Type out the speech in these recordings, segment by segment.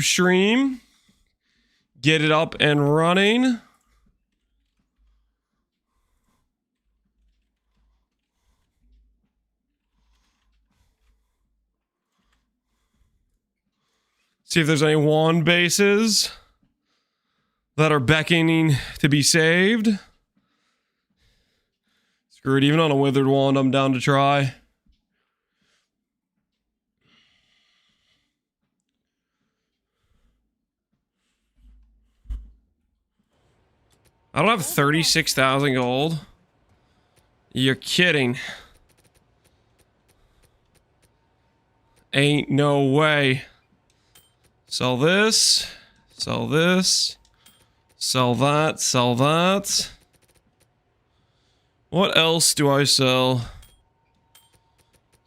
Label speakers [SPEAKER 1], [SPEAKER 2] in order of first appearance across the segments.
[SPEAKER 1] stream. Get it up and running. See if there's any wand bases that are beckoning to be saved. Screw it, even on a withered wand, I'm down to try. I don't have 36,000 gold. You're kidding. Ain't no way. Sell this. Sell this. Sell that. Sell that. What else do I sell?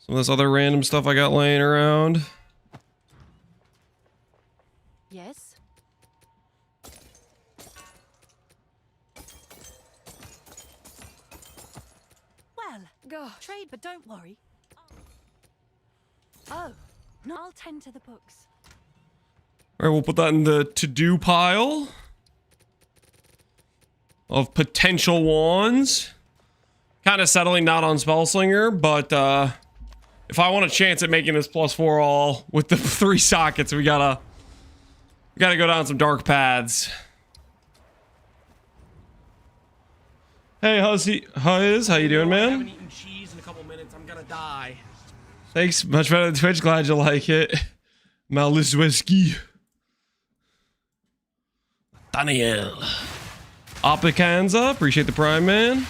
[SPEAKER 1] Some of this other random stuff I got laying around.
[SPEAKER 2] Yes. Well, go trade, but don't worry. Oh, no, I'll tend to the books.
[SPEAKER 1] Alright, we'll put that in the to-do pile of potential wands. Kind of settling not on Spellslinger, but if I want a chance at making this +4 all with the 3 sockets, we gotta go down some dark paths. Hey, Huzz, how you doing, man?
[SPEAKER 3] I haven't eaten cheese in a couple minutes. I'm gonna die.
[SPEAKER 1] Thanks, much better than Twitch. Glad you like it. Malisweski. Daniel. Opicanza, appreciate the prime, man.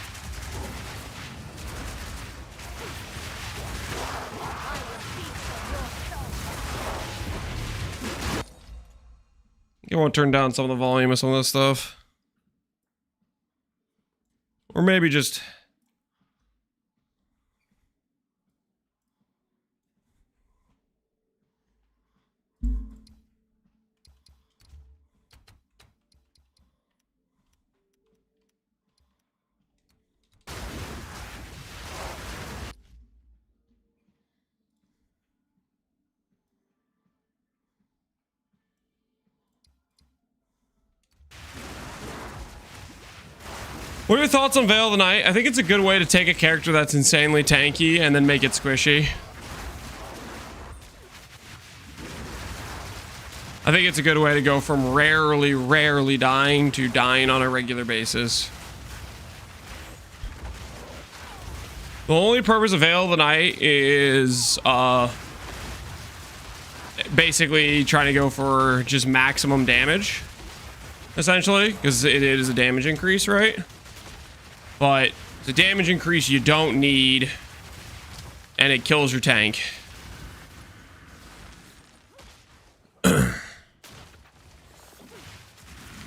[SPEAKER 1] You won't turn down some of the volume of some of this stuff. Or maybe just... What are your thoughts on Veil of the Night? I think it's a good way to take a character that's insanely tanky and then make it squishy. I think it's a good way to go from rarely dying to dying on a regular basis. The only purpose of Veil of the Night is basically trying to go for just maximum damage, essentially, because it is a damage increase, right? But the damage increase you don't need, and it kills your tank.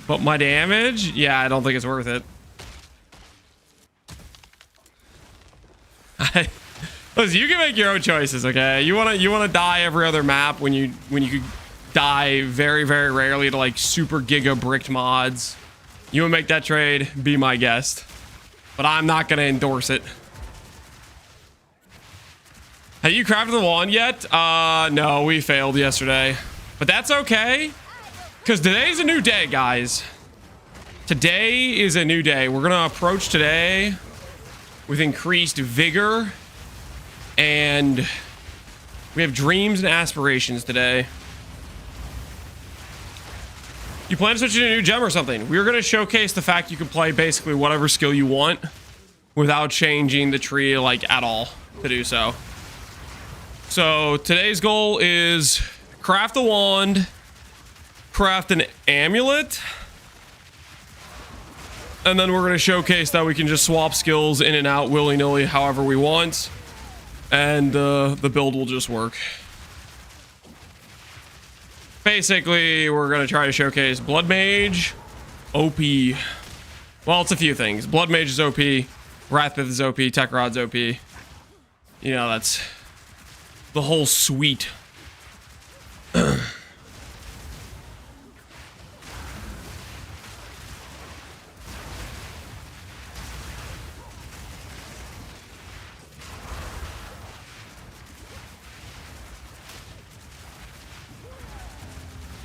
[SPEAKER 1] But my damage? Yeah, I don't think it's worth it. Listen, you can make your own choices, okay? You wanna die every other map when you could die very rarely to like super giga bricked mods. You wanna make that trade? Be my guest. But I'm not gonna endorse it. Have you crafted the wand yet? No, we failed yesterday. But that's okay. Because today's a new day, guys. Today is a new day. We're gonna approach today with increased vigor. And we have dreams and aspirations today. You plan to switch to a new gem or something? We're going to showcase the fact you can play basically whatever skill you want without changing the tree like at all to do so. So today's goal is craft a wand, craft an amulet, and then we're going to showcase that we can just swap skills in and out willy-nilly however we want, and the build will just work. Basically, we're going to try to showcase bloodmage, OP. Well, it's a few things. Bloodmage is OP, Wrathbith is OP, Tech Rod's OP. You know, that's the whole suite.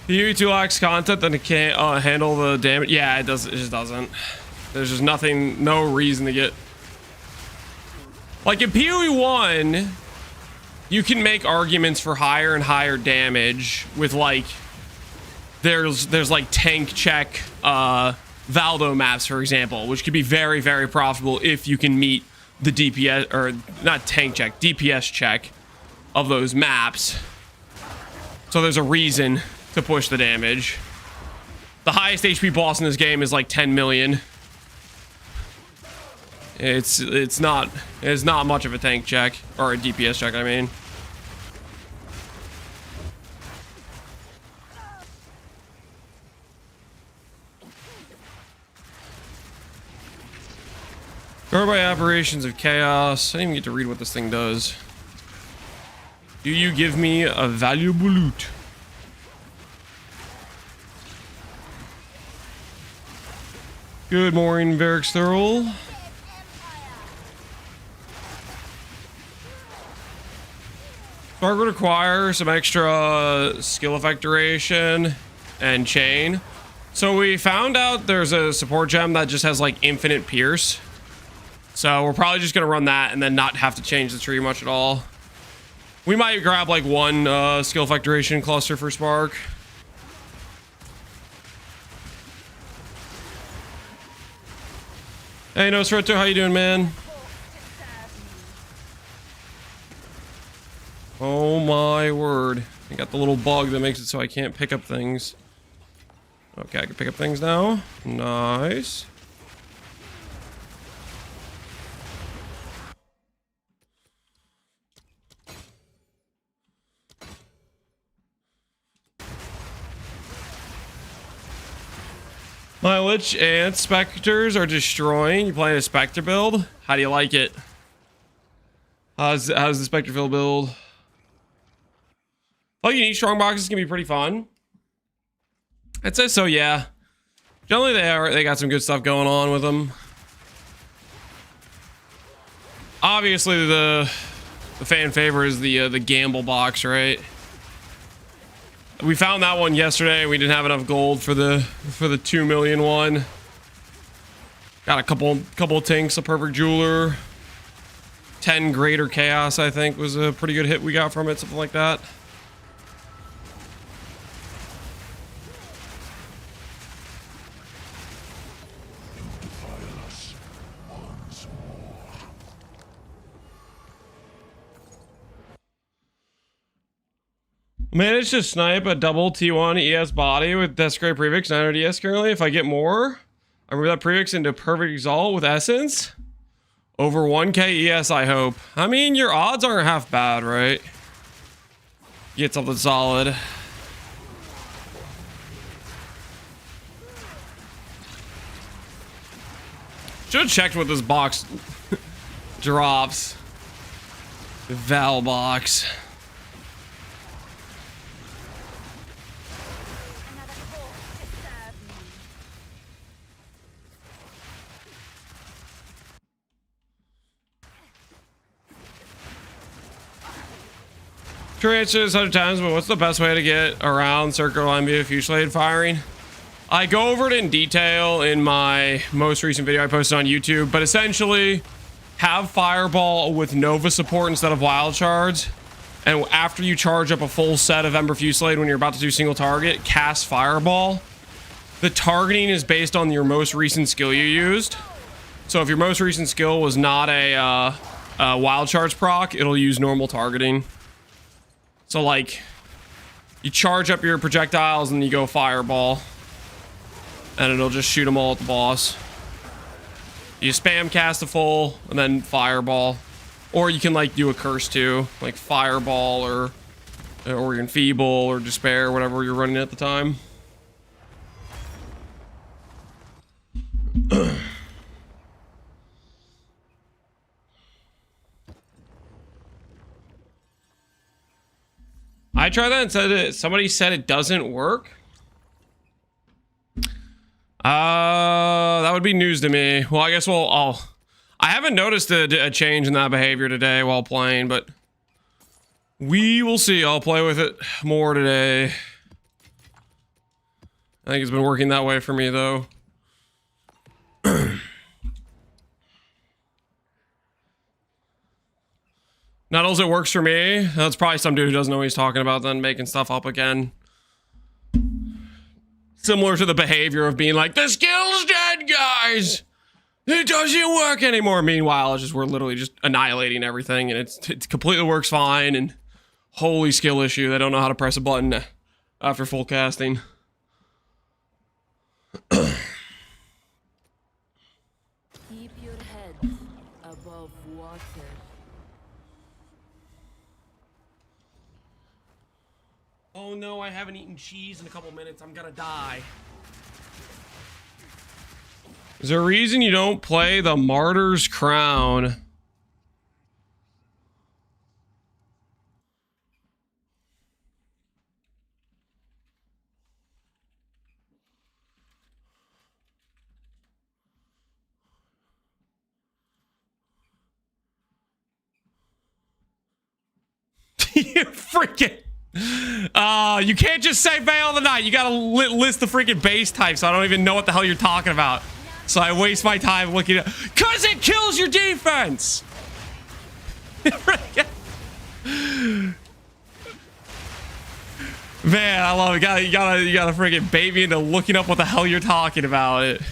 [SPEAKER 1] PvE2 lacks content, then it can't handle the damage. Yeah, it does. It just doesn't. There's just nothing, no reason to get. Like in PoE1, you can make arguments for higher and higher damage with like, there's like tank check, Valdo maps, for example, which could be very, very profitable if you can meet the DPS, or not tank check, DPS check of those maps. So there's a reason to push the damage. The highest HP boss in this game is like 10 million. It's not much of a tank check, or a DPS check, I mean. Guarded by apparitions of chaos. I didn't even get to read what this thing does. Do you give me a valuable loot? Good morning, Varix Thurl. Spark would require some extra skill effect duration and chain. So we found out there's a support gem that just has like infinite pierce. So we're probably just gonna run that and then not have to change the tree much at all. We might grab like one skill effect duration cluster for Spark. Hey, Nosferatu, how you doing, man? Oh my word. I got the little bug that makes it so I can't pick up things. Okay, I can pick up things now. Nice. My Lich and Spectres are destroying. You playing a Spectre build? How do you like it? How's the Spectre build? Oh, unique strong boxes can be pretty fun. I'd say so, yeah. Generally, they got some good stuff going on with them. Obviously, the fan favorite is the gamble box, right? We found that one yesterday. We didn't have enough gold for the 2 million one. Got a couple tinks, a perfect jeweler. 10 greater chaos, I think, was a pretty good hit we got from it, something like that. Managed to snipe a double T1 ES body with Desecrate Prefix 900 ES currently. If I get more, I move that prefix into Perfect Exalt with Essence. Over 1k ES, I hope. I mean, your odds aren't half bad, right? Get something solid. Should have checked what this box drops. The Val box. Sure, answers 100 times, but what's the best way to get around Circle Envy of Fusillade firing? I go over it in detail in my most recent video I posted on YouTube, but essentially have Fireball with Nova support instead of Wild Shards. And after you charge up a full set of Ember Fusillade when you're about to do single target, cast Fireball. The targeting is based on your most recent skill you used. So if your most recent skill was not a Wild Shards proc, it'll use normal targeting. So like, you charge up your projectiles and you go Fireball. And it'll just shoot them all at the boss. You spam cast a full and then Fireball. Or you can like do a curse too. Like Fireball or Enfeeble or Despair, whatever you're running at the time. I tried that and said somebody said it doesn't work. That would be news to me. Well, I guess I haven't noticed a change in that behavior today while playing, but we will see. I'll play with it more today. I think it's been working that way for me though. Nuddles, it works for me. That's probably some dude who doesn't know what he's talking about then making stuff up again. Similar to the behavior of being like, the skill's dead, guys! It doesn't work anymore. Meanwhile, it's just we're literally just annihilating everything and it completely works fine and holy skill issue. They don't know how to press a button after full casting.
[SPEAKER 4] Keep your head above water.
[SPEAKER 3] Oh no, I haven't eaten cheese in a couple minutes. I'm gonna die.
[SPEAKER 1] Is there a reason you don't play the Martyr's Crown? You freaking... you can't just say Veil of the Night. You gotta list the freaking base type, so I don't even know what the hell you're talking about. So I waste my time looking at... Cause it kills your defense! Man, I love it. You gotta freaking bait me into looking up what the hell you're talking about. It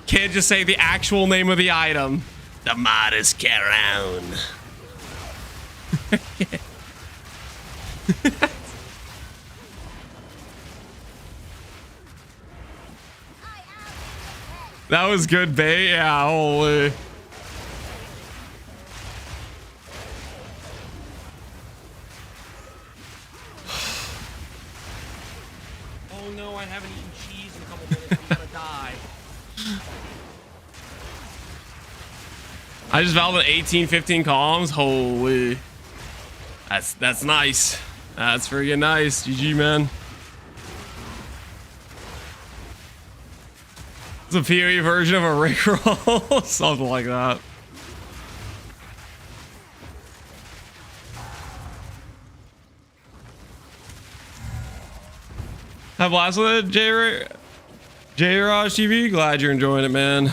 [SPEAKER 1] can't just say the actual name of the item. The Martyr's Crown. That was good bait. Yeah, holy.
[SPEAKER 3] Oh no, I haven't eaten cheese in a couple minutes. I'm gonna die.
[SPEAKER 1] I just valved 18, 15 columns. Holy. That's nice. That's freaking nice. GG, man. It's a PoE version of a rickroll. Something like that. Have blast with it, J-Raj TV. Glad you're enjoying it, man.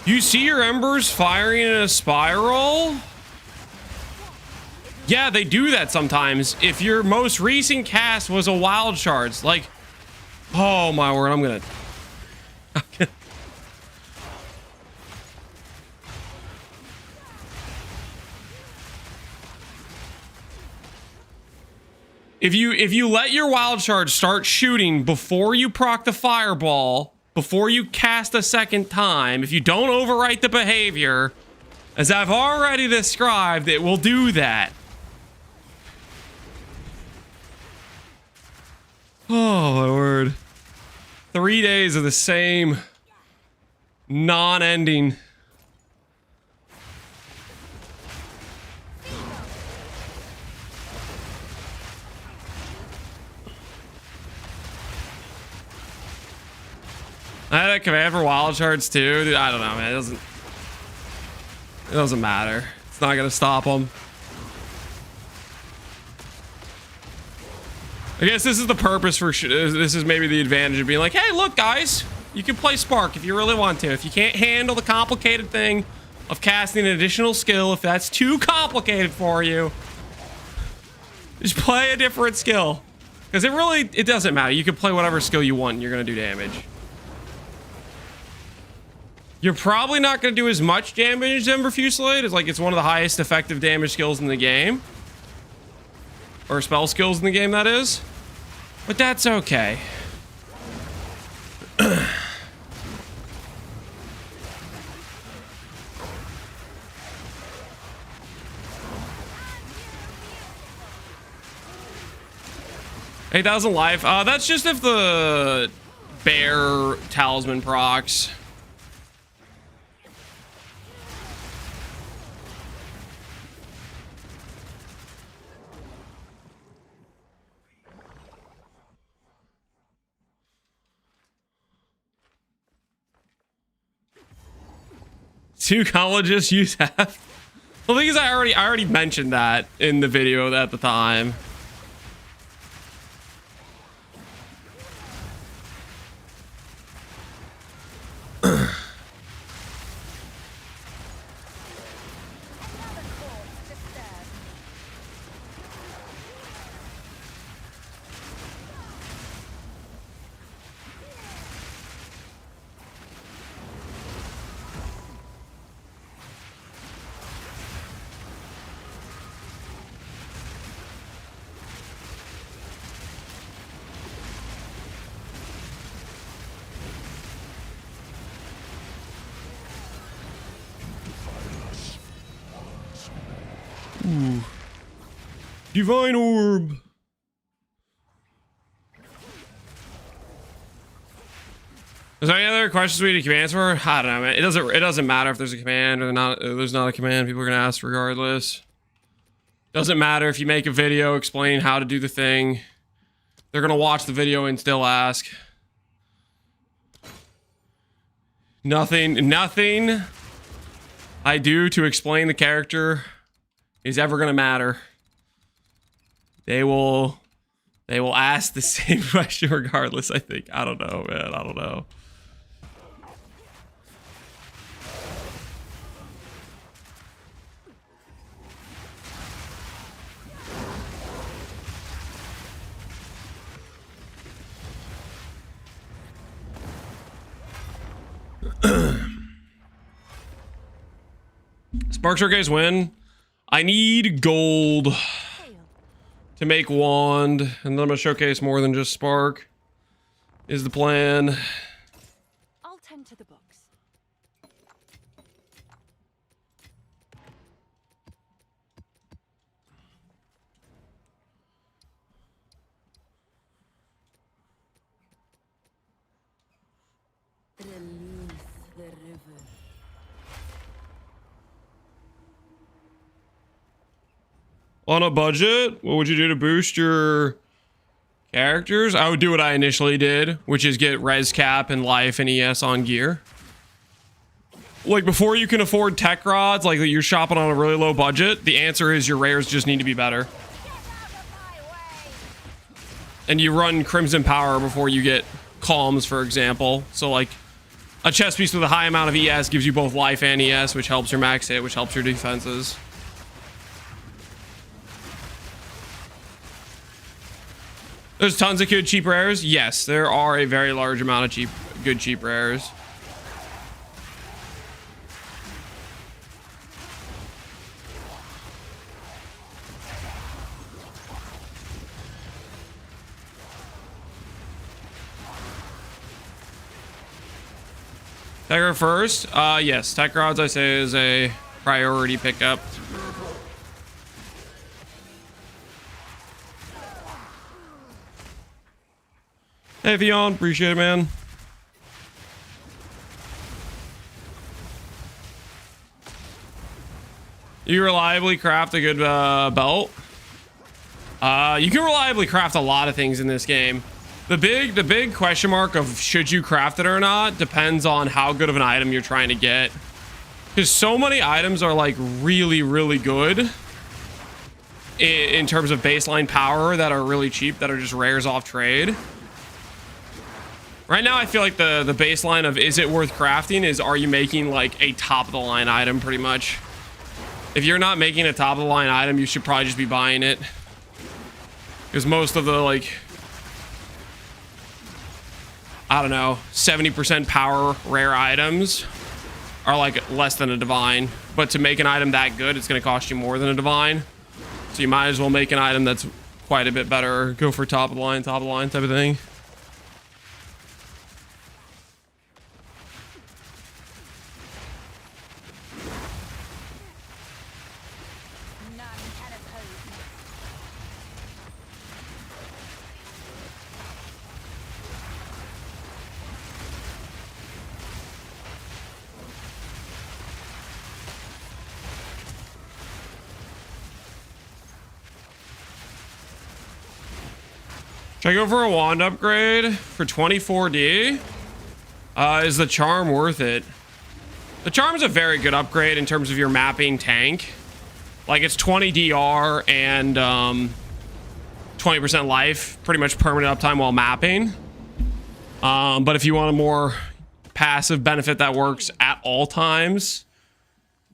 [SPEAKER 1] You see your embers firing in a spiral? Yeah, they do that sometimes. If your most recent cast was a wild shards, like, oh my word, I'm gonna If you let your wild shards start shooting before you proc the fireball, before you cast a second time, if you don't overwrite the behavior, as I've already described, it will do that. Oh my word. 3 days of the same non-ending. I had a command for wild shards too. Dude, I don't know, man. It doesn't matter. It's not gonna stop them. I guess this is the purpose for this is maybe the advantage of being like, hey, look, guys, you can play Spark if you really want to. If you can't handle the complicated thing of casting an additional skill, if that's too complicated for you, just play a different skill. Because it doesn't matter. You can play whatever skill you want and you're gonna do damage. You're probably not going to do as much damage as Ember Fusillade. It's one of the highest effective damage skills in the game. Or spell skills in the game, that is. But that's okay. 8,000 life. That's just if the bear talisman procs. Two colleges use half. Well, the thing is, I already mentioned that in the video at the time. Ooh. Divine Orb. Is there any other questions we need commands for? I don't know, man. It doesn't matter if there's a command or not. There's not a command. People are gonna ask regardless. Doesn't matter if you make a video explaining how to do the thing. They're gonna watch the video and still ask. Nothing I do to explain the character is ever gonna matter. They will ask the same question regardless, I think. I don't know, man. I don't know. Spark Showcase win. I need gold to make wand, and then I'm gonna showcase more than just Spark. Is the plan.
[SPEAKER 2] I'll tend to the books.
[SPEAKER 4] Release the river.
[SPEAKER 1] On a budget, what would you do to boost your characters? I would do what I initially did, which is get res cap and life and ES on gear. Like, before you can afford tech rods, like you're shopping on a really low budget, the answer is your rares just need to be better. And you run Crimson Power before you get Calms, for example. So, like, a chest piece with a high amount of ES gives you both life and ES, which helps your max hit, which helps your defenses. There's tons of good cheap rares. Yes, there are a very large amount of good cheap rares. Tech Rod first. Yes, Tech Rods I say is a priority pickup. Hey, Theon, appreciate it, man. You reliably craft a good belt. You can reliably craft a lot of things in this game. The big question mark of should you craft it or not depends on how good of an item you're trying to get. Because so many items are like really, really good in terms of baseline power that are really cheap, that are just rares off trade. Right now, I feel like the baseline of is it worth crafting is, are you making like a top of the line item pretty much? If you're not making a top of the line item, you should probably just be buying it. Because most of the like, I don't know, 70% power rare items are like less than a divine. But to make an item that good, it's going to cost you more than a divine. So you might as well make an item that's quite a bit better. Go for top of the line type of thing. Should I go for a wand upgrade for 24D? Is the charm worth it? The charm is a very good upgrade in terms of your mapping tank. Like, it's 20 DR and 20% life, pretty much permanent uptime while mapping. But if you want a more passive benefit that works at all times,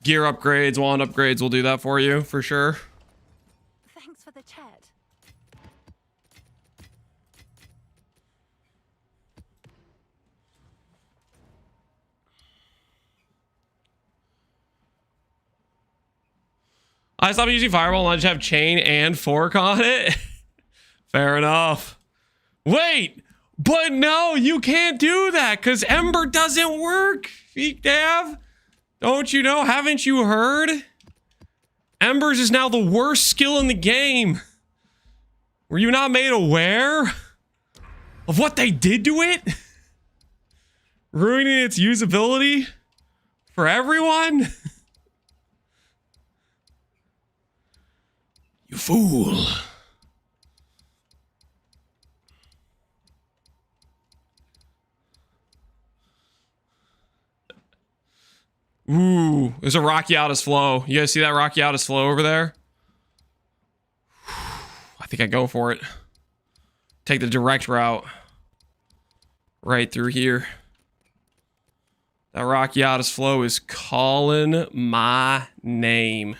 [SPEAKER 1] gear upgrades, wand upgrades will do that for you, for sure.
[SPEAKER 2] Thanks for the chat.
[SPEAKER 1] I stopped using Fireball and I just have Chain and Fork on it. Fair enough. Wait, but no, you can't do that because Ember doesn't work. Feek Dav, don't you know? Haven't you heard? Embers is now the worst skill in the game. Were you not made aware of what they did to it? Ruining its usability for everyone? You fool. Ooh, there's a Rakiatis flow. You guys see that Rakiatis flow over there? I think I go for it. Take the direct route. Right through here. That Rakiatis flow is calling my name.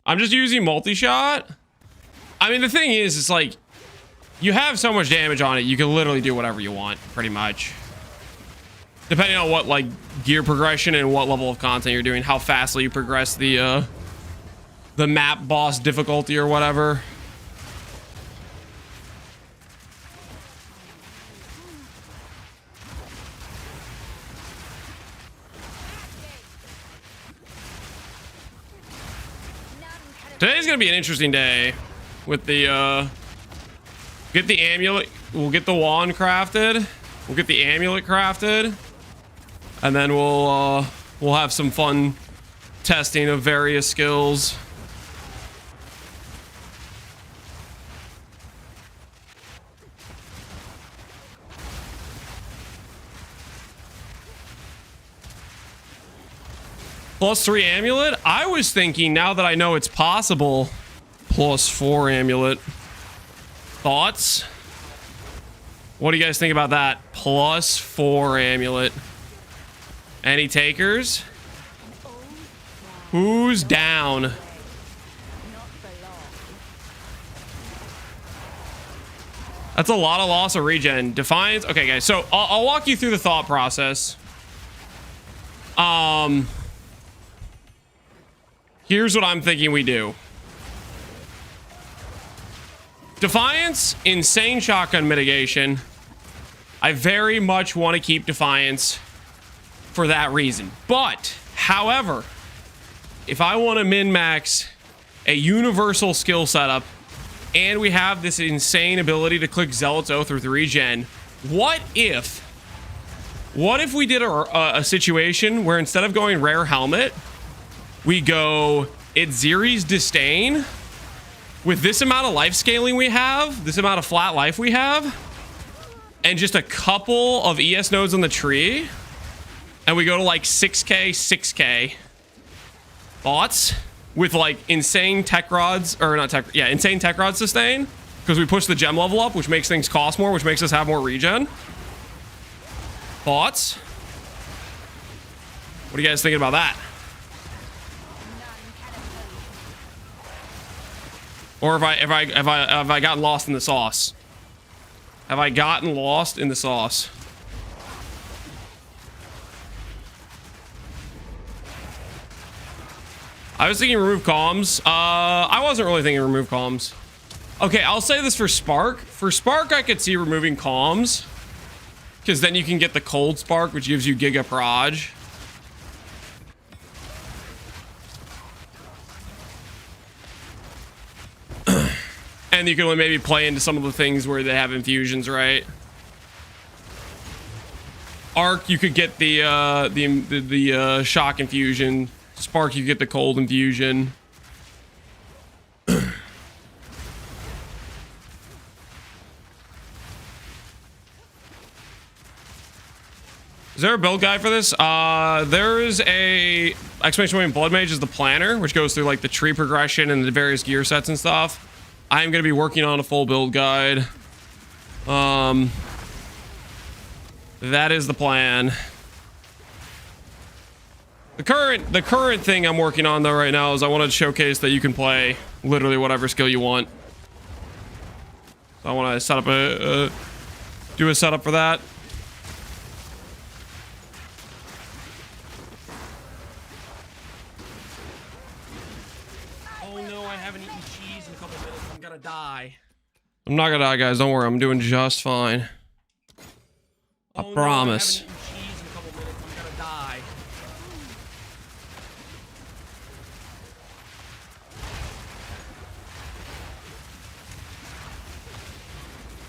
[SPEAKER 1] I'm just using multi-shot. I mean, the thing is, it's like, you have so much damage on it, you can literally do whatever you want, pretty much. Depending on what, like, gear progression and what level of content you're doing, how fastly you progress the map boss difficulty or whatever. Today's gonna be an interesting day with the get the amulet. We'll get the wand crafted. We'll get the amulet crafted, and then we'll have some fun testing of various skills. +3 amulet? I was thinking, now that I know it's possible, +4 amulet. Thoughts? What do you guys think about that? +4 amulet. Any takers? Who's down? That's a lot of loss of regen. Defiance. Okay, guys. So I'll walk you through the thought process. Here's what I'm thinking we do. Defiance, insane shotgun mitigation. I very much want to keep Defiance for that reason. But, however, if I want to min-max a universal skill setup and we have this insane ability to click Zealot's Oath with regen, what if we did a situation where instead of going Rare Helmet, we go Itziri's Disdain with this amount of life scaling we have, this amount of flat life we have, and just a couple of ES nodes on the tree, and we go to like 6k, 6k. Thoughts? With like insane tech rods, or not tech, yeah, insane tech rod sustain, because we push the gem level up, which makes things cost more, which makes us have more regen. Thoughts? What are you guys thinking about that? Or have I gotten lost in the sauce? Have I gotten lost in the sauce? I was thinking remove comms. I wasn't really thinking remove comms. Okay, I'll say this for Spark. For Spark, I could see removing comms, because then you can get the cold Spark, which gives you Giga Proj. And you can maybe play into some of the things where they have infusions, right? Arc, you could get the shock infusion. Spark, you get the cold infusion. Is there a build guide for this? There is a exclamation point bloodmage is the planner, which goes through like the tree progression and the various gear sets and stuff. I'm gonna be working on a full build guide. That is the plan. The current thing I'm working on though right now is I want to showcase that you can play literally whatever skill you want. So I want to set up do a setup for that.
[SPEAKER 3] Oh no, I haven't eaten cheese in a couple minutes. I'm gonna die.
[SPEAKER 1] I'm not gonna die, guys. Don't worry. I'm doing just fine. I promise.
[SPEAKER 3] I haven't eaten cheese in a couple minutes. I'm gonna die.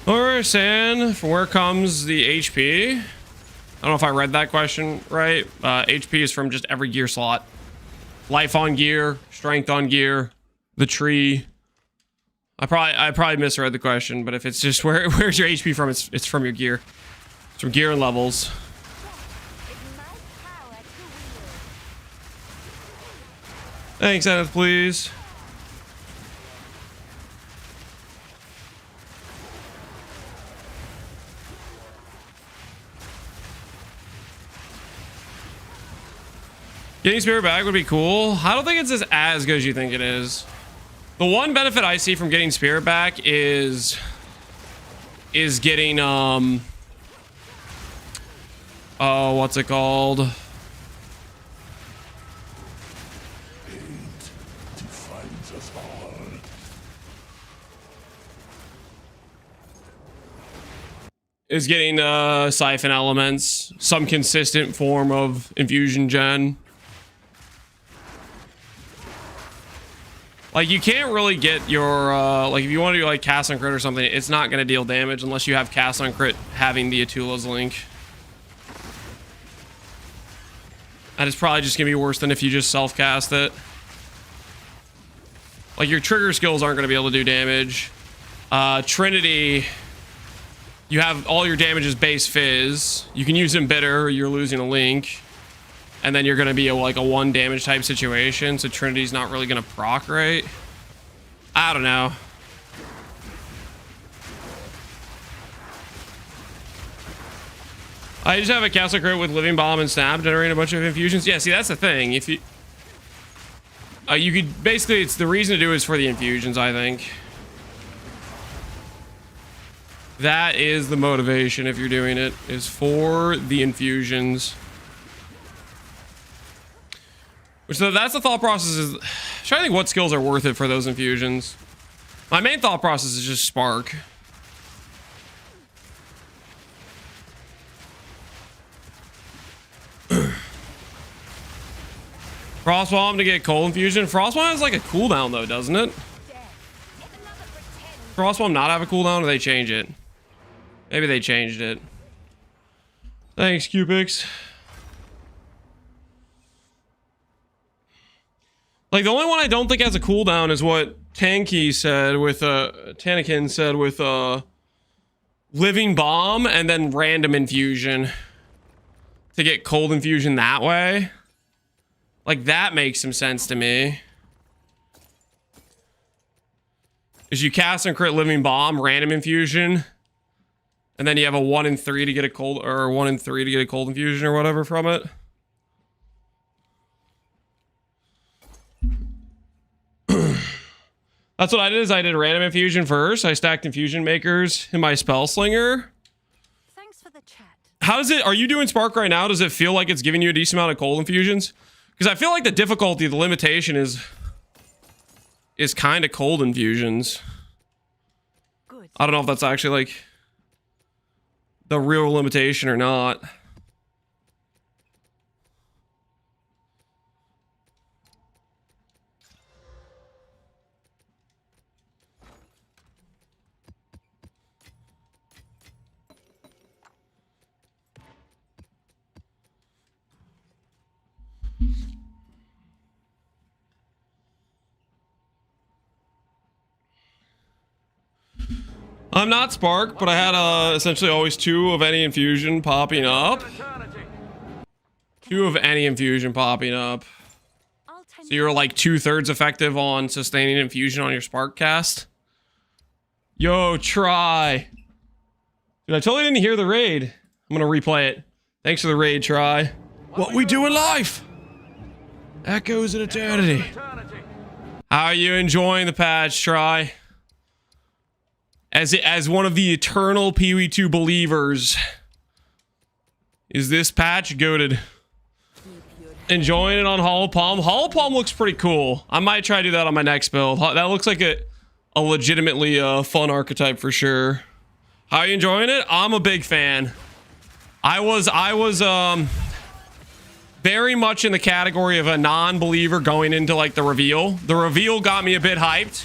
[SPEAKER 1] Alright, San, from where comes the HP? I don't know if I read that question right. HP is from just every gear slot. Life on gear, strength on gear, the tree. I probably misread the question, but if it's just where's your HP from, it's from your gear. It's from gear and levels. Thanks, Enneth, please. Getting Spirit back would be cool. I don't think it's as good as you think it is. The one benefit I see from getting Spirit back is getting oh, what's it called? Is getting siphon elements, some consistent form of infusion gen. Like, you can't really get your, like, if you want to do, like, cast on crit or something, it's not going to deal damage unless you have cast on crit having the Atula's link. And it's probably just going to be worse than if you just self-cast it. Like, your trigger skills aren't going to be able to do damage. Trinity, you have all your damage is base fizz. You can use Embitter or you're losing a link. And then you're going to be like a 1 damage type situation. So Trinity's not really going to proc, right? I don't know. I just have a castle crit with Living Bomb and Snap generating a bunch of infusions. Yeah, see, that's the thing. If you... you could... Basically, it's the reason to do is for the infusions, I think. That is the motivation if you're doing it. Is for the infusions. So that's the thought process is trying to think what skills are worth it for those infusions. My main thought process is just Spark. Frostbomb to get cold infusion. Frostbomb has like a cooldown though, doesn't it? Frostbomb not have a cooldown or they change it? Maybe they changed it. Thanks, Cupix. Like, the only one I don't think has a cooldown is what Tanky said with, Tanakin said with, Living Bomb and then random infusion. To get cold infusion that way. Like, that makes some sense to me. Is you cast and crit Living Bomb, random infusion. And then you have a 1 in 3 to get a cold, or 1 in 3 to get a cold infusion or whatever from it. That's what I did, is I did random infusion first. I stacked infusion makers in my spell slinger.
[SPEAKER 2] Thanks for the chat.
[SPEAKER 1] How is it? Are you doing Spark right now? Does it feel like it's giving you a decent amount of cold infusions? Because I feel like the difficulty, the limitation is kind of cold infusions.
[SPEAKER 2] Good.
[SPEAKER 1] I don't know if that's actually like the real limitation or not. I'm not Spark, but I had essentially always 2 of any infusion popping up. 2 of any infusion popping up.
[SPEAKER 2] I'll tend
[SPEAKER 1] So you're like 2/3 effective on sustaining infusion on your Spark cast. Yo, try. Dude, I totally didn't hear the raid. I'm gonna replay it. Thanks for the raid, try. What we do in life? Echoes in eternity. How are you enjoying the patch, try? As one of the eternal PoE2 believers, is this patch goated? Enjoying it on Hollow Palm. Hollow Palm looks pretty cool. I might try to do that on my next build. That looks like a legitimately fun archetype for sure. How are you enjoying it? I'm a big fan. I was very much in the category of a non-believer going into like the reveal. The reveal got me a bit hyped,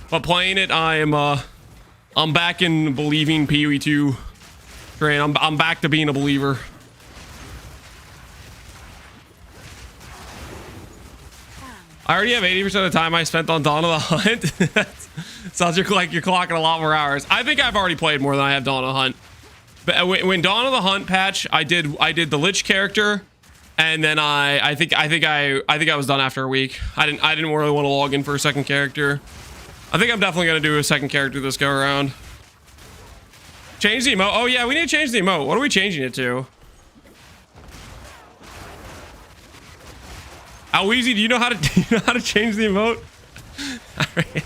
[SPEAKER 1] but playing it, I'm back in believing PoE2 train. I'm back to being a believer. I already have 80% of the time I spent on Dawn of the Hunt. Sounds like you're clocking a lot more hours. I think I've already played more than I have Dawn of the Hunt. But when Dawn of the Hunt patch, I did the Lich character, and then I think I was done after a week. I didn't really want to log in for a second character. I think I'm definitely gonna do a second character this go around. Change the emote. Oh yeah, we need to change the emote. What are we changing it to? How easy? Do you know how to change the emote? All right.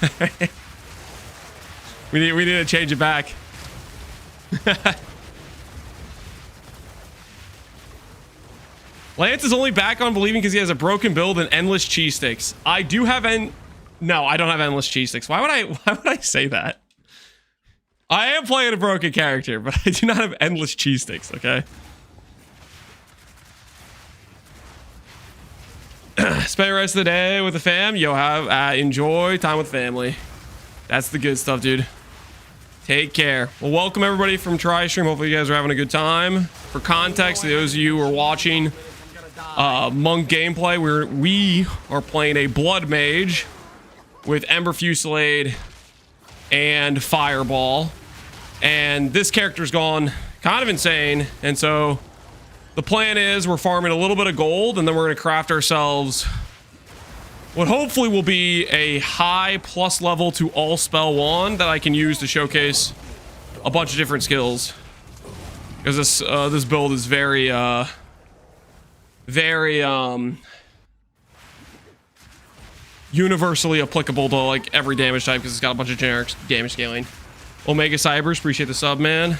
[SPEAKER 1] All right. We need to change it back. Lance is only back on believing because he has a broken build and endless cheese sticks. I do have No, I don't have endless cheese sticks. Why would I say that? I am playing a broken character, but I do not have endless cheese sticks, okay? Spend the rest of the day with the fam. Yo, enjoy time with family. That's the good stuff, dude. Take care. Well, welcome everybody from TriStream. Hopefully you guys are having a good time. For context, those of you who are watching Monk gameplay, we are playing a bloodmage with Ember Fusillade and Fireball. And this character's gone kind of insane. And so the plan is we're farming a little bit of gold, and then we're going to craft ourselves what hopefully will be a high plus level to all spell wand that I can use to showcase a bunch of different skills. Because this build is very universally applicable to like every damage type because it's got a bunch of generic damage scaling. Omega Cybers, appreciate the sub, man.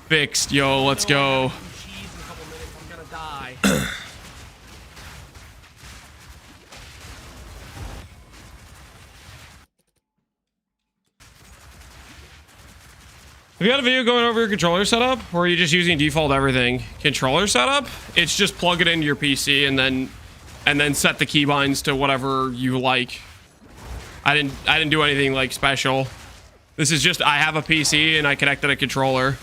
[SPEAKER 1] Fixed, yo, let's go. Have you got a video going over your controller setup, or are you just using default everything? Controller setup? It's just plug it into your PC and then set the keybinds to whatever you like. I didn't do anything like special. This is just I have a PC and I connected a controller.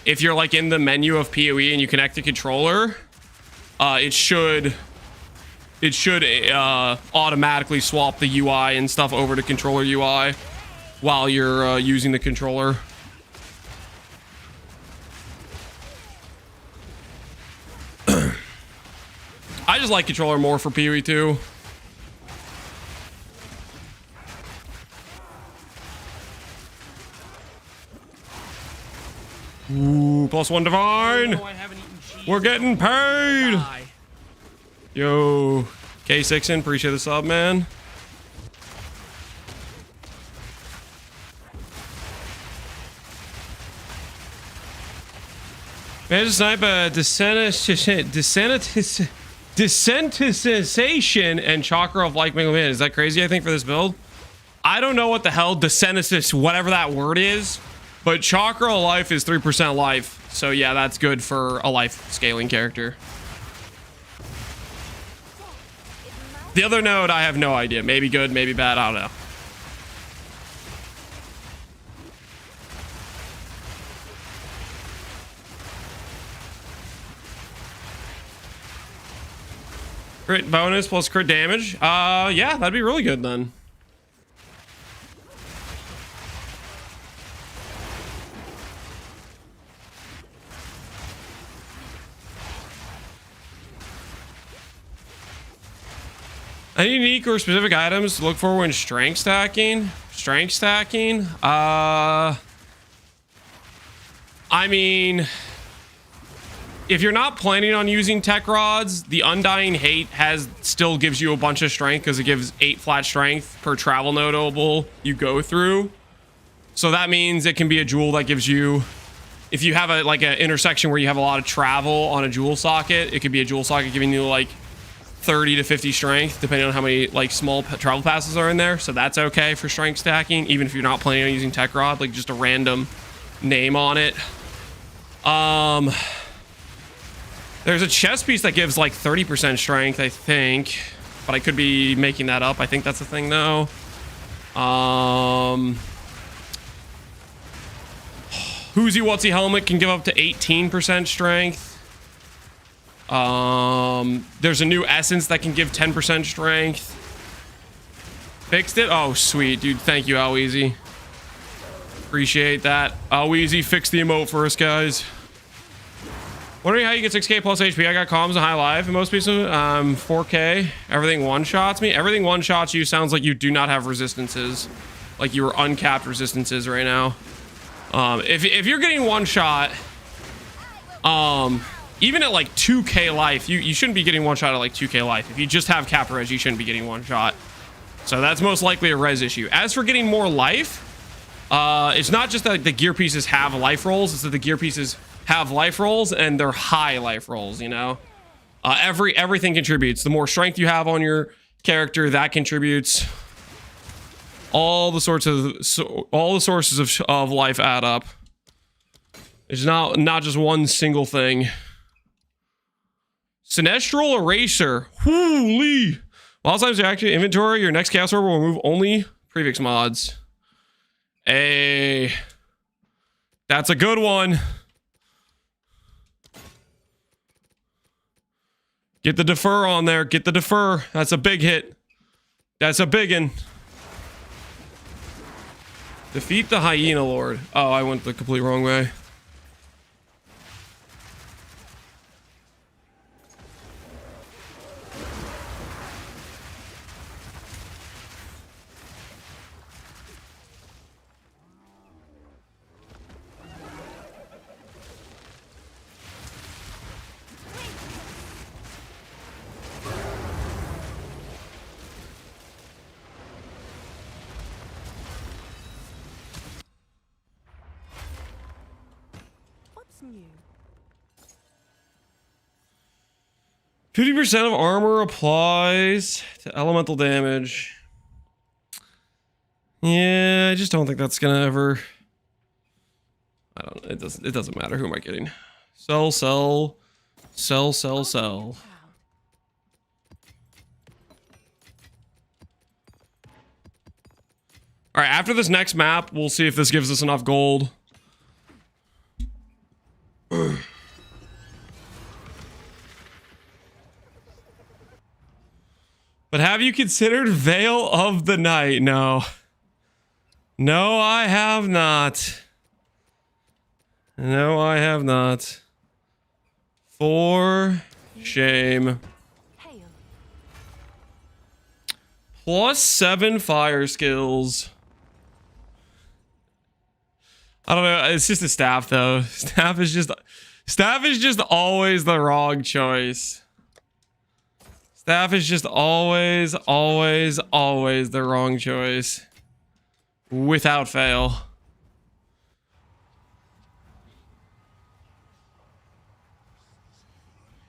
[SPEAKER 1] If you're like in the menu of PoE and you connect a controller, it should automatically swap the UI and stuff over to controller UI while you're using the controller. I just like controller more for PoE 2. Ooh, +1 divine.
[SPEAKER 3] Oh, I haven't eaten cheese.
[SPEAKER 1] We're getting paid.
[SPEAKER 3] Die.
[SPEAKER 1] Yo, K6 in, appreciate the sub, man. Managed to snipe a desensitization and chakra of like Mega Man. Is that crazy, I think, for this build? I don't know what the hell desensitization, whatever that word is, but chakra of life is 3% life. So yeah, that's good for a life scaling character. The other node, I have no idea. Maybe good, maybe bad, I don't know. Crit bonus plus crit damage. Yeah, that'd be really good then. Any unique or specific items to look for when strength stacking? Strength stacking? I mean, if you're not planning on using tech rods, the Undying Hate still gives you a bunch of strength because it gives 8 flat strength per travel notable you go through. So that means it can be a jewel that gives you, if you have an intersection where you have a lot of travel on a jewel socket, it could be a jewel socket giving you like 30 to 50 strength, depending on how many like small travel passes are in there. So that's okay for strength stacking, even if you're not planning on using tech rod, like just a random name on it. There's a chest piece that gives like 30% strength, I think, but I could be making that up. I think that's the thing though. Whoozy Whatsy helmet can give up to 18% strength. There's a new essence that can give 10% strength. Fixed it? Oh, sweet, dude. Thank you, Oweezy. Appreciate that. Oweezy fixed the emote for us, guys. Wondering how you get 6k plus HP. I got comms and high life in most pieces. 4k. Everything one-shots me. Everything one-shots you sounds like you do not have resistances. Like you are uncapped resistances right now. If you're getting one shot, even at like 2k life, you shouldn't be getting one shot at like 2k life. If you just have cap res, you shouldn't be getting one shot. So that's most likely a res issue. As for getting more life, it's not just that the gear pieces have life rolls, it's that the gear pieces have life rolls and they're high life rolls, you know? Everything contributes. The more strength you have on your character, that contributes. All the sources of life add up. It's not just one single thing. Sinestral Eraser. Holy! While times you activate inventory, your next chaos orb will remove only prefix mods. Hey, that's a good one. Get the defer on there. Get the defer. That's a big hit. That's a biggin. Defeat the Hyena Lord. Oh, I went the complete wrong way.
[SPEAKER 2] What's new?
[SPEAKER 1] 50% of armor applies to elemental damage. Yeah, I just don't think that's gonna ever. I don't. It doesn't matter. Who am I kidding? Sell. All right. After this next map, we'll see if this gives us enough gold. But have you considered Veil of the Night? No. No, I have not. No, I have not. For shame.
[SPEAKER 2] Hail.
[SPEAKER 1] +7 fire skills. I don't know. It's just a staff though. Staff is just always the wrong choice. Staff is just always the wrong choice. Without fail.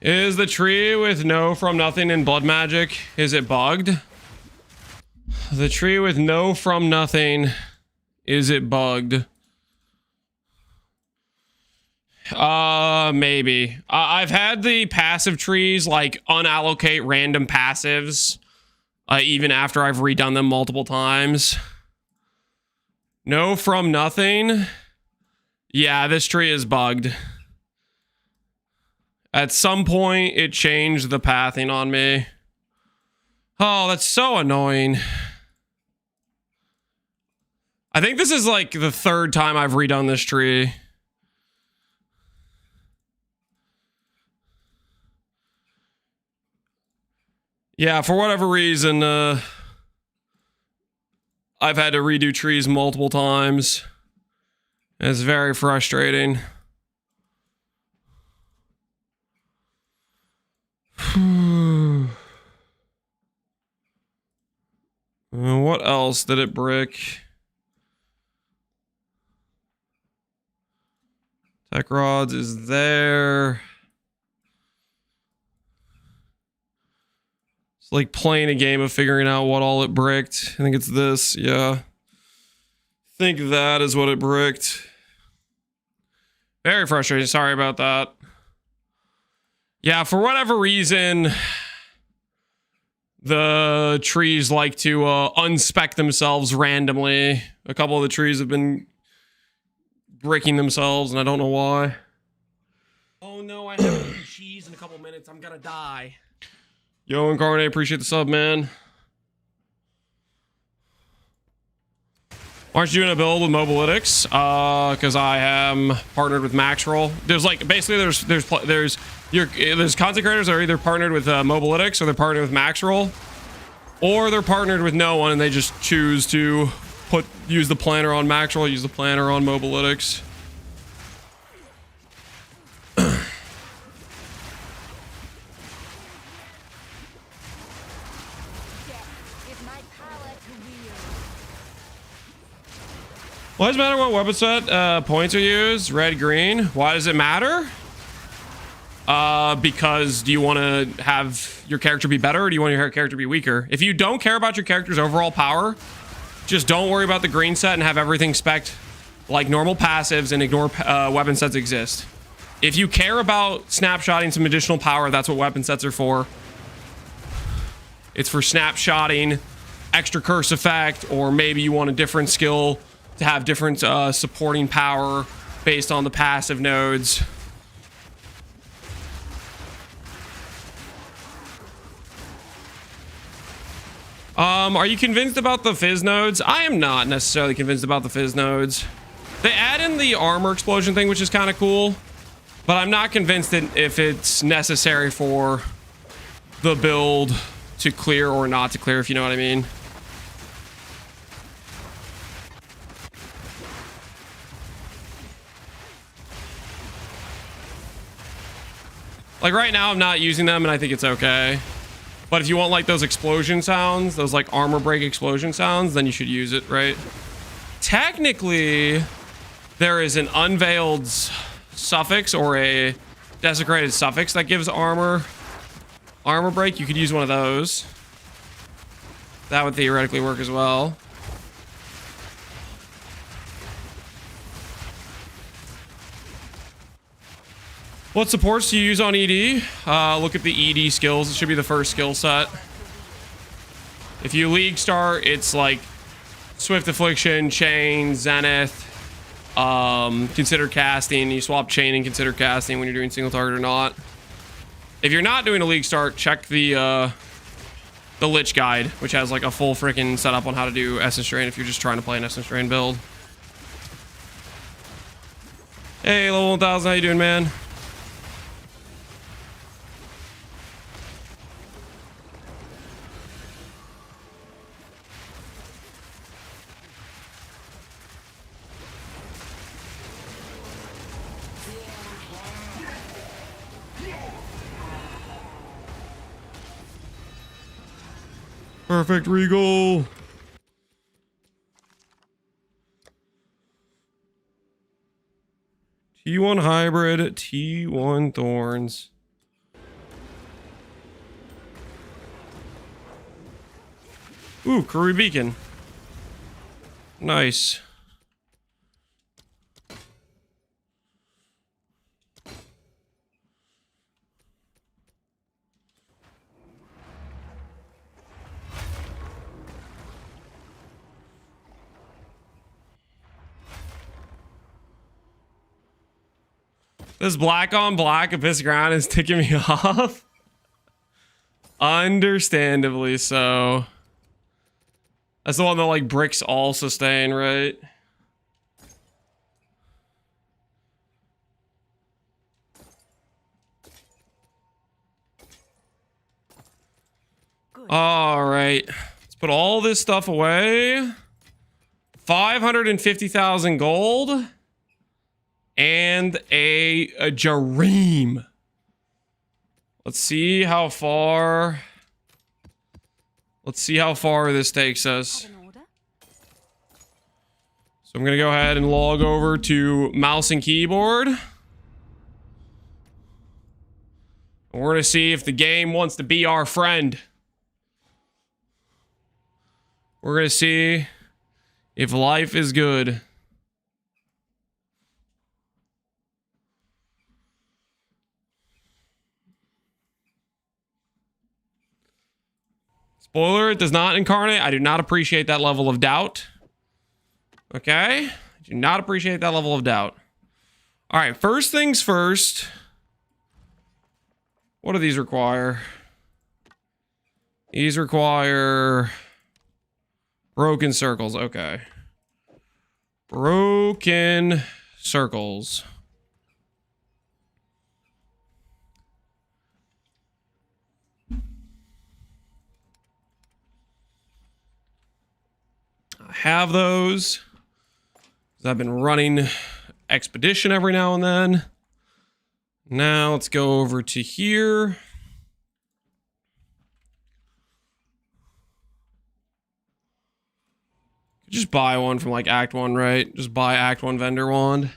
[SPEAKER 1] Is the tree with no from nothing in blood magic? Is it bugged? The tree with no from nothing. Is it bugged? Maybe. I've had the passive trees like unallocate random passives, even after I've redone them multiple times. No from nothing. Yeah, this tree is bugged. At some point, it changed the pathing on me. Oh, that's so annoying. I think this is like the third time I've redone this tree. Yeah, for whatever reason, I've had to redo trees multiple times. It's very frustrating. What else did it brick? Tech rods is there. It's like playing a game of figuring out what all it bricked. I think it's this, yeah. I think that is what it bricked. Very frustrating, sorry about that. Yeah, for whatever reason, the trees like to unspec themselves randomly. A couple of the trees have been breaking themselves, and I don't know why.
[SPEAKER 3] Oh no, I haven't eaten cheese in a couple minutes. I'm gonna die.
[SPEAKER 1] Yo, Incarnate, appreciate the sub, man. Aren't you doing a build with Mobilytics? Because I am partnered with Maxroll. There's like basically there's content creators that are either partnered with Mobilytics or they're partnered with Maxroll, or they're partnered with no one and they just choose to use the planner on Maxroll, use the planner on Mobilytics. Why does it matter what weapon set points are used? Red, green. Why does it matter? Because do you want to have your character be better, or do you want your character to be weaker? If you don't care about your character's overall power, just don't worry about the green set and have everything spec'd like normal passives and ignore weapon sets exist. If you care about snapshotting some additional power, that's what weapon sets are for. It's for snapshotting extra curse effect, or maybe you want a different skill to have different supporting power based on the passive nodes. Are you convinced about the fizz nodes? I am not necessarily convinced about the fizz nodes. They add in the armor explosion thing, which is kind of cool, but I'm not convinced that if it's necessary for the build to clear or not to clear, if you know what I mean. Like right now I'm not using them and I think it's okay. But if you want like those explosion sounds, those like armor break explosion sounds, then you should use it, right? Technically, there is an unveiled suffix or a desecrated suffix that gives armor break. You could use one of those. That would theoretically work as well. What supports do you use on ED? Look at the ED skills. It should be the first skill set. If you League start, it's like Swift Affliction, Chain, Zenith, Consider Casting. You swap Chain and Consider Casting when you're doing single target or not. If you're not doing a League start, check the Lich Guide, which has like a full freaking setup on how to do Essence Drain if you're just trying to play an Essence Drain build. Hey, level 1000, how you doing, man? Perfect Regal. T1 Hybrid, T1 Thorns. Ooh, Curry Beacon. Nice. This black on black abyss ground is ticking me off. Understandably so. That's the one that like bricks all sustain, right?
[SPEAKER 2] Good.
[SPEAKER 1] All right. Let's put all this stuff away. 550,000 gold. And a Jareem. Let's see how far. Let's see how far this takes us.
[SPEAKER 2] Have an order?
[SPEAKER 1] So I'm going to go ahead and log over to mouse and keyboard. And we're going to see if the game wants to be our friend. We're going to see if life is good. Spoiler, it does not incarnate. I do not appreciate that level of doubt. Okay? I do not appreciate that level of doubt. All right, first things first. What do these require? These require broken circles. Okay. Broken circles. I have those. I've been running expedition every now and then. Now let's go over to here. Just buy one from like Act 1, right? Just buy Act 1 vendor wand.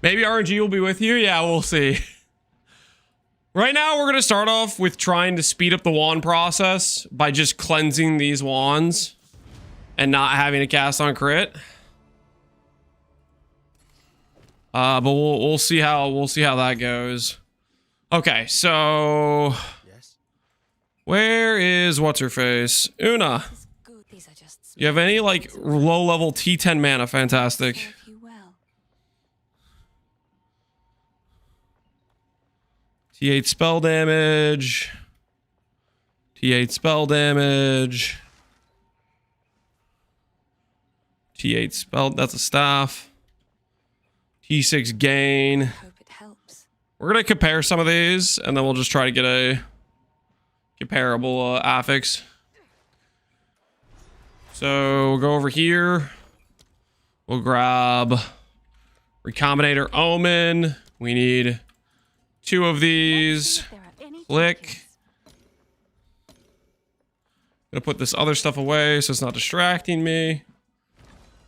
[SPEAKER 1] Maybe RNG will be with you. Yeah, we'll see. Right now, we're going to start off with trying to speed up the wand process by just cleansing these wands and not having to cast on crit. But we'll see how that goes. Okay, so where is what's her face? Una.
[SPEAKER 2] Good. These are just
[SPEAKER 1] You have any like low level T10 mana? Fantastic.
[SPEAKER 2] serve you well.
[SPEAKER 1] T8 spell damage. T8 spell damage. T8 spell, that's a staff. T6 gain.
[SPEAKER 2] Hope it helps.
[SPEAKER 1] We're gonna compare some of these, and then we'll just try to get a comparable affix. So we'll go over here. We'll grab Recombinator Omen. We need 2 of these.
[SPEAKER 2] If there are any
[SPEAKER 1] Click.
[SPEAKER 2] takers.
[SPEAKER 1] Gonna put this other stuff away so it's not distracting me.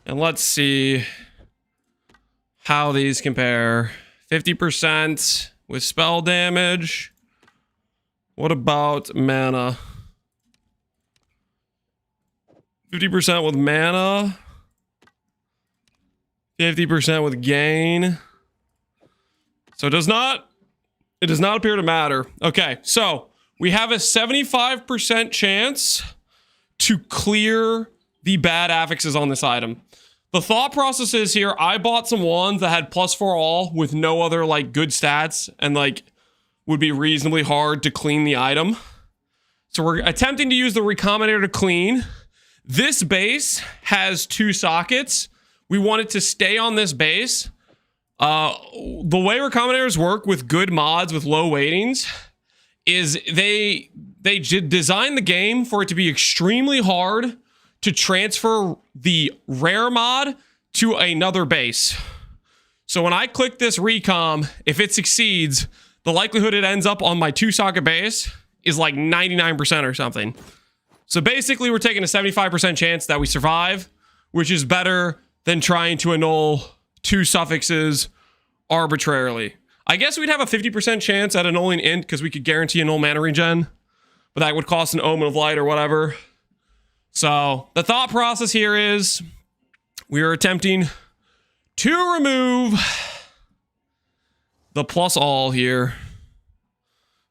[SPEAKER 1] And let's see how these compare. 50% with spell damage. What about mana? 50% with mana. 50% with gain. So it does not appear to matter. Okay, so we have a 75% chance to clear the bad affixes on this item. The thought process is here, I bought some wands that had +4 all with no other like good stats and like would be reasonably hard to clean the item. So we're attempting to use the Recombinator to clean. This base has 2 sockets. We want it to stay on this base. The way Recombinators work with good mods with low weightings is they design the game for it to be extremely hard to transfer the rare mod to another base. So when I click this recom, if it succeeds, the likelihood it ends up on my 2-socket base is like 99% or something. So basically we're taking a 75% chance that we survive, which is better than trying to annul 2 suffixes arbitrarily. I guess we'd have a 50% chance at annulling int because we could guarantee annul mana regen, but that would cost an Omen of Light or whatever. So the thought process here is we are attempting to remove the +all here.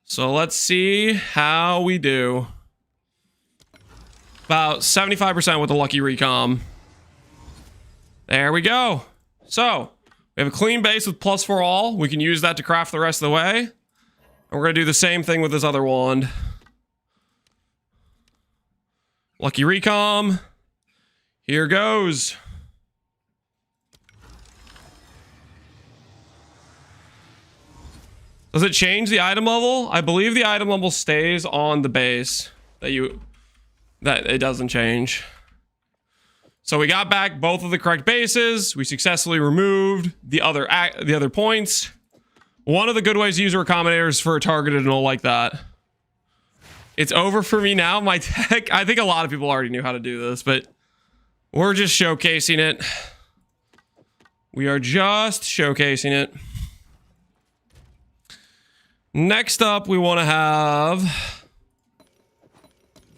[SPEAKER 1] So let's see how we do. About 75% with the lucky recom. There we go. So we have a clean base with +4 all. We can use that to craft the rest of the way. And we're going to do the same thing with this other wand. Lucky Recom. Here goes. Does it change the item level? I believe the item level stays on the base. That it doesn't change. So we got back both of the correct bases. We successfully removed the other points. One of the good ways to use a recombinator is for a targeted null like that. It's over for me now. My tech, I think a lot of people already knew how to do this, but we're just showcasing it. We are just showcasing it. Next up, we want to have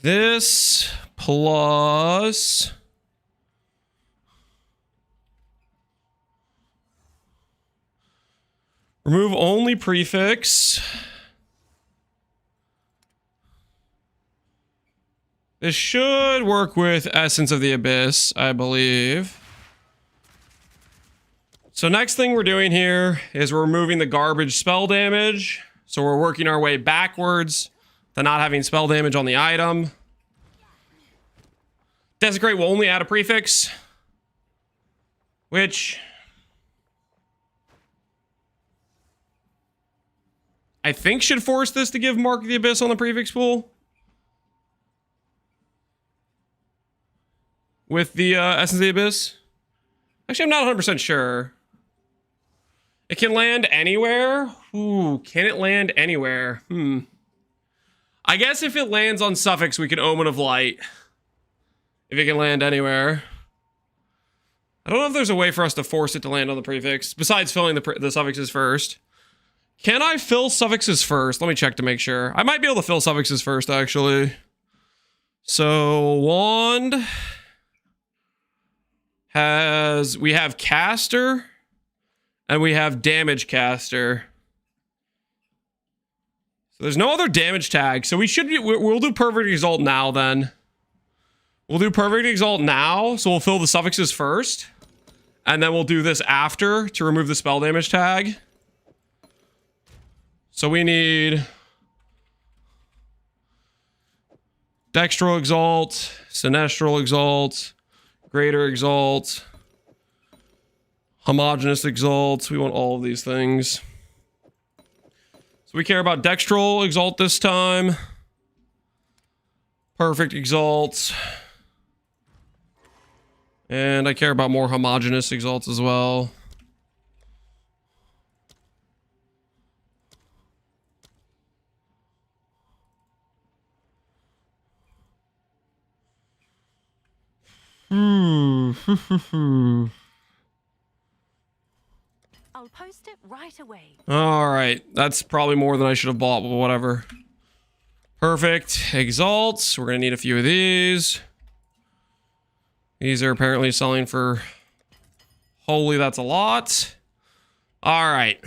[SPEAKER 1] this plus remove only prefix. This should work with Essence of the Abyss, I believe. So next thing we're doing here is we're removing the garbage spell damage. So we're working our way backwards to not having spell damage on the item. Desecrate will only add a prefix, which I think should force this to give Mark of the Abyss on the prefix pool. With the Essence of the Abyss. Actually, I'm not 100% sure. It can land anywhere? Ooh, can it land anywhere? I guess if it lands on suffix, we can Omen of Light. If it can land anywhere. I don't know if there's a way for us to force it to land on the prefix, besides filling the suffixes first. Can I fill suffixes first? Let me check to make sure. I might be able to fill suffixes first, actually. So, wand we have caster, and we have damage caster. So there's no other damage tag, so we'll do perfect exalt now then. We'll do perfect exalt now, so we'll fill the suffixes first, and then we'll do this after to remove the spell damage tag. So we need Dextral Exalt, Sinestral Exalt, Greater Exalt, Homogeneous Exalt. We want all of these things. So we care about Dextral Exalt this time. Perfect Exalt. And I care about more Homogeneous Exalts as well.
[SPEAKER 2] I'll post it right away.
[SPEAKER 1] All right, that's probably more than I should have bought, but whatever. Perfect. Exalts. We're gonna need a few of these. These are apparently selling for... Holy, that's a lot. All right.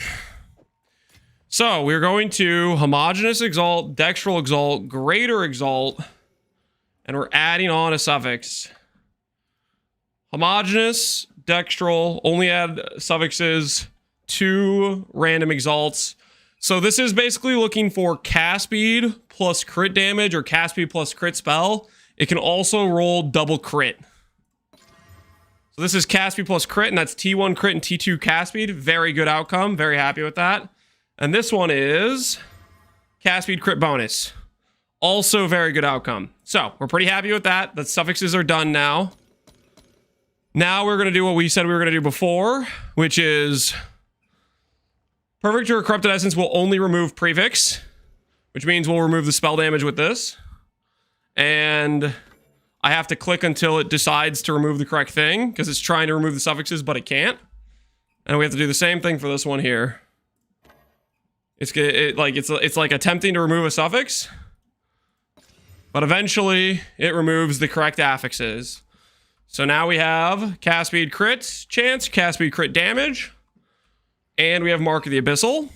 [SPEAKER 1] So we're going to Homogeneous Exalt, Dextral Exalt, Greater Exalt, and we're adding on a suffix. Homogeneous, Dextral, only add suffixes to random exalts. So this is basically looking for cast speed plus crit damage or cast speed plus crit spell. It can also roll double crit. So this is cast speed plus crit, and that's T1 crit and T2 cast speed. Very good outcome. Very happy with that. And this one is cast speed crit bonus. Also very good outcome. So we're pretty happy with that. The suffixes are done now. Now we're going to do what we said we were going to do before, which is Perfect or Corrupted Essence will only remove prefix, which means we'll remove the spell damage with this. And I have to click until it decides to remove the correct thing, because it's trying to remove the suffixes, but it can't. And we have to do the same thing for this one here. It's like attempting to remove a suffix, but eventually it removes the correct affixes. So now we have cast speed crit chance, cast speed crit damage, and we have Mark of the Abyssal.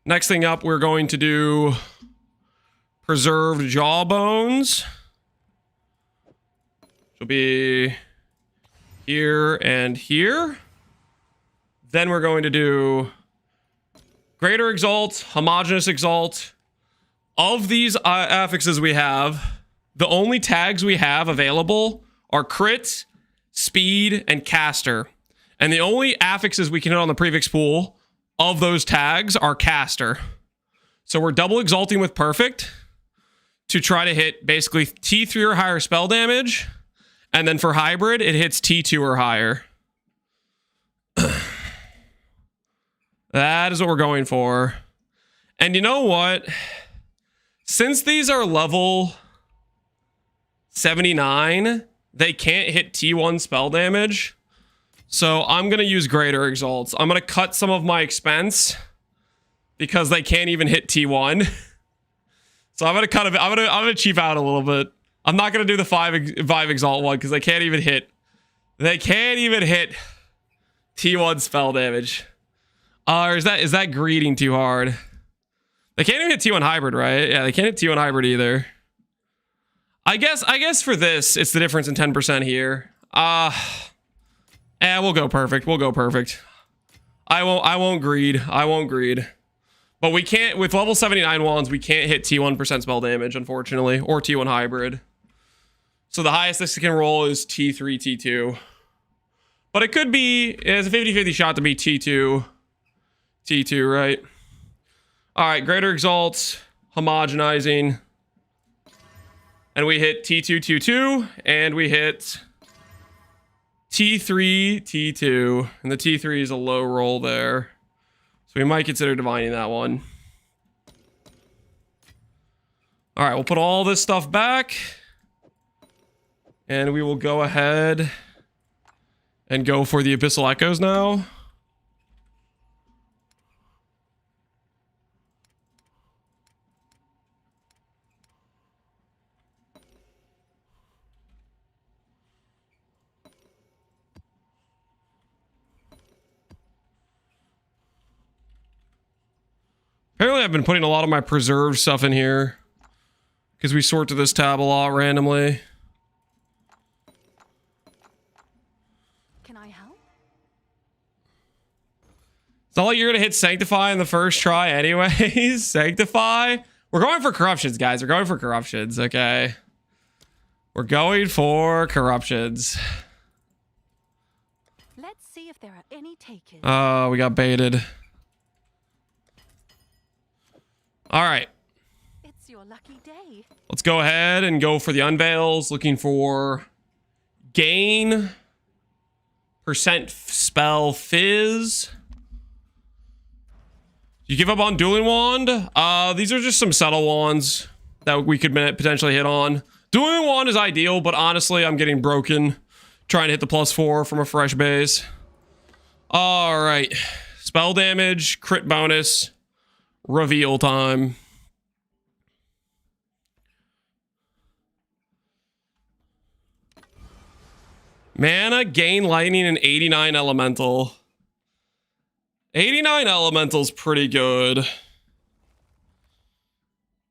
[SPEAKER 1] Next thing up, we're going to do Preserved Jawbones. Which will be here and here. Then we're going to do Greater Exalt, Homogeneous Exalt. Of these affixes we have, the only tags we have available are Crit, Speed, and Caster. And the only affixes we can hit on the prefix pool of those tags are Caster. So we're double exalting with Perfect to try to hit basically T3 or higher spell damage. And then for hybrid, it hits T2 or higher. That is what we're going for. And you know what? Since these are level 79, they can't hit T1 spell damage. So I'm going to use Greater Exalts. I'm going to cut some of my expense because they can't even hit T1. So I'm going to cut a bit. I'm going to cheap out a little bit. I'm not going to do the 5 Exalt one because they can't even hit. They can't even hit T1 spell damage. Or is that greeting too hard? They can't even hit T1 hybrid, right? Yeah, they can't hit T1 hybrid either. I guess for this, it's the difference in 10% here. We'll go perfect. We'll go perfect. I won't greed. I won't greed. But we can't, with level 79 wands, we can't hit T1% spell damage, unfortunately, or T1 hybrid. So the highest this can roll is T3, T2. But it could be, it's a 50-50 shot to be T2, right? All right, Greater Exalts, homogenizing. And we hit T2, T2, and we hit T3, T2. And the T3 is a low roll there. So we might consider divining that one. All right, we'll put all this stuff back. And we will go ahead and go for the Abyssal Echoes now. Apparently I've been putting a lot of my preserved stuff in here because we sort to this tab a lot randomly.
[SPEAKER 2] Can I help?
[SPEAKER 1] It's not like you're going to hit Sanctify in the first try anyways. Sanctify. We're going for corruptions, guys. We're going for corruptions, okay? We're going for corruptions.
[SPEAKER 2] Let's see if there are any takers.
[SPEAKER 1] Oh, we got baited. All right.
[SPEAKER 2] It's your lucky day.
[SPEAKER 1] Let's go ahead and go for the unveils. Looking for gain percent spell fizz. You give up on Dueling Wand? These are just some subtle wands that we could potentially hit on. Dueling Wand is ideal, but honestly, I'm getting broken trying to hit the +4 from a fresh base. All right. Spell damage, crit bonus, reveal time. Mana, gain lightning, and 89 elemental. 89 elemental's pretty good.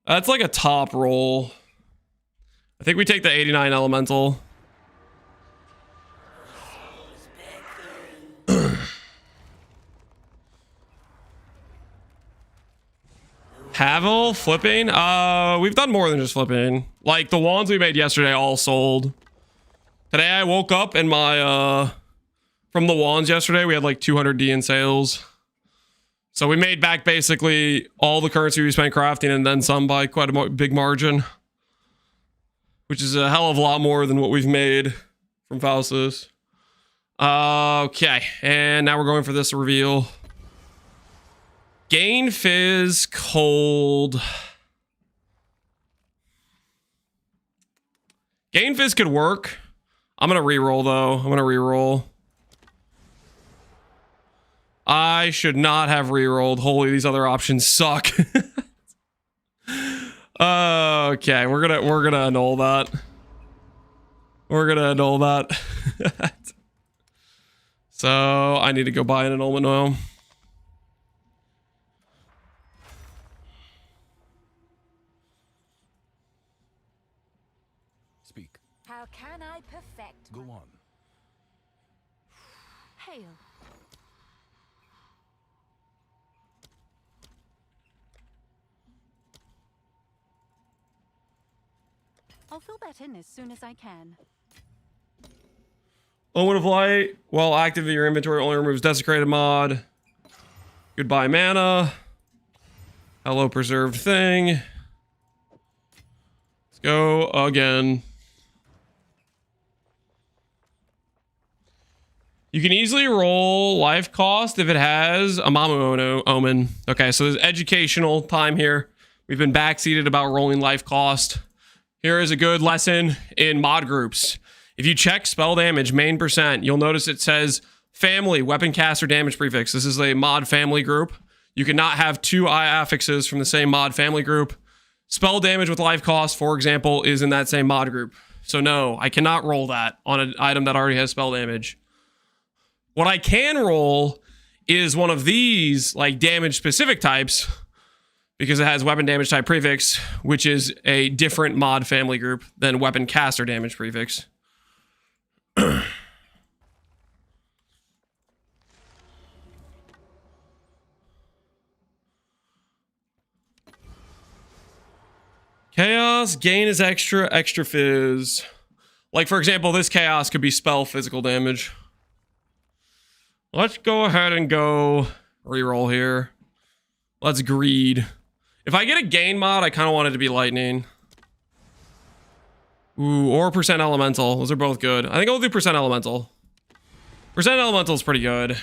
[SPEAKER 1] That's like a top roll. I think we take the 89 elemental. Havel flipping? We've done more than just flipping. Like the wands we made yesterday all sold. Today I woke up and my from the wands yesterday we had like 200D in sales. So we made back basically all the currency we spent crafting and then some by quite a big margin. Which is a hell of a lot more than what we've made from Faustus. Okay, and now we're going for this reveal. Gain Fizz, Cold. Gain Fizz could work. I'm going to reroll, though. I'm going to reroll. I should not have rerolled. Holy, these other options suck. Okay, we're gonna annul that. We're gonna annul that. So I need to go buy an annulment now.
[SPEAKER 5] Speak.
[SPEAKER 2] How can I perfect?
[SPEAKER 5] Go on.
[SPEAKER 2] Hail. I'll fill that in as soon as I can.
[SPEAKER 1] Omen of Light, while active in your inventory, only removes desecrated mod. Goodbye mana. Hello preserved thing. Let's go again. You can easily roll life cost if it has a Mamu Omen. Okay, so there's educational time here. We've been backseated about rolling life cost. Here is a good lesson in mod groups. If you check spell damage, main percent, you'll notice it says family, weapon caster damage prefix. This is a mod family group. You cannot have two I affixes from the same mod family group. Spell damage with life cost, for example, is in that same mod group. So no, I cannot roll that on an item that already has spell damage. What I can roll is one of these, like, damage specific types, because it has weapon damage type prefix, which is a different mod family group than weapon caster damage prefix. Chaos, gain is extra fizz. Like, for example, this chaos could be spell physical damage. Let's go ahead and go reroll here. Let's greed. If I get a gain mod, I kind of want it to be lightning. Ooh, or percent elemental. Those are both good. I think I'll do percent elemental. Percent elemental is pretty good.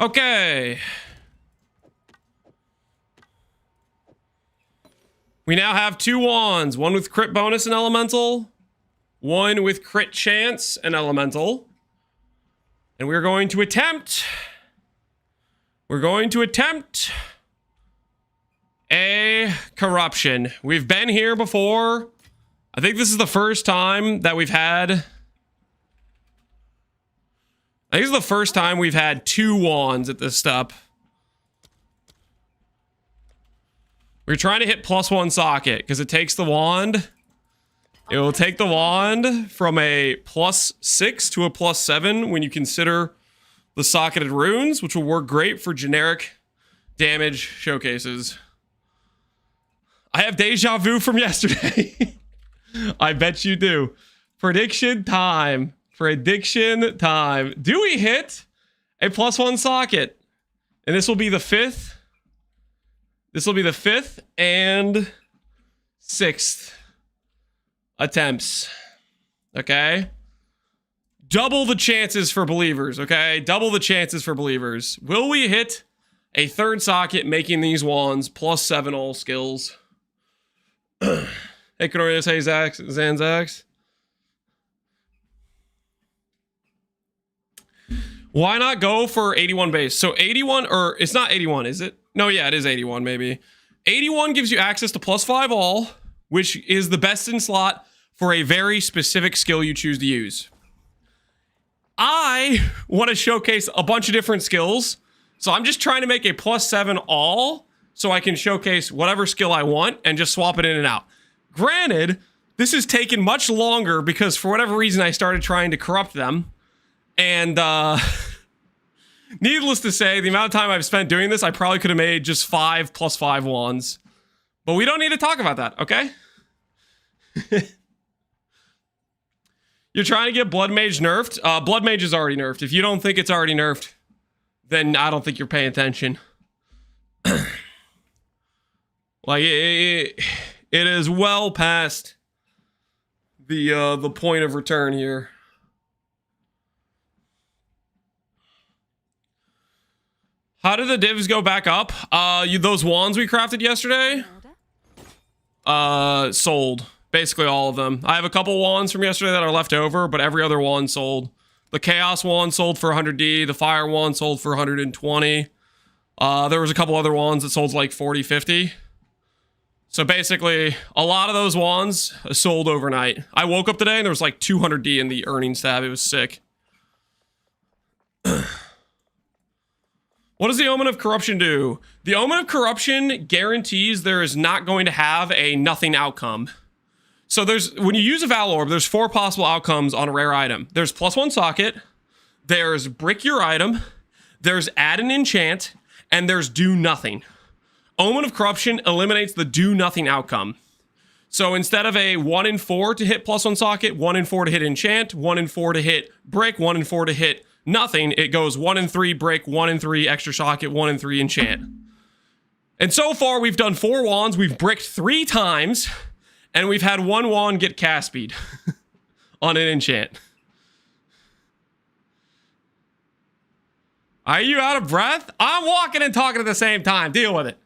[SPEAKER 1] Okay. We now have 2 wands, one with crit bonus and elemental, one with crit chance and elemental. And we're going to attempt a corruption. We've been here before. I think this is the first time that we've had... I think this is the first time we've had 2 wands at this step. We're trying to hit +1 socket because it takes the wand. It will take the wand from a +6 to a +7 when you consider the socketed runes, which will work great for generic damage showcases. I have deja vu from yesterday. I bet you do. Prediction time. Prediction time. Do we hit a +1 socket? And this will be the 5th. This will be the 5th and 6th attempts. Okay? Double the chances for believers, okay? Double the chances for believers. Will we hit a 3rd socket making these wands +7 all skills? Hey, Canorius, hey, Zanzax. Why not go for 81 base? So 81, or it's not 81, is it? No, yeah, it is 81, maybe. 81 gives you access to +5 all, which is the best in slot for a very specific skill you choose to use. I want to showcase a bunch of different skills, so I'm just trying to make a +7 all so I can showcase whatever skill I want and just swap it in and out. Granted, this has taken much longer because for whatever reason I started trying to corrupt them. And needless to say, the amount of time I've spent doing this, I probably could have made just 5 +5 wands. But we don't need to talk about that, okay? You're trying to get bloodmage nerfed? Bloodmage is already nerfed. If you don't think it's already nerfed, then I don't think you're paying attention. Like, it is well past the point of return here. How did the divs go back up? Those wands we crafted yesterday? Sold. Basically all of them. I have a couple wands from yesterday that are left over, but every other wand sold. The Chaos wand sold for 100D. The Fire wand sold for 120. There was a couple other wands that sold like 40, 50. So basically, a lot of those wands sold overnight. I woke up today and there was like 200D in the earnings tab. It was sick. What does the Omen of Corruption do? The Omen of Corruption guarantees there is not going to have a nothing outcome. So when you use a Val Orb, there's 4 possible outcomes on a rare item. There's +1 socket, There's brick your item, there's add an enchant, and there's do nothing. Omen of Corruption eliminates the do nothing outcome. So instead of a 1 in 4 to hit +1 socket, 1 in 4 to hit enchant, 1 in 4 to hit brick, 1 in 4 to hit nothing, it goes 1 in 3 brick, 1 in 3 extra socket, 1 in 3 enchant. And so far we've done 4 wands, we've bricked 3 times, and we've had 1 wand get cast speed on an enchant. Are you out of breath? I'm walking and talking at the same time. Deal with it.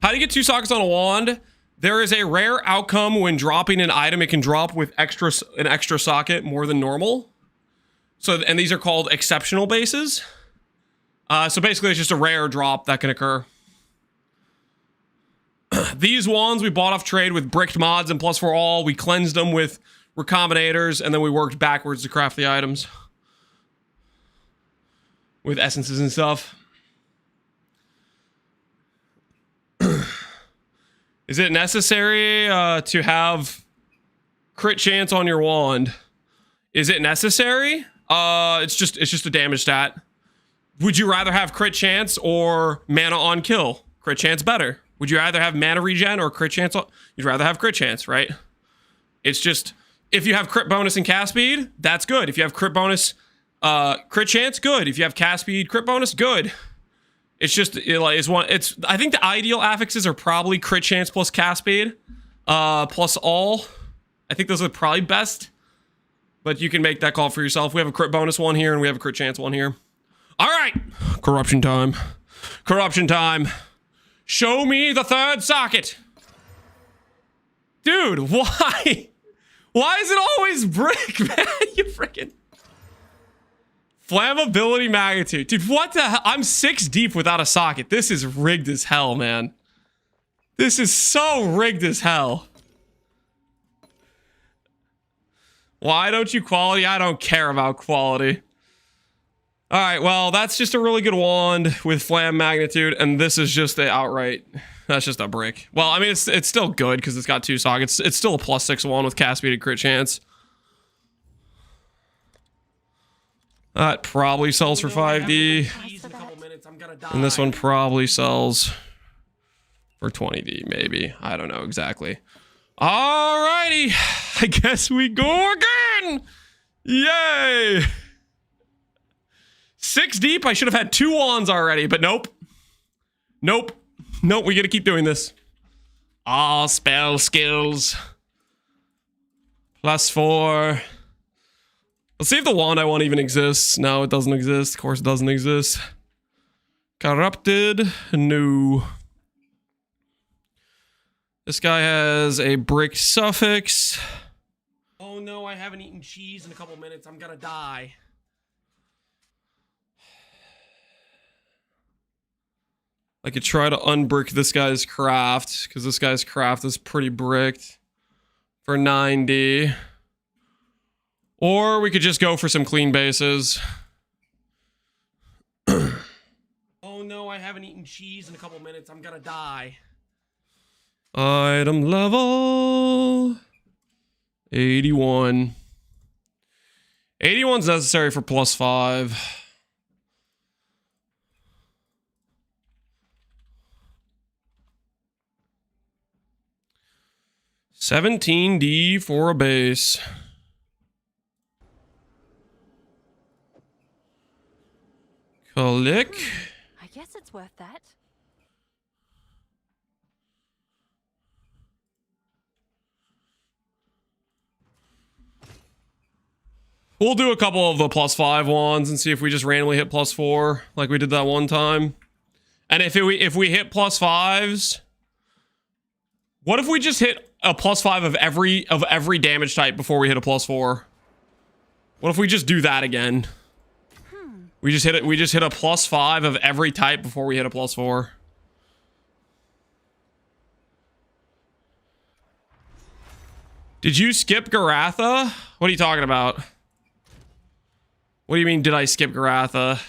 [SPEAKER 1] How do you get 2 sockets on a wand? There is a rare outcome when dropping an item. It can drop with an extra socket more than normal. So, and these are called exceptional bases. So basically it's just a rare drop that can occur. These wands we bought off trade with bricked mods and +4 all. We cleansed them with recombinators, and then we worked backwards to craft the items with essences and stuff. Is it necessary to have crit chance on your wand? Is it necessary? It's just a damage stat. Would you rather have crit chance or mana on kill? Crit chance better. Would you rather have mana regen or crit chance? You'd rather have crit chance, right? It's just, if you have crit bonus and cast speed, that's good. If you have crit bonus, crit chance, good. If you have cast speed, crit bonus, good. It's just, I think the ideal affixes are probably crit chance plus cast speed, plus all. I think those are probably best, but you can make that call for yourself. We have a crit bonus one here and we have a crit chance one here. All right, corruption time. Corruption time. Show me the 3rd socket. Dude, why? Why is it always brick, man? You freaking... Flammability magnitude. Dude, what the hell? I'm 6 deep without a socket. This is rigged as hell, man. This is so rigged as hell. Why don't you quality? I don't care about quality. Alright, well, that's just a really good wand with flam magnitude, and this is just the outright... That's just a brick. Well, I mean, it's still good because it's got 2 sockets. It's still a +6 wand with cast speed and crit chance. That probably sells for 5D. And this one probably sells for 20D, maybe. I don't know exactly. Alrighty. I guess we go again. Yay. 6 deep. I should have had 2 wands already, but nope. Nope. Nope, we gotta keep doing this. All spell skills. +4. Let's see if the wand I want even exists. No, it doesn't exist. Of course it doesn't exist. Corrupted. No. This guy has a brick suffix.
[SPEAKER 3] Oh no, I haven't eaten cheese in a couple minutes. I'm gonna die.
[SPEAKER 1] I could try to unbrick this guy's craft, because this guy's craft is pretty bricked for 9D. Or we could just go for some clean bases.
[SPEAKER 3] Oh no, I haven't eaten cheese in a couple minutes. I'm gonna die.
[SPEAKER 1] Item level 81. 81's necessary for +5. $17D for a base. Click.
[SPEAKER 2] I guess it's worth that.
[SPEAKER 1] We'll do a couple of the +5 wands and see if we just randomly hit +4 like we did that one time. And if we hit +5s, what if we just hit a +5 of every damage type before we hit a +4? What if we just do that again? We just hit a +5 of every type before we hit a +4. Did you skip Garatha? What are you talking about? What do you mean, did I skip Garatha?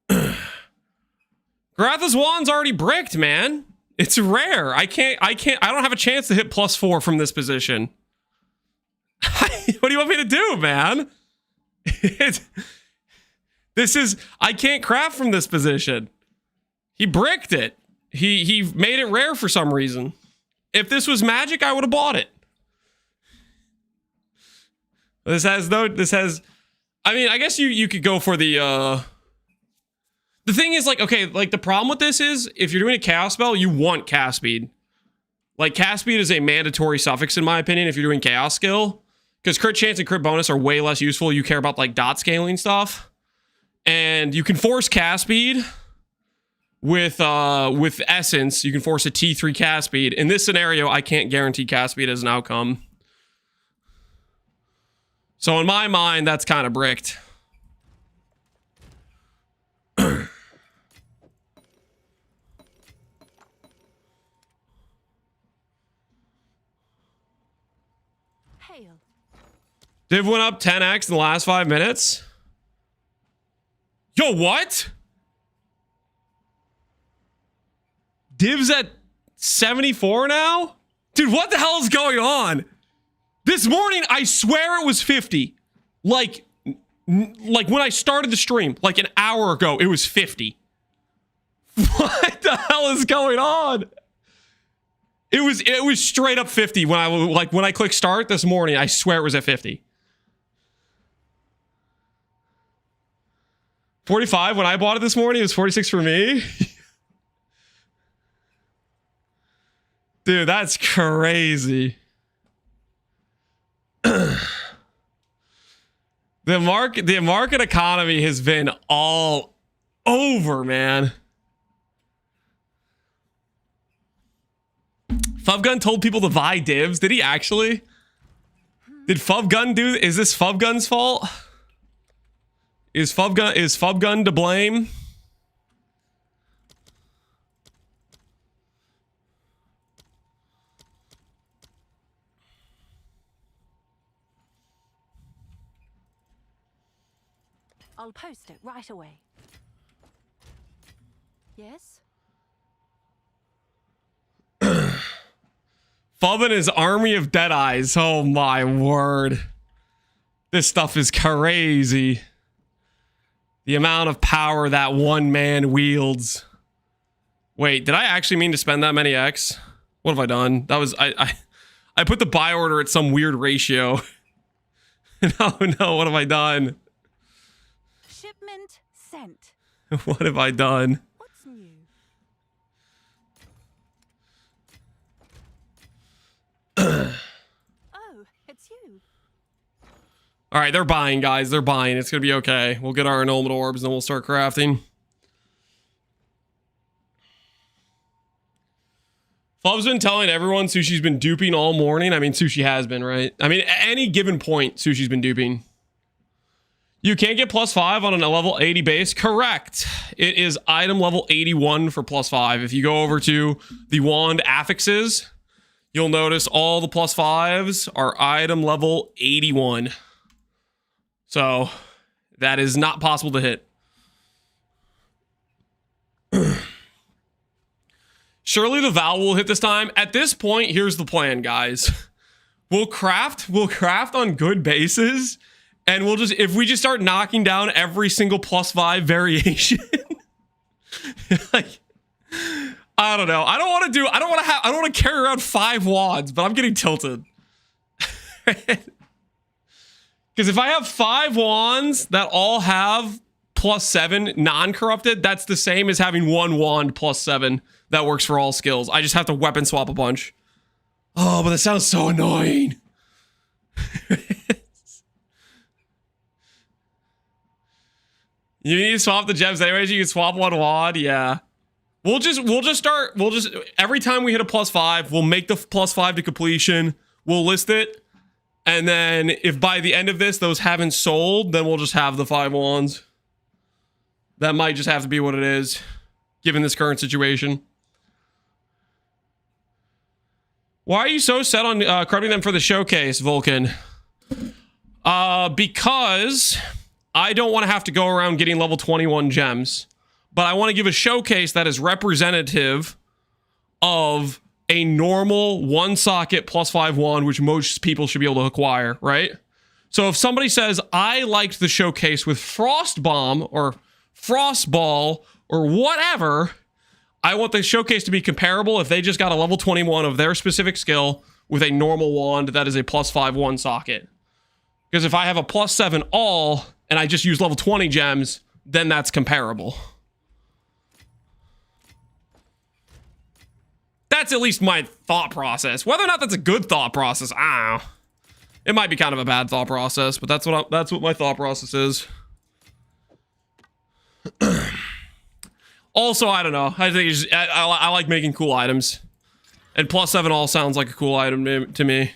[SPEAKER 1] Garatha's wand's already bricked, man. It's rare. I don't have a chance to hit +4 from this position. What do you want me to do, man? I can't craft from this position. He bricked it. He made it rare for some reason. If this was magic, I would have bought it. I mean, I guess you could go for the thing is, like, okay, like, the problem with this is, if you're doing a chaos spell, you want cast speed. Like, cast speed is a mandatory suffix, in my opinion, if you're doing chaos skill. Because crit chance and crit bonus are way less useful. You care about, like, dot scaling stuff. And you can force cast speed with essence. You can force a T3 cast speed. In this scenario, I can't guarantee cast speed as an outcome. So in my mind, that's kind of bricked.
[SPEAKER 2] Hail.
[SPEAKER 1] Div went up 10x in the last 5 minutes. Yo, what? Div's at 74 now? Dude, what the hell is going on? This morning, I swear it was 50. Like when I started the stream, like an hour ago, it was 50. What the hell is going on? It was straight up 50 when I clicked start this morning. I swear it was at 50. 45 when I bought it this morning. It was 46 for me. Dude, that's crazy. The market economy has been all over, man. Fubgun told people to buy divs. Did he actually? Did Fubgun do? Is this Fubgun's fault? Is Fubgun to blame?
[SPEAKER 2] I'll post it right away. Yes?
[SPEAKER 1] Fub and his army of dead eyes. Oh my word. This stuff is crazy. The amount of power that one man wields. Wait, did I actually mean to spend that many X? What have I done? That was I put the buy order at some weird ratio. No, what have I done?
[SPEAKER 2] Shipment sent.
[SPEAKER 1] What have I done?
[SPEAKER 2] What's new? Oh, it's you.
[SPEAKER 1] All right, they're buying, guys. They're buying. It's going to be okay. We'll get our annulment orbs, and then we'll start crafting. Fub's been telling everyone Sushi's been duping all morning. I mean, Sushi has been, right? I mean, at any given point, Sushi's been duping. You can't get +5 on a level 80 base. Correct. It is item level 81 for +5. If you go over to the wand affixes, you'll notice all the +5s are item level 81. So that is not possible to hit. Surely the Val will hit this time. At this point, here's the plan, guys. We'll craft on good bases. And we'll if we just start knocking down every single +5 variation. Like, I don't know. I don't want to carry around 5 wands, but I'm getting tilted. Because if I have 5 wands that all have +7 non-corrupted, that's the same as having 1 wand +7 that works for all skills. I just have to weapon swap a bunch. Oh, but that sounds so annoying. You need to swap the gems anyways. You can swap 1 wand. Yeah. We'll just every time we hit a +5, we'll make the +5 to completion. We'll list it. And then if by the end of this, those haven't sold, then we'll just have the 5 wands. That might just have to be what it is, given this current situation. Why are you so set on crafting them for the showcase, Vulcan? Because I don't want to have to go around getting level 21 gems, but I want to give a showcase that is representative of a normal 1 socket +5 wand, which most people should be able to acquire, right? So if somebody says, I liked the showcase with Frost Bomb or Frost Ball or whatever, I want the showcase to be comparable if they just got a level 21 of their specific skill with a normal wand that is a +5 1 socket. Because if I have a +7 all and I just use level 20 gems, then that's comparable. That's at least my thought process. Whether or not that's a good thought process, I don't know. It might be kind of a bad thought process, but that's what my thought process is. Also, I don't know. I think it's just, I like making cool items, and +7 all sounds like a cool item to me.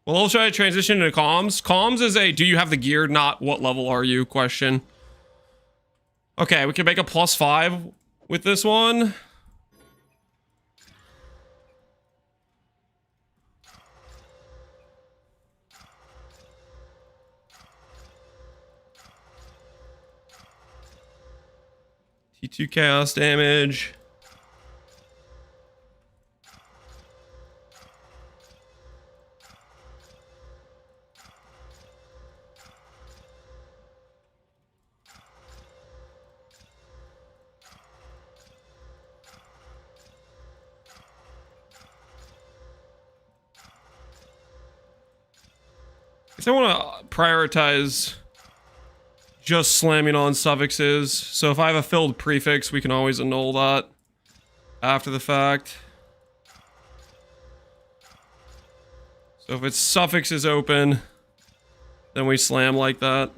[SPEAKER 1] Well, should I transition into comms? Comms is a do you have the gear, not what level are you question. Okay, we can make a +5 with this one. T2 chaos damage. I want to prioritize just slamming on suffixes. So if I have a filled prefix, we can always annul that after the fact. So if its suffix is open, then we slam like that.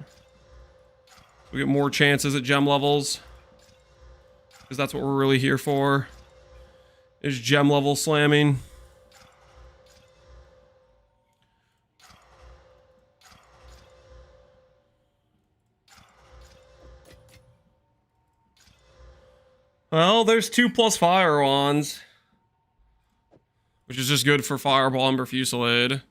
[SPEAKER 1] We get more chances at gem levels. Because that's what we're really here for. Is gem level slamming. Well, there's 2+ fire wands, which is just good for Fireball and Fusillade.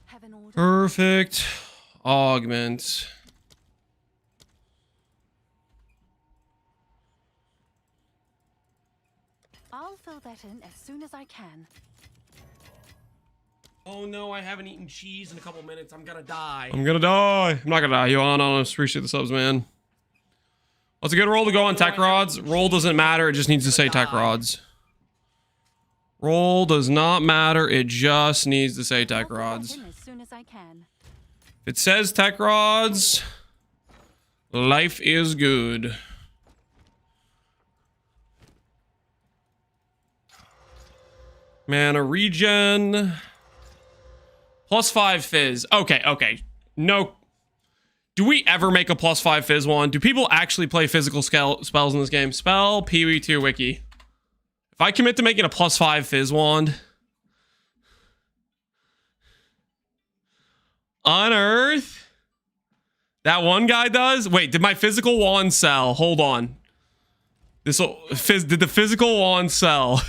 [SPEAKER 2] Have an order.
[SPEAKER 1] Perfect. Augment.
[SPEAKER 2] I'll fill that in as soon as I can.
[SPEAKER 3] Oh no, I haven't eaten cheese in a couple minutes. I'm gonna die.
[SPEAKER 1] I'm gonna die. I'm not gonna die. I appreciate the subs, man. What's a good roll to go on tech rods? Roll doesn't matter. It just needs to say tech rods. Roll does not matter. It just needs to say tech
[SPEAKER 2] I'll fill that
[SPEAKER 1] rods.
[SPEAKER 2] in as soon as I can.
[SPEAKER 1] If it says tech rods, life is good. Mana regen. +5 fizz. Okay. No. Do we ever make a +5 fizz wand? Do people actually play physical spells in this game? Spell PoE2 wiki. If I commit to making a +5 fizz wand, unearth. That one guy does. Wait, did my physical wand sell? Hold on. Did the physical wand sell?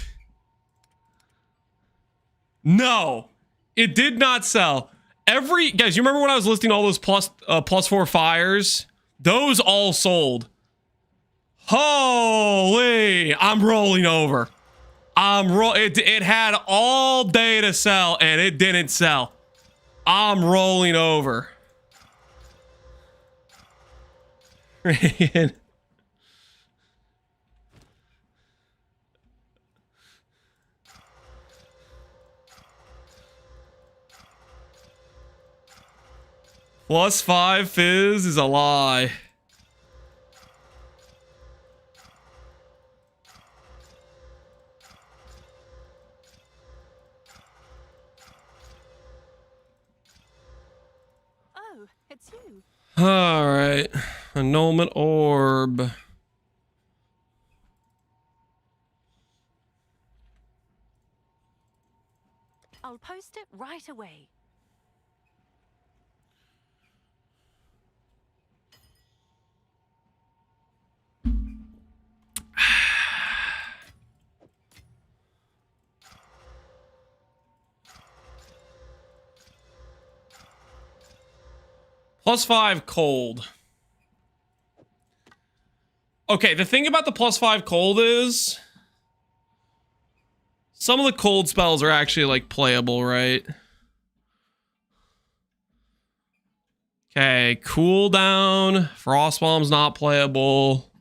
[SPEAKER 1] No, it did not sell. Guys, you remember when I was listing all those +4 fires? Those all sold. Holy, I'm rolling over. It had all day to sell and it didn't sell. I'm rolling over. +5 fizz is a lie.
[SPEAKER 2] Oh, it's you.
[SPEAKER 1] All right, annulment orb.
[SPEAKER 2] I'll post it right away.
[SPEAKER 1] +5 cold. Okay, the thing about the +5 cold is some of the cold spells are actually like playable, right? Okay, cooldown. Frost bomb's not playable.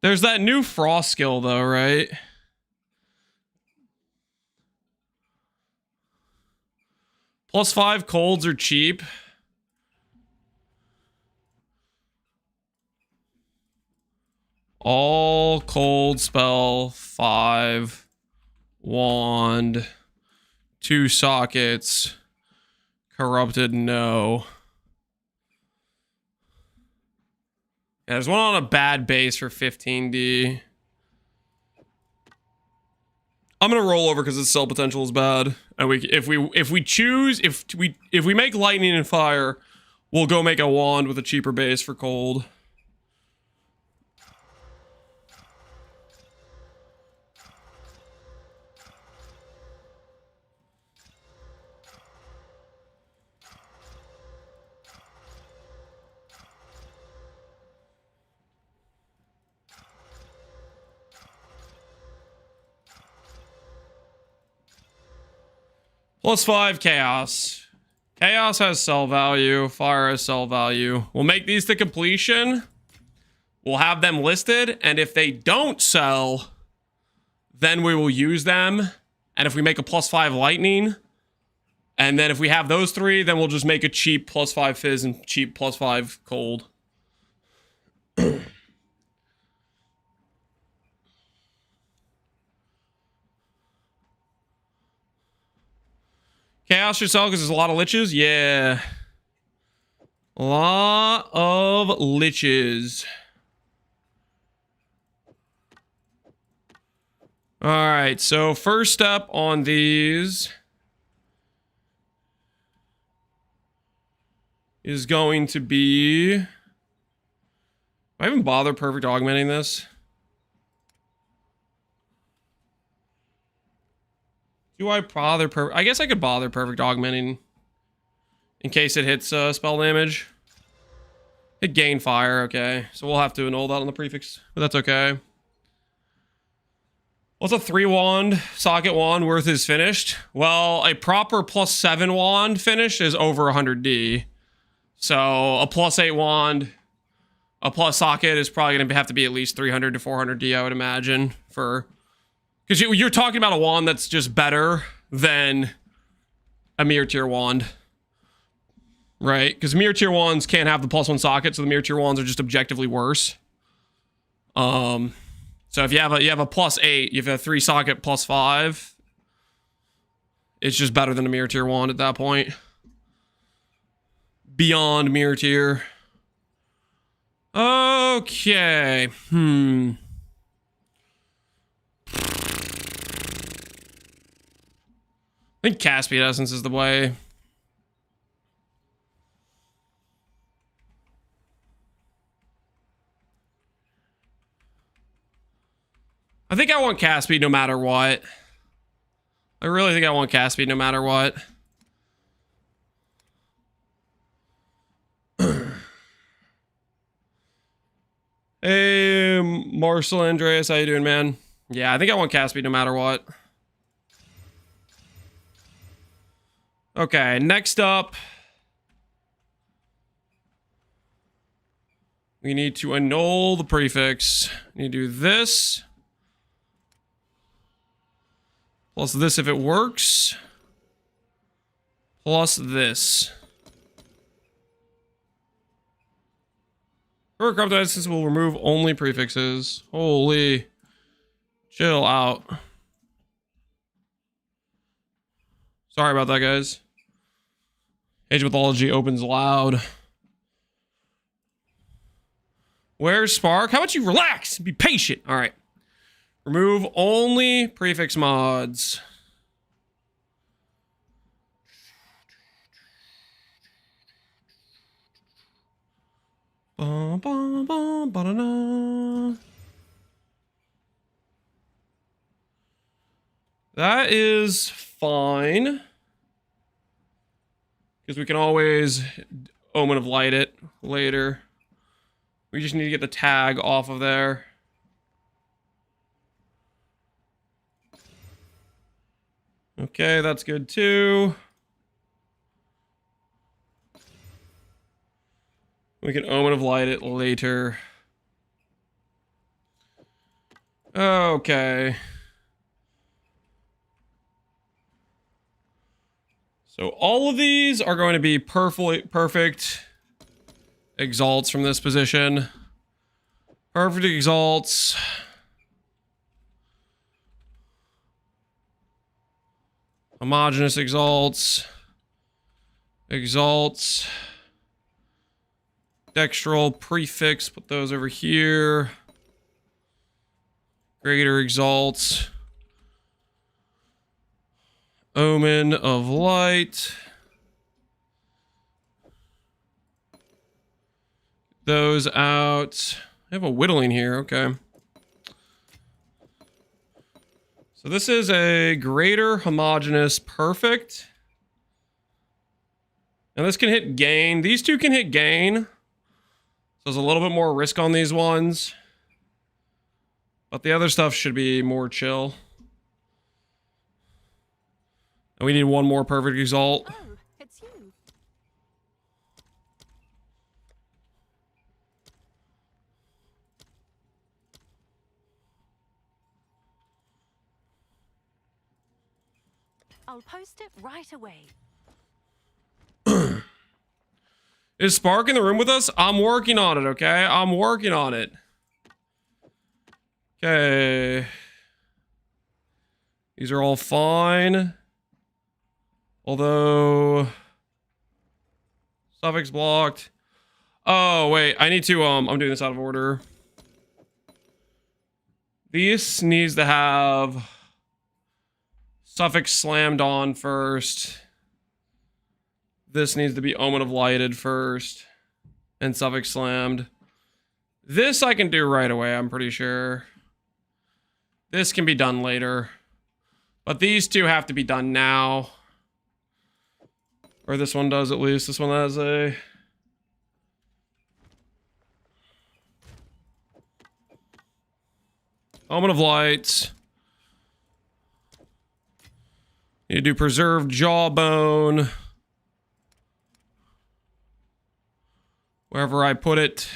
[SPEAKER 1] There's that new frost skill though, right? +5 colds are cheap. All cold spell 5 wand 2 sockets corrupted no. Yeah, there's one on a bad base for 15D. I'm gonna roll over because its sell potential is bad, and if we make lightning and fire, we'll go make a wand with a cheaper base for cold. +5 chaos. Chaos has sell value. Fire has sell value. We'll make these to completion. We'll have them listed. And if they don't sell, then we will use them. And if we make a +5 lightning, and then if we have those 3, then we'll just make a cheap +5 fizz and cheap +5 cold. Chaos should sell because there's a lot of liches. Yeah. A lot of liches. Alright, so first step on these is going to be... Do I even bother perfect augmenting this? Do I bother perfect? I guess I could bother perfect augmenting in case it hits spell damage. It gain fire, okay. So we'll have to annul that on the prefix, but that's okay. What's a 3 wand socket wand worth is finished? Well, a proper +7 wand finish is over 100D. So a +8 wand, a plus socket is probably going to have to be at least 300 to 400D, I would imagine, for... Because you're talking about a wand that's just better than a mirror tier wand. Right? Because mirror tier wands can't have the +1 socket, so the mirror tier wands are just objectively worse. So if you have a +8, you have a 3 socket +5. It's just better than a mirror tier wand at that point. Beyond mirror tier. Okay. I think Caspian Essence is the way. I think I want Caspian no matter what. I really think I want Caspian no matter what. Hey, Marcel Andreas, how you doing, man? Yeah, I think I want Caspian no matter what. Okay, next up, we need to annul the prefix. We need to do this. Plus this if it works. Plus this. For corrupt instance, will remove only prefixes. Holy. Chill out. Sorry about that, guys. Age of Mythology opens loud. Where's Spark? How about you relax? Be patient. All right. Remove only prefix mods. Bum, bum, bum, ba-da-da. That is fine. Because we can always Omen of Light it later. We just need to get the tag off of there. Okay, that's good too. We can Omen of Light it later. Okay. So all of these are going to be perfect exalts from this position. Perfect exalts. Homogeneous exalts. Exalts. Dextral prefix, put those over here. Greater exalts. Omen of Light. Those out. I have a whittling here, okay. So this is a greater homogeneous perfect. And this can hit gain. These two can hit gain. So there's a little bit more risk on these ones. But the other stuff should be more chill. And we need one more perfect exalt.
[SPEAKER 2] Oh, it's you. I'll post it right away.
[SPEAKER 1] Is Spark in the room with us? I'm working on it, okay? I'm working on it. Okay. These are all fine. Although... Suffix blocked. Oh, wait. I need to, I'm doing this out of order. This needs to have... Suffix slammed on first. This needs to be Omen of Lighted first. And Suffix slammed. This I can do right away, I'm pretty sure. This can be done later. But these two have to be done now. Or this one does at least. This one has a... Omen of Light. Need to do Preserved Jawbone. Wherever I put it.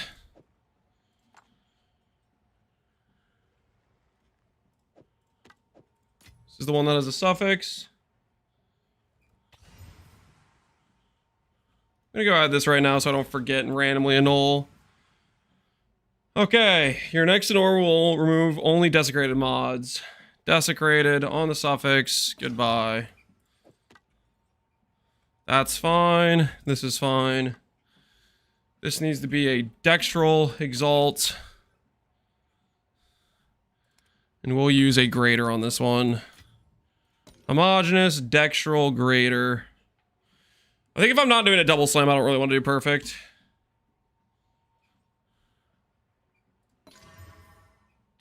[SPEAKER 1] This is the one that has a suffix. I'm gonna go add this right now so I don't forget and randomly annul. Okay, your next annul will remove only desecrated mods. Desecrated on the suffix. Goodbye. That's fine. This is fine. This needs to be a dextral exalt. And we'll use a greater on this one. Homogeneous, dextral, greater. I think if I'm not doing a double slam, I don't really want to do perfect.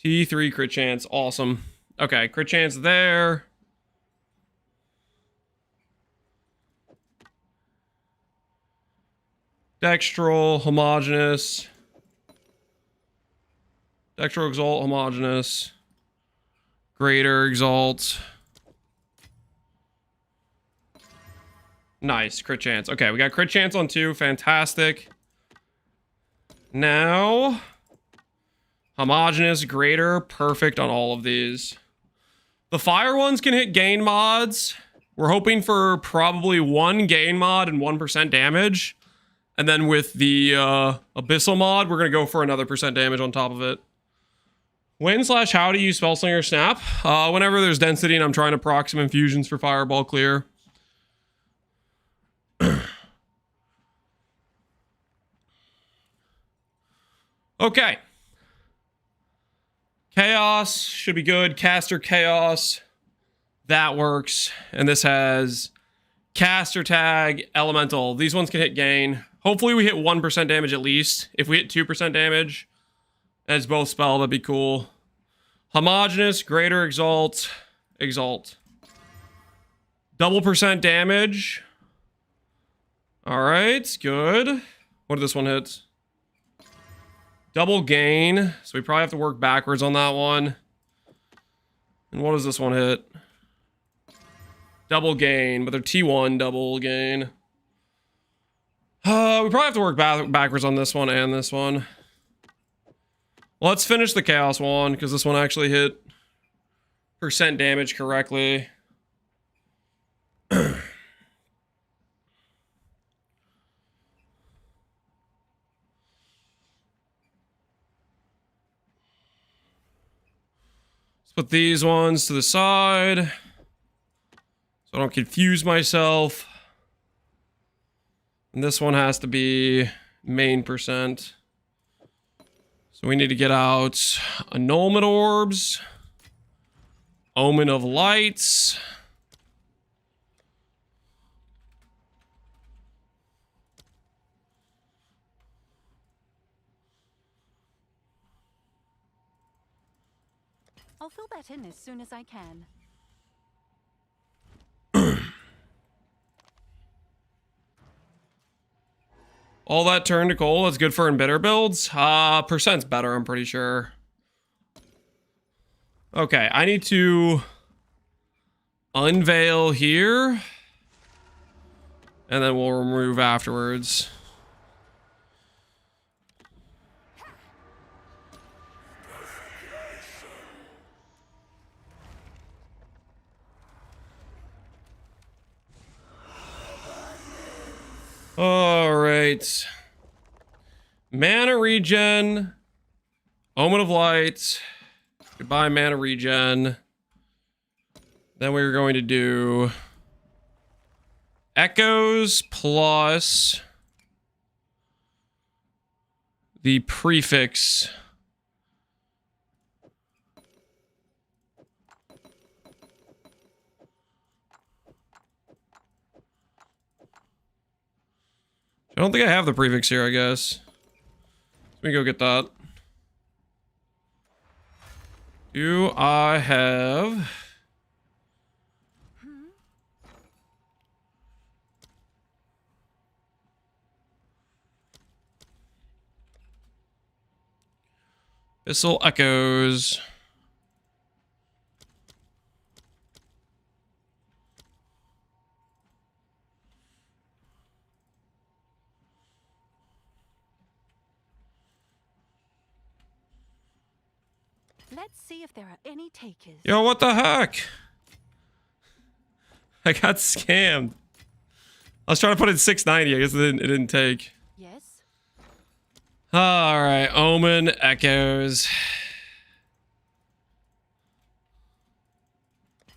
[SPEAKER 1] T3 crit chance, awesome. Okay, crit chance there. Dextral, homogeneous. Dextral exalt, homogeneous. Greater exalt. Nice, crit chance. Okay, we got crit chance on 2, fantastic. Now, homogeneous, greater, perfect on all of these. The fire ones can hit gain mods. We're hoping for probably 1 gain mod and 1% damage. And then with the Abyssal mod, we're going to go for another % damage on top of it. When/how to use Spellslinger Snap? Whenever there's density and I'm trying to proc some infusions for Fireball clear. Okay. Chaos should be good. Caster Chaos. That works. And this has Caster Tag, Elemental. These ones can hit gain. Hopefully we hit 1% damage at least. If we hit 2% damage, as both spell, that'd be cool. Homogeneous, Greater Exalt, Exalt. Double % damage. All right, good. What did this one hit? Double gain. So we probably have to work backwards on that one. And what does this one hit? Double gain, but they're T1 double gain. We probably have to work backwards on this one and this one. Well, let's finish the chaos one because this one actually hit percent damage correctly. Put these ones to the side so I don't confuse myself. And this one has to be main percent. So we need to get out annulment orbs, omen of lights.
[SPEAKER 2] I'll fill that in as soon as I can.
[SPEAKER 1] All that turn to coal is good for embidder builds. Percent's better, I'm pretty sure. Okay, I need to unveil here. And then we'll remove afterwards. All right. Mana regen. Omen of Light. Goodbye, mana regen. Then we're going to do echoes plus the prefix. I don't think I have the prefix here, I guess. Let me go get that. Do I have... Abyssal Echoes.
[SPEAKER 2] Let's see if there are any takers.
[SPEAKER 1] Yo, what the heck? I got scammed. I was trying to put in 690. I guess it didn't take.
[SPEAKER 2] Yes.
[SPEAKER 1] All right, Omen Echoes.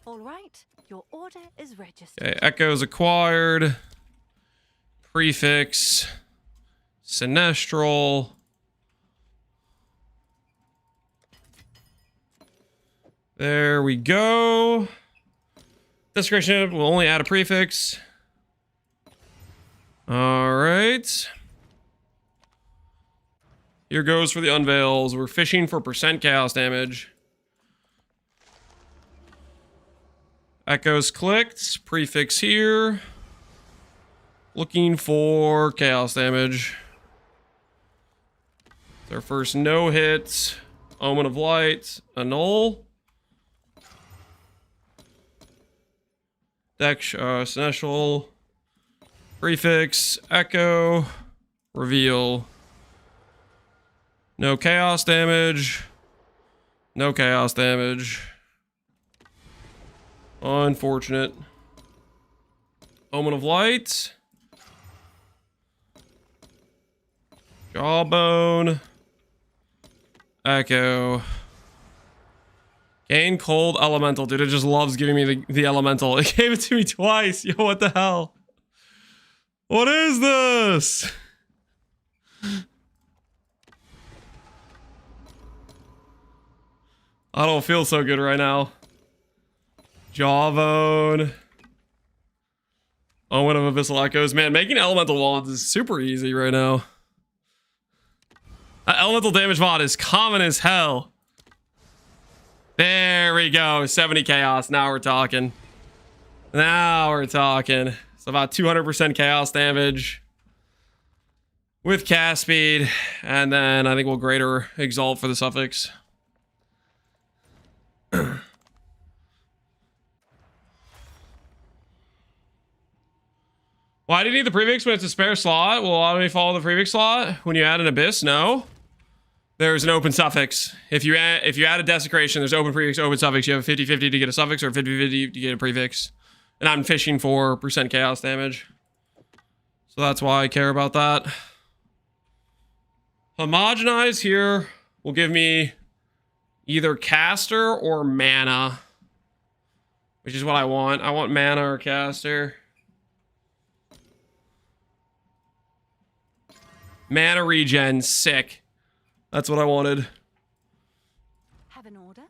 [SPEAKER 2] All right, your order is registered.
[SPEAKER 1] Okay, Echoes acquired. Prefix. Sinestral. There we go. Desecration will only add a prefix. All right. Here goes for the unveils. We're fishing for percent chaos damage. Echoes clicked. Prefix here. Looking for chaos damage. It's our first no hit. Omen of Light. Annul. Deck, Sinestral, prefix, echo, reveal. No chaos damage. No chaos damage. Unfortunate. Omen of Light. Jawbone. Echo. Gain cold elemental. Dude, it just loves giving me the elemental. It gave it to me twice. Yo, what the hell? What is this? I don't feel so good right now. Jawbone. Omen of Abyssal Echoes. Man, making elemental wands is super easy right now. Elemental damage mod is common as hell. There we go. 70 chaos. Now we're talking. Now we're talking. So about 200% chaos damage with cast speed. And then I think we'll greater exalt for the suffix. Why do you need the prefix when it's a spare slot? Will automate follow the prefix slot when you add an abyss? No. There's an open suffix. If you add a desecration, there's open prefix, open suffix. You have a 50-50 to get a suffix or 50-50 to get a prefix. And I'm fishing for % chaos damage. So that's why I care about that. Homogenize here will give me either caster or mana. Which is what I want. I want mana or caster. Mana regen, sick. That's what I wanted.
[SPEAKER 2] Have an order?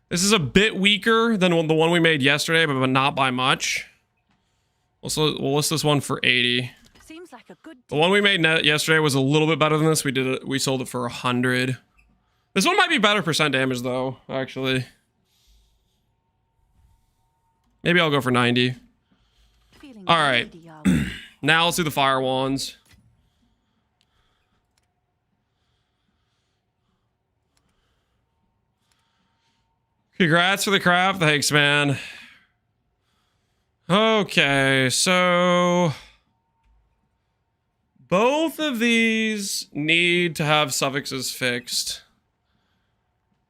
[SPEAKER 1] This is a bit weaker than the one we made yesterday, but not by much. We'll list this one for 80.
[SPEAKER 2] Seems like a good
[SPEAKER 1] The one we made yesterday was a little bit better than this. We sold it for 100. This one might be better % damage though, actually. Maybe I'll go for 90. All right. Now let's do the fire wands. Congrats for the craft. Thanks, man. Okay, so both of these need to have suffixes fixed.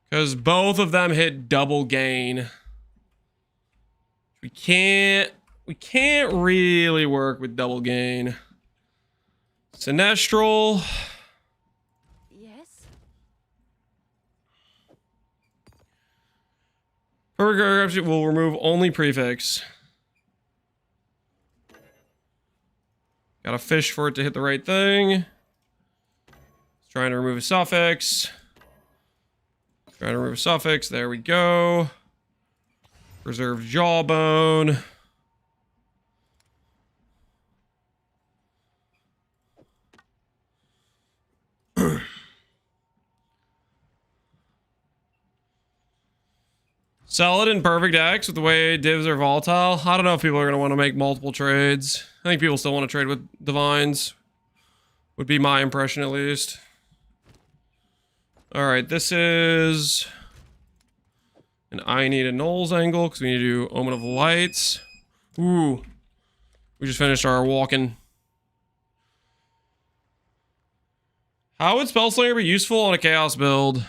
[SPEAKER 1] Because both of them hit double gain. We can't really work with double gain. Sinestral.
[SPEAKER 2] Yes.
[SPEAKER 1] Perfect will remove only prefix. Gotta fish for it to hit the right thing. It's trying to remove a suffix. Trying to remove a suffix. There we go. Preserved jawbone. Sell it in perfect X with the way divs are volatile. I don't know if people are going to want to make multiple trades. I think people still want to trade with divines. Would be my impression at least. Alright, this is an I need a Knowles angle because we need to do Omen of Lights. Ooh. We just finished our walking. How would Spellslinger be useful on a Chaos build?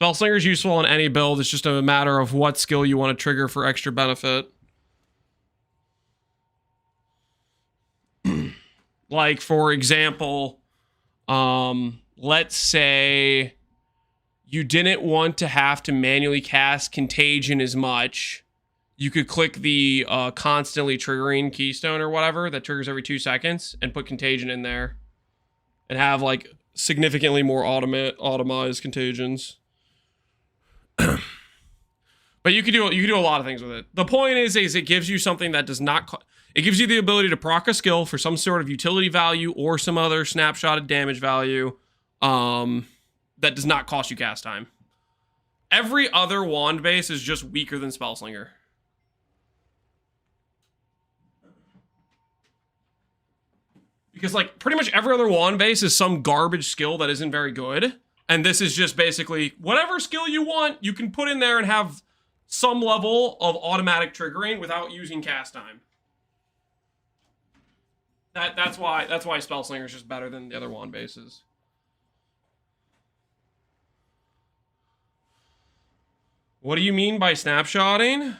[SPEAKER 1] Spellslinger is useful on any build. It's just a matter of what skill you want to trigger for extra benefit. Like, for example, let's say you didn't want to have to manually cast Contagion as much. You could click the constantly triggering keystone or whatever that triggers every 2 seconds and put Contagion in there. And have, like, significantly more automized Contagions. But you can do a lot of things with it. The point is it gives you something that does not... It gives you the ability to proc a skill for some sort of utility value or some other snapshotted damage value that does not cost you cast time. Every other wand base is just weaker than Spellslinger. Because, like, pretty much every other wand base is some garbage skill that isn't very good. And this is just basically whatever skill you want, you can put in there and have some level of automatic triggering without using cast time. That's why Spellslinger is just better than the other wand bases. What do you mean by snapshotting?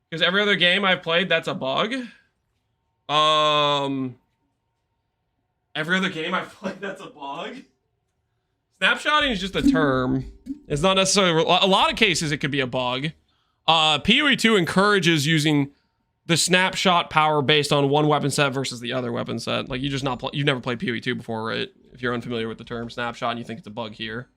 [SPEAKER 1] Because every other game I've played, that's a bug. Every other game I've played, that's a bug. Snapshotting is just a term. It's not necessarily... A lot of cases, it could be a bug. PoE 2 encourages using the snapshot power based on one weapon set versus the other weapon set. Like, you've never played PoE 2 before, right? If you're unfamiliar with the term snapshot and you think it's a bug here.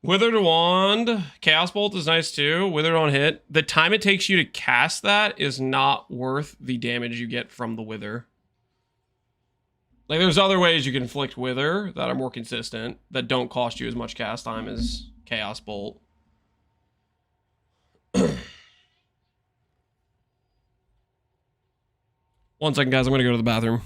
[SPEAKER 1] Withered Wand, Chaos Bolt is nice too. Withered on hit. The time it takes you to cast that is not worth the damage you get from the Wither. Like, there's other ways you can inflict Wither that are more consistent, that don't cost you as much cast time as Chaos Bolt. One second, guys. I'm going to go to the bathroom.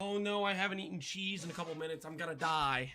[SPEAKER 3] Oh no, I haven't eaten cheese in a couple minutes. I'm gonna die.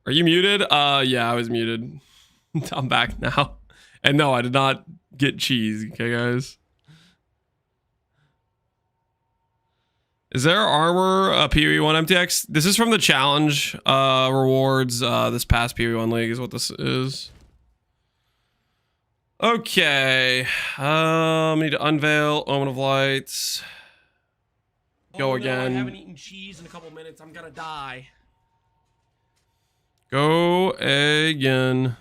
[SPEAKER 1] Are you muted? Yeah, I was muted. I'm back now. And no, I did not get cheese. Okay, guys. Is there armor PoE1 MTX? This is from the challenge rewards this past PoE1 league is what this is. Okay. Need to unveil Omen of Lights. Go again.
[SPEAKER 3] I haven't eaten cheese in a couple minutes. I'm gonna die.
[SPEAKER 1] Go again.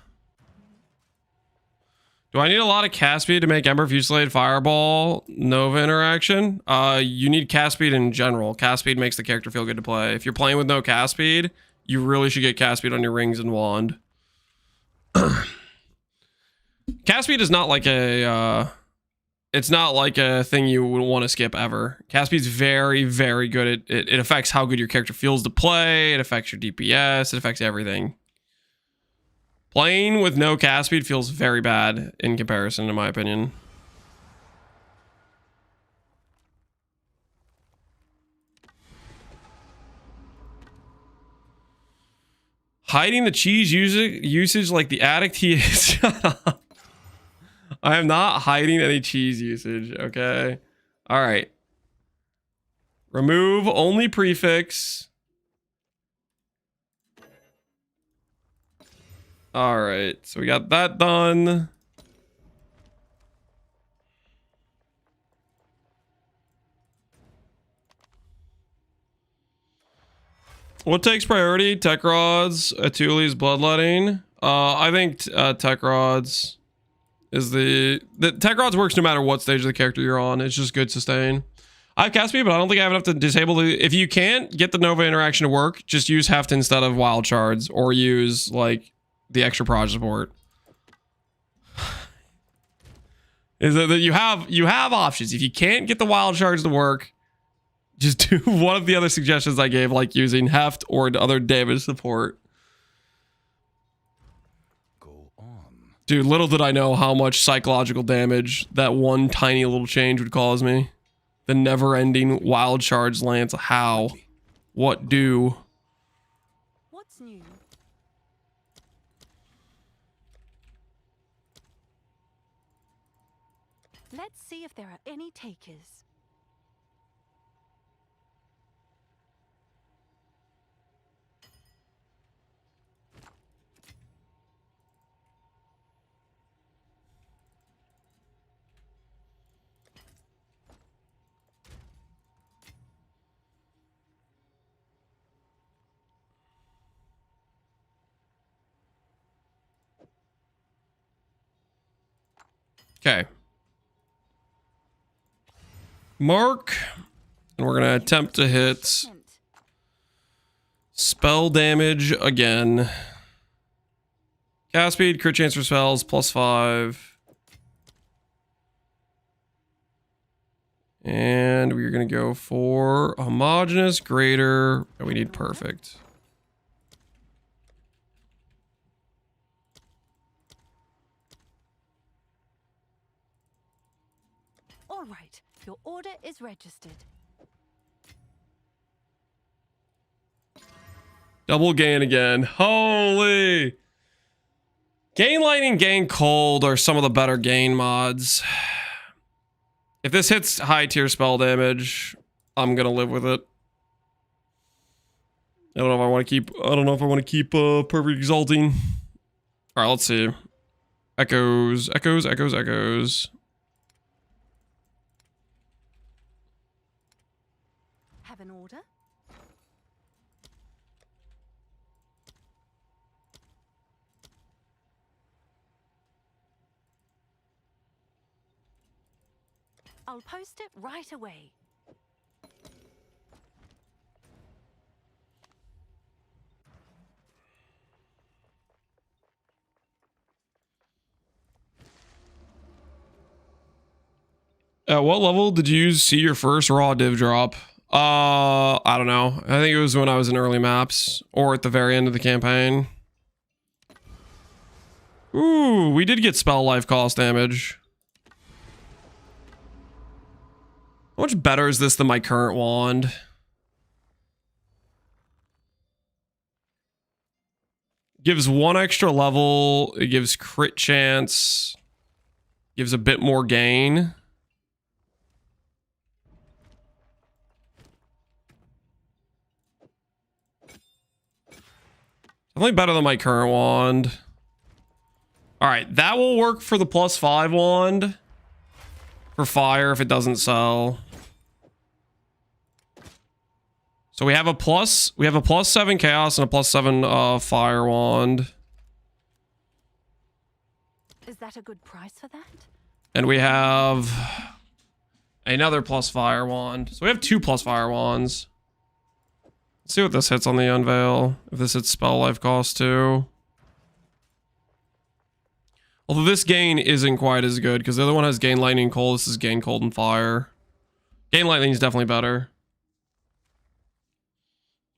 [SPEAKER 1] Do I need a lot of cast speed to make Ember Fusillade Fireball Nova interaction? You need cast speed in general. Cast speed makes the character feel good to play. If you're playing with no cast speed, you really should get cast speed on your rings and wand. Cast speed is not like a it's not like a thing you would want to skip ever. Cast speed's very, very good. It affects how good your character feels to play. It affects your DPS. It affects everything. Playing with no cast speed feels very bad in comparison, in my opinion. Hiding the cheese usage like the addict he is. Shut up. I am not hiding any cheese usage, okay? All right. Remove only prefix. All right, so we got that done. What takes priority? Tech rods, Atuli's bloodletting. I think tech rods is the tech rods works no matter what stage of the character you're on. It's just good sustain. I have cast speed, but I don't think I have enough to disable the. If you can't get the Nova interaction to work, just use Heft instead of Wild Shards, or use like the extra proj support. Is that you have options. If you can't get the Wild Shards to work, just do one of the other suggestions I gave, like using Heft or other damage support.
[SPEAKER 5] Go on.
[SPEAKER 1] Dude, little did I know how much psychological damage that one tiny little change would cause me. The never-ending Wild Shards lance. How? What do?
[SPEAKER 2] What's new? Let's see if there are any takers.
[SPEAKER 1] Okay. Mark. And we're going to attempt to hit spell damage again. Cast speed, crit chance for spells, +5. And we're going to go for homogeneous, greater, and we need perfect.
[SPEAKER 2] All right, your order is registered.
[SPEAKER 1] Double gain again. Holy. Gain lightning, gain cold are some of the better gain mods. If this hits high tier spell damage, I'm gonna live with it. I don't know if I want to keep perfect exalting. All right, let's see. Echoes, echoes, echoes, echoes.
[SPEAKER 2] Have an order? I'll post it right away.
[SPEAKER 1] At what level did you see your first raw div drop? I don't know. I think it was when I was in early maps or at the very end of the campaign. Ooh, we did get spell life cost damage. How much better is this than my current wand? Gives one extra level. It gives crit chance. Gives a bit more gain. Definitely better than my current wand. All right, that will work for the +5 wand. For fire if it doesn't sell. So we have a +7 chaos and a +7 fire wand.
[SPEAKER 2] Is that a good price for that?
[SPEAKER 1] And we have another +fire wand. So we have 2 +fire wands. Let's see what this hits on the unveil. If this hits spell life cost too. Although this gain isn't quite as good because the other one has gain lightning cold. This is gain cold and fire. Gain lightning is definitely better.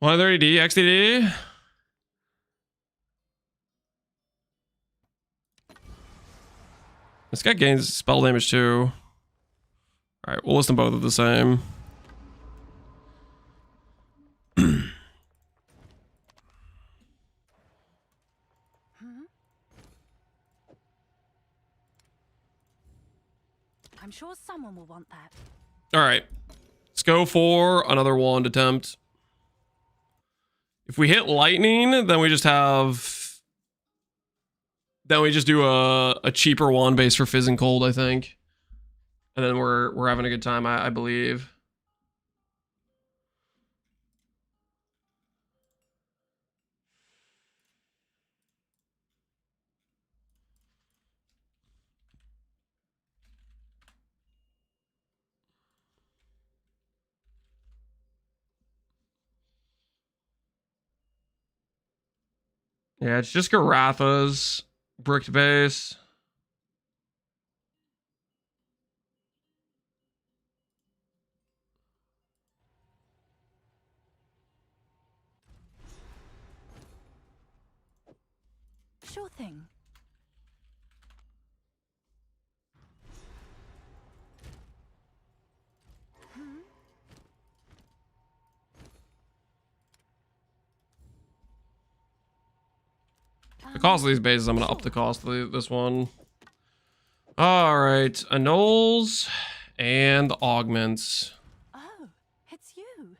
[SPEAKER 1] 130D, XDD. This guy gains spell damage too. All right, we'll list them both at the same.
[SPEAKER 2] I'm sure someone will want that.
[SPEAKER 1] All right. Let's go for another wand attempt. If we hit lightning, then we just have... Then we just do a cheaper wand base for Fizz and Cold, I think. And then we're having a good time, I believe. Yeah, it's just Garatha's bricked base.
[SPEAKER 2] Sure thing.
[SPEAKER 1] The cost of these bases, I'm going to up the cost of this one. All right, annuls and augments.
[SPEAKER 2] Oh, it's you.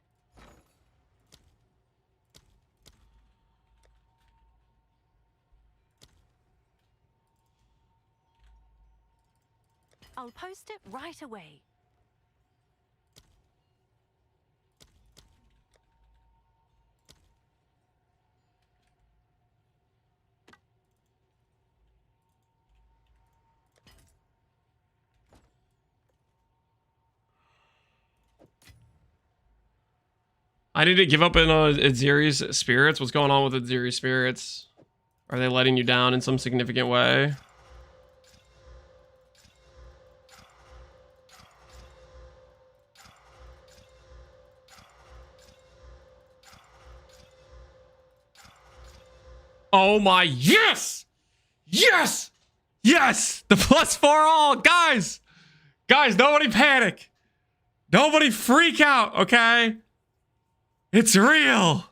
[SPEAKER 2] I'll post it right away.
[SPEAKER 1] I need to give up in Aziri's spirits. What's going on with Aziri's spirits? Are they letting you down in some significant way? Oh my, yes! Yes! Yes! The +4 all, guys! Guys, nobody panic. Nobody freak out, okay? It's real.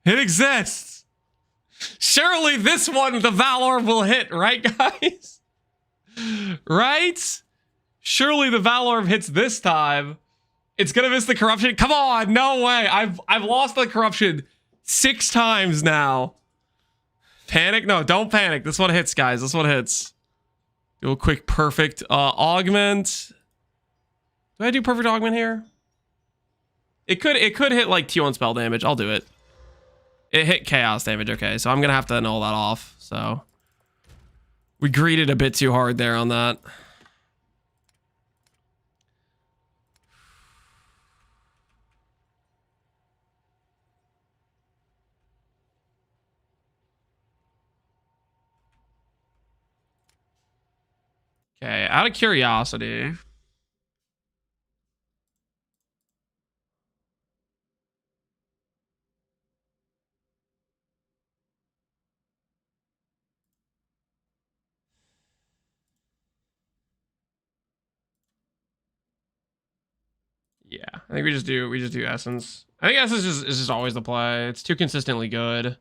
[SPEAKER 1] It exists. Surely this one, the Valor will hit, right, guys? Right? Surely the Valor hits this time. It's gonna miss the corruption. Come on, no way. I've lost the corruption 6 times now. Panic? No, don't panic. This one hits, guys. This one hits. Do a quick perfect augment. Do I do perfect augment here? It could hit like T1 spell damage. I'll do it. It hit chaos damage. Okay, so I'm gonna have to annul that off. So we greeted a bit too hard there on that. Okay, out of curiosity. Yeah, I think we just do Essence. I think Essence is just always the play. It's too consistently good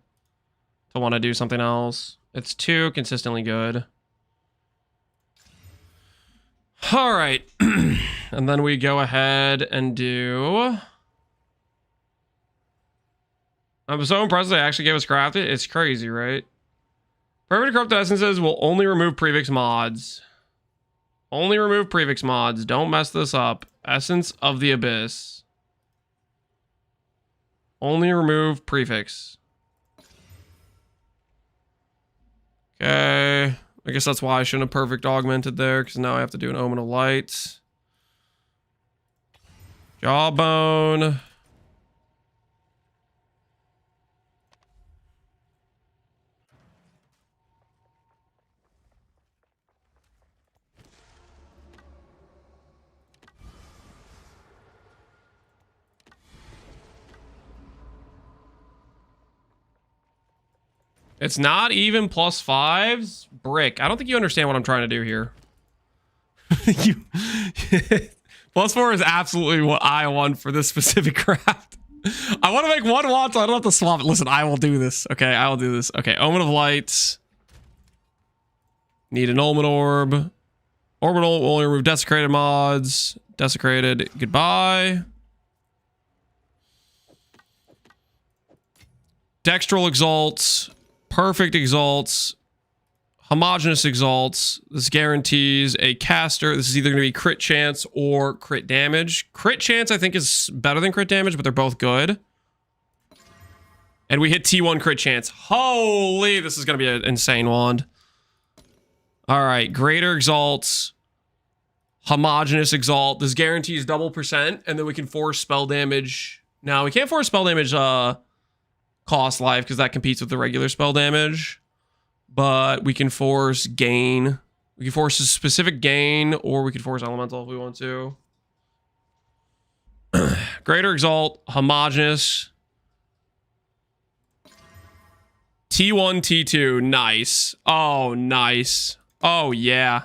[SPEAKER 1] to want to do something else. It's too consistently good. All right. And then we go ahead and do... I'm so impressed they actually gave us crafted. It's crazy, right? Perfect corrupted essences will only remove prefix mods. Only remove prefix mods. Don't mess this up. Essence of the Abyss. Only remove prefix. Okay. I guess that's why I shouldn't have perfect augmented there, because now I have to do an Omen of Light. Jawbone. It's not even +5s. Brick. I don't think you understand what I'm trying to do here. +4 is absolutely what I want for this specific craft. I want to make one wand so I don't have to swap it. Listen, I will do this. Okay, I will do this. Okay, Omen of Light. Need an Omen Orb. Orbital will only remove desecrated mods. Desecrated. Goodbye. Dextral exalts. Perfect exalts. Homogeneous exalts. This guarantees a caster. This is either going to be crit chance or crit damage. Crit chance, I think, is better than crit damage, but they're both good. And we hit T1 crit chance. Holy, this is going to be an insane wand. All right, greater exalts. Homogeneous exalt. This guarantees double %, and then we can force spell damage. Now, we can't force spell damage cost life because that competes with the regular spell damage. But we can force gain. We can force a specific gain, or we can force elemental if we want to. Greater exalt, homogeneous. T1, T2, nice. Oh, nice. Oh, yeah.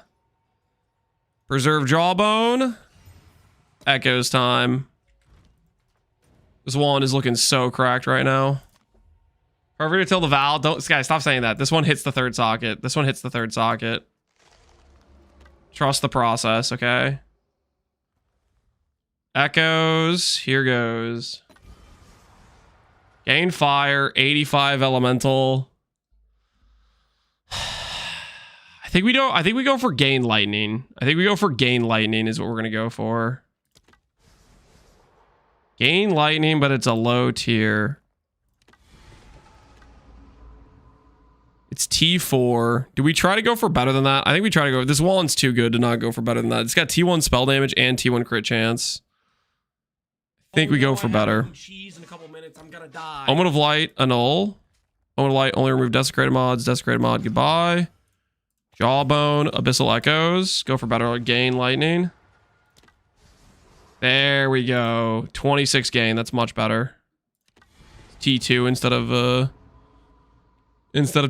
[SPEAKER 1] Preserve jawbone. Echoes time. This wand is looking so cracked right now. However, to till the Val. Don't, guys, stop saying that. This one hits the third socket. This one hits the third socket. Trust the process, okay? Echoes. Here goes. Gain fire. 85 elemental. I think we go for gain lightning. I think we go for gain lightning is what we're gonna go for. Gain lightning, but it's a low tier. It's T4. Do we try to go for better than that? I think we try to go. This wand's too good to not go for better than that. It's got T1 spell damage and T1 crit chance. I think we go for better.
[SPEAKER 3] Cheese in a couple minutes. I'm gonna die.
[SPEAKER 1] Omen of Light, annul. Omen of Light, only remove desecrated mods. Desecrated mod, goodbye. Jawbone, Abyssal Echoes. Go for better. Gain lightning. There we go. 26 gain. That's much better. T2 instead of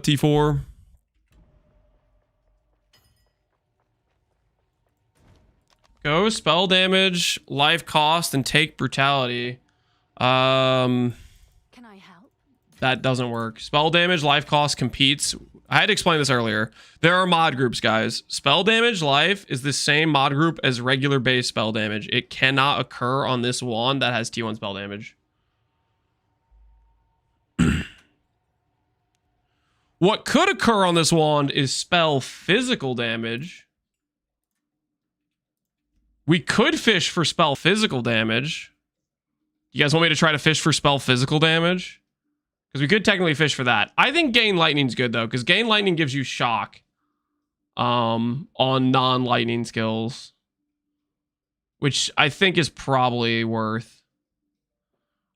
[SPEAKER 1] T4. Go spell damage, life cost, and take brutality.
[SPEAKER 2] Can I help?
[SPEAKER 1] That doesn't work. Spell damage, life cost competes. I had to explain this earlier. There are mod groups, guys. Spell damage life is the same mod group as regular base spell damage. It cannot occur on this wand that has T1 spell damage. What could occur on this wand is spell physical damage. We could fish for spell physical damage. You guys want me to try to fish for spell physical damage? Because we could technically fish for that. I think Gain Lightning's good, though, because Gain Lightning gives you shock on non-lightning skills, which I think is probably worth.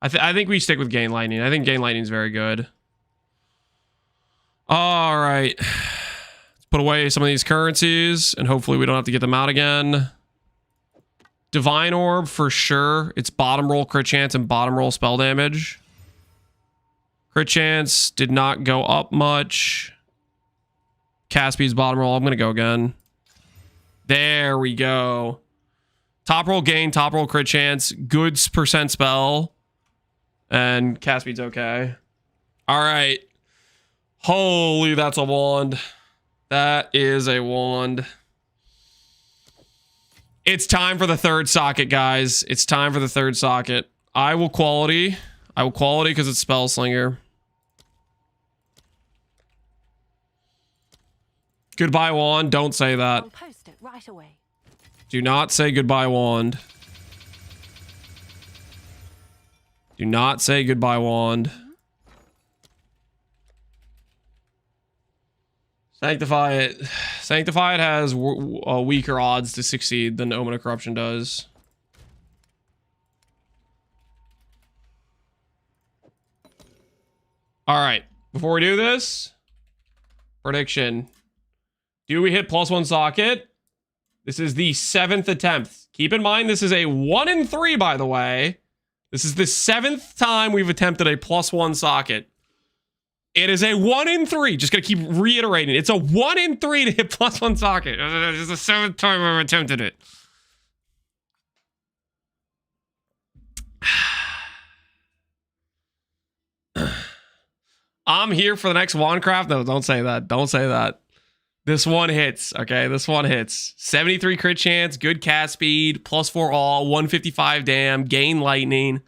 [SPEAKER 1] I think we stick with Gain Lightning. I think Gain Lightning's very good. All right. Let's put away some of these currencies, and hopefully we don't have to get them out again. Divine Orb, for sure. It's bottom roll crit chance and bottom roll spell damage. Crit chance did not go up much. Cast speed's bottom roll. I'm going to go again. There we go. Top roll gain, top roll crit chance, good percent spell. And cast speed's okay. All right. Holy, that's a wand. That is a wand. It's time for the third socket, guys. It's time for the third socket. I will quality. I will quality because it's Spell Slinger. Goodbye, wand. Don't say that.
[SPEAKER 2] I'll post it right away.
[SPEAKER 1] Do not say goodbye, wand. Do not say goodbye, wand. Sanctify it. Sanctify it has weaker odds to succeed than Omen of Corruption does. All right. Before we do this, prediction. Do we hit +1 socket? This is the 7th attempt. Keep in mind, this is a 1 in 3, by the way. This is the 7th time we've attempted a +1 socket. It is a 1 in 3. Just gonna keep reiterating. It's a 1 in 3 to hit +1 socket. This is the 7th time I've attempted it. I'm here for the next Wandcraft. No, don't say that. Don't say that. This one hits, okay? This one hits. 73 crit chance, good cast speed, +4 all, 155 dam, gain lightning.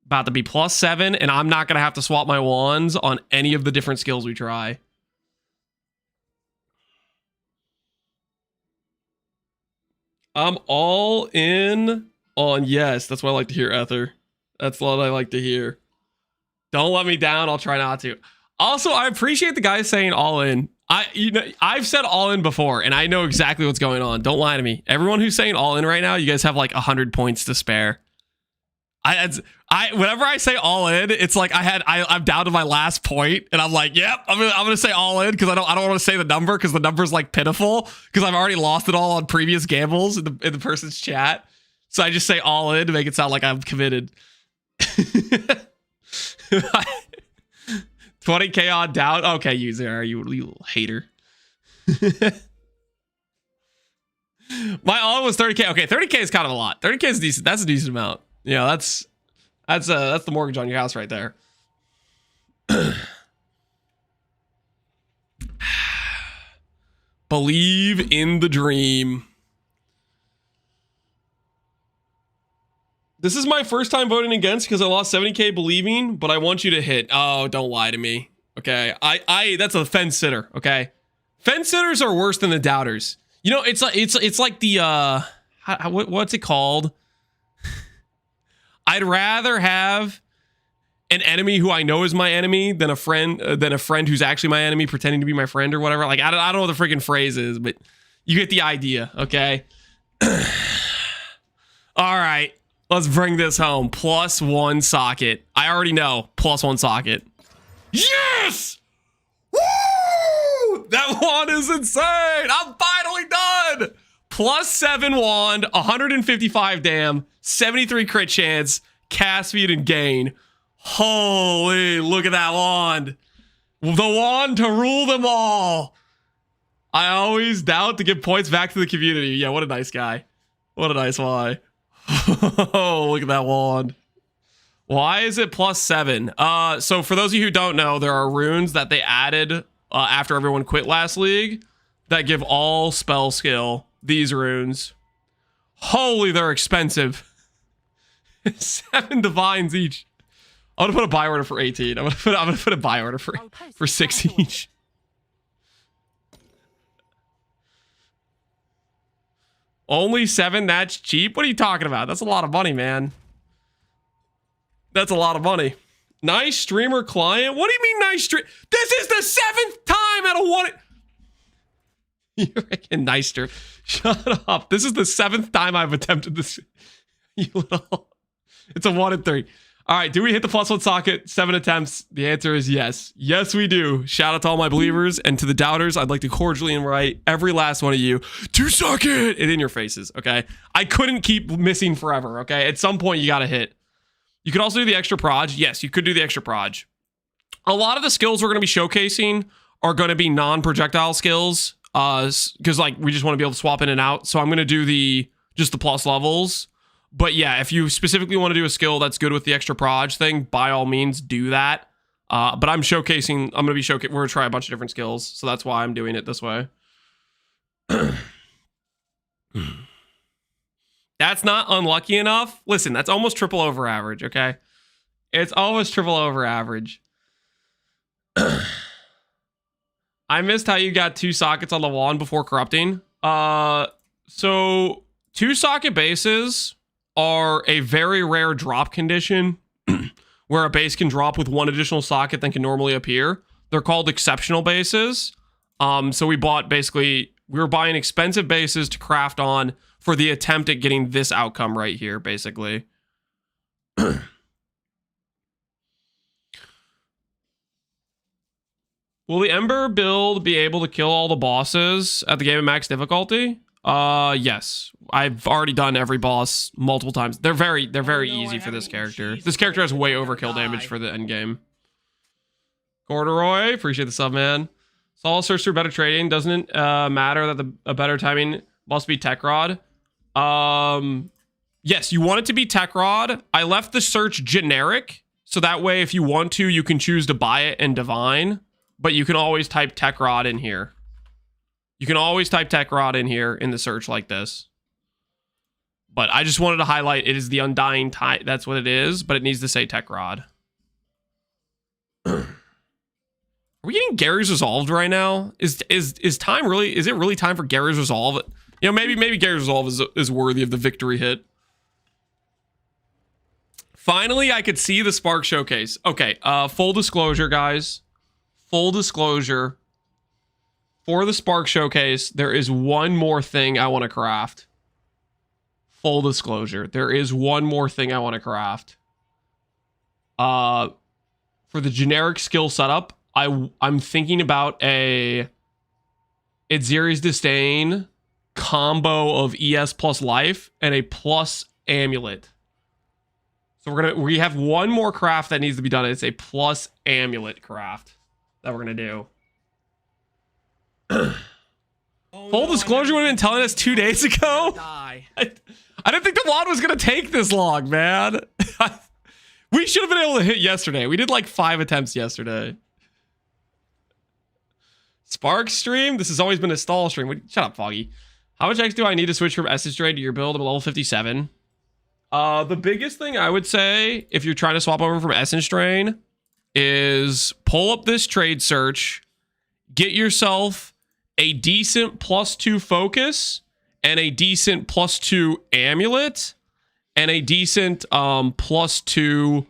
[SPEAKER 1] About to be +7, and I'm not going to have to swap my wands on any of the different skills we try. I'm all in on yes. That's what I like to hear, Ether. That's what I like to hear. Don't let me down. I'll try not to. Also, I appreciate the guys saying all in. I've said all in before, and I know exactly what's going on. Don't lie to me. Everyone who's saying all in right now, you guys have like 100 points to spare. Whenever I say all in, it's like I'm down to my last point, and I'm like, yep, I'm gonna say all in because I don't want to say the number because the number's like pitiful because I've already lost it all on previous gambles in the person's chat. So I just say all in to make it sound like I'm committed. 20k on down. Okay, user, you little hater. My all was 30k. Okay, 30k is kind of a lot. 30k is decent. That's a decent amount. Yeah, that's the mortgage on your house right there. Believe in the dream. This is my first time voting against because I lost 70k believing, but I want you to hit. Oh, don't lie to me. Okay. That's a fence sitter. Okay. Fence sitters are worse than the doubters. You know, it's like the, what's it called? I'd rather have an enemy who I know is my enemy than a friend who's actually my enemy pretending to be my friend or whatever. Like, I don't know what the freaking phrase is, but you get the idea. Okay. All right. Let's bring this home. +1 socket. I already know. +1 socket. Yes! Woo! That wand is insane. I'm finally done. +7 wand, 155 dam, 73 crit chance, cast speed and gain. Holy, look at that wand. The wand to rule them all. I always doubt to give points back to the community. Yeah, what a nice guy. What a nice guy. Oh, look at that wand. Why is it +7? So for those of you who don't know, there are runes that they added after everyone quit last league that give all spell skill these runes. Holy, they're expensive. 7 divines each. I'm gonna put a buy order for 18. I'm gonna put a buy order for 6 each. Only 7? That's cheap? What are you talking about? That's a lot of money, man. That's a lot of money. Nice streamer client? What do you mean nice stream? This is the 7th time out of one. You're freaking nice stream. Shut up. This is the 7th time I've attempted this. You little. It's a 1 in 3. All right, do we hit the +1 socket? 7 attempts. The answer is yes. Yes, we do. Shout out to all my believers and to the doubters. I'd like to cordially invite every last one of you to socket it in your faces, okay? I couldn't keep missing forever, okay? At some point, you got to hit. You could also do the extra proj. Yes, you could do the extra proj. A lot of the skills we're going to be showcasing are going to be non-projectile skills because like we just want to be able to swap in and out. So I'm going to do just the plus levels. But yeah, if you specifically want to do a skill that's good with the extra proj thing, by all means do that. But we're going to try a bunch of different skills. So that's why I'm doing it this way. That's not unlucky enough. Listen, that's almost triple over average, okay? It's almost triple over average. I missed how you got 2 sockets on the wand before corrupting. So 2 socket bases are a very rare drop condition where a base can drop with 1 additional socket than can normally appear. They're called exceptional bases. So we were buying expensive bases to craft on for the attempt at getting this outcome right here, basically. Will the Ember build be able to kill all the bosses at the game of max difficulty? Yes. I've already done every boss multiple times. They're very easy for this character. This character has way overkill damage for the end game. Corduroy, appreciate the sub, man. Saul search through better trading. Doesn't it matter that a better timing must be Tech Rod? Yes, you want it to be Tech Rod. I left the search generic, so that way if you want to, you can choose to buy it and divine, but you can always type Tech Rod in here. You can always type tech rod in here in the search like this. But I just wanted to highlight it is the undying type. That's what it is, but it needs to say tech rod. Are we getting Gary's Resolved right now? Is time really, is it really time for Gary's Resolve? You know, maybe Gary's Resolve is worthy of the victory hit. Finally, I could see the Spark Showcase. Okay, full disclosure, guys. Full disclosure. For the Spark Showcase, there is one more thing I want to craft. Full disclosure. There is one more thing I want to craft. For the generic skill setup, I'm thinking about a Itziri's Disdain combo of ES plus life and a plus amulet. So we have one more craft that needs to be done. It's a plus amulet craft that we're gonna do. Full disclosure, would have been telling us 2 days ago. I didn't think the mod was gonna take this long, man. We should have been able to hit yesterday. We did like 5 attempts yesterday. Spark stream. This has always been a stall stream. Shut up, Foggy. How much X do I need to switch from Essence Drain to your build? I'm level 57. The biggest thing I would say if you're trying to swap over from Essence Drain is pull up this trade search, get yourself a decent +2 focus and a decent +2 amulet and a decent +2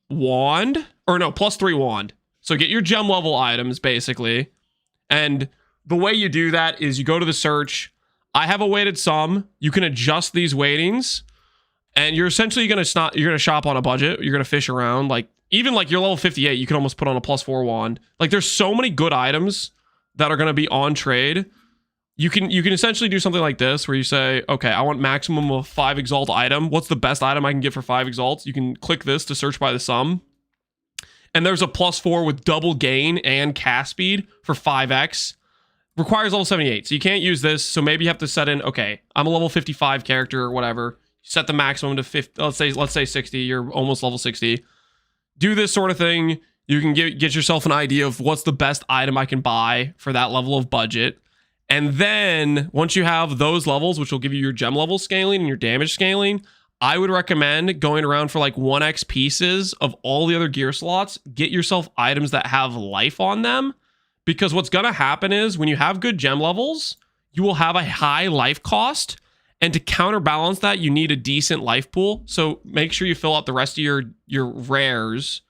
[SPEAKER 1] wand, or no, +3 wand. So get your gem level items basically. And the way you do that is you go to the search. I have a weighted sum. You can adjust these weightings, and you're essentially going to shop on a budget. You're going to fish around. Like even like your level 58, you can almost put on a +4 wand. Like there's so many good items that are going to be on trade. You can essentially do something like this where you say, okay, I want maximum of 5 exalt item. What's the best item I can get for 5 exalts? You can click this to search by the sum. And there's a +4 with double gain and cast speed for 5x. Requires level 78. So you can't use this. So maybe you have to set in, okay, I'm a level 55 character or whatever. Set the maximum to 50. Let's say 60. You're almost level 60. Do this sort of thing. You can get yourself an idea of what's the best item I can buy for that level of budget. And then once you have those levels, which will give you your gem level scaling and your damage scaling, I would recommend going around for like 1x pieces of all the other gear slots. Get yourself items that have life on them. Because what's going to happen is when you have good gem levels, you will have a high life cost. And to counterbalance that, you need a decent life pool. So make sure you fill out the rest of your rares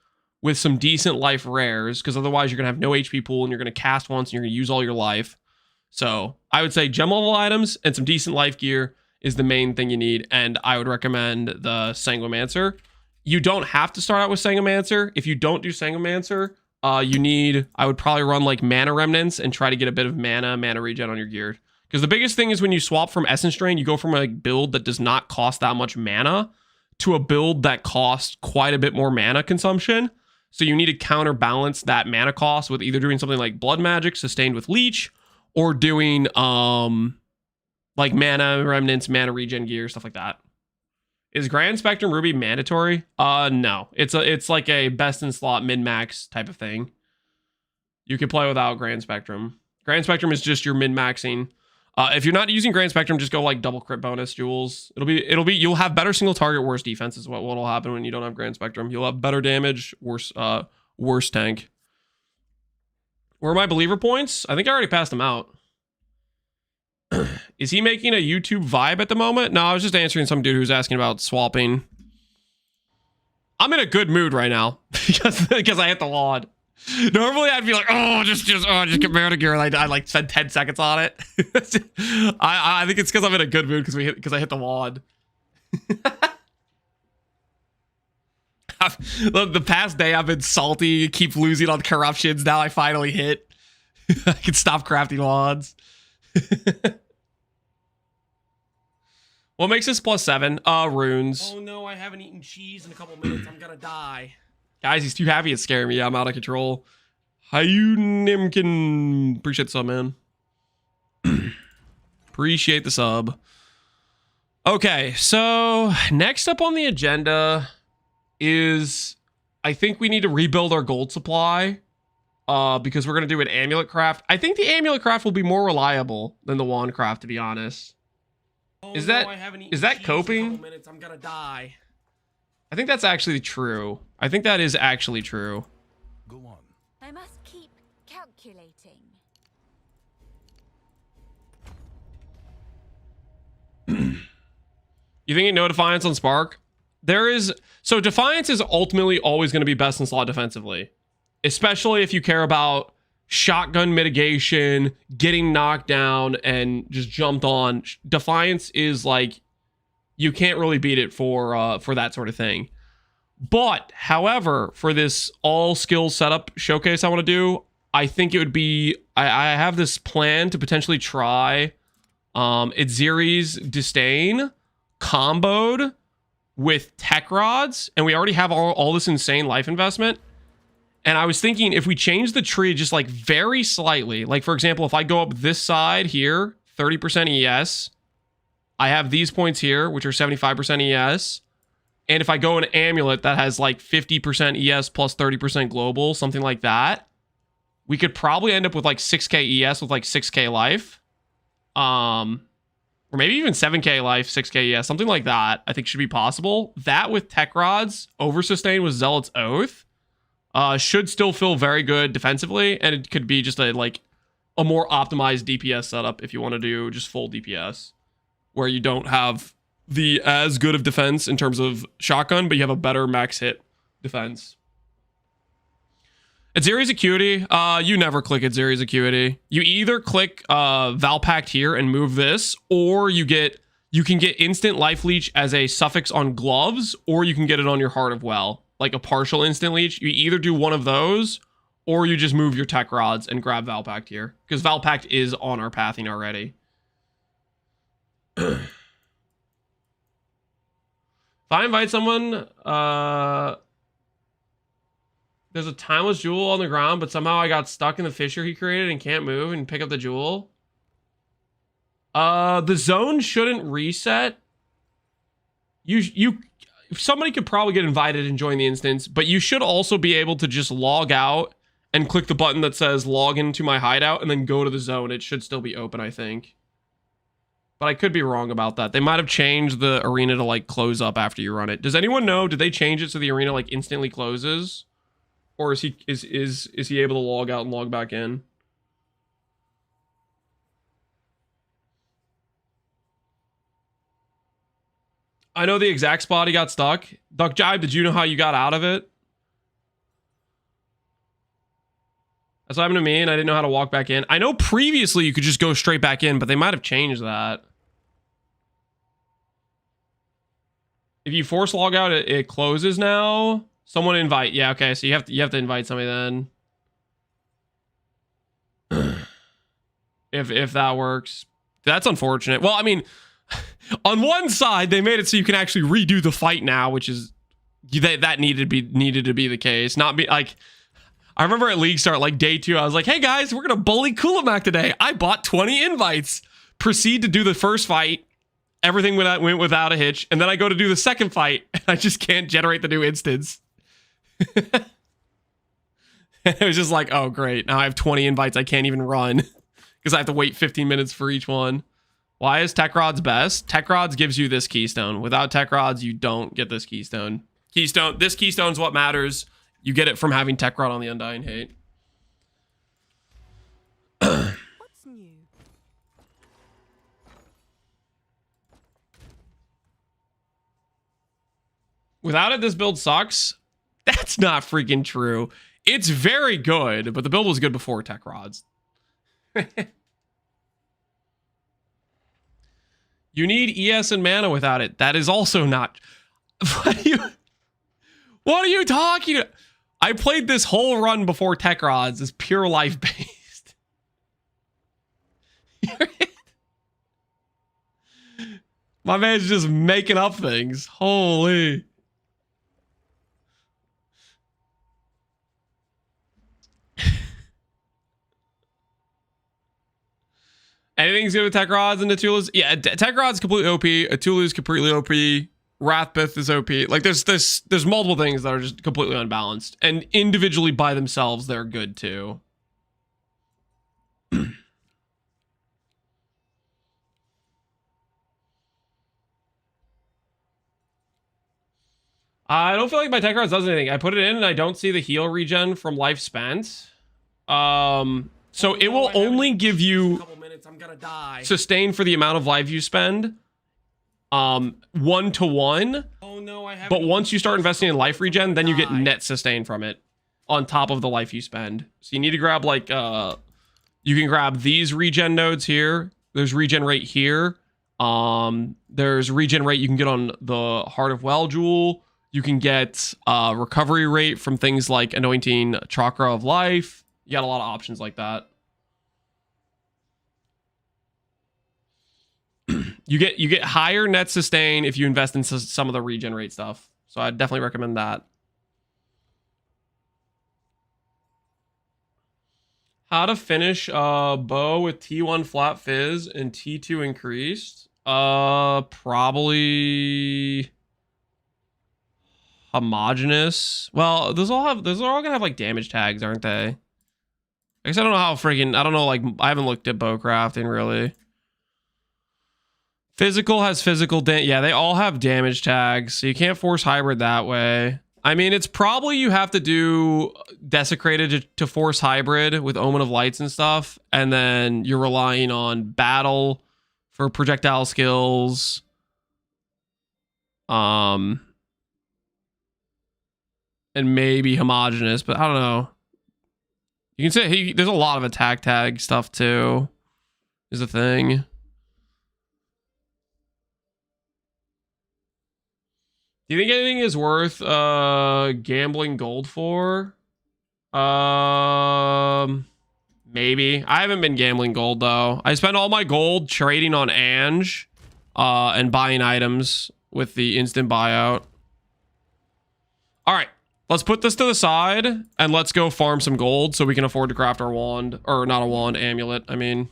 [SPEAKER 1] with some decent life rares. Because otherwise you're going to have no HP pool and you're going to cast once and you're going to use all your life. So I would say gem level items and some decent life gear is the main thing you need. And I would recommend the Sanguimancer. You don't have to start out with Sanguimancer. If you don't do Sanguimancer, I would probably run like mana remnants and try to get a bit of mana regen on your gear. Because the biggest thing is when you swap from Essence Drain, you go from a build that does not cost that much mana to a build that costs quite a bit more mana consumption. So you need to counterbalance that mana cost with either doing something like Blood Magic sustained with Leech, or doing like mana remnants, mana regen gear, stuff like that. Is Grand Spectrum Ruby mandatory? No. It's like a best in slot min-max type of thing. You can play without Grand Spectrum. Grand Spectrum is just your min-maxing. If you're not using Grand Spectrum, just go like double crit bonus jewels. You'll have better single target, worse defense is what'll happen when you don't have Grand Spectrum. You'll have better damage, worse tank. Where are my believer points? I think I already passed them out. Is he making a YouTube vibe at the moment? No, I was just answering some dude who's asking about swapping. I'm in a good mood right now because I hit the wand. Normally I'd be like, just get mana gear, and I'd like spend 10 seconds on it. I think it's because I'm in a good mood because I hit the wand. The past day I've been salty, keep losing on corruptions. Now I finally hit. I can stop crafting wands. What makes this +7? Runes.
[SPEAKER 3] Oh no, I haven't eaten cheese in a couple minutes. I'm gonna die.
[SPEAKER 1] Guys, he's too happy it's scaring me. I'm out of control. Hi, you Nimkin. Appreciate the sub, man. Appreciate the sub. Okay, so next up on the agenda is I think we need to rebuild our gold supply because we're going to do an amulet craft. I think the amulet craft will be more reliable than the wand craft, to be honest. Is that coping?
[SPEAKER 3] Minutes, I'm gonna die.
[SPEAKER 1] I think that's actually true. I think that is actually true.
[SPEAKER 5] Go on.
[SPEAKER 4] I must keep calculating.
[SPEAKER 1] You think no Defiance on Spark? So Defiance is ultimately always going to be best in slot defensively, especially if you care about shotgun mitigation, getting knocked down, and just jumped on. Defiance is like, you can't really beat it for that sort of thing. But, however, for this all skill setup showcase I want to do, I think it would be, I have this plan to potentially try Itziri's Disdain comboed with tech rods, and we already have all this insane life investment. And I was thinking, if we change the tree just like very slightly, like for example, if I go up this side here, 30% ES, I have these points here, which are 75% ES. And if I go an amulet that has like 50% ES plus 30% global, something like that, we could probably end up with like 6k ES with like 6k life. Or maybe even 7k life, 6k ES, something like that, I think should be possible. That with tech rods, over sustain with Zealot's Oath, should still feel very good defensively, and it could be just a more optimized DPS setup if you want to do just full DPS, where you don't have the as good of defense in terms of shotgun, but you have a better max hit defense. Itziri's Acuity, you never click Itziri's Acuity. You either click Valpact here and move this, or you can get instant life leech as a suffix on gloves, or you can get it on your Heart of Well, like a partial instant leech. You either do one of those, or you just move your tech rods and grab Valpact here, because Valpact is on our pathing already. If I invite someone, there's a timeless jewel on the ground, but somehow I got stuck in the fissure he created and can't move and pick up the jewel. The zone shouldn't reset. Somebody could probably get invited and join the instance, but you should also be able to just log out and click the button that says log into my hideout and then go to the zone. It should still be open, I think. But I could be wrong about that. They might have changed the arena to like close up after you run it. Does anyone know? Did they change it so the arena like instantly closes? Or is he able to log out and log back in? I know the exact spot he got stuck. Duck Jive, did you know how you got out of it? That's what happened to me, and I didn't know how to walk back in. I know previously you could just go straight back in, but they might have changed that. If you force log out, it closes now. Someone invite. Yeah, okay, so you have to invite somebody then. if that works. That's unfortunate. Well, I mean, on one side, they made it so you can actually redo the fight now, which is that needed to be the case. Not be like, I remember at League Start, like day 2, I was like, hey guys, we're gonna bully Kulamac today. I bought 20 invites. Proceed to do the first fight. Everything went without a hitch, and then I go to do the second fight, and I just can't generate the new instance. It was just like, oh great, now I have 20 invites I can't even run because I have to wait 15 minutes for each one. Why is Tech Rods best? Tech Rods gives you this keystone. Without Tech Rods, you don't get this keystone. This keystone's what matters. You get it from having Tech Rod on the Undying Hate.
[SPEAKER 4] What's new?
[SPEAKER 1] Without it, this build sucks. That's not freaking true. It's very good, but the build was good before Tech Rods. You need ES and mana without it. That is also not... What are you talking about? I played this whole run before Tech Rods. It's pure life based. My man's just making up things. Holy... Anything's good with Tech Rods and Atula's? Yeah, Tech Rod's completely OP. Atula's completely OP. Wrathbith is OP. Like there's multiple things that are just completely unbalanced, and individually by themselves they're good too. I don't feel like my tech cards does anything. I put it in and I don't see the heal regen from life spent. So it will only give you sustain for the amount of life you spend. 1-to-1. But once you start investing in life regen, then you get net sustain from it on top of the life you spend. So you need to grab like you can grab these regen nodes here. There's regen rate here. There's regen rate you can get on the Heart of Well Jewel. You can get recovery rate from things like Anointing Chakra of Life. You got a lot of options like that. You get higher net sustain if you invest in some of the regenerate stuff. So I'd definitely recommend that. How to finish a bow with T1 flat fizz and T2 increased? Probably homogeneous. Well, those are all gonna have like damage tags, aren't they? I guess I don't know how freaking, I don't know, like I haven't looked at bow crafting really. Physical has physical yeah, they all have damage tags, so you can't force hybrid that way. I mean, it's probably you have to do desecrated to force hybrid with Omen of Lights and stuff, and then you're relying on battle for projectile skills. And maybe homogeneous, but I don't know. You can say there's a lot of attack tag stuff too, is a thing. Do you think anything is worth gambling gold for? Maybe. I haven't been gambling gold though. I spent all my gold trading on Ange and buying items with the instant buyout. All right, let's put this to the side and let's go farm some gold so we can afford to craft our wand, or not a wand, amulet, I mean.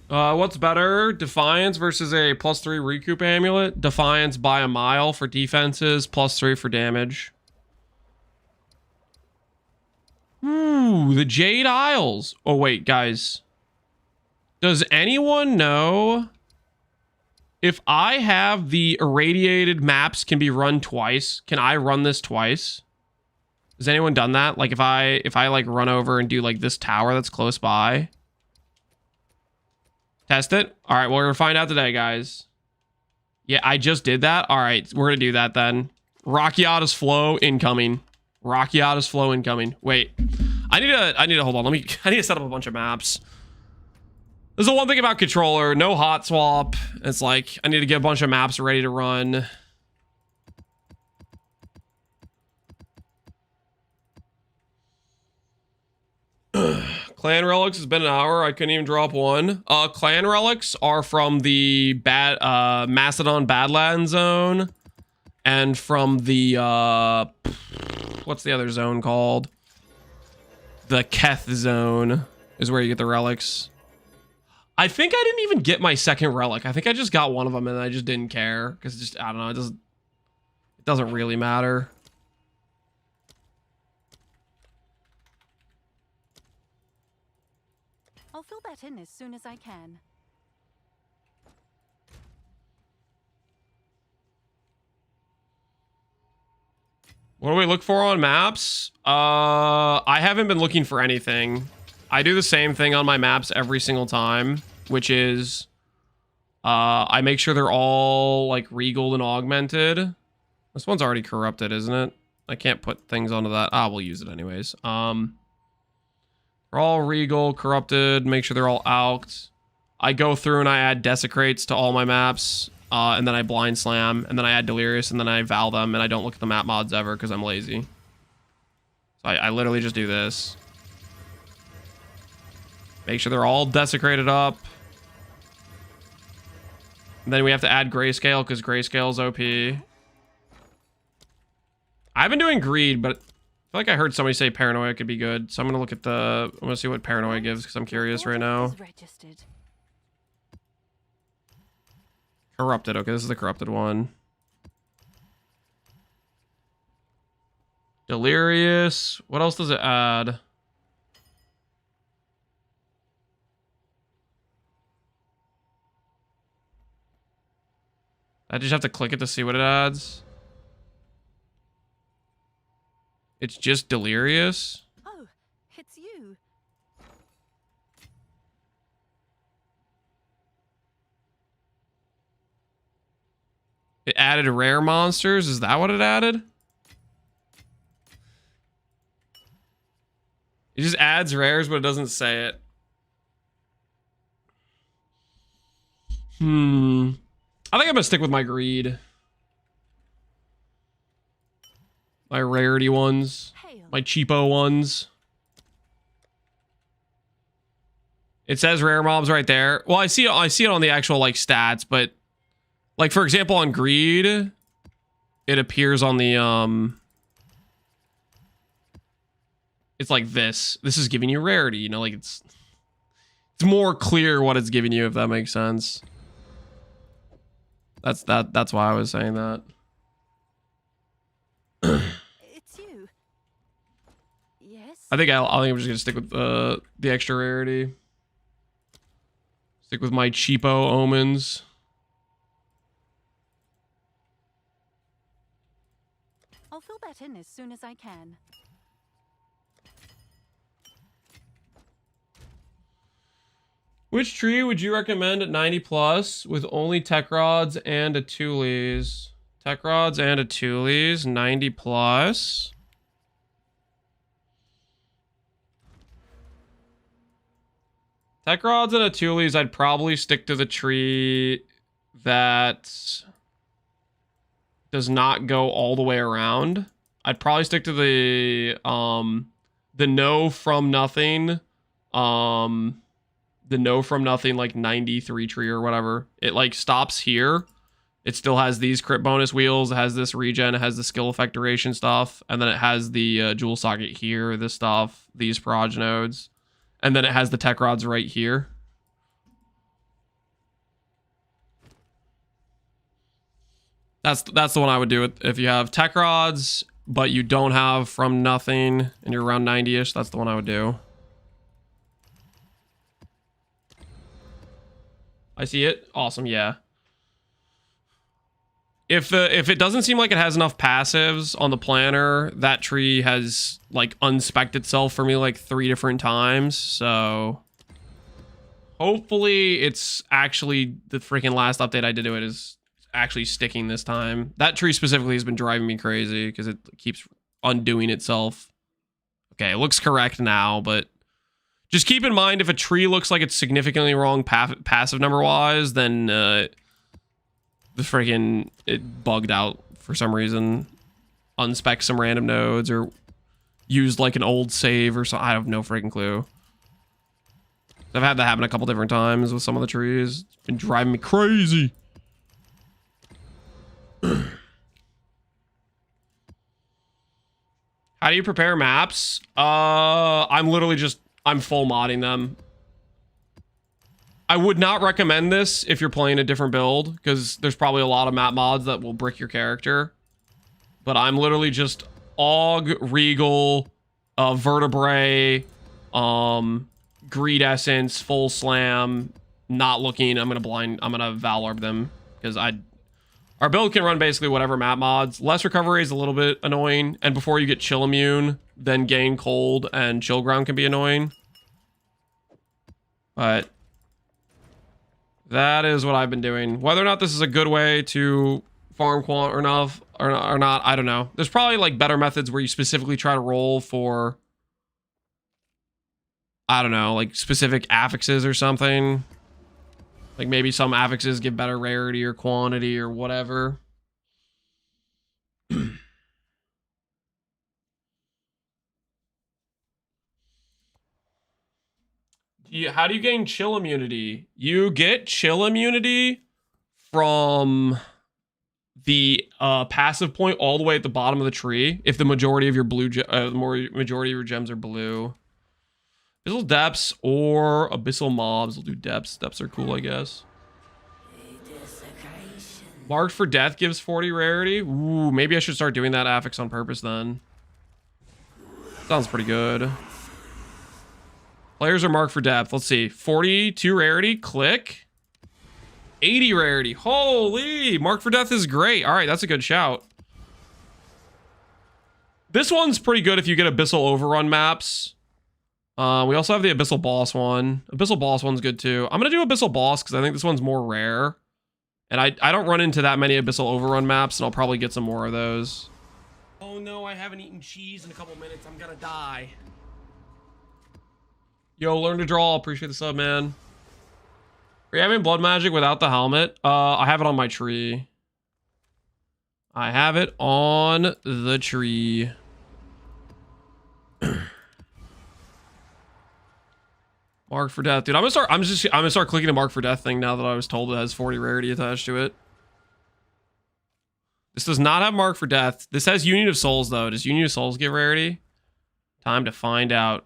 [SPEAKER 1] What's better? Defiance versus a +3 recoup amulet. Defiance by a mile for defenses, +3 for damage. Ooh, the Jade Isles. Oh, wait, guys. Does anyone know if I have the irradiated maps can be run twice? Can I run this twice? Has anyone done that? Like if I like run over and do like this tower that's close by? Test it. All right, well, we're gonna find out today, guys. Yeah, I just did that. All right, we're gonna do that then. Rockiata's flow incoming. Rockiata's flow incoming. Wait, I need to hold on. I need to set up a bunch of maps. There's the one thing about controller, no hot swap. It's like I need to get a bunch of maps ready to run. Clan relics has been an hour. I couldn't even drop one. Clan relics are from the Macedon Badlands zone, and from the what's the other zone called? The Keth zone is where you get the relics. I think I didn't even get my second relic. I think I just got one of them and I just didn't care because just I don't know. It doesn't really matter.
[SPEAKER 2] I'll fill that in as soon as I can.
[SPEAKER 1] What do we look for on maps? I haven't been looking for anything. I do the same thing on my maps every single time, which is I make sure they're all like regal and augmented. This one's already corrupted, isn't it? I can't put things onto that. Ah, we'll use it anyways. They're all regal, corrupted, make sure they're all out. I go through and I add desecrates to all my maps, and then I blind slam, and then I add delirious, and then I val them, and I don't look at the map mods ever because I'm lazy. So I literally just do this. Make sure they're all desecrated up. And then we have to add grayscale because grayscale is OP. I've been doing greed, but I feel like I heard somebody say paranoia could be good. So I'm going to look at I'm going to see what paranoia gives because I'm curious right now. Corrupted. Okay, this is the corrupted one. Delirious. What else does it add? I just have to click it to see what it adds. It's just delirious.
[SPEAKER 2] Oh, it's you.
[SPEAKER 1] It added rare monsters. Is that what it added? It just adds rares, but it doesn't say it. I think I'm gonna stick with my greed. My rarity ones.
[SPEAKER 2] Hail.
[SPEAKER 1] My cheapo ones. It says rare mobs right there. Well, I see it on the actual like stats, but like for example on greed, it appears on the it's like this. This is giving you rarity, you know, like it's more clear what it's giving you, if that makes sense. That's why I was saying that.
[SPEAKER 2] It's you. Yes.
[SPEAKER 1] I think I'm just gonna stick with the extra rarity. Stick with my cheapo omens.
[SPEAKER 2] I'll fill that in as soon as I can.
[SPEAKER 1] Which tree would you recommend at 90 plus with only tech rods and a Tules? Tech rods and a Tules, 90 plus. Tech rods and a Tules, I'd probably stick to the tree that does not go all the way around. I'd probably stick to the no from nothing, the no from nothing like 93 tree or whatever. It like stops here. It still has these crit bonus wheels. It has this regen. It has the skill effect duration stuff. And then it has the jewel socket here, this stuff, these proj nodes. And then it has the tech rods right here. That's the one I would do. If you have tech rods, but you don't have from nothing and you're around 90-ish, that's the one I would do. I see it. Awesome, yeah. If it doesn't seem like it has enough passives on the planner, that tree has like unspec'd itself for me like 3 different times. So hopefully it's actually the freaking last update I did to it is actually sticking this time. That tree specifically has been driving me crazy because it keeps undoing itself. Okay, it looks correct now, but just keep in mind if a tree looks like it's significantly wrong passive number wise, then the freaking it bugged out for some reason, unspec some random nodes or used like an old save or something. I have no freaking clue. I've had that happen a couple different times with some of the trees. It's been driving me crazy. How do you prepare maps? I'm full modding them. I would not recommend this if you're playing a different build, because there's probably a lot of map mods that will brick your character. But I'm literally just Aug, Regal, Vertebrae, Greed Essence, Full Slam, not looking. I'm gonna Val Orb them, because our build can run basically whatever map mods. Less recovery is a little bit annoying, and before you get chill immune, then gain cold and chill ground can be annoying. But that is what I've been doing. Whether or not this is a good way to farm quant or not, I don't know. There's probably like better methods where you specifically try to roll for, I don't know, like specific affixes or something. Like maybe some affixes give better rarity or quantity or whatever. How do you gain chill immunity? You get chill immunity from the passive point all the way at the bottom of the tree. If the majority of your majority of your gems are blue. Abyssal depths or abyssal mobs will do depths. Depths are cool, I guess. Marked for death gives 40 rarity. Ooh, maybe I should start doing that affix on purpose then. Sounds pretty good. Players are marked for death. Let's see. 42 rarity. Click. 80 rarity. Holy! Marked for death is great. All right, that's a good shout. This one's pretty good if you get Abyssal Overrun maps. We also have the Abyssal Boss one. Abyssal Boss one's good too. I'm going to do Abyssal Boss because I think this one's more rare. And I don't run into that many Abyssal Overrun maps, and I'll probably get some more of those.
[SPEAKER 3] Oh no, I haven't eaten cheese in a couple minutes. I'm gonna die.
[SPEAKER 1] Yo, learn to draw. Appreciate the sub, man. Are you having blood magic without the helmet? I have it on my tree. I have it on the tree. Mark for death, dude. I'm gonna start clicking the mark for death thing now that I was told it has 40 rarity attached to it. This does not have mark for death. This has Union of Souls though. Does Union of Souls give rarity? Time to find out.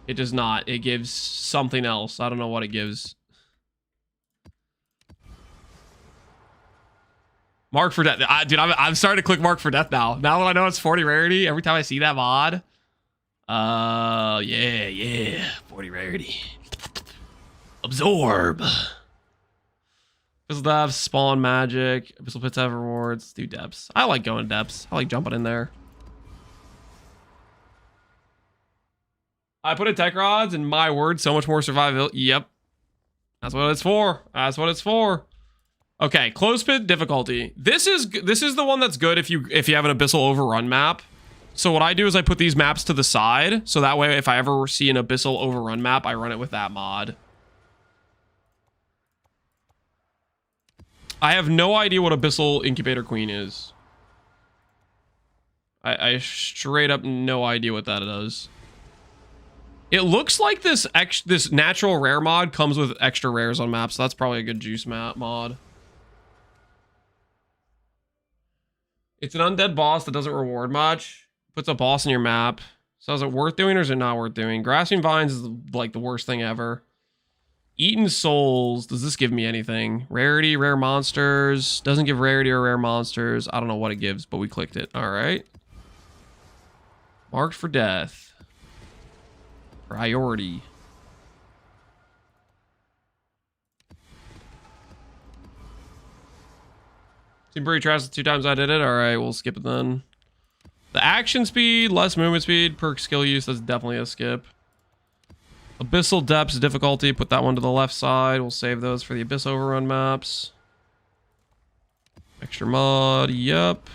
[SPEAKER 1] It does not. It gives something else. I don't know what it gives. Mark for death. Dude, I'm starting to click mark for death now. Now that I know it's 40 rarity, every time I see that mod. Yeah. 40 rarity. Absorb. Abyssal Depths, spawn magic. Abyssal Pits have rewards. Let's do depths. I like going depths. I like jumping in there. I put in tech rods and my word, so much more survival. Yep. That's what it's for. That's what it's for. Okay, close pit difficulty. This is the one that's good if you have an Abyssal Overrun map. So what I do is I put these maps to the side, so that way if I ever see an Abyssal Overrun map, I run it with that mod. I have no idea what Abyssal Incubator Queen is. I straight up no idea what that does. It looks like this natural rare mod comes with extra rares on maps, so that's probably a good juice map mod. It's an undead boss that doesn't reward much. Puts a boss in your map. So is it worth doing or is it not worth doing? Grasping Vines is like the worst thing ever. Eaten Souls. Does this give me anything? Rarity, rare monsters. Doesn't give rarity or rare monsters. I don't know what it gives, but we clicked it. All right. Marked for death. Priority. Team Bree trashed 2 times I did it. All right, we'll skip it then. The action speed, less movement speed, perk skill use, that's definitely a skip. Abyssal Depths difficulty, put that one to the left side. We'll save those for the Abyss Overrun maps. Extra mod, yep.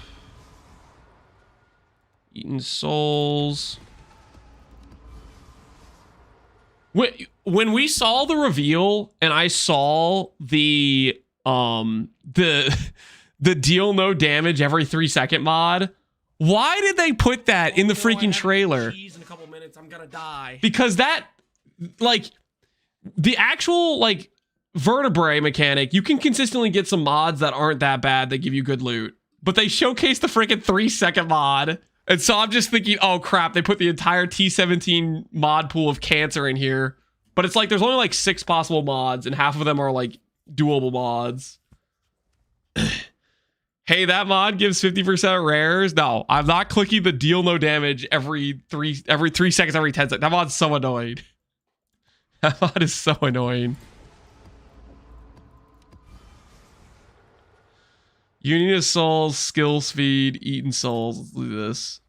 [SPEAKER 1] Eaten Souls. When we saw the reveal and I saw the deal no damage every 3-second mod, why did they put that in the freaking trailer?
[SPEAKER 3] Cheese in a couple minutes. I'm gonna die.
[SPEAKER 1] Because that, like, the actual, like, vertebrae mechanic, you can consistently get some mods that aren't that bad that give you good loot. But they showcase the freaking 3-second mod. And so I'm just thinking, oh crap, they put the entire T17 mod pool of cancer in here. But it's like, there's only like 6 possible mods, and half of them are like doable mods. Hey, that mod gives 50% rares. No, I'm not clicking the deal no damage every 3 seconds, every 10 seconds. That mod's so annoying. That mod is so annoying. Union of Souls, skill speed, Eaten Souls. Let's do this.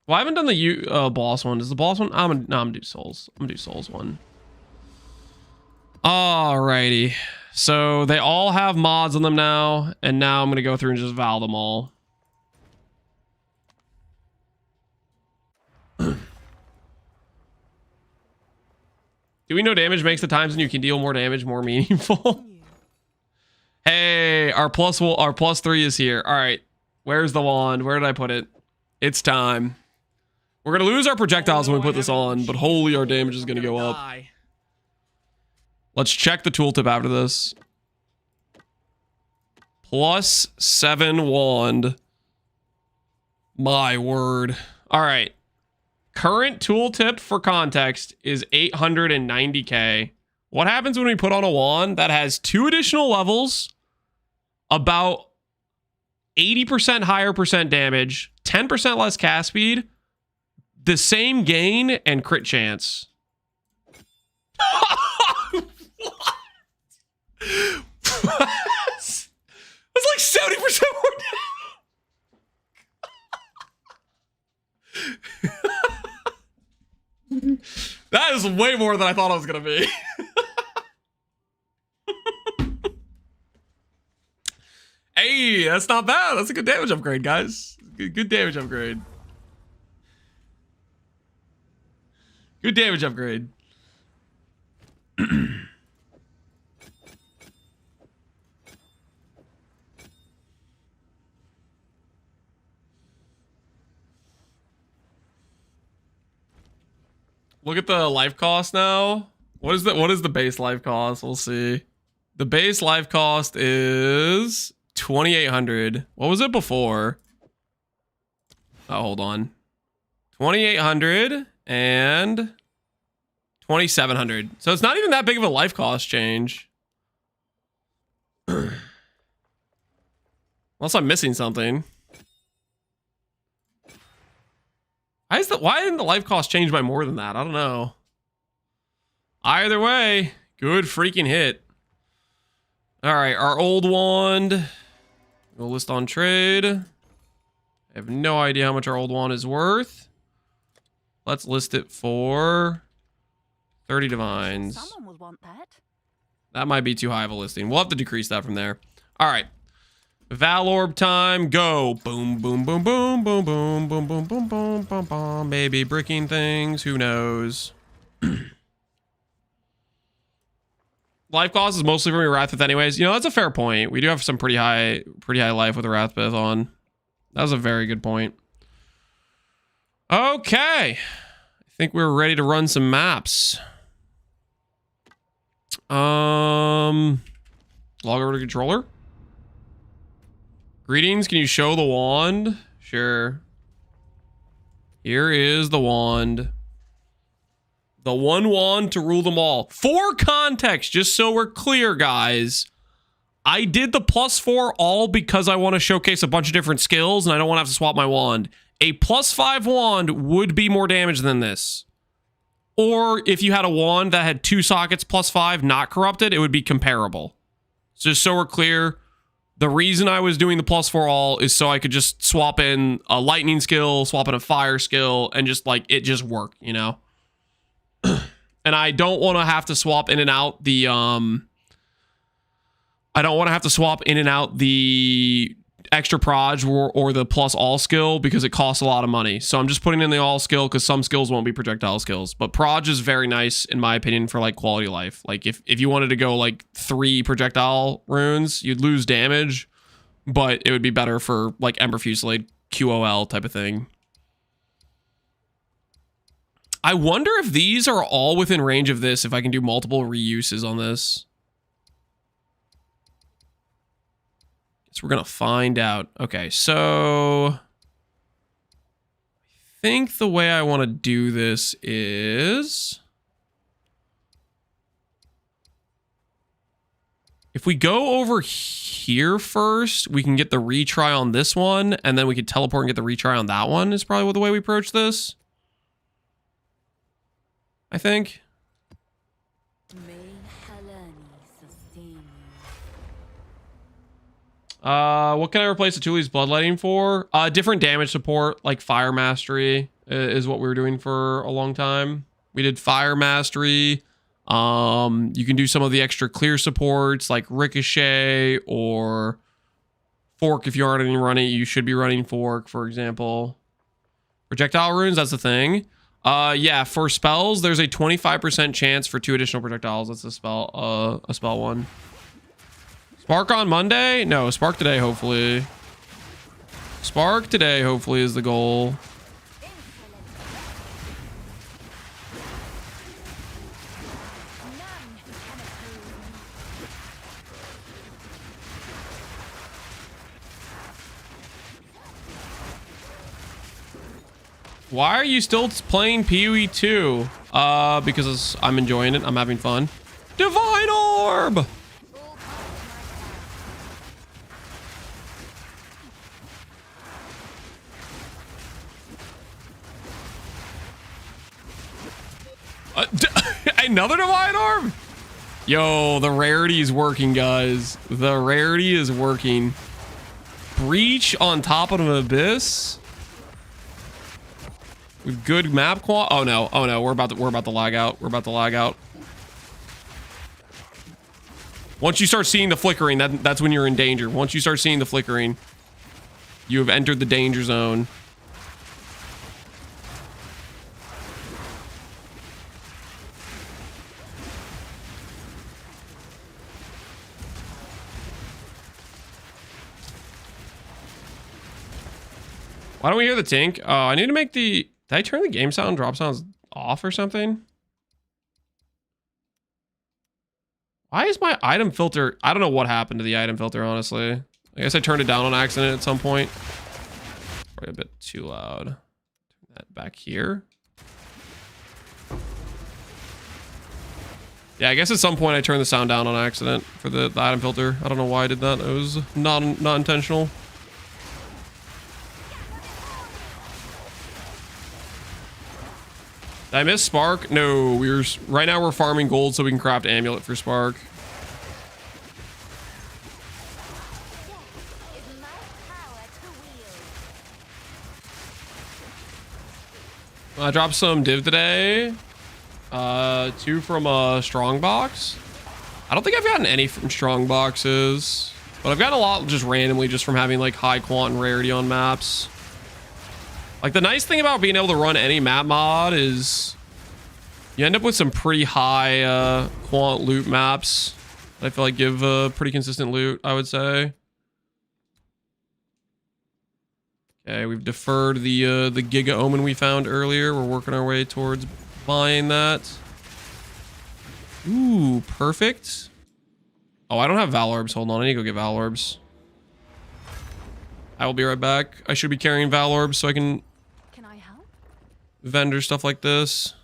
[SPEAKER 1] Well, I haven't done the boss one. Is the boss one? I'm gonna do Souls. I'm gonna do Souls one. Alrighty. So they all have mods on them now, and now I'm gonna go through and just val them all. Doing no damage makes the times when you can deal more damage more meaningful. Hey, our plus 3 is here. All right, where's the wand? Where did I put it? It's time. We're gonna lose our projectiles when we put this on, but holy, our damage is gonna go up. Let's check the tooltip after this. +7 wand. My word. All right. Current tooltip for context is 890k. What happens when we put on a wand that has 2 additional levels, about 80% higher percent damage, 10% less cast speed, the same gain, and crit chance? That's like 70% more damage. That is way more than I thought it was going to be. Hey, that's not bad. That's a good damage upgrade, guys. Good damage upgrade. Good damage upgrade. Look at the life cost now. What is the base life cost? We'll see. The base life cost is 2,800. What was it before? Oh, hold on. 2,800 and 2,700. So it's not even that big of a life cost change. Unless I'm missing something. Why didn't the life cost change by more than that? I don't know. Either way, good freaking hit. All right, our old wand. We'll list on trade. I have no idea how much our old wand is worth. Let's list it for 30 divines.
[SPEAKER 2] Someone will want that.
[SPEAKER 1] That might be too high of a listing. We'll have to decrease that from there. All right. Valorb time, go. Boom, boom, boom, boom, boom, boom, boom, boom, boom, boom, boom, boom. Maybe bricking things. Who knows? Life cost is mostly from your Wrathpith anyways. You know, that's a fair point. We do have some pretty high life with the Wrathpith on. That was a very good point. Okay. I think we're ready to run some maps. Log over to controller. Greetings, can you show the wand? Sure. Here is the wand. The one wand to rule them all. For context, just so we're clear, guys, I did the +4 all because I want to showcase a bunch of different skills and I don't want to have to swap my wand. A +5 wand would be more damage than this. Or if you had a wand that had 2 sockets +5 not corrupted, it would be comparable. So just so we're clear, the reason I was doing the +4 all is so I could just swap in a lightning skill, swap in a fire skill, and just like it just work, you know? And I don't want to have to swap in and out the extra proj or the plus all skill because it costs a lot of money. So I'm just putting in the all skill because some skills won't be projectile skills. But proj is very nice in my opinion for like quality of life. Like if you wanted to go like 3 projectile runes, you'd lose damage, but it would be better for like Ember Fusillade QOL type of thing. I wonder if these are all within range of this, if I can do multiple reuses on this. Guess we're gonna find out. Okay, so I think the way I want to do this is if we go over here first, we can get the retry on this one, and then we can teleport and get the retry on that one is probably the way we approach this. I think. What can I replace Atuli's Bloodletting for? Different damage support, like Fire Mastery is what we were doing for a long time. We did Fire Mastery. You can do some of the extra clear supports like Ricochet or Fork. If you aren't running, you should be running Fork, for example. Projectile runes, that's the thing. Yeah, for spells, there's a 25% chance for 2 additional projectiles. That's a spell one. Spark on Monday? No, Spark today, hopefully. Spark today, hopefully, is the goal. Why are you still playing PoE 2? Because I'm enjoying it. I'm having fun. Dude, divine orb. Another divine orb. Yo, the rarity is working, guys. The rarity is working. Breach on top of an abyss with good map qual. Oh no! Oh no! We're about to lag out. We're about to lag out. Once you start seeing the flickering, that's when you're in danger. Once you start seeing the flickering, you have entered the danger zone. Why don't we hear the tink? I need to make the... Did I turn the game sound drop sounds off or something? Why is my item filter... I don't know what happened to the item filter, honestly. I guess I turned it down on accident at some point. Probably a bit too loud. Turn that back here. Yeah, I guess at some point I turned the sound down on accident for the item filter. I don't know why I did that. It was not intentional. Did I miss Spark? No, right now we're farming gold so we can craft Amulet for Spark. I dropped some div today. 2 from a strong box. I don't think I've gotten any from strong boxes, but I've gotten a lot just randomly just from having like high quant and rarity on maps. Like the nice thing about being able to run any map mod is you end up with some pretty high quant loot maps that I feel like give pretty consistent loot, I would say. Okay, we've deferred the Giga Omen we found earlier. We're working our way towards buying that. Ooh, perfect. Oh, I don't have Val Orbs. Hold on, I need to go get Val Orbs. I will be right back. I should be carrying Val Orbs so I can vendor stuff like this.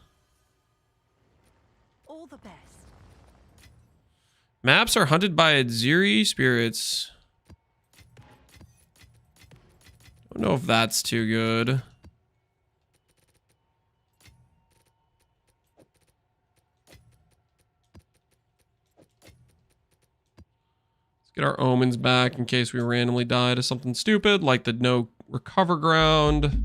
[SPEAKER 2] All the best.
[SPEAKER 1] Maps are hunted by Adziri spirits. Don't know if that's too good. Let's get our omens back in case we randomly die to something stupid like the no recover ground.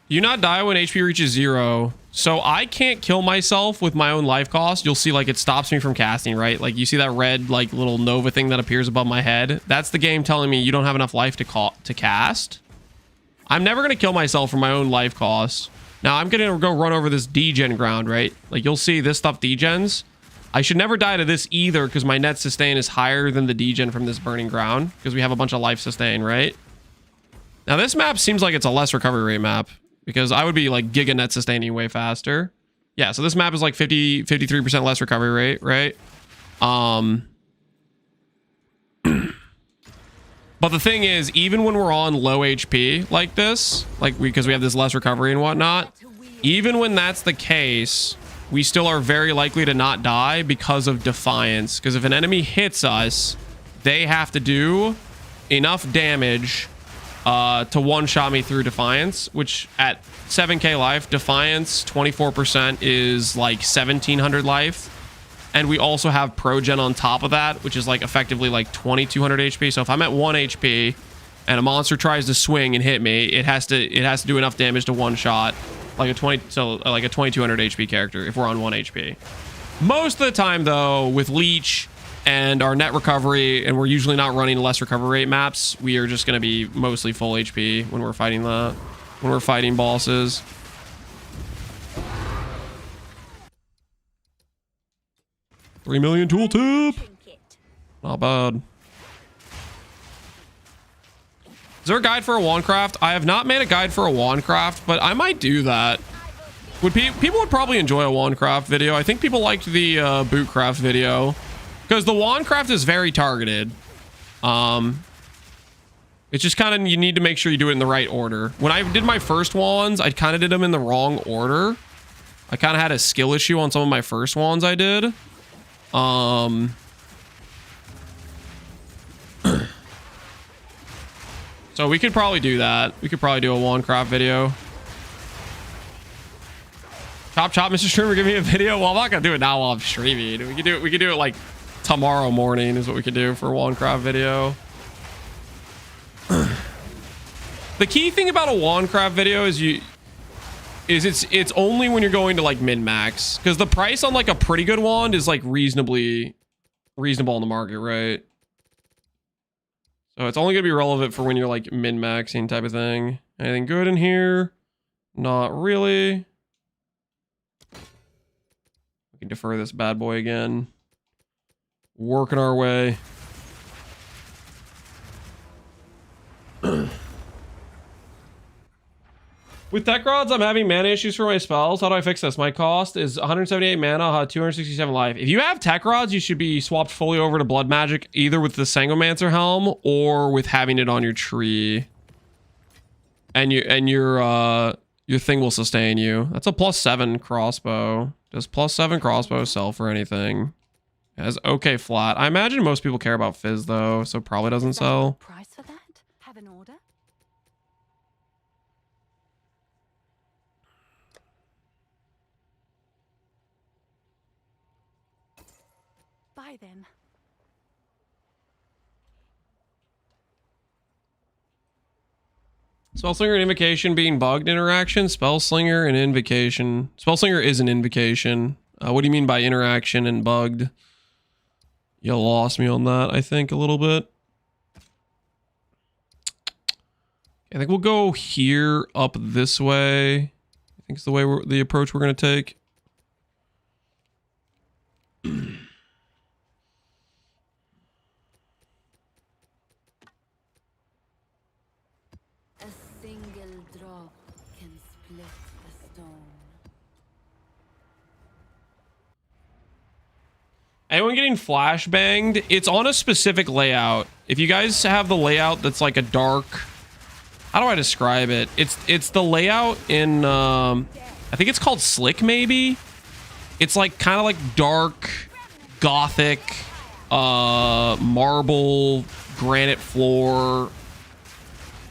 [SPEAKER 1] You not die when HP reaches 0. So I can't kill myself with my own life cost. You'll see like it stops me from casting, right? Like you see that red like little Nova thing that appears above my head. That's the game telling me you don't have enough life to cast. I'm never going to kill myself for my own life cost. Now I'm going to go run over this degen ground, right? Like you'll see this stuff degens. I should never die to this either because my net sustain is higher than the degen from this burning ground because we have a bunch of life sustain, right? Now this map seems like it's a less recovery rate map. Because I would be like giga net sustaining way faster. Yeah, so this map is like 53% less recovery rate, right? But the thing is, even when we're on low HP like this, like because we have this less recovery and whatnot, even when that's the case, we still are very likely to not die because of Defiance. Because if an enemy hits us, they have to do enough damage to one-shot me through Defiance, which at 7k life, Defiance 24% is like 1700 life. And we also have Progen on top of that, which is like effectively like 2200 HP. So if I'm at 1 HP and a monster tries to swing and hit me, it has to do enough damage to one shot, like a 2200 HP character if we're on 1 HP. Most of the time though, with Leech and our net recovery, and we're usually not running less recovery rate maps, we are just going to be mostly full HP when we're fighting bosses. $3 million tooltip. Not bad. Is there a guide for a wand craft? I have not made a guide for a wand craft, but I might do that. People would probably enjoy a wand craft video. I think people liked the boot craft video because the wand craft is very targeted. It's just kind of, you need to make sure you do it in the right order. When I did my first wands, I kind of did them in the wrong order. I kind of had a skill issue on some of my first wands I did. So we could probably do that. We could probably do a wand craft video. Chop chop, Mr. Streamer, give me a video. Well, I'm not gonna do it now while I'm streaming. We could do it like tomorrow morning is what we could do for a wand craft video. The key thing about a wand craft video is it's only when you're going to like min max, because the price on like a pretty good wand is like reasonable in the market, right? So it's only gonna be relevant for when you're like min maxing type of thing. Anything good in here? Not really. We can defer this bad boy again. Working our way. With tech rods, I'm having mana issues for my spells. How do I fix this? My cost is 178 mana, I'll have 267 life. If you have tech rods, you should be swapped fully over to blood magic, either with the Sangomancer helm or with having it on your tree. And your thing will sustain you. That's a +7 crossbow. Does +7 crossbow sell for anything? It has okay flat. I imagine most people care about fizz though, so probably doesn't sell.
[SPEAKER 2] Price for that? Have an order? Buy then.
[SPEAKER 1] Spellslinger and Invocation being bugged interaction. Spellslinger and Invocation. Spellslinger is an invocation. What do you mean by interaction and bugged? You lost me on that, I think, a little bit. I think we'll go here up this way. I think it's the approach we're going to take. Anyone getting flashbanged? It's on a specific layout. If you guys have the layout that's like a dark... How do I describe it? It's the layout in... I think it's called Slick, maybe? It's like kind of like dark, gothic, marble, granite floor.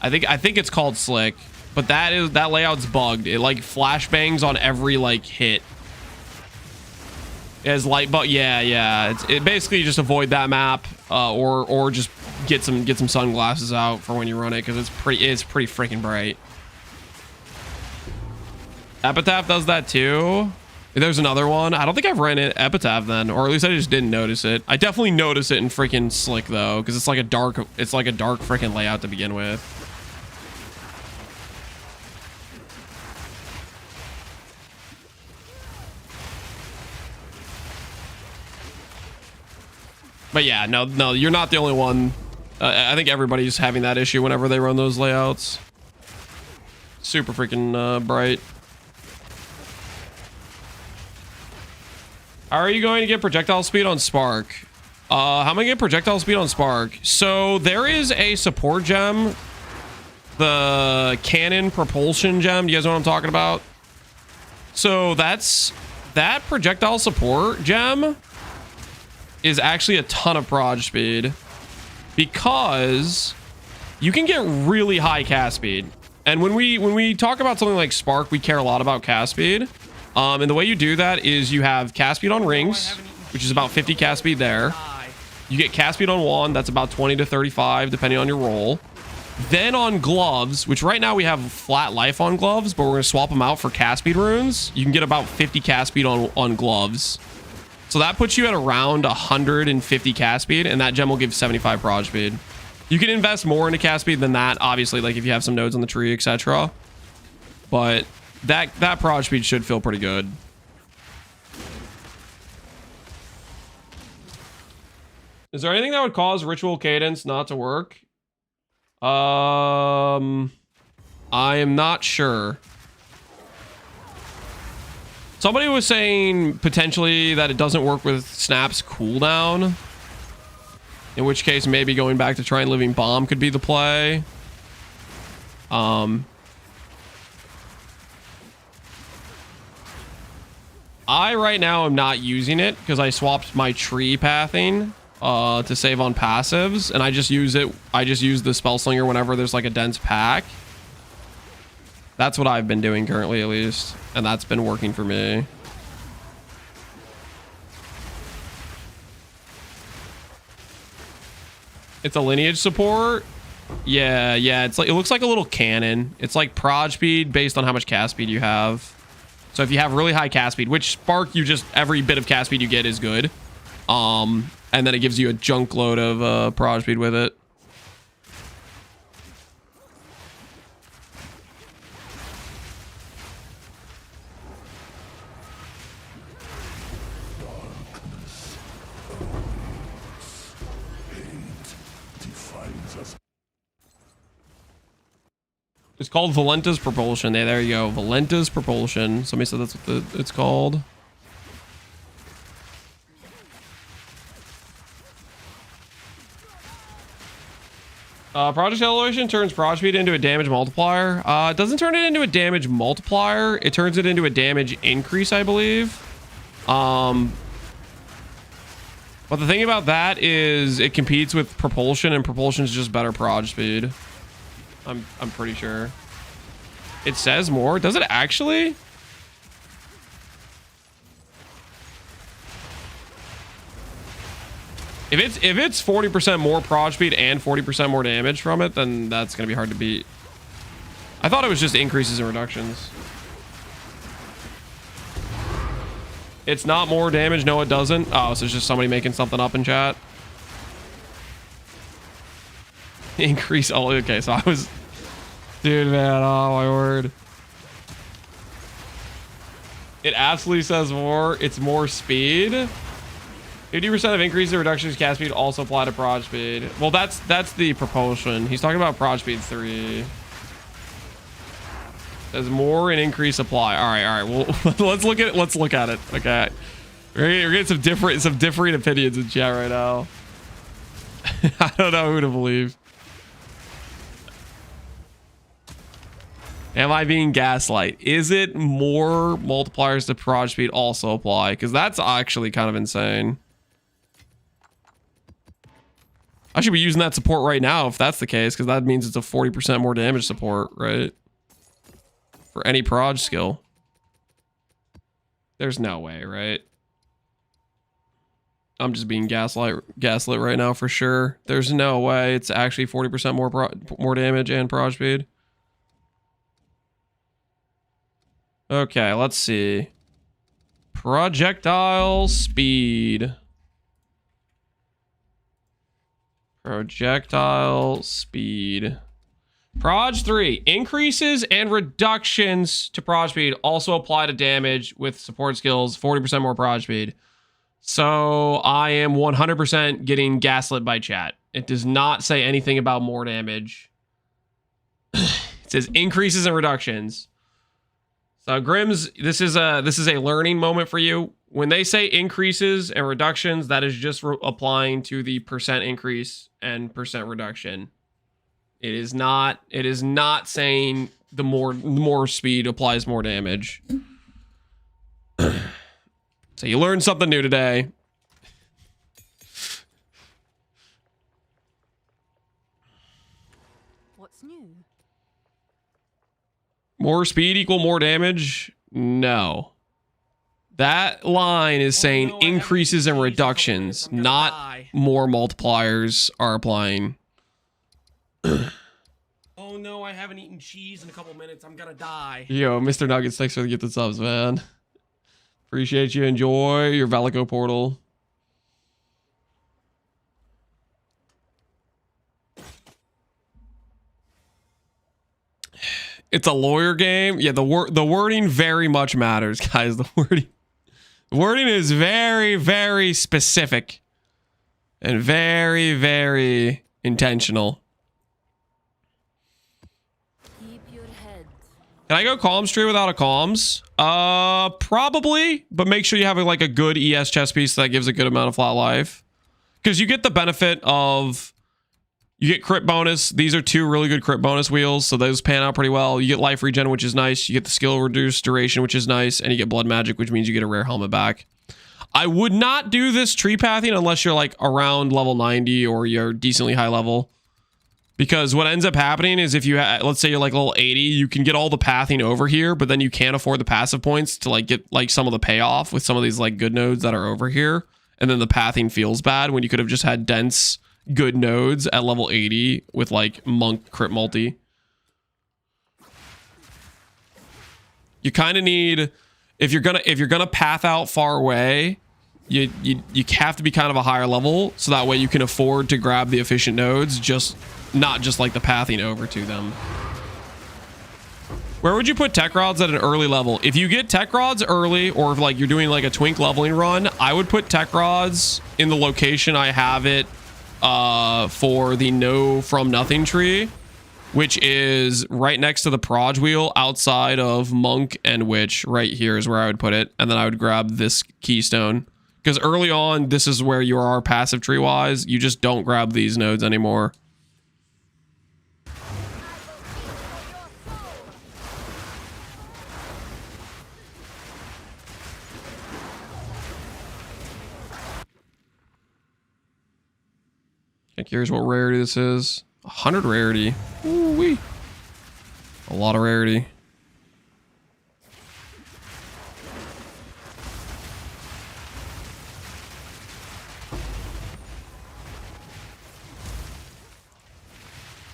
[SPEAKER 1] I think it's called Slick. But that layout's bugged. It like flashbangs on every like hit. As light, but yeah, it basically just avoid that map, or just get some sunglasses out for when you run it, because it's pretty freaking bright. Epitaph does that too. There's another one. I don't think I've ran it Epitaph then, or at least I just didn't notice it. I definitely notice it in freaking Slick though, because it's like a dark freaking layout to begin with. But yeah, no, you're not the only one. I think everybody's having that issue whenever they run those layouts. Super freaking bright. How are you going to get projectile speed on Spark? How am I going to get projectile speed on Spark? So there is a support gem. The cannon propulsion gem. Do you guys know what I'm talking about? So that projectile support gem is actually a ton of proj speed, because you can get really high cast speed. And when we talk about something like Spark, we care a lot about cast speed. And the way you do that is you have cast speed on rings, which is about 50 cast speed there. You get cast speed on wand, that's about 20 to 35 depending on your roll. Then on gloves, which right now we have flat life on gloves, but we're going to swap them out for cast speed runes. You can get about 50 cast speed on gloves. So that puts you at around 150 cast speed, and that gem will give 75 proj speed. You can invest more into cast speed than that, obviously, like if you have some nodes on the tree, etc. But that proj speed should feel pretty good. Is there anything that would cause ritual cadence not to work? I am not sure. Somebody was saying potentially that it doesn't work with Snap's cooldown. In which case, maybe going back to try and living bomb could be the play. I right now am not using it because I swapped my tree pathing to save on passives, and I just use it. I just use the spell slinger whenever there's like a dense pack. That's what I've been doing currently, at least, and that's been working for me. It's a lineage support. Yeah, it's like, it looks like a little cannon. It's like proj speed based on how much cast speed you have. So if you have really high cast speed, which Spark, you just, every bit of cast speed you get is good. And then it gives you a junk load of proj speed with it. It's called Valenta's Propulsion. There you go. Valenta's Propulsion. Somebody said that's what it's called. Proj Acceleration turns Proj Speed into a damage multiplier. It doesn't turn it into a damage multiplier. It turns it into a damage increase, I believe. But the thing about that is it competes with Propulsion, and Propulsion is just better Proj Speed. I'm pretty sure. It says more. Does it actually? If it's 40% more proj speed and 40% more damage from it, then that's gonna be hard to beat. I thought it was just increases and reductions. It's not more damage. No, it doesn't. Oh, so it's just somebody making something up in chat. Increase. Oh, okay. So I was, dude, man. Oh my word. It absolutely says more. It's more speed. 50% of increases or reductions cast speed also apply to proj speed. Well, that's the propulsion. He's talking about proj speed 3. There's more and increase apply. All right. Well, let's look at it. Okay, we're getting some differing opinions in chat right now. I don't know who to believe. Am I being gaslight? Is it more multipliers to proj speed also apply? Because that's actually kind of insane. I should be using that support right now if that's the case, because that means it's a 40% more damage support, right? For any proj skill. There's no way, right? I'm just being gaslit right now for sure. There's no way it's actually 40% more damage and proj speed. Okay, let's see. Projectile speed. Projectile speed. Proj 3. Increases and reductions to proj speed also apply to damage with support skills. 40% more proj speed. So I am 100% getting gaslit by chat. It does not say anything about more damage. It says increases and reductions. So Grims, this is a learning moment for you. When they say increases and reductions, that is just applying to the percent increase and percent reduction. It is not saying the more speed applies more damage. So you learned something new today.
[SPEAKER 2] What's new?
[SPEAKER 1] More speed equal more damage? No. That line is saying increases and reductions, not more multipliers are applying.
[SPEAKER 3] Oh no, I haven't eaten cheese in a couple minutes. I'm gonna die.
[SPEAKER 1] Yo, Mr. Nuggets, thanks for the gifted subs, man. Appreciate you. Enjoy your Valico portal. It's a lawyer game. Yeah, the wording very much matters, guys. The wording is very, very specific and very, very intentional.
[SPEAKER 4] Keep your head.
[SPEAKER 1] Can I go comms tree without a comms? Probably, but make sure you have like a good ES chess piece that gives a good amount of flat life. because you get the benefit of, you get crit bonus. These are two really good crit bonus wheels, so those pan out pretty well. You get life regen, which is nice. You get the skill reduced duration, which is nice, and you get blood magic, which means you get a rare helmet back. I would not do this tree pathing unless you're like around level 90 or you're decently high level. Because what ends up happening is if you, let's say you're like level 80, you can get all the pathing over here, but then you can't afford the passive points to like get like some of the payoff with some of these like good nodes that are over here. And then the pathing feels bad when you could have just had dense good nodes at level 80 with like monk crit multi. You kind of need, if you're gonna path out far away, you have to be kind of a higher level, so that way you can afford to grab the efficient nodes, just not just like the pathing over to them. Where would you put tech rods at an early level? If you get tech rods early, or if like you're doing like a twink leveling run, I would put tech rods in the location I have it for the no from nothing tree, which is right next to the proj wheel outside of monk and witch. Right here is where I would put it, and then I would grab this keystone, because early on this is where you are passive tree wise. You just don't grab these nodes anymore. Curious what rarity this is. 100 rarity. Ooh-wee. A lot of rarity.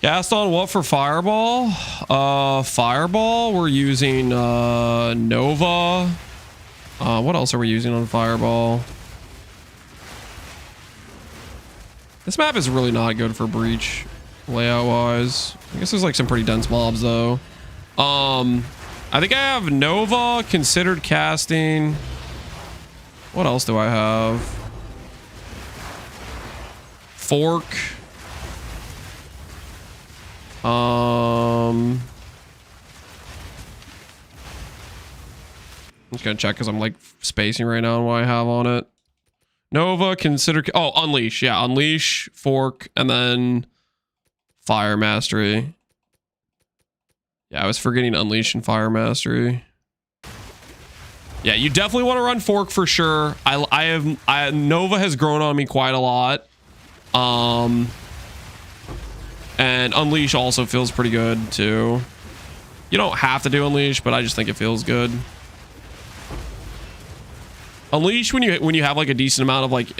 [SPEAKER 1] Cast on what for fireball? Fireball, we're using Nova. What else are we using on fireball? This map is really not good for breach layout wise. I guess there's like some pretty dense mobs though. I think I have Nova, considered casting. What else do I have? Fork. I'm just gonna check because I'm like spacing right now on what I have on it. Nova, consider, oh, unleash. Yeah, unleash, fork, and then fire mastery. Yeah, I was forgetting unleash and fire mastery. Yeah, you definitely want to run fork for sure. Nova has grown on me quite a lot. And unleash also feels pretty good too. You don't have to do unleash, but I just think it feels good. Unleash, when you have like a decent amount of like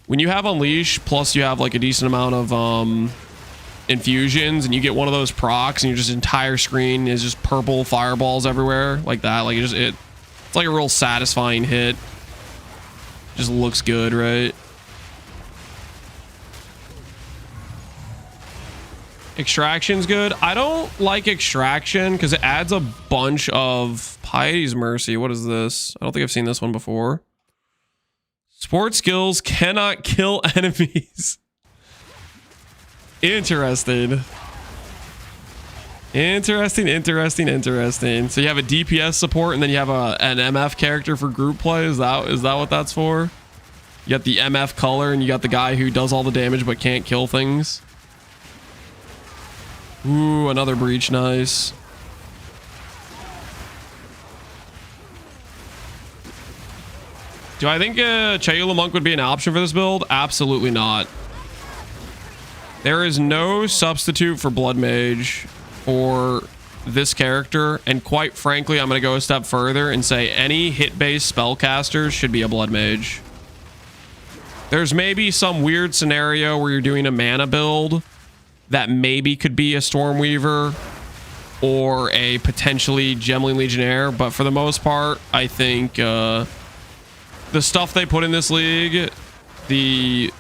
[SPEAKER 1] when you have unleash plus you have like a decent amount of infusions, and you get one of those procs and your just entire screen is just purple fireballs everywhere like that, like it's like a real satisfying hit. Just looks good, right? Extraction's good. I don't like extraction because it adds a bunch of Piety's Mercy. What is this? I don't think I've seen this one before. Sport skills cannot kill enemies. Interesting. Interesting. So you have a DPS support and then you have an MF character for group play. Is that what that's for? You got the MF color and you got the guy who does all the damage but can't kill things. Ooh, another breach, nice. Do I think Chayula Monk would be an option for this build? Absolutely not. There is no substitute for bloodmage for this character, and quite frankly, I'm going to go a step further and say any hit-based spellcasters should be a bloodmage. There's maybe some weird scenario where you're doing a mana build that maybe could be a Stormweaver or a potentially Gemling Legionnaire, but for the most part, I think the stuff they put in this league, the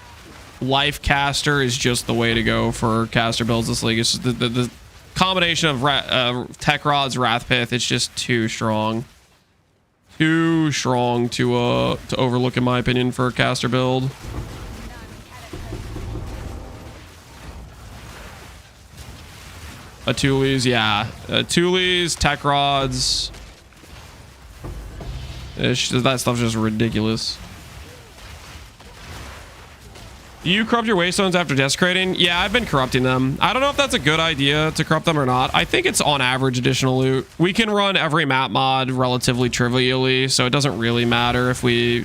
[SPEAKER 1] life caster is just the way to go for caster builds this league. It's just the combination of Tech Rods, Wrathpith, it's just too strong. Too strong to overlook, in my opinion, for a caster build. Atulis, yeah. Atulis, Tech Rods. That stuff's just ridiculous. Do you corrupt your waystones after desecrating? Yeah, I've been corrupting them. I don't know if that's a good idea to corrupt them or not. I think it's on average additional loot. We can run every map mod relatively trivially, so it doesn't really matter if we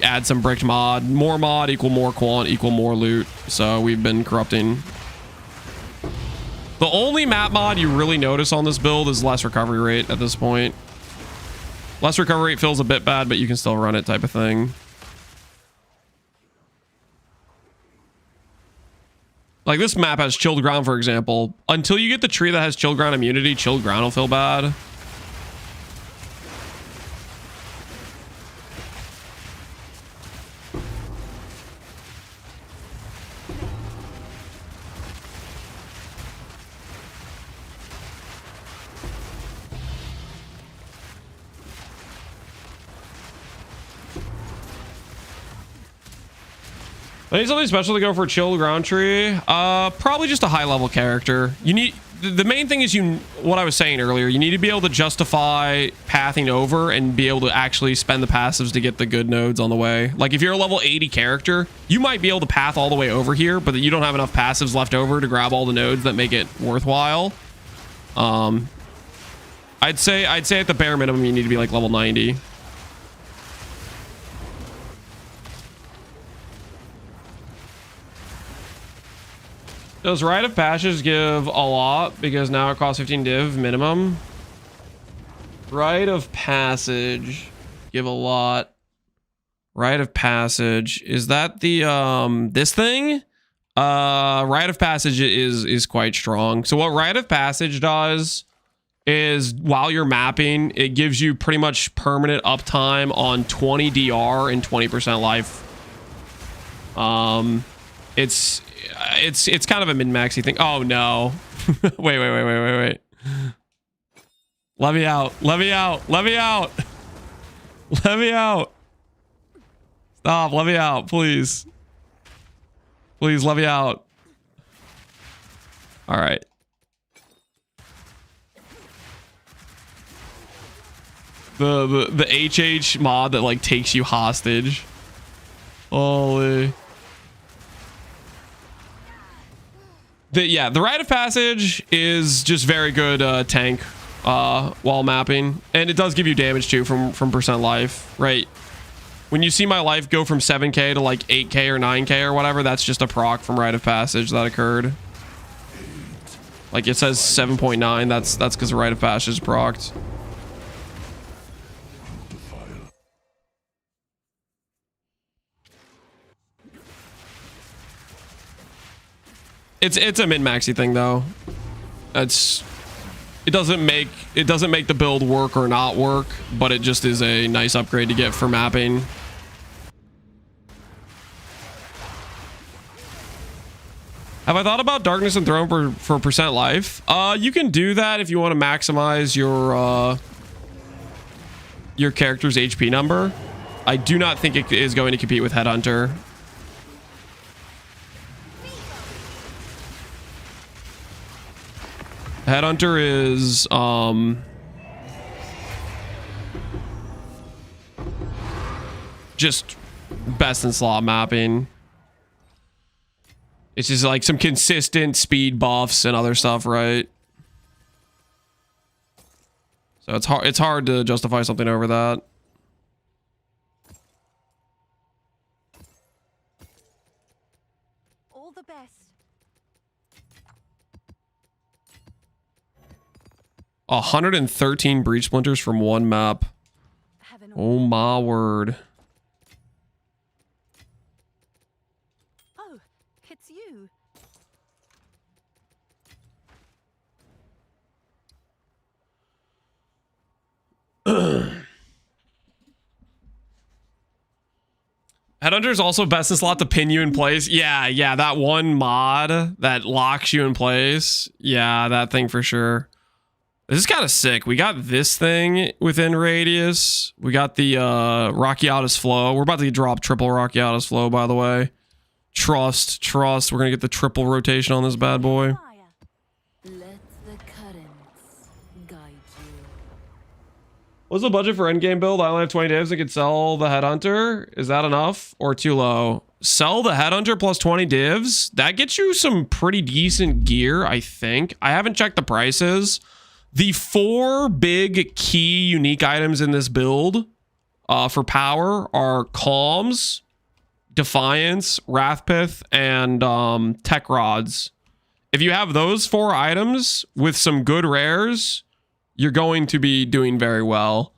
[SPEAKER 1] add some bricked mod. More mod equal more quant equal more loot. So we've been corrupting. The only map mod you really notice on this build is less recovery rate at this point. Less recovery rate feels a bit bad, but you can still run it type of thing. Like this map has chilled ground, for example. Until you get the tree that has chilled ground immunity, chilled ground will feel bad. I need something special to go for a chill ground tree. Probably just a high level character. You need the main thing is what I was saying earlier. You need to be able to justify pathing over and be able to actually spend the passives to get the good nodes on the way. Like if you're a level 80 character, you might be able to path all the way over here, but you don't have enough passives left over to grab all the nodes that make it worthwhile. I'd say at the bare minimum you need to be like level 90. Does Rite of Passage give a lot because now it costs 15 div minimum? Rite of Passage give a lot. Rite of Passage, is that the this thing? Rite of Passage is quite strong. So what Rite of Passage does is while you're mapping, it gives you pretty much permanent uptime on 20 DR and 20% life. It's kind of a min-maxy thing. Oh no. wait. Let me out. Let me out. Let me out. Let me out. Stop. Let me out, please. Please let me out. All right. The HH mod that like takes you hostage. Holy. The Rite of Passage is just very good tank while mapping, and it does give you damage too from percent life, right? When you see my life go from 7k to like 8k or 9k or whatever, that's just a proc from Rite of Passage that occurred. Like it says 7.9, that's because the Rite of Passage is procced. It's a min-maxy thing though. It doesn't make the build work or not work, but it just is a nice upgrade to get for mapping. Have I thought about Darkness and Throne for percent life? You can do that if you want to maximize your character's HP number. I do not think it is going to compete with Headhunter. Headhunter is just best in slot mapping. It's just like some consistent speed buffs and other stuff, right? So it's hard to justify something over that.
[SPEAKER 2] All the best.
[SPEAKER 1] 113 breach splinters from one map. Oh my word.
[SPEAKER 2] Oh, it's you.
[SPEAKER 1] Headhunter is also best in slot to pin you in place. Yeah, that one mod that locks you in place. Yeah, that thing for sure. This is kind of sick. We got this thing within radius. We got the Rockiatus Flow. We're about to drop triple Rockiatus Flow, by the way. Trust. We're going to get the triple rotation on this bad boy.
[SPEAKER 4] Let the currents guide you.
[SPEAKER 1] What's the budget for endgame build? I only have 20 divs and could sell the Headhunter. Is that enough or too low? sell the Headhunter plus 20 divs. That gets you some pretty decent gear, I think. I haven't checked the prices. The 4 big key unique items in this build for power are Calms, Defiance, Wrathpith, and Tech Rods. If you have those 4 items with some good rares, you're going to be doing very well.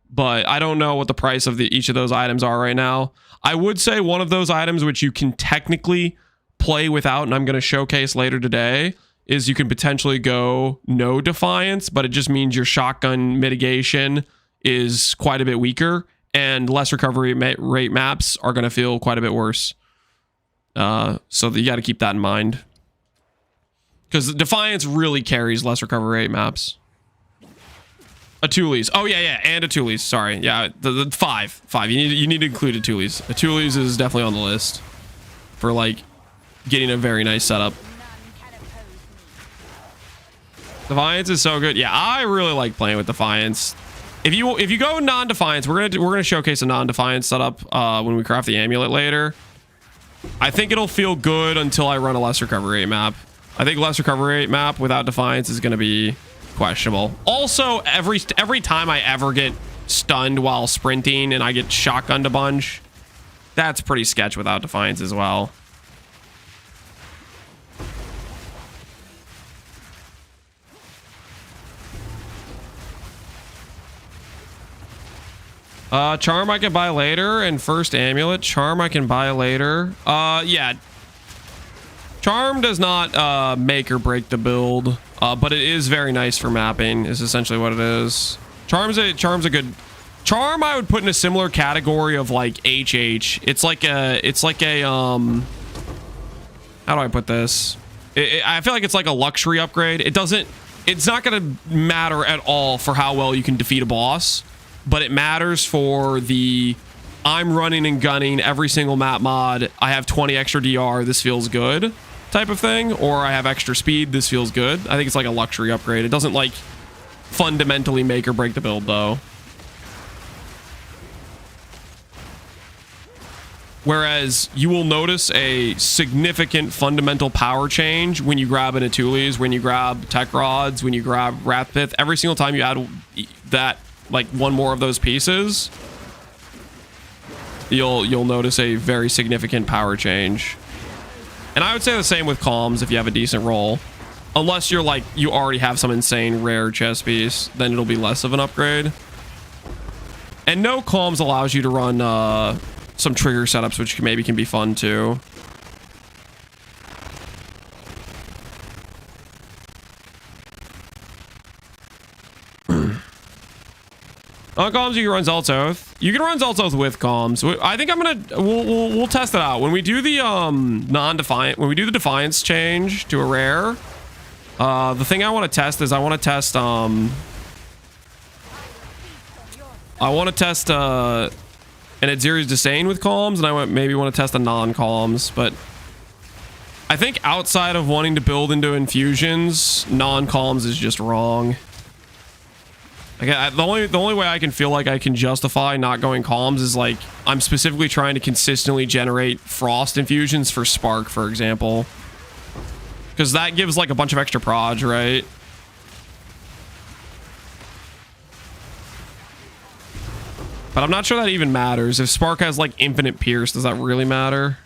[SPEAKER 1] But I don't know what the price of each of those items are right now. I would say one of those items which you can technically play without, and I'm going to showcase later today, is you can potentially go no Defiance, but it just means your shotgun mitigation is quite a bit weaker, and less recovery rate maps are going to feel quite a bit worse. So you got to keep that in mind. Because Defiance really carries less recovery rate maps. Atulis. Oh, yeah, and Atulis. Sorry. Yeah, the 5. You need to include Atulis. Atulis is definitely on the list for, like, getting a very nice setup. Defiance is so good. Yeah, I really like playing with Defiance. If you go non-Defiance, we're gonna showcase a non-Defiance setup when we craft the Amulet later. I think it'll feel good until I run a less recovery rate map. I think less recovery rate map without Defiance is gonna be questionable. Also, every time I ever get stunned while sprinting and I get shotgunned a bunch, that's pretty sketch without Defiance as well. Charm I can buy later, and first Amulet. Charm I can buy later. Yeah. Charm does not make or break the build, but it is very nice for mapping, is essentially what it is. Charm's a good... Charm I would put in a similar category of like HH. It's like a how do I put this? I feel like it's like a luxury upgrade. It's not gonna matter at all for how well you can defeat a boss, but it matters for the I'm running and gunning every single map mod. I have 20 extra DR. This feels good type of thing. Or I have extra speed. This feels good. I think it's like a luxury upgrade. It doesn't like fundamentally make or break the build though. Whereas you will notice a significant fundamental power change when you grab an Atulis, when you grab Tech Rods, when you grab Wrathpith. Every single time you add that, like one more of those pieces, you'll notice a very significant power change. And I would say the same with Calms if you have a decent roll. Unless you're like, you already have some insane rare chest piece, then it'll be less of an upgrade. And no Calms allows you to run some trigger setups, which maybe can be fun too. On Calms, you can run Zalt's Oath. You can run Zalt's Oath with Calms. I think we'll test it out when we do the non-defiant. When we do the Defiance change to a rare. The thing I want to test is I want to test an Adziri's Disdain with Calms, and I maybe want to test a non-Calms. But I think outside of wanting to build into infusions, non-Calms is just wrong. Like, the only way I can feel like I can justify not going Calms is like I'm specifically trying to consistently generate frost infusions for Spark, for example, because that gives like a bunch of extra proj, right? But I'm not sure that even matters. If Spark has like infinite pierce, does that really matter?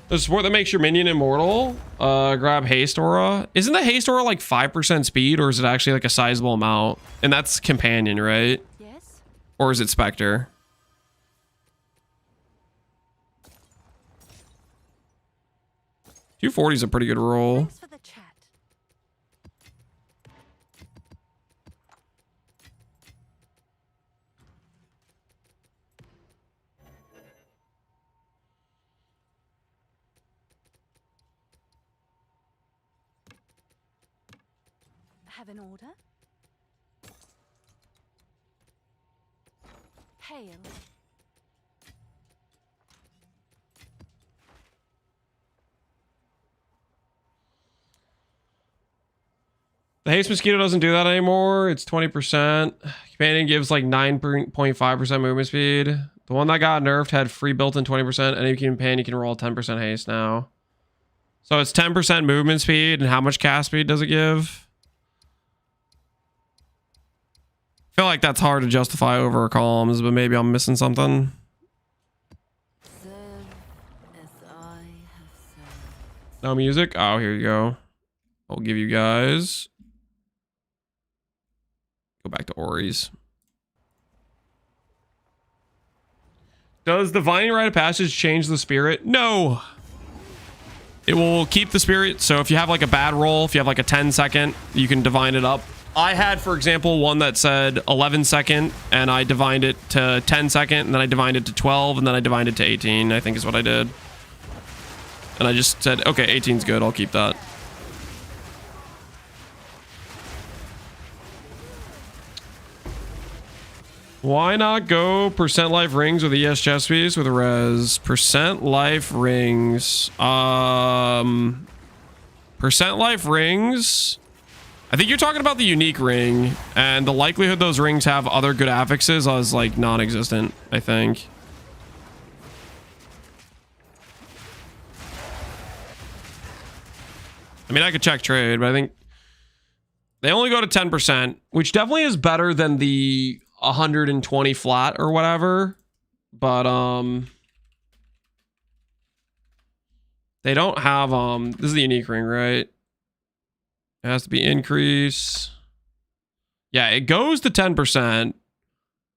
[SPEAKER 1] The support that makes your minion immortal, grab Haste Aura. Isn't the Haste Aura like 5% speed, or is it actually like a sizable amount? And that's Companion, right?
[SPEAKER 2] Yes.
[SPEAKER 1] Or is it Spectre? $240 is a pretty good roll.
[SPEAKER 2] Thanks for the chat. Have an order? Hail.
[SPEAKER 1] The haste mosquito doesn't do that anymore. It's 20%. Companion gives like 9.5% movement speed. The one that got nerfed had free built-in 20%. Any companion you can roll 10% haste now. So it's 10% movement speed, and how much cast speed does it give? I feel like that's hard to justify over columns, but maybe I'm missing something.
[SPEAKER 4] Serve as I have served.
[SPEAKER 1] No music? Oh, here you go. I'll give you guys. Go back to Ori's. Does Divining Rite of Passage change the spirit? No. It will keep the spirit. So if you have like a bad roll, if you have like a 10-second, you can divine it up. I had, for example, one that said 11-second, and I divined it to 10-second, and then I divined it to 12, and then I divined it to 18, I think is what I did. And I just said, okay, 18's good. I'll keep that. Why not go percent life rings with ES chest piece with a res? Percent life rings. Percent life rings. I think you're talking about the unique ring, and the likelihood those rings have other good affixes is like non-existent, I think. I mean, I could check trade, but I think they only go to 10%, which definitely is better than the 120 flat or whatever, but they don't have this is the unique ring, right? It has to be increase. Yeah, it goes to 10%,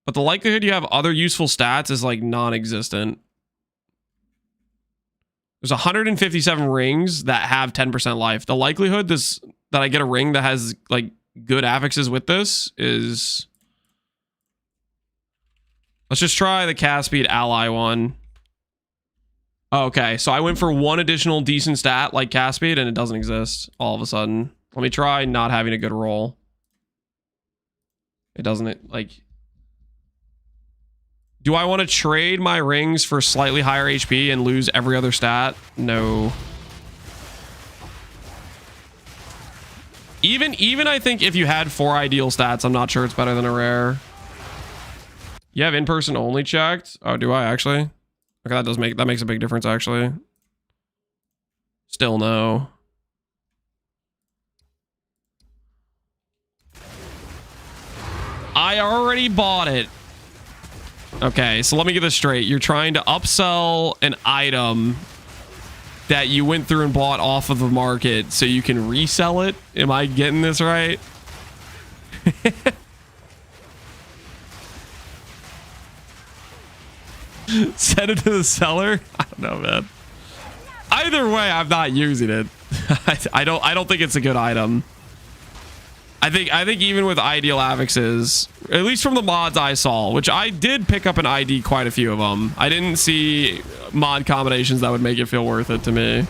[SPEAKER 1] but the likelihood you have other useful stats is like non-existent. There's 157 rings that have 10% life. The likelihood that I get a ring that has like good affixes with this is... Let's just try the cast speed ally one. Okay, so I went for one additional decent stat like cast speed and it doesn't exist all of a sudden. Let me try not having a good roll. It doesn't, like... Do I want to trade my rings for slightly higher HP and lose every other stat? No. Even I think if you had 4 ideal stats, I'm not sure it's better than a rare. You have in-person only checked? Oh, do I actually? Okay, that makes a big difference actually. Still no. I already bought it. Okay, so let me get this straight. You're trying to upsell an item that you went through and bought off of the market so you can resell it? Am I getting this right? Send it to the seller? I don't know, man. Either way, I'm not using it. I don't think it's a good item. I think even with ideal affixes, at least from the mods I saw, which I did pick up an ID quite a few of them. I didn't see mod combinations that would make it feel worth it to me.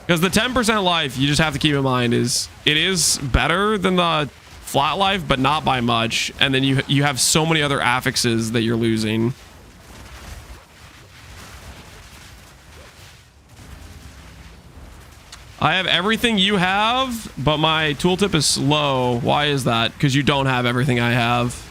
[SPEAKER 1] Because the 10% life, you just have to keep in mind, it is better than the flat life, but not by much. And then you have so many other affixes that you're losing. I have everything you have, but my tooltip is slow. Why is that? Because you don't have everything I have.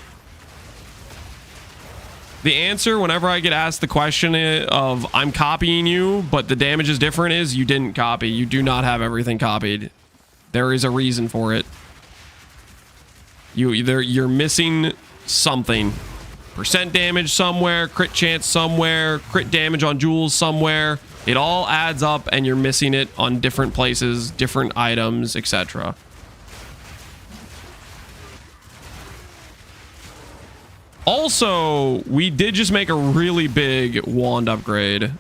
[SPEAKER 1] The answer whenever I get asked the question of I'm copying you, but the damage is different is you didn't copy. You do not have everything copied. There is a reason for it. You're missing something. Percent damage somewhere, crit chance somewhere, crit damage on jewels somewhere. It all adds up and you're missing it on different places, different items, etc. Also, we did just make a really big wand upgrade.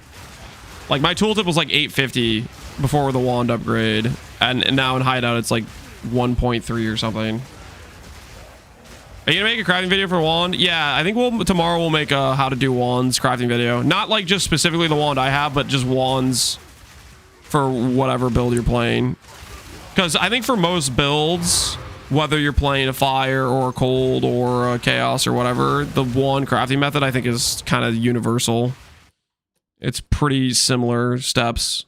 [SPEAKER 1] Like my tooltip was like 850 before the wand upgrade. And now in hideout, it's like 1.3 or something. Are you gonna make a crafting video for wand? Yeah, I think tomorrow we'll make a how to do wands crafting video. Not like just specifically the wand I have, but just wands for whatever build you're playing. Because I think for most builds, whether you're playing a fire or a cold or a chaos or whatever, the wand crafting method I think is kind of universal. It's pretty similar steps.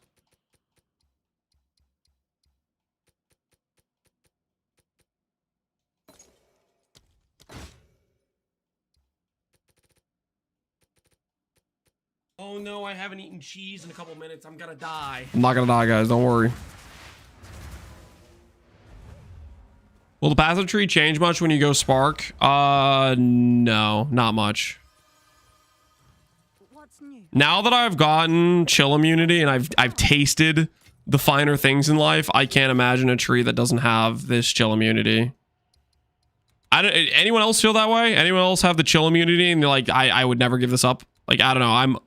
[SPEAKER 3] Oh no, I haven't eaten cheese in a couple minutes. I'm gonna die.
[SPEAKER 1] I'm not gonna die, guys. Don't worry. Will the passive tree change much when you go spark? No, not much.
[SPEAKER 2] What's new?
[SPEAKER 1] Now that I've gotten chill immunity and I've tasted the finer things in life, I can't imagine a tree that doesn't have this chill immunity. Anyone else feel that way? Anyone else have the chill immunity and they're like, I would never give this up? Like, I don't know.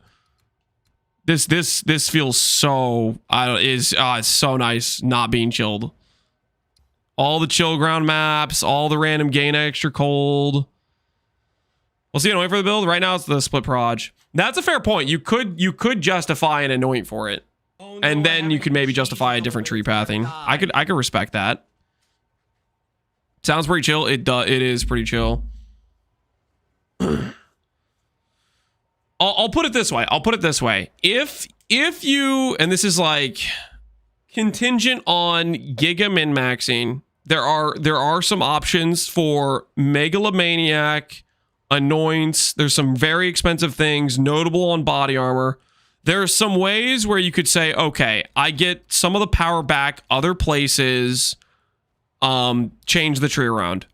[SPEAKER 1] This feels so, it's so nice not being chilled. All the chill ground maps, all the random gain extra cold. We'll see anoint for the build. Right now it's the split proj. That's a fair point. You could justify an anoint for it.
[SPEAKER 3] Oh, no,
[SPEAKER 1] And then you could maybe justify a different tree pathing. I could respect that. Sounds pretty chill. It is pretty chill. I'll put it this way. If you, and this is like contingent on giga min maxing, there are some options for megalomaniac, anoints. There's some very expensive things, notable on body armor. There are some ways where you could say, okay, I get some of the power back other places, change the tree around.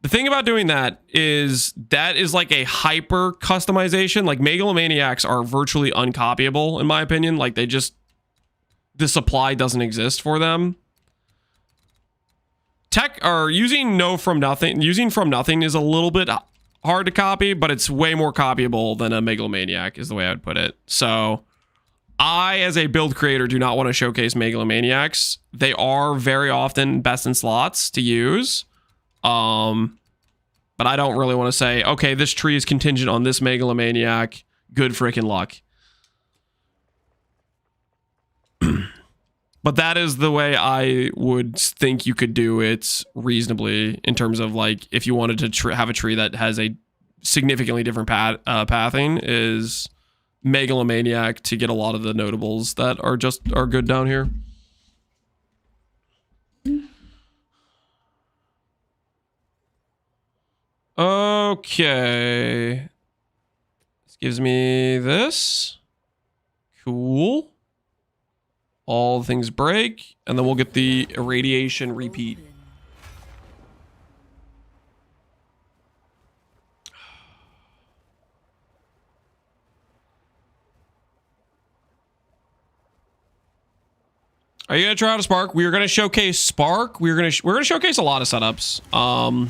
[SPEAKER 1] The thing about doing that is like a hyper customization. Like megalomaniacs are virtually uncopyable in my opinion. Like the supply doesn't exist for them. Tech or using from nothing is a little bit hard to copy, but it's way more copyable than a megalomaniac is the way I would put it. So I, as a build creator, do not want to showcase megalomaniacs. They are very often best in slots to use. But I don't really want to say, okay, this tree is contingent on this megalomaniac. Good freaking luck. But that is the way I would think you could do it reasonably in terms of like if you wanted to have a tree that has a significantly different pathing is megalomaniac to get a lot of the notables that are good down here. Okay. This gives me this. Cool. All things break, and then we'll get the irradiation repeat. Are you gonna try out a spark? We are gonna showcase spark. We're gonna showcase a lot of setups.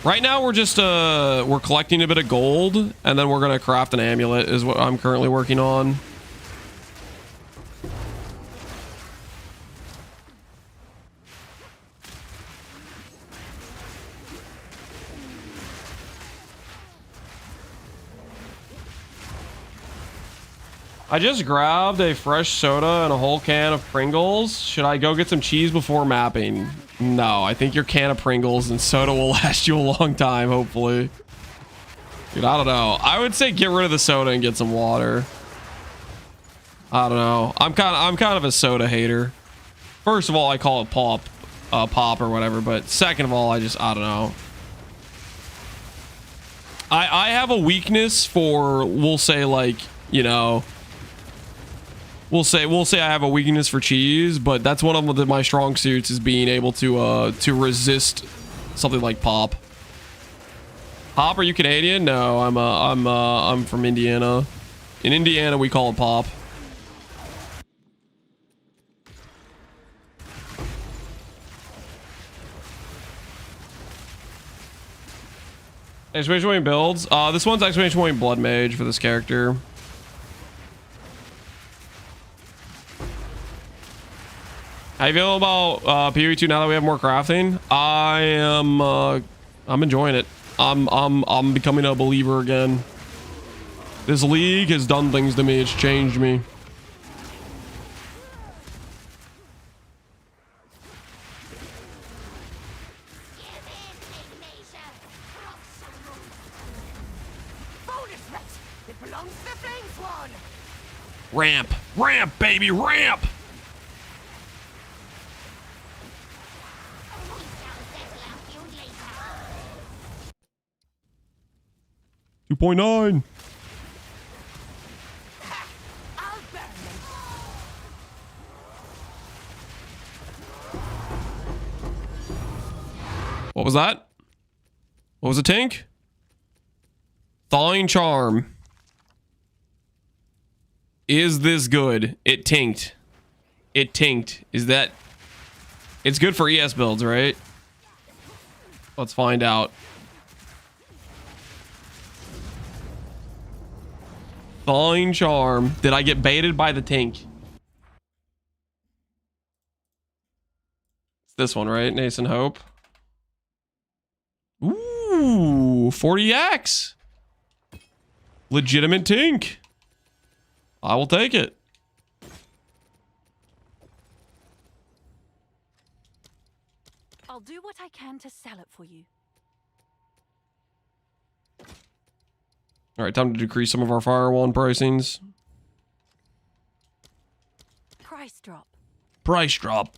[SPEAKER 1] Right now we're just we're collecting a bit of gold, and then we're gonna craft an amulet is what I'm currently working on. I just grabbed a fresh soda and a whole can of Pringles. Should I go get some cheese before mapping? No, I think your can of Pringles and soda will last you a long time, hopefully. Dude, I don't know. I would say get rid of the soda and get some water. I don't know. I'm kind of a soda hater. First of all, I call it pop or whatever, but second of all, I don't know. I have a weakness for, we'll say like, you know, We'll say I have a weakness for cheese, but that's one of my strong suits is being able to resist something like pop. Pop, are you Canadian? No, I'm from Indiana. In Indiana, we call it pop. Exclamation point builds. This one's exclamation point bloodmage for this character. How you feeling about PoE2 now that we have more crafting? I'm enjoying it. I'm becoming a believer again. This league has done things to me. It's changed me. Ramp, ramp, baby, ramp. 2.9. What was that? What was it, Tink? Thawing Charm. Is this good? It tinked. It tinked. Is that... It's good for ES builds, right? Let's find out. Thawing Charm. Did I get baited by the tink? It's this one, right? Nascent Hope. Ooh, 40x. Legitimate tink. I will take it.
[SPEAKER 2] I'll do what I can to sell it for you.
[SPEAKER 1] All right, time to decrease some of our firewall pricings.
[SPEAKER 2] Price drop.
[SPEAKER 1] Price drop.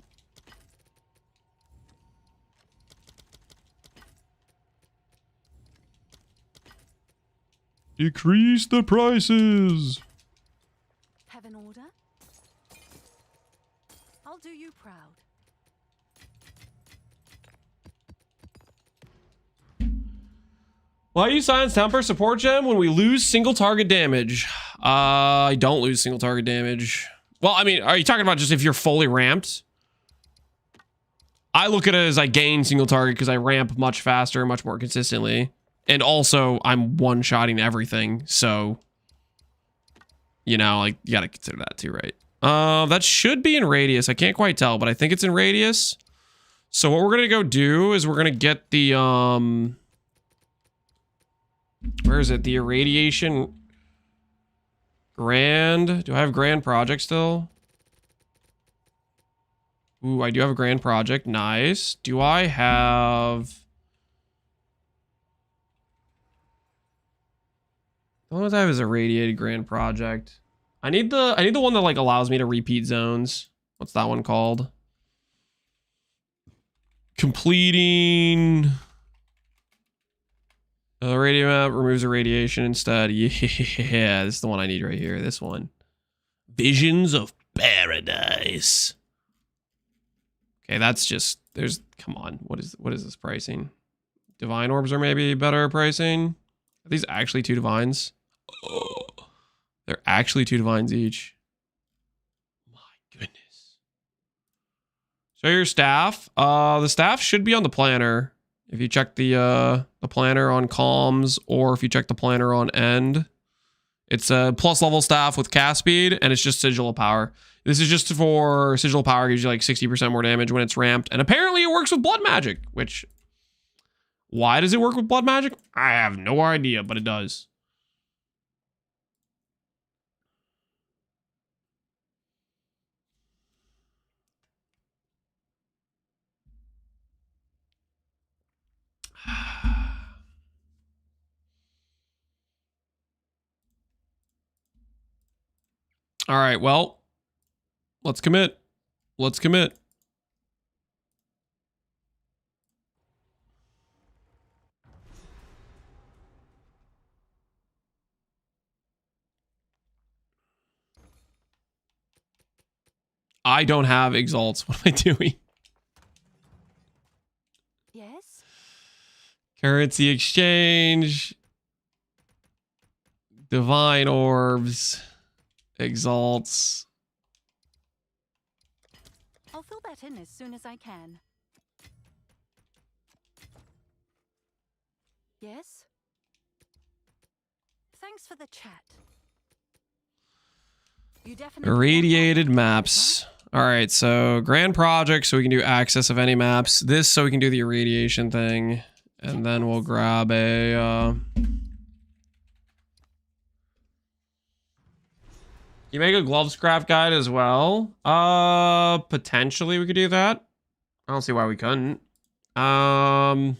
[SPEAKER 1] Decrease the prices.
[SPEAKER 2] Have an order? I'll do you proud.
[SPEAKER 1] Why you silence temper support gem when we lose single target damage? I don't lose single target damage. Well, I mean, are you talking about just if you're fully ramped? I look at it as I gain single target because I ramp much faster, much more consistently. And also, I'm one-shotting everything, so... You know, like, you gotta consider that too, right? That should be in radius. I can't quite tell, but I think it's in radius. So what we're gonna go do is we're gonna get the, where is it? The irradiation grand. Do I have grand project still? Ooh, I do have a grand project. Nice. Do I have... The one I have is a radiated grand project. I need the one that like allows me to repeat zones. What's that one called? Completing the radio map removes the radiation instead. Yeah, this is the one I need right here. This one. Visions of Paradise. Okay, that's just come on. What is this pricing? Divine orbs are maybe better pricing. Are these actually 2 divines? Oh, they're actually 2 divines each. My goodness. Show your staff. The staff should be on the planner. If you check the planner on comms, or if you check the planner on end, it's a plus level staff with cast speed, and it's just sigil of power. This is just for sigil of power, gives you like 60% more damage when it's ramped, and apparently it works with blood magic. Which, why does it work with blood magic? I have no idea, but it does. All right, well, let's commit. Let's commit. I don't have exalts. What am I doing?
[SPEAKER 2] Yes?
[SPEAKER 1] Currency exchange. Divine orbs. Exalts.
[SPEAKER 2] I'll fill that in as soon as I can. Yes? Thanks for the chat. You definitely
[SPEAKER 1] Irradiated maps. All right, so grand project, so we can do access of any maps. This, so we can do the irradiation thing. And then we'll grab a... You make a gloves craft guide as well? Potentially we could do that. I don't see why we couldn't. Let's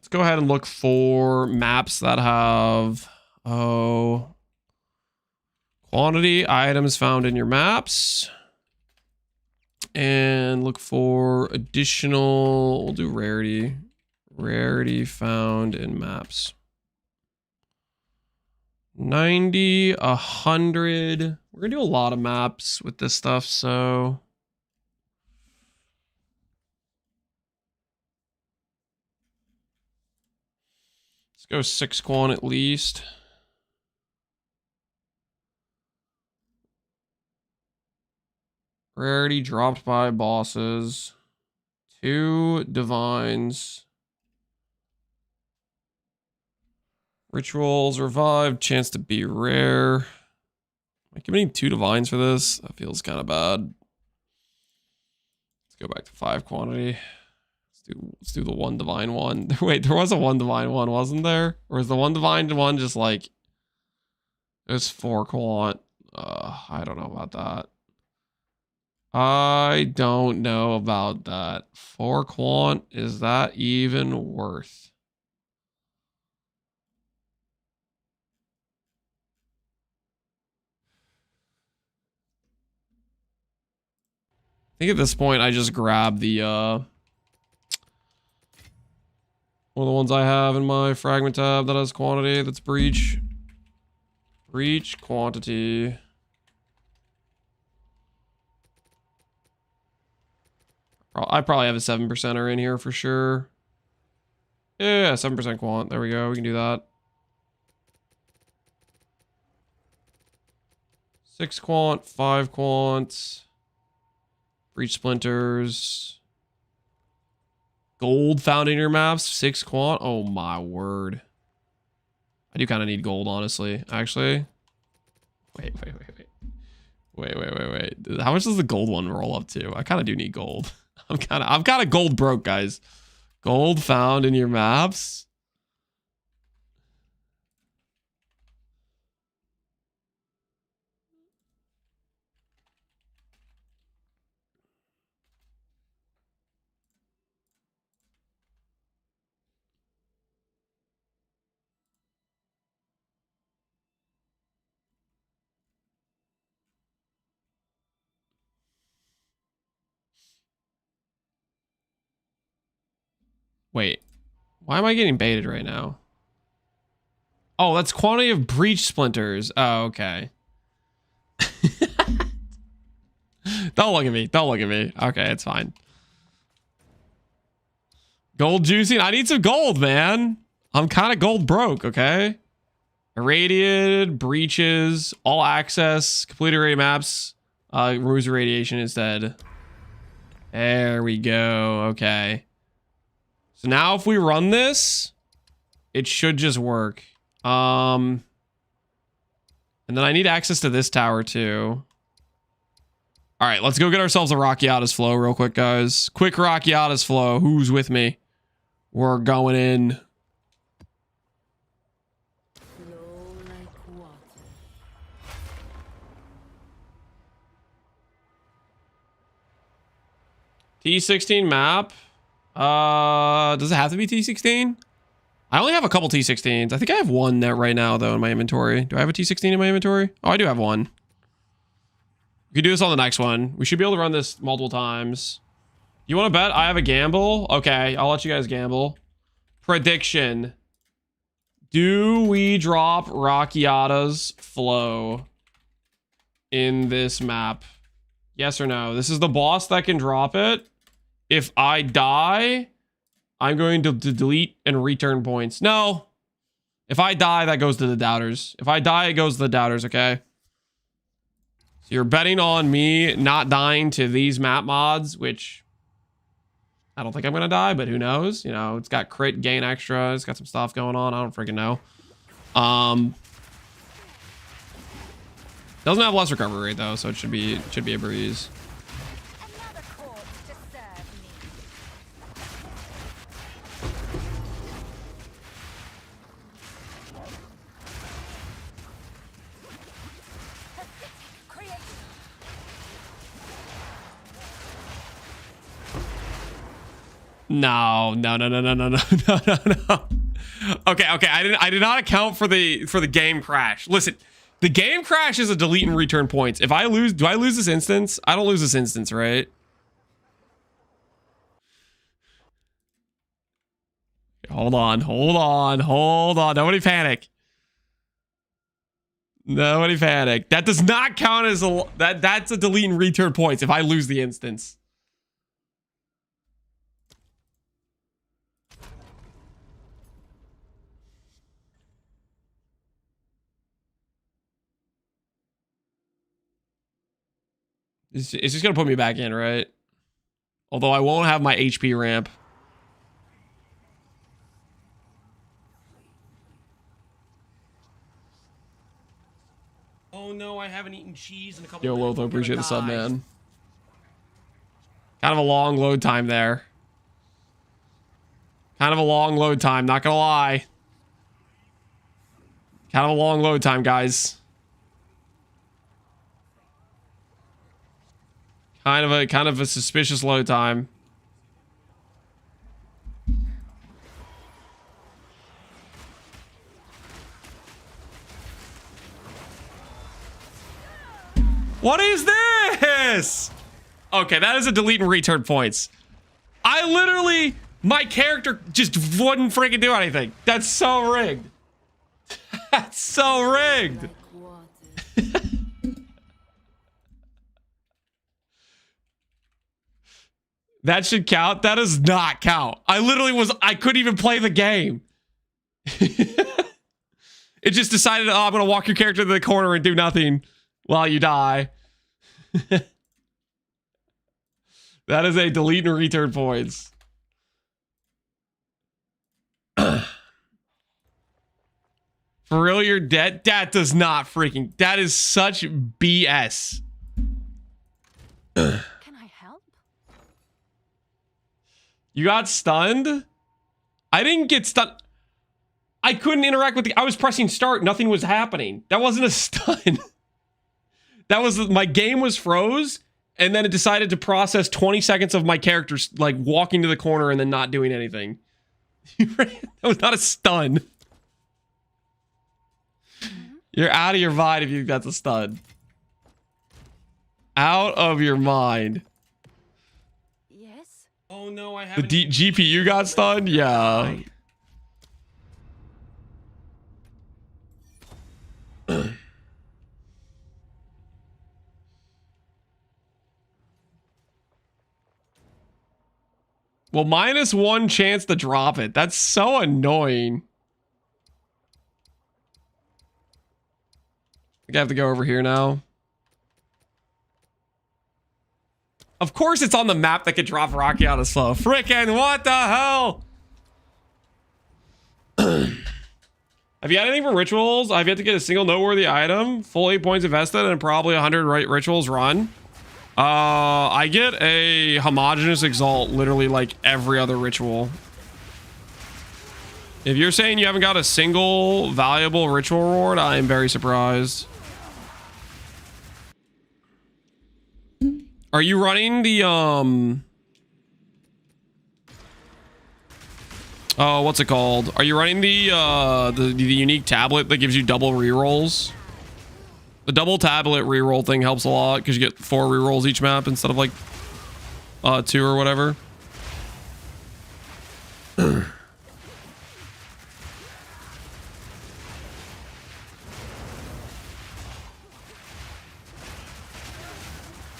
[SPEAKER 1] go ahead and look for maps that have, quantity items found in your maps. And look for additional, we'll do rarity. Rarity found in maps. 90, 100. We're gonna do a lot of maps with this stuff, so go 6 quant at least. Rarity dropped by bosses. 2 divines. Rituals revived. Chance to be rare. Am I giving 2 divines for this? That feels kind of bad. Let's go back to 5 quantity. Let's do the 1 divine one. Wait, there was a 1 divine one, wasn't there? Or is the 1 divine one just like... It was 4 quant. I don't know about that. I don't know about that. 4 quant, is that even worth? I think at this point I just grab the one of the ones I have in my fragment tab that has quantity. That's breach. Breach quantity. I probably have a 7%er in here for sure. Yeah, 7% quant. There we go. We can do that. 6 quant, 5 quant. Breach splinters. Gold found in your maps. 6 quant. Oh my word. I do kind of need gold, honestly. Actually. Wait. How much does the gold one roll up to? I kind of do need gold. I'm kind of gold broke, guys. Gold found in your maps. Wait, why am I getting baited right now? Oh, that's quantity of breach splinters. Oh, okay. Don't look at me. Don't look at me. Okay, it's fine. Gold juicing. I need some gold, man. I'm kind of gold broke, okay? Irradiated, breaches, all access, complete array maps, removes irradiation instead. There we go. Okay. So now if we run this, it should just work. And then I need access to this tower too. All right, let's go get ourselves a Rakiata's flow real quick, guys. Quick Rakiata's flow. Who's with me? We're going in.
[SPEAKER 4] Flow like water.
[SPEAKER 1] T16 map. Does it have to be T16? I only have a couple T16s. I think I have one net right now, though, in my inventory. Do I have a T16 in my inventory? Oh, I do have one. We can do this on the next one. We should be able to run this multiple times. You want to bet? I have a gamble? Okay, I'll let you guys gamble. Prediction. Do we drop Rakiata's flow in this map? Yes or no? This is the boss that can drop it. If I die, I'm going to delete and return points. No. If I die, that goes to the doubters. If I die, it goes to the doubters, okay? So you're betting on me not dying to these map mods, which I don't think I'm going to die, but who knows? You know, it's got crit gain extra. It's got some stuff going on. I don't freaking know. Doesn't have less recovery rate, though, so it should be a breeze.
[SPEAKER 2] Another corpse to serve me. Create.
[SPEAKER 1] No. Okay. I did not account for the game crash. Listen, the game crash is a delete and return points. If I lose, do I lose this instance? I don't lose this instance, right? Hold on. Nobody panic. That does not count as that's a delete and return points if I lose the instance. It's just gonna put me back in, right? Although I won't have my HP ramp.
[SPEAKER 3] Oh no, I haven't eaten cheese in a couple
[SPEAKER 1] Yo,
[SPEAKER 3] minutes.
[SPEAKER 1] Lotho,
[SPEAKER 3] I'm gonna
[SPEAKER 1] appreciate the sub,
[SPEAKER 3] die.
[SPEAKER 1] man. Kind of a long load time there. Kind of a long load time, not gonna lie. Kind of a long load time, guys. Kind of a suspicious load time. What is this? Okay, that is a delete and return points. I literally, my character just wouldn't freaking do anything. That's so rigged. That's so rigged.
[SPEAKER 4] Like water.
[SPEAKER 1] That should count. That does not count. I couldn't even play the game. It just decided, oh, I'm going to walk your character to the corner and do nothing while you die. That is a delete and return points. For real, you're dead? That does not freaking... That is such BS.
[SPEAKER 2] Can I help?
[SPEAKER 1] You got stunned? I didn't get stunned. I couldn't interact with the... I was pressing start. Nothing was happening. That wasn't a stun. That was... My game was froze, and then it decided to process 20 seconds of my character, like, walking to the corner and then not doing anything. That was not a stun. You're out of your mind if you think that's a stun. Out of your mind.
[SPEAKER 2] Yes?
[SPEAKER 3] Oh no, I
[SPEAKER 1] The
[SPEAKER 3] haven't eaten
[SPEAKER 1] GPU got stunned? Yeah. Well, -1 chance to drop it. That's so annoying. I think I have to go over here now. Of course it's on the map that could drop Rocky out of slow. Frickin' what the hell? Have you had anything from rituals? I've yet to get a single noteworthy item. Full 8 points invested and probably 100 rituals run. I get a homogeneous exalt literally like every other ritual. If you're saying you haven't got a single valuable ritual reward, I am very surprised. Are you running the oh, what's it called? Are you running the unique tablet that gives you double rerolls? The double tablet reroll thing helps a lot because you get 4 rerolls each map instead of like 2 or whatever.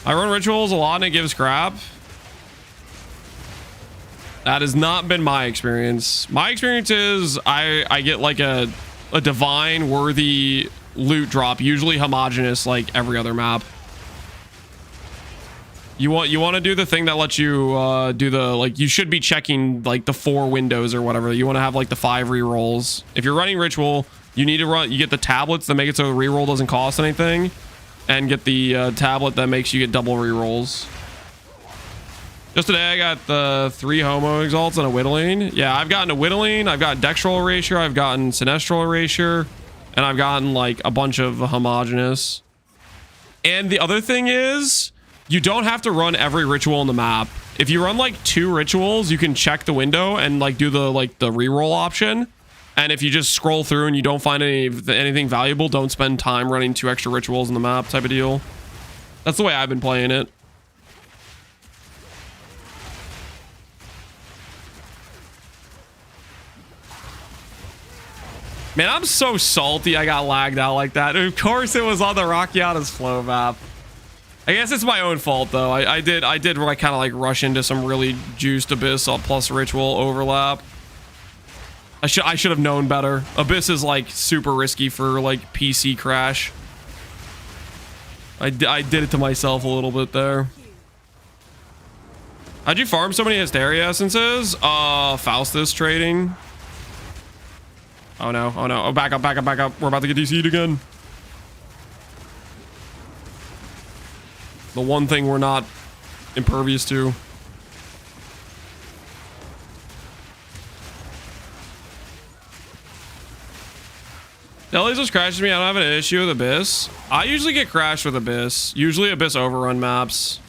[SPEAKER 1] I run rituals a lot and it gives crap. That has not been my experience. My experience is I get like a divine worthy loot drop, usually homogeneous like every other map. You want to do the thing that lets you do the, like, you should be checking like the 4 windows or whatever. You want to have like the 5 rerolls. If you're running ritual, you need to run, you get the tablets that make it so the reroll doesn't cost anything, and get the tablet that makes you get double rerolls. Just today I got the 3 homo exalts and a whittling. Yeah, I've gotten a whittling, I've got dextral erasure, I've gotten sinestral erasure, and I've gotten like a bunch of homogeneous. And the other thing is, you don't have to run every ritual on the map. If you run like 2 rituals, you can check the window and like do the reroll option. And if you just scroll through and you don't find anything valuable, don't spend time running 2 extra rituals in the map type of deal. That's the way I've been playing it. Man, I'm so salty I got lagged out like that. Of course it was on the Rockiana's flow map. I guess it's my own fault though. I did like kind of like rush into some really juiced Abyss plus ritual overlap. I should have known better. Abyss is like super risky for like PC crash. I did it to myself a little bit there. How'd you farm so many Hysteria essences? Faustus trading. Oh no, oh no. Oh, back up, back up, back up. We're about to get DC'd again. The one thing we're not impervious to. Deli's just crashes me. I don't have an issue with Abyss. I usually get crashed with Abyss. Usually Abyss overrun maps.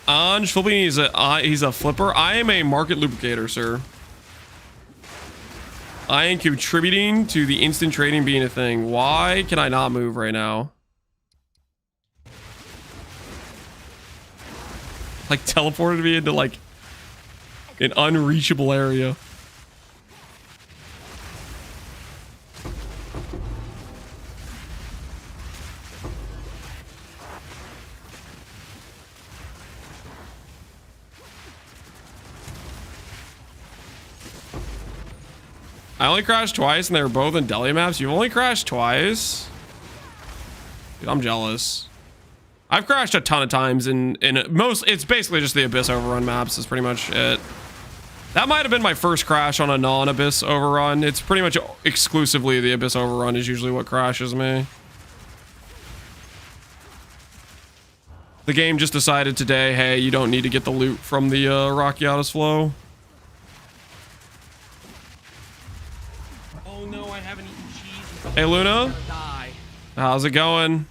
[SPEAKER 1] Anj flipping, he's a flipper. I am a market lubricator, sir. I am contributing to the instant trading being a thing. Why can I not move right now? Like teleported me into like an unreachable area. I only crashed twice and they were both in Deli maps. You've only crashed twice? Dude, I'm jealous. I've crashed a ton of times in most, it's basically just the Abyss overrun maps is pretty much it. That might have been my first crash on a non-Abyss overrun. It's pretty much exclusively the Abyss overrun is usually what crashes me. The game just decided today, hey, you don't need to get the loot from the Rockiatus flow.
[SPEAKER 3] Oh no, I haven't eaten cheese.
[SPEAKER 1] Hey, Luna.
[SPEAKER 3] I'm gonna die.
[SPEAKER 1] How's it going?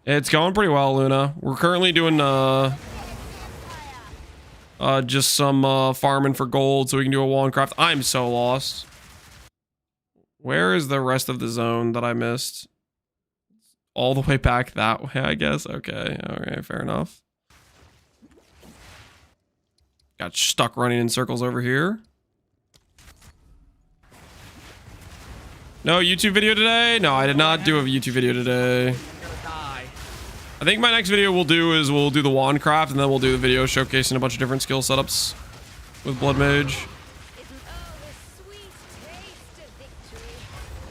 [SPEAKER 1] It's going pretty well, Luna. We're currently doing just some farming for gold so we can do a wand craft. I'm so lost. Where is the rest of the zone that I missed? All the way back that way, I guess. Okay, okay, fair enough. Got stuck running in circles over here. No YouTube video today? No, I did not do a YouTube video today. I think my next video we'll do the wand craft and then we'll do the video showcasing a bunch of different skill setups with bloodmage.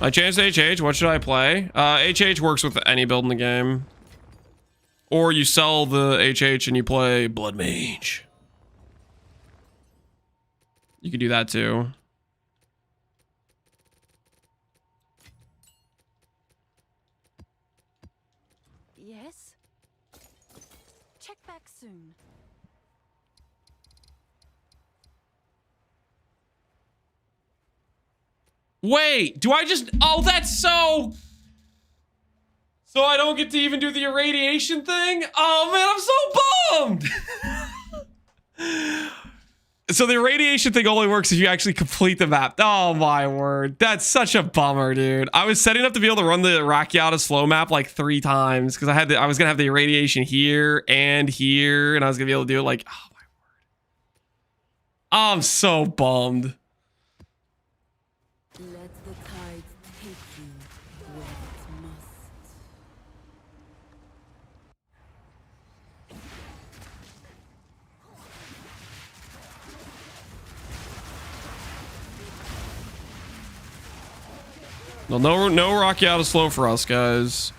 [SPEAKER 1] I changed HH. What should I play? HH works with any build in the game. Or you sell the HH and you play bloodmage. You can do that too.
[SPEAKER 2] Yes. Check back soon.
[SPEAKER 1] Wait, do I just... Oh, that's so... So I don't get to even do the irradiation thing? Oh, man, I'm so bummed! So the irradiation thing only works if you actually complete the map. Oh, my word. That's such a bummer, dude. I was setting up to be able to run the Rockiata slow map like 3 times because I was going to have the irradiation here, and I was going to be able to do it like... Oh, my word. I'm so bummed.
[SPEAKER 4] Let the tide take you where it must.
[SPEAKER 1] Well, no Rockiata slow for us, guys.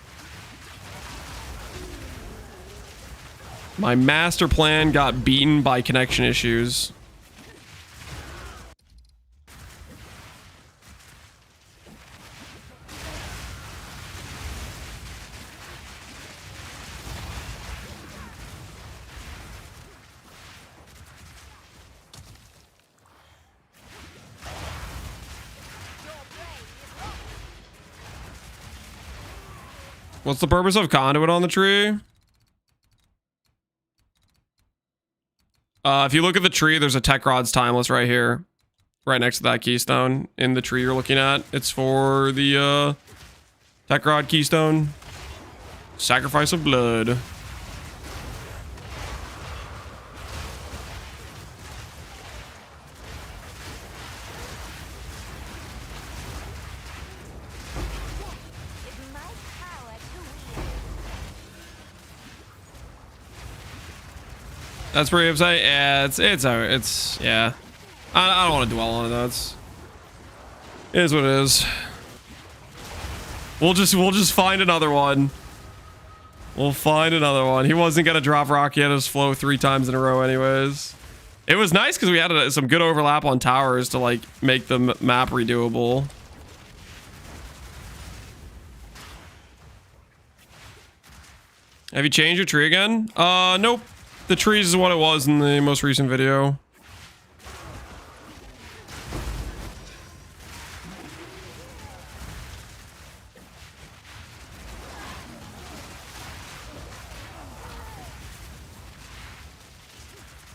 [SPEAKER 1] My master plan got beaten by connection issues. What's the purpose of conduit on the tree? If you look at the tree, there's a Tech Rod's Timeless right here. Right next to that keystone in the tree you're looking at. It's for the Tech Rod keystone. Sacrifice of blood. That's pretty upsetting. Yeah, it's yeah. I don't want to dwell on it though. It is what it is. We'll just find another one. We'll find another one. He wasn't gonna drop rock yet his flow 3 times in a row anyways. It was nice because we had some good overlap on towers to like make the map redoable. Have you changed your tree again? Nope. The trees is what it was in the most recent video.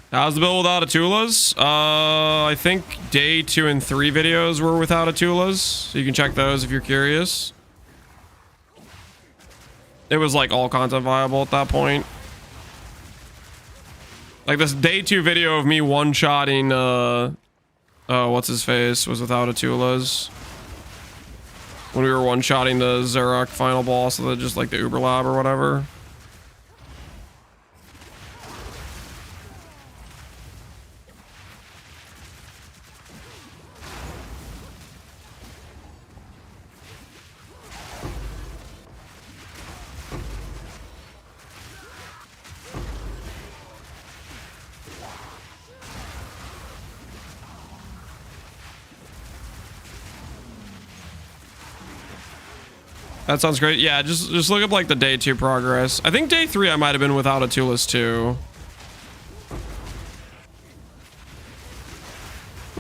[SPEAKER 1] How's the build without Atulas? I think day 2 and 3 videos were without Atulas, so you can check those if you're curious. It was like all content viable at that point. Like this day 2 video of me one-shotting, what's his face, was without Atulas. When we were one-shotting the Xerac final boss of the, just like the Uber Lab or whatever. That sounds great. Yeah, just look up like the day 2 progress. I think day 3 I might have been without Atulas too.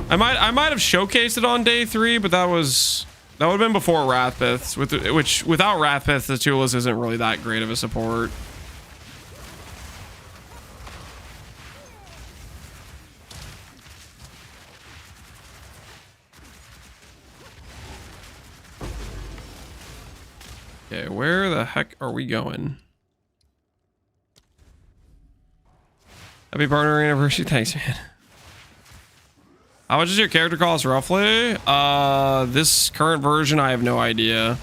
[SPEAKER 1] I might have showcased it on day 3, but that would have been before Wrathpiths, which without Wrathpiths, Atulas isn't really that great of a support. Okay, where the heck are we going? Happy partner anniversary. Thanks, man. How much does your character cost roughly? This current version, I have no idea.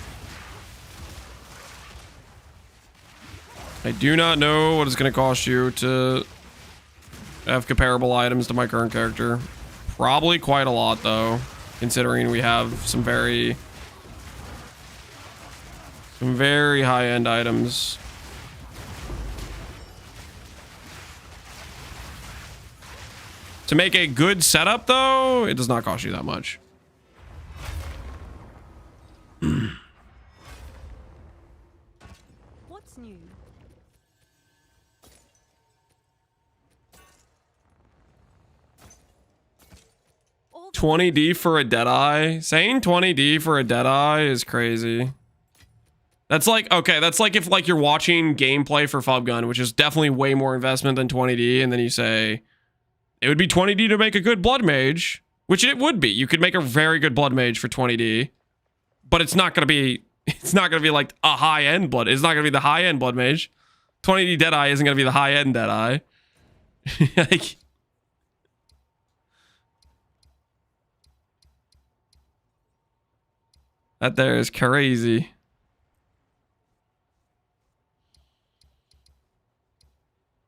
[SPEAKER 1] I do not know what it's going to cost you to have comparable items to my current character. Probably quite a lot, though, considering we have some very high-end items. To make a good setup, though, it does not cost you that much.
[SPEAKER 2] What's new? All
[SPEAKER 1] 20D for a Deadeye? Saying 20D for a Deadeye is crazy. That's like, okay, that's like if like you're watching gameplay for Fubgun, which is definitely way more investment than 20D, and then you say, it would be 20D to make a good bloodmage, which it would be. You could make a very good bloodmage for 20D, but it's not gonna be like a high-end blood. It's not gonna be the high-end bloodmage. 20D Deadeye isn't gonna be the high-end Deadeye. Like, that there is crazy.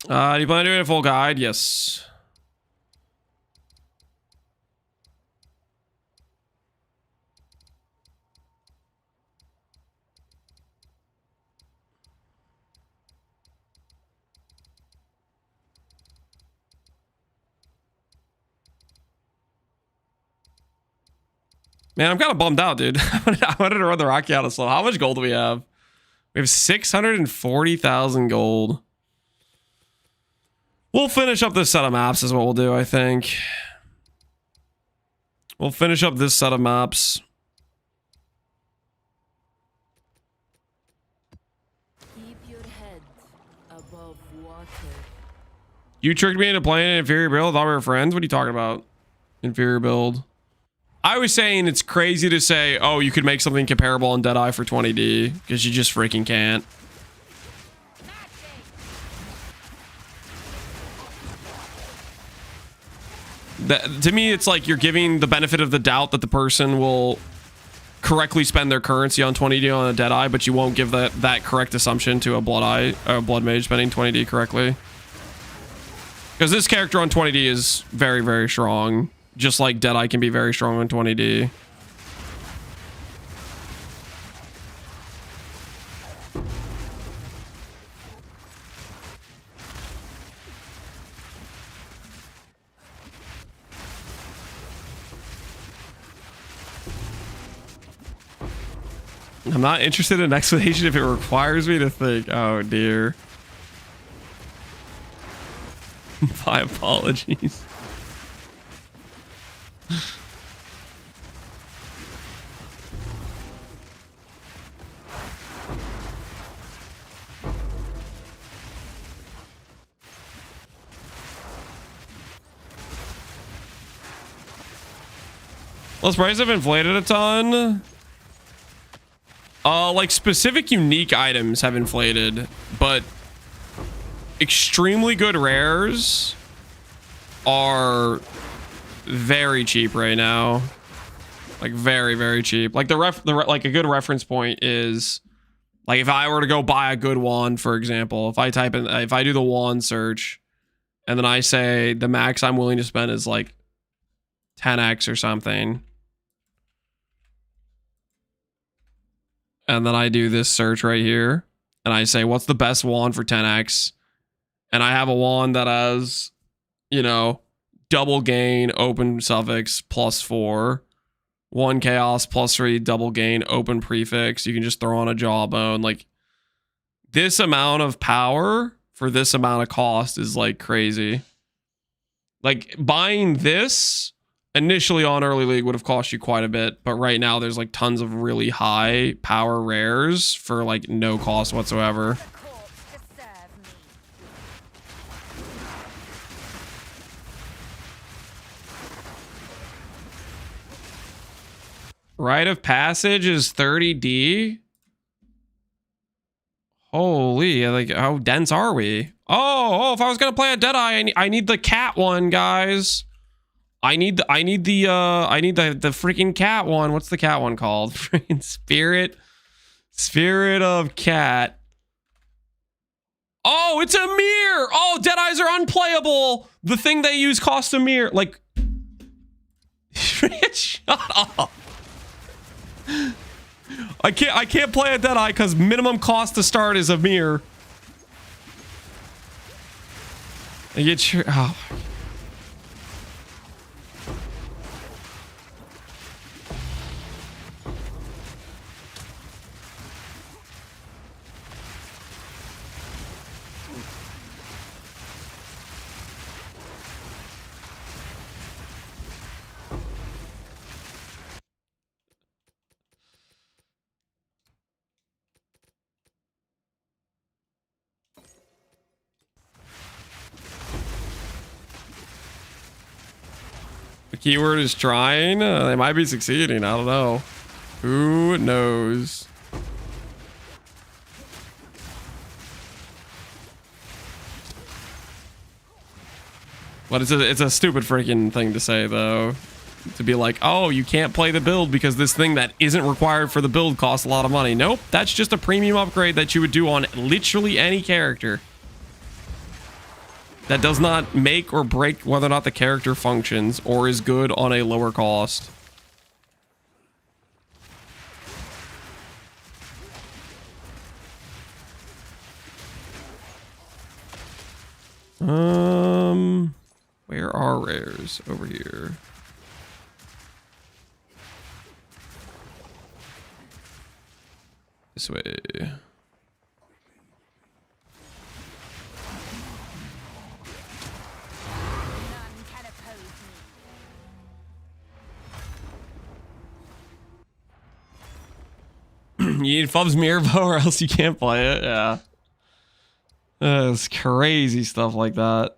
[SPEAKER 1] Do you plan on doing a full guide? Yes. Man, I'm kind of bummed out, dude. I wanted to run the Rocky out of slow. How much gold do we have? We have 640,000 gold. We'll finish up this set of maps is what we'll do, I think. We'll finish up this set of maps.
[SPEAKER 4] Keep your head above water.
[SPEAKER 1] You tricked me into playing an inferior build. I thought we were friends. What are you talking about? Inferior build. I was saying it's crazy to say, oh, you could make something comparable on Deadeye for 20D, because you just freaking can't. That, to me, it's like you're giving the benefit of the doubt that the person will correctly spend their currency on 20D on a Deadeye, but you won't give that correct assumption to a Blood Mage spending 20D correctly. Because this character on 20D is very, very strong. Just like Deadeye can be very strong on 20D. I'm not interested in an explanation if it requires me to think. Oh dear. My apologies. Well, prices have inflated a ton. Like specific unique items have inflated, but extremely good rares are very cheap right now. Like very, very cheap. Like like a good reference point is like if I were to go buy a good wand, for example, if I do the wand search and then I say the max I'm willing to spend is like 10x or something. And then I do this search right here and I say, what's the best wand for 10x? And I have a wand that has, you know, double gain, open suffix, +4, 1 chaos, +3, double gain, open prefix. You can just throw on a jawbone. Like this amount of power for this amount of cost is like crazy. Like buying this initially on early league would have cost you quite a bit, but right now there's like tons of really high power rares for like no cost whatsoever. Rite of Passage is 30D. Holy, like how dense are we? Oh, if I was gonna play a Deadeye, I need the cat one, guys. I need the freaking cat one. What's the cat one called? Freaking Spirit of Cat. Oh, it's a mirror. Oh, Deadeyes are unplayable. The thing they use costs a mirror. Like, shut up. I can't play a Deadeye because minimum cost to start is a mirror. I get your The keyword is trying. They might be succeeding. I don't know. Who knows? But it's a stupid freaking thing to say, though. To be like, oh, you can't play the build because this thing that isn't required for the build costs a lot of money. Nope, that's just a premium upgrade that you would do on literally any character. That does not make or break whether or not the character functions or is good on a lower cost. Where are rares? Over here. This way. You need Fub's mirror bow or else you can't play it. Yeah. It's crazy stuff like that.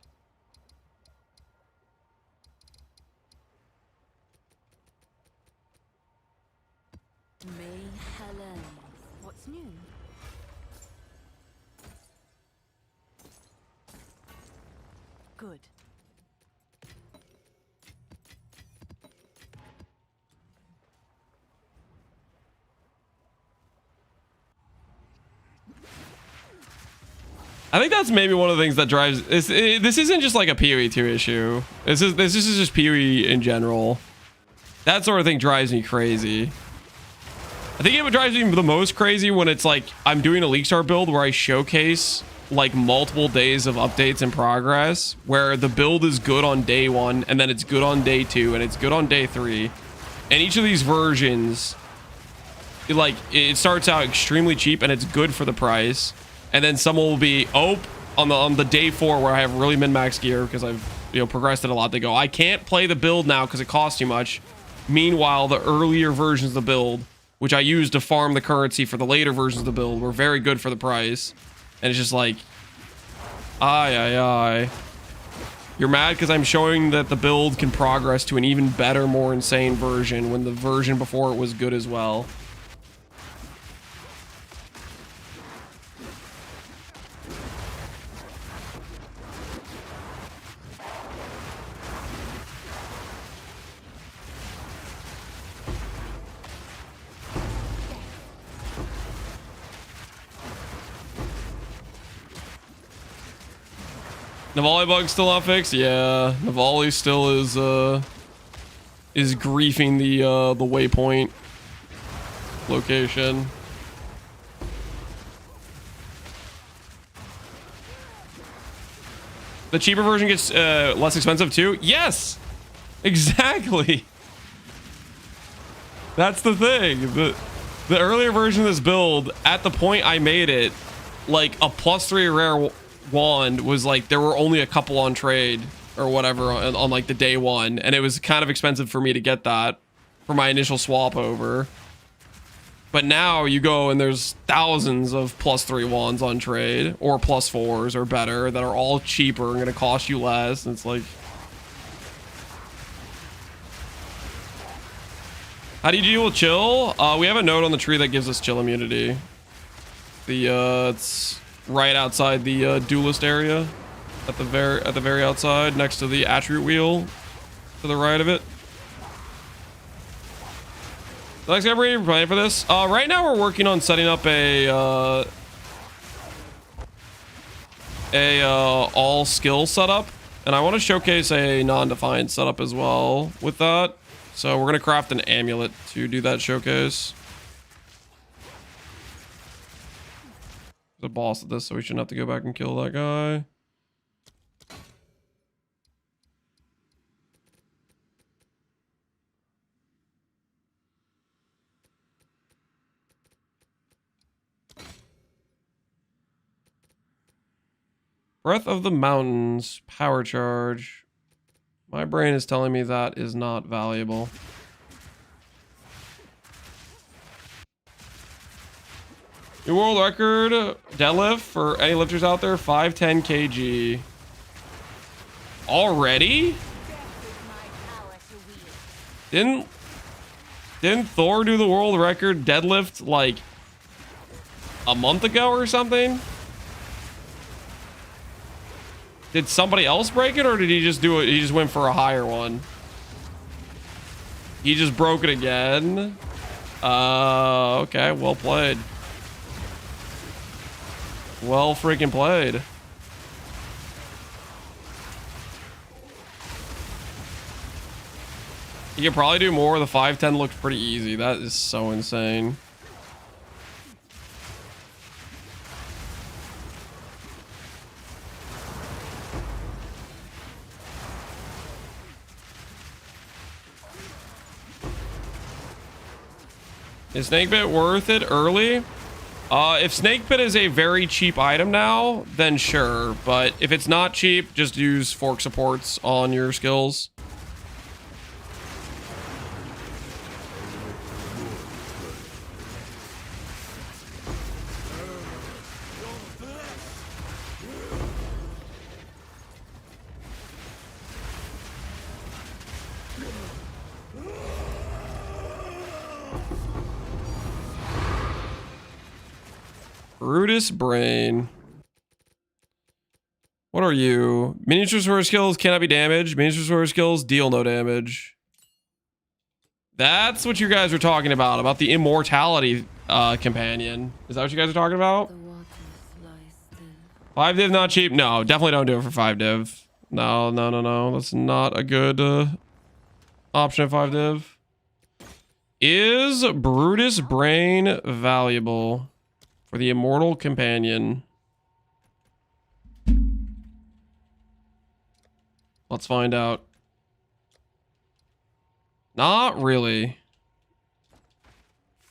[SPEAKER 2] What's new? Good.
[SPEAKER 1] I think that's maybe one of the things that drives this isn't just like a PoE 2 issue. This is just PoE in general. That sort of thing drives me crazy. I think it drives me the most crazy when it's like I'm doing a League Star build where I showcase like multiple days of updates in progress, where the build is good on day 1 and then it's good on day 2 and it's good on day 3. And each of these versions it starts out extremely cheap and it's good for the price, and then someone will be on the day 4 where I have really min-max gear because I've progressed it a lot. They go, I can't play the build now because it costs too much. Meanwhile, the earlier versions of the build, which I used to farm the currency for the later versions of the build, were very good for the price. And it's just like, aye. You're mad because I'm showing that the build can progress to an even better, more insane version when the version before it was good as well. Navali bug still not fixed? Yeah, Navali still is griefing the waypoint location. The cheaper version gets less expensive too? Yes! Exactly! That's the thing. The earlier version of this build, at the point I made it, like a +3 rare wand was like, there were only a couple on trade or whatever on like the day 1, and it was kind of expensive for me to get that for my initial swap over. But now you go and there's thousands of +3 wands on trade, or +4s or better, that are all cheaper and gonna cost you less, and it's like, how do you deal with chill? We have a note on the tree that gives us chill immunity. It's right outside the duelist area, at the very outside, next to the attribute wheel, to the right of it. Thanks everybody for playing for this. Right now we're working on setting up a all skill setup, and I want to showcase a non-defined setup as well with that. So we're gonna craft an amulet to do that showcase. The boss of this, so we shouldn't have to go back and kill that guy. Breath of the Mountains, power charge. My brain is telling me that is not valuable. New world record deadlift for any lifters out there, 510 kg. Already? Didn't Thor do the world record deadlift like a month ago or something? Did somebody else break it, or did he just do it? He just went for a higher one. He just broke it again. Okay, well played. Well freaking played. You could probably do more. The 510 looks pretty easy. That is so insane. Is Snakebit worth it early? If Snakebit is a very cheap item now, then sure. But if it's not cheap, just use fork supports on your skills. Brutus Brain. What are you? Miniature sword skills cannot be damaged. Miniature sword skills deal no damage. That's what you guys were talking about the immortality companion. Is that what you guys are talking about? 5 div not cheap? No, definitely don't do it for 5 div. No. That's not a good option at 5 div. Is Brutus Brain valuable for the immortal companion? Let's find out. Not really.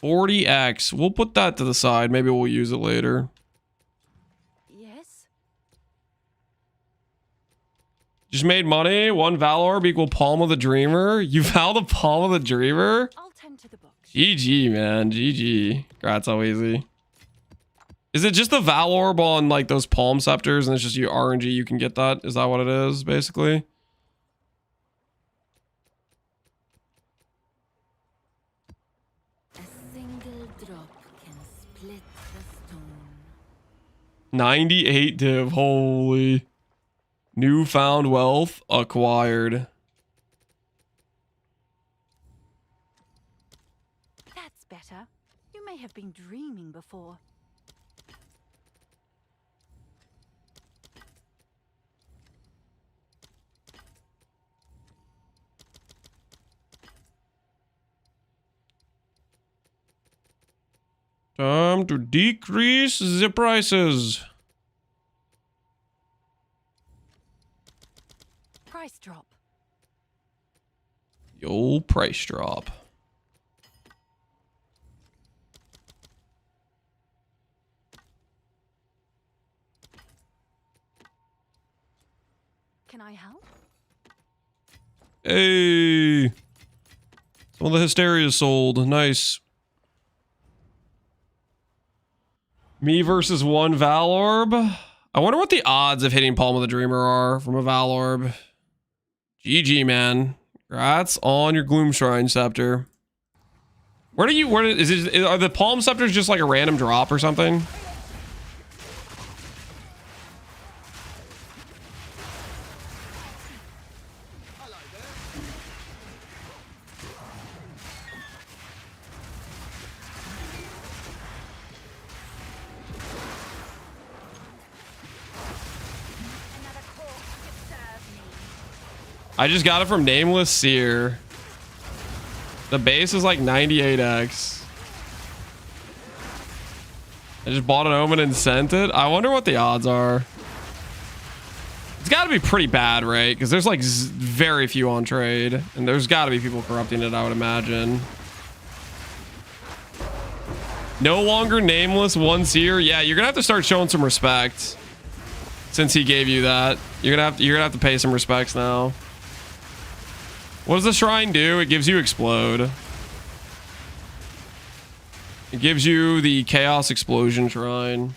[SPEAKER 1] 40x. We'll put that to the side. Maybe we'll use it later.
[SPEAKER 2] Yes?
[SPEAKER 1] Just made money. 1 Valorb equal Palm of the Dreamer. You val the Palm of the Dreamer?
[SPEAKER 2] I'll tend to the books.
[SPEAKER 1] GG, man. GG. Congrats, how easy. Is it just the Valorb on like those Palm Scepters and it's just you RNG you can get that? Is that what it is, basically?
[SPEAKER 4] A single drop can split the stone.
[SPEAKER 1] 98 div. Holy. Newfound wealth acquired.
[SPEAKER 2] That's better. You may have been dreaming before.
[SPEAKER 1] Time to decrease the prices.
[SPEAKER 2] Price drop.
[SPEAKER 1] The old price drop.
[SPEAKER 2] Can I help?
[SPEAKER 1] Hey. Some of the hysteria sold. Nice. Me versus 1 Valorb. I wonder what the odds of hitting Palm of the Dreamer are from a Valorb. GG, man. Congrats on your Gloom Shrine Scepter. Where is it? Are the Palm Scepters just like a random drop or something? I just got it from Nameless Seer. The base is like 98x. I just bought an Omen and sent it. I wonder what the odds are. It's got to be pretty bad, right? Because there's like very few on trade. And there's got to be people corrupting it, I would imagine. No longer Nameless 1 Seer. Yeah, you're going to have to start showing some respect. Since he gave you that. You're gonna have to pay some respects now. What does the shrine do? It gives you explode. It gives you the Chaos Explosion Shrine.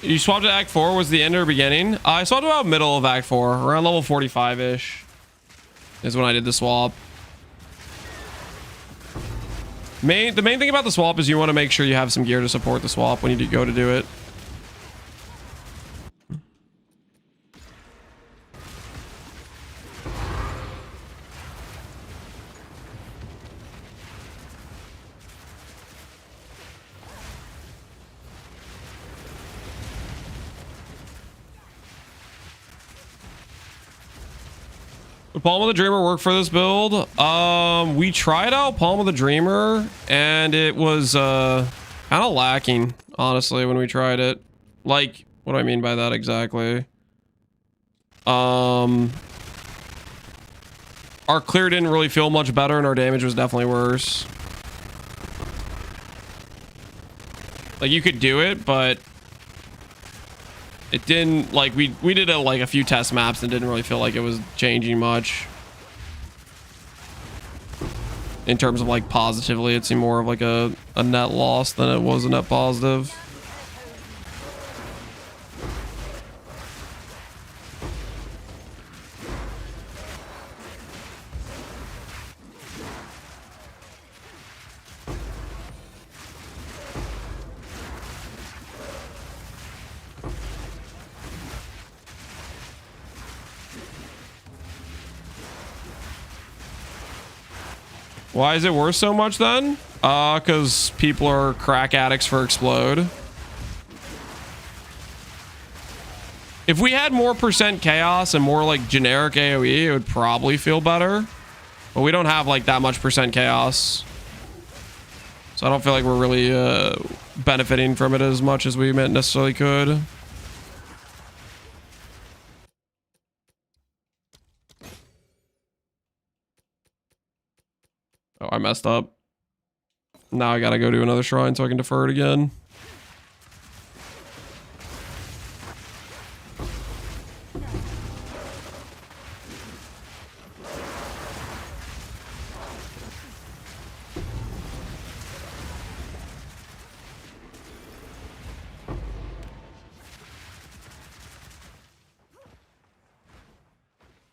[SPEAKER 1] You swapped to Act 4 was the end or beginning? I swapped about middle of Act 4, around level 45-ish is when I did the swap. The main thing about the swap is you want to make sure you have some gear to support the swap when you go to do it. Would Palm of the Dreamer work for this build? We tried out Palm of the Dreamer and it was kind of lacking, honestly, when we tried it. Like, what do I mean by that exactly? Our clear didn't really feel much better and our damage was definitely worse. Like, you could do it, but it didn't, like, we did a few test maps and didn't really feel like it was changing much. In terms of, like, positively, it seemed more of like a net loss than it was a net positive. Why is it worth so much then? Because people are crack addicts for explode. If we had more percent chaos and more like generic AoE, it would probably feel better. But we don't have like that much percent chaos. So I don't feel like we're really benefiting from it as much as we necessarily could. Oh, I messed up. Now I gotta go to another shrine so I can defer it again.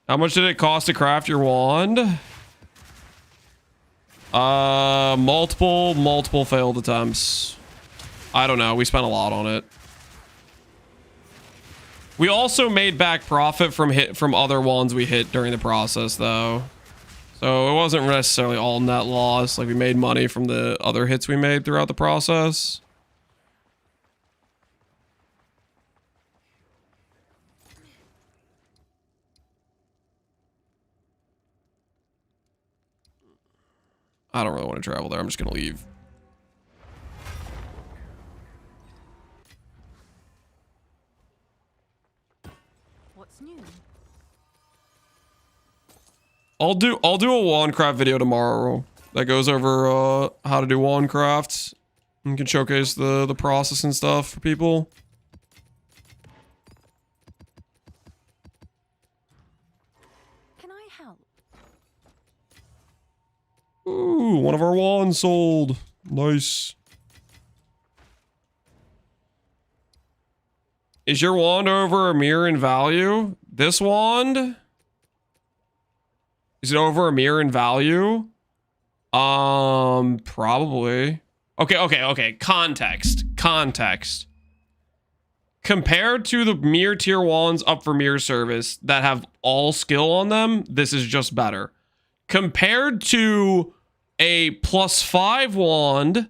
[SPEAKER 1] How much did it cost to craft your wand? Multiple failed attempts. I don't know. We spent a lot on it. We also made back profit from other wands we hit during the process, though. So it wasn't necessarily all net loss. Like, we made money from the other hits we made throughout the process. I don't really want to travel there. I'm just going to leave.
[SPEAKER 2] What's new?
[SPEAKER 1] I'll do a wand craft video tomorrow that goes over how to do wand crafts and can showcase the process and stuff for people.
[SPEAKER 2] Can I help?
[SPEAKER 1] Ooh, one of our wands sold. Nice. Is your wand over a mirror in value? This wand? Is it over a mirror in value? Probably. Okay. Context. Compared to the mirror tier wands up for mirror service that have all skill on them, this is just better. Compared to a +5 wand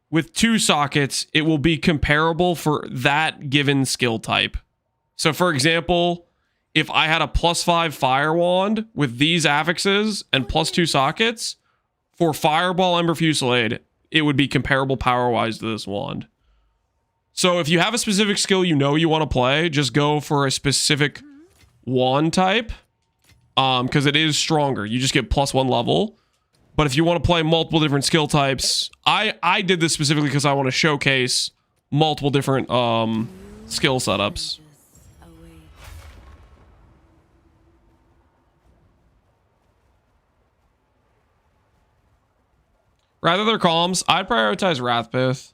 [SPEAKER 1] with 2 sockets, it will be comparable for that given skill type. So for example, if I had a +5 fire wand with these affixes and +2 sockets, for Fireball Ember Fusillade, it would be comparable power-wise to this wand. So if you have a specific skill you know you want to play, just go for a specific wand type. Because it is stronger. You just get +1 level. But if you want to play multiple different skill types, I did this specifically because I want to showcase multiple different skill setups. Rather than calms, I'd prioritize Wrathpith.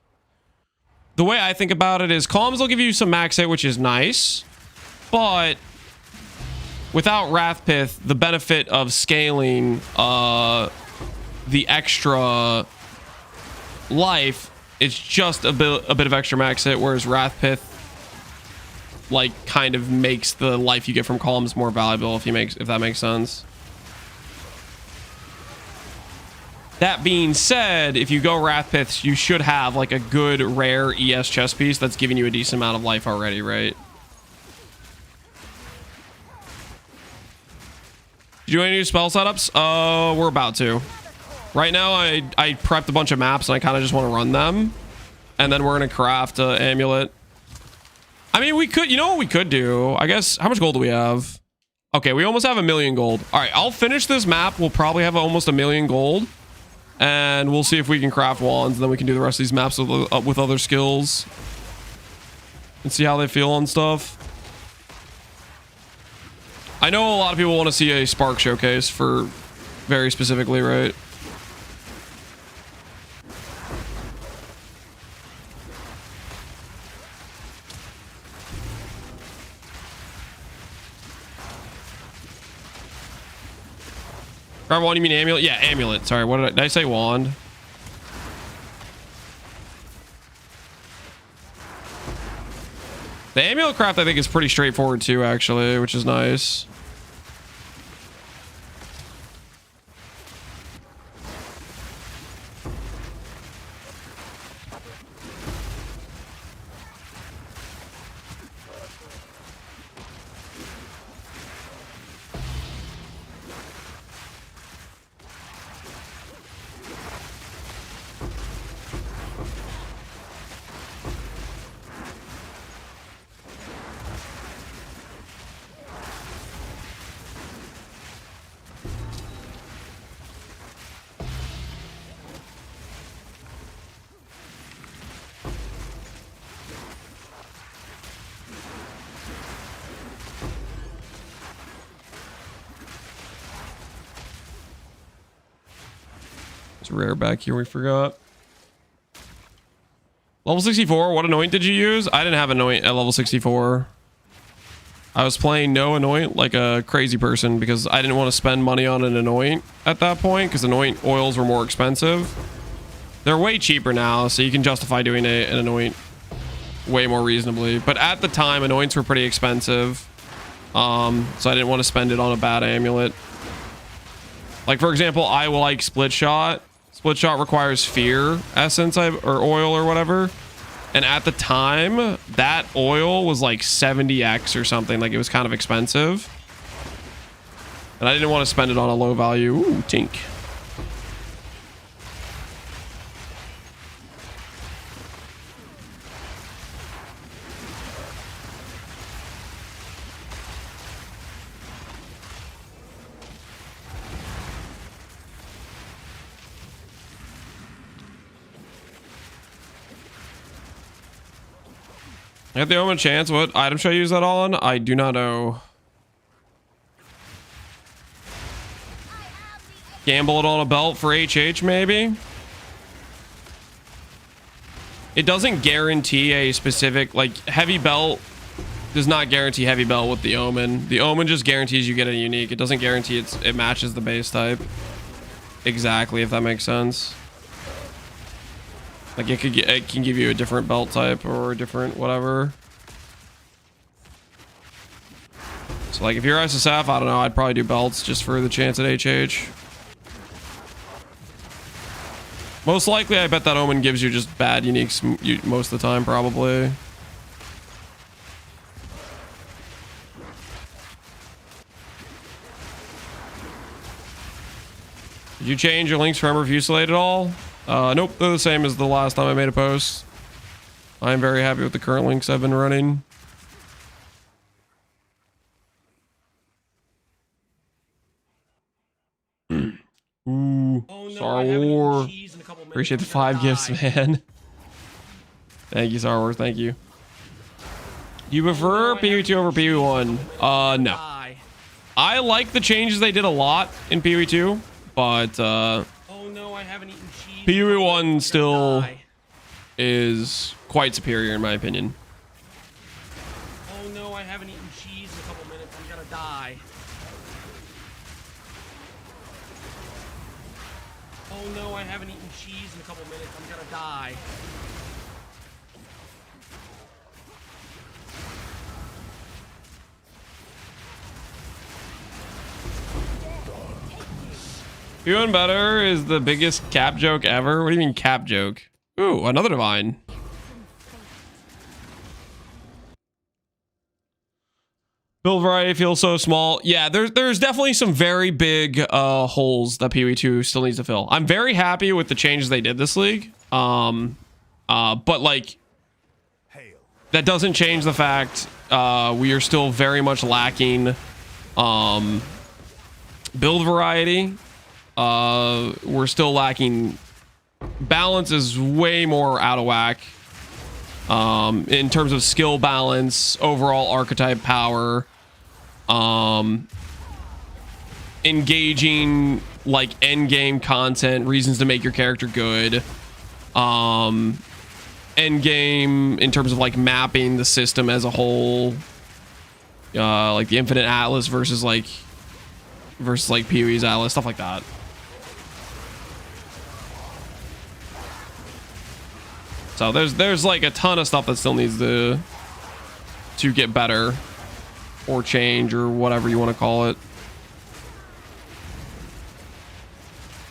[SPEAKER 1] The way I think about it is calms will give you some max hit, which is nice, but without Wrathpith, the benefit of scaling the extra life, it's just a bit of extra max hit, whereas Wrathpith like kind of makes the life you get from calms more valuable, if that makes sense. That being said, if you go Wrathpith, you should have like a good rare ES chest piece that's giving you a decent amount of life already, right? Did you do any new spell setups? We're about to. Right now, I prepped a bunch of maps and I kind of just want to run them. And then we're going to craft an amulet. I mean, we could, you know what we could do? I guess, how much gold do we have? Okay, we almost have 1,000,000 gold. All right, I'll finish this map. We'll probably have almost 1,000,000 gold. And we'll see if we can craft wands. And then we can do the rest of these maps with other skills. And see how they feel on stuff. I know a lot of people want to see a Spark showcase for very specifically, right? Grab wand, you mean amulet? Yeah, amulet. Sorry, what did I say? Wand. The amulet craft, I think, is pretty straightforward too, actually, which is nice. It's rare back here, we forgot. Level 64, what anoint did you use? I didn't have anoint at level 64. I was playing no anoint like a crazy person because I didn't want to spend money on an anoint at that point because anoint oils were more expensive. They're way cheaper now, so you can justify doing an anoint way more reasonably. But at the time, anoints were pretty expensive. So I didn't want to spend it on a bad amulet. Like, for example, I will like split shot. Split shot requires fear essence or oil or whatever. And at the time, that oil was like 70x or something. Like, it was kind of expensive. And I didn't want to spend it on a low value. Ooh, tink. I got the Omen chance. What item should I use that on? I do not know. Gamble it on a belt for HH, maybe? It doesn't guarantee a specific, like, heavy belt does not guarantee heavy belt with the Omen. The Omen just guarantees you get a unique. It doesn't guarantee it matches the base type. Exactly, if that makes sense. Like, it can give you a different belt type or a different whatever. So, like, if you're SSF, I don't know, I'd probably do belts just for the chance at HH. Most likely, I bet that Omen gives you just bad uniques most of the time, probably. Did you change your links from Refusillate at all? Nope, they're the same as the last time I made a post. I'm very happy with the current links I've been running. Ooh,
[SPEAKER 3] Oh, no,
[SPEAKER 1] Star
[SPEAKER 3] I haven't eaten
[SPEAKER 1] Wars.
[SPEAKER 3] cheese in a couple minutes.
[SPEAKER 1] Appreciate the
[SPEAKER 3] I'm gonna
[SPEAKER 1] 5 gifts,
[SPEAKER 3] die.
[SPEAKER 1] man. Thank you, Star Wars. Thank you. Do you prefer PvE2 over PvE1? No. I like the changes they did a lot in PvE2, but
[SPEAKER 3] Oh no, I haven't eaten cheese.
[SPEAKER 1] PvE1 still is quite superior in my opinion.
[SPEAKER 3] Oh no, I haven't eaten cheese in a couple minutes. I'm gonna die. Oh no, I haven't eaten cheese in a couple minutes. I'm gonna die.
[SPEAKER 1] Doing better is the biggest cap joke ever. What do you mean cap joke? Ooh, another divine. Build variety feels so small. Yeah, there's definitely some very big holes that PvE2 still needs to fill. I'm very happy with the changes they did this league. But like, that doesn't change the fact we are still very much lacking build variety. We're still lacking balance is way more out of whack in terms of skill balance, overall archetype power, engaging like end game content, reasons to make your character good, end game in terms of like mapping the system as a whole, like the Infinite Atlas versus like PoE's Atlas, stuff like that. So there's like a ton of stuff that still needs to get better or change or whatever you want to call it.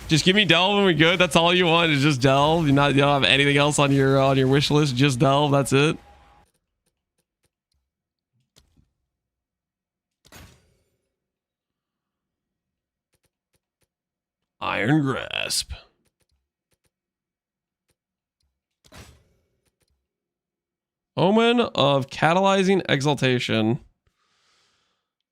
[SPEAKER 1] Just give me delve and we good. That's all you want is just delve. You don't have anything else on your wish list. Just delve. That's it. Iron Grasp. Omen of Catalyzing Exaltation.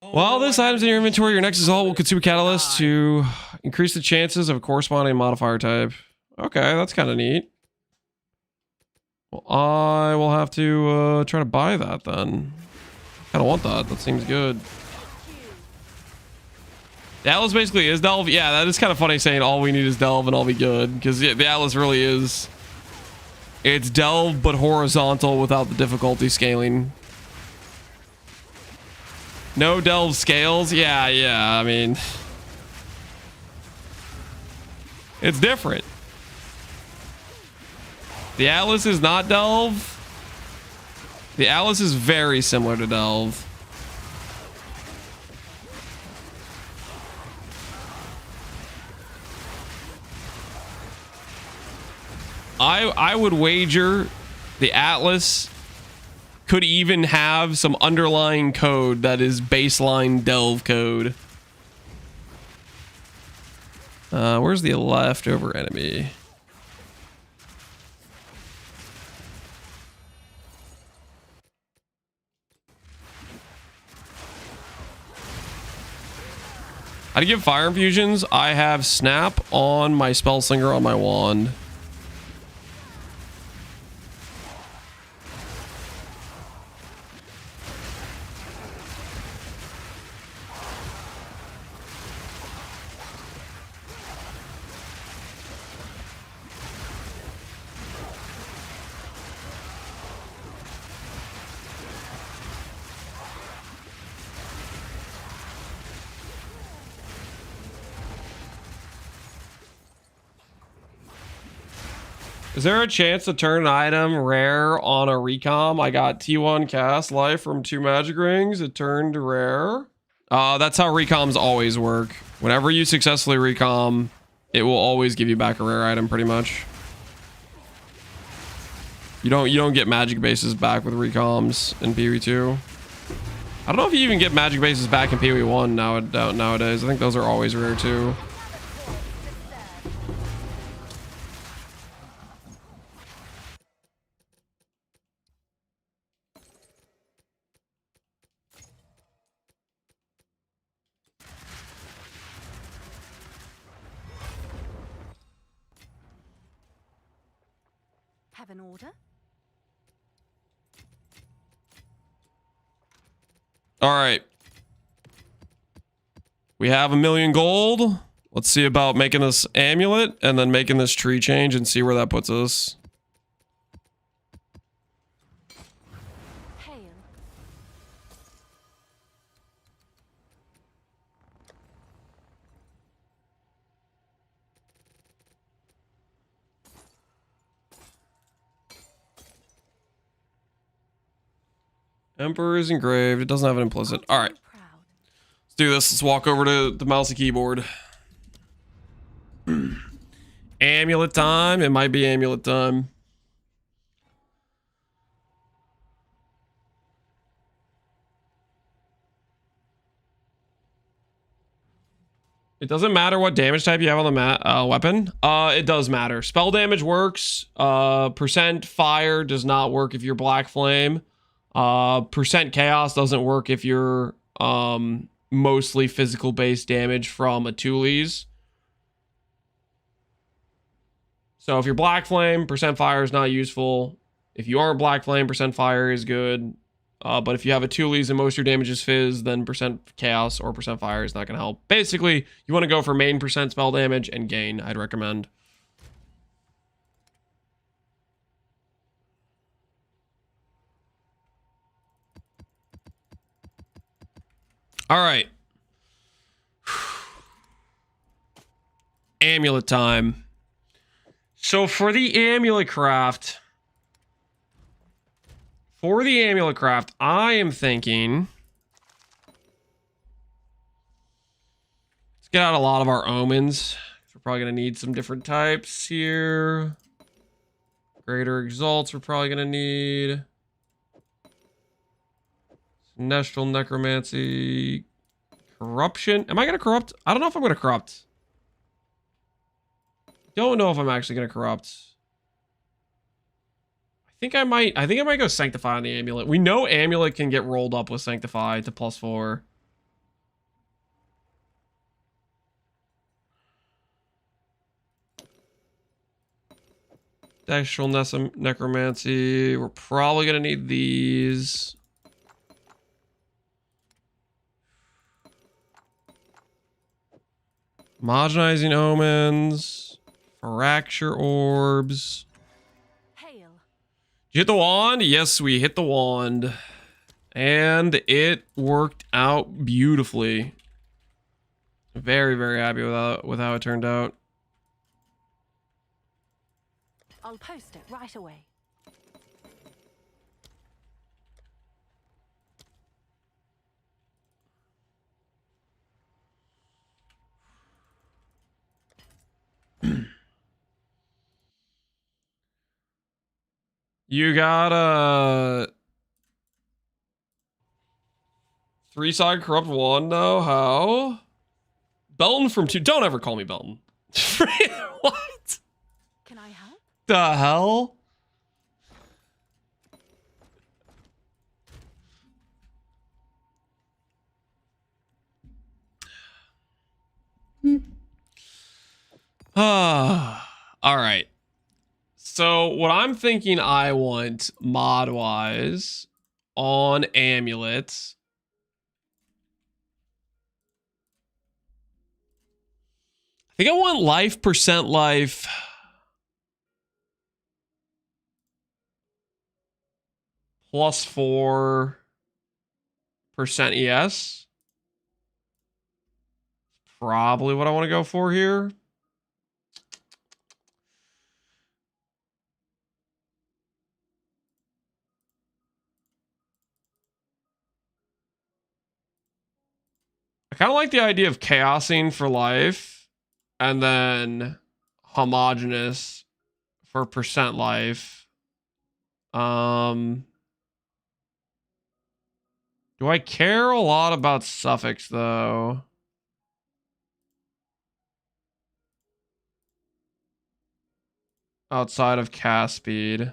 [SPEAKER 1] While this item's in your inventory, your next Exalt will consume a catalyst to increase the chances of a corresponding modifier type. Okay, that's kind of neat. Well, I will have to try to buy that then. Kind of want that. That seems good. The Atlas basically is Delve. Yeah, that is kind of funny saying all we need is Delve and all be good. Because the Atlas really is. It's Delve, but horizontal without the difficulty scaling. No Delve scales? Yeah, I mean... It's different. The Atlas is not Delve. The Atlas is very similar to Delve. I would wager the Atlas could even have some underlying code that is baseline Delve code. Where's the leftover enemy? How to give fire infusions? I have Snap on my Spell Slinger on my wand. Is there a chance to turn an item rare on a recom? I got T1 cast life from 2 magic rings. It turned rare. That's how recoms always work. Whenever you successfully recom, it will always give you back a rare item pretty much. You don't get magic bases back with recoms in PoE2. I don't know if you even get magic bases back in PoE1 nowadays. I think those are always rare too.
[SPEAKER 2] Have an order?
[SPEAKER 1] All right. We have 1,000,000 gold. Let's see about making this amulet and then making this tree change and see where that puts us.
[SPEAKER 2] Hail.
[SPEAKER 1] Emperor is engraved. It doesn't have an implicit. All right.
[SPEAKER 2] Proud.
[SPEAKER 1] Let's do this. Let's walk over to the mouse and keyboard. Amulet time. It might be amulet time. It doesn't matter what damage type you have on the weapon. It does matter. Spell damage works. Percent fire does not work if you're Black Flame. Percent chaos doesn't work if you're mostly physical based damage from Atulis. So if you're Black Flame, percent fire is not useful. If you aren't Black Flame, percent fire is good. But if you have Atulis and most of your damage is fizz, then percent chaos or percent fire is not going to help. Basically, you want to go for main percent spell damage and gain, I'd recommend. All right. Amulet time. So for the amulet craft, I am thinking, let's get out a lot of our omens. We're probably going to need some different types here. Greater exalts we're probably going to need. Celestial necromancy. Corruption. Am I going to corrupt? I don't know if I'm going to corrupt. Don't know if I'm actually going to corrupt. I think I might go Sanctify on the Amulet. We know Amulet can get rolled up with Sanctify to +4. Celestial necromancy. We're probably going to need these. Homogenizing omens. Fracture orbs.
[SPEAKER 2] Hail.
[SPEAKER 1] Did you hit the wand? Yes, we hit the wand. And it worked out beautifully. Very, very happy with how it turned out.
[SPEAKER 2] I'll post it right away.
[SPEAKER 1] You got a 3-side corrupt wand now? How? Belton from 2. Don't ever call me Belton. What?
[SPEAKER 2] Can I help?
[SPEAKER 1] The hell? All right. So what I'm thinking I want mod-wise on Amulet. I think I want life percent life. Plus 4% ES. Probably what I want to go for here. I kind of like the idea of chaosing for life and then homogeneous for percent life. Do I care a lot about suffix though? Outside of cast speed.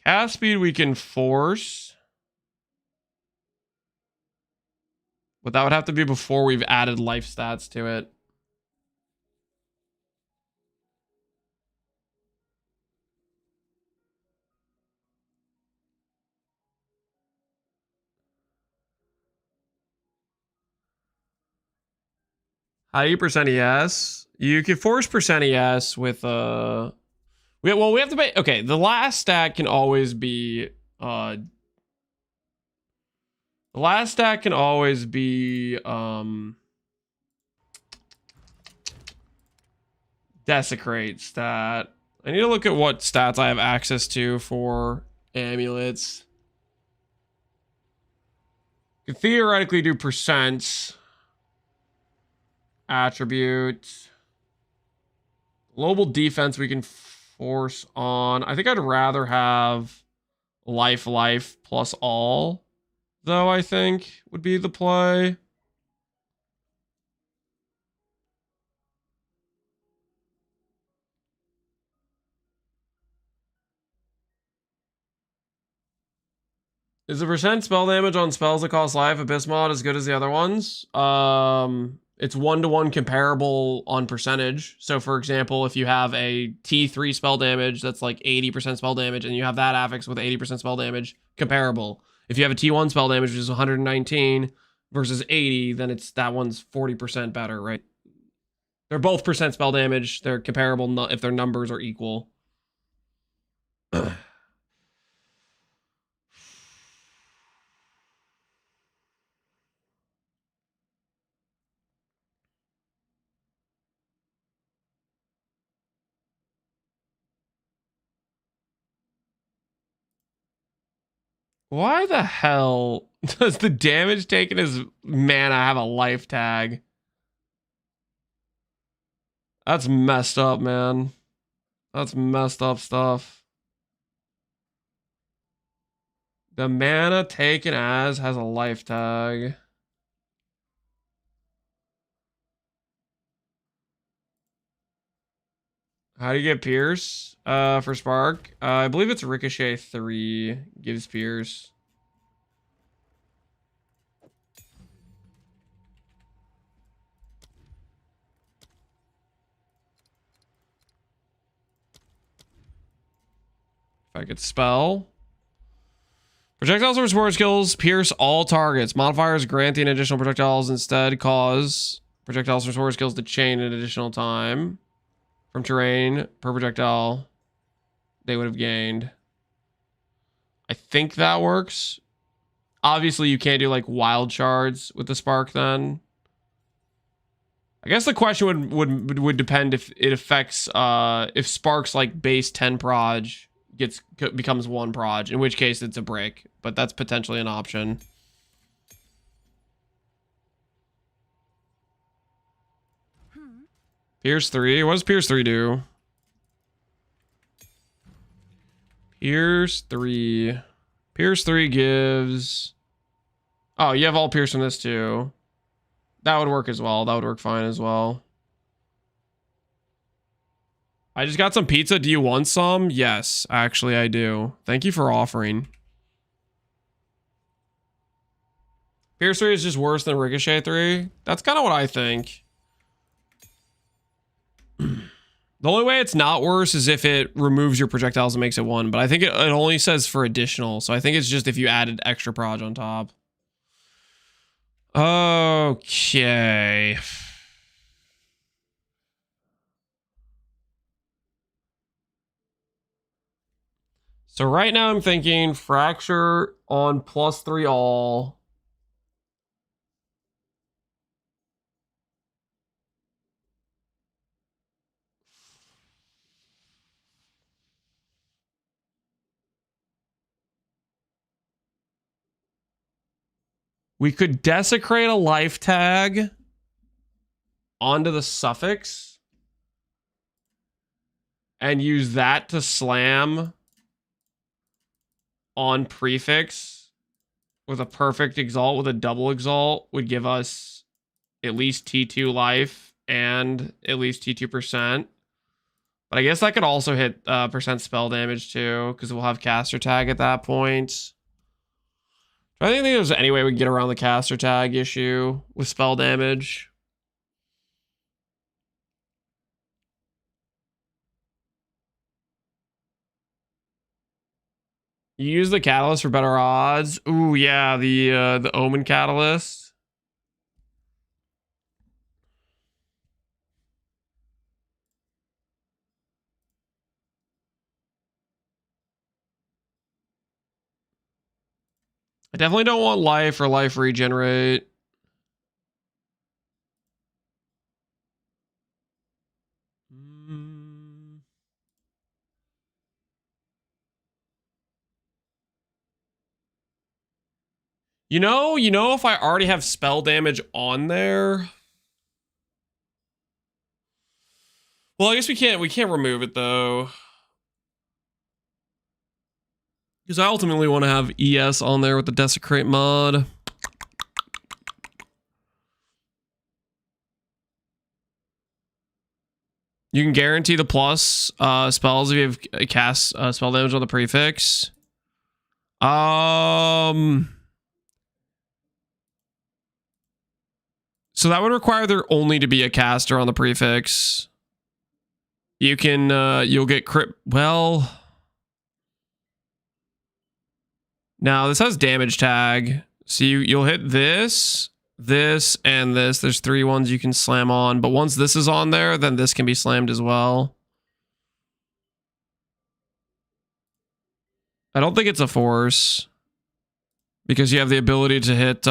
[SPEAKER 1] Cast speed we can force. But that would have to be before we've added life stats to it. How do you percent ES? You can force percent ES with we have to pay. Okay, the last stat can always be desecrate stat. I need to look at what stats I have access to for amulets. You can theoretically do percents. Attribute. Global defense we can force on. I think I'd rather have life plus all, though, I think would be the play. Is the percent spell damage on spells that cost life Abyss mod as good as the other ones? It's 1-to-1 comparable on percentage. So for example, if you have a T3 spell damage that's like 80% spell damage and you have that affix with 80% spell damage, comparable. If you have a T1 spell damage which is 119 versus 80, then it's that one's 40% better, right? They're both percent spell damage. They're comparable if their numbers are equal. Why the hell does the damage taken as mana have a life tag? That's messed up, man. That's messed up stuff. The mana taken as has a life tag. How do you get Pierce for Spark? I believe it's Ricochet 3 gives Pierce. If I could spell. Projectiles or support skills pierce all targets. Modifiers granting additional projectiles instead cause projectiles or support skills to chain an additional time from terrain per projectile they would have gained. I think that works. Obviously, you can't do like wild shards with the spark then. I guess the question would depend if it affects if sparks like base 10 proj becomes 1 proj, in which case it's a break, but that's potentially an option. Pierce 3. What does Pierce 3 do? Pierce 3. Pierce 3 gives... Oh, you have all Pierce from this too. That would work as well. That would work fine as well. I just got some pizza. Do you want some? Yes, actually I do. Thank you for offering. Pierce 3 is just worse than Ricochet 3. That's kind of what I think. The only way it's not worse is if it removes your projectiles and makes it 1. But I think it only says for additional. So I think it's just if you added extra proj on top. Okay. So right now I'm thinking Fracture on +3 all. We could desecrate a life tag onto the suffix and use that to slam on prefix with a perfect exalt. With a double exalt would give us at least T2 life and at least T2%. But I guess that could also hit percent spell damage too, because we'll have caster tag at that point. I don't think there's any way we can get around the caster tag issue with spell damage. You use the catalyst for better odds. Ooh, yeah, the Omen catalyst. I definitely don't want life or life regenerate. You know, if I already have spell damage on there. Well, I guess we can't remove it though. Because I ultimately want to have ES on there with the Desecrate mod. You can guarantee the plus spells if you have cast spell damage on the prefix. So that would require there only to be a caster on the prefix. You can you'll get crit. Well, now this has damage tag. So you'll hit this, this, and this. There's 3 ones you can slam on, but once this is on there, then this can be slammed as well. I don't think it's a force because you have the ability to hit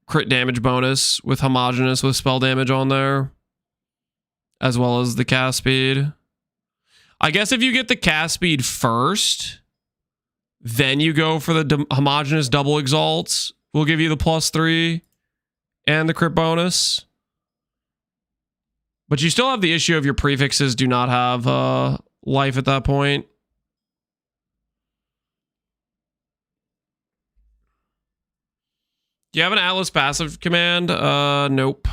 [SPEAKER 1] crit damage bonus with homogeneous with spell damage on there, as well as the cast speed. I guess if you get the cast speed first, then you go for the homogeneous double exalts. We'll give you the +3 and the crit bonus. But you still have the issue of your prefixes do not have life at that point. Do you have an Atlas passive command? Nope.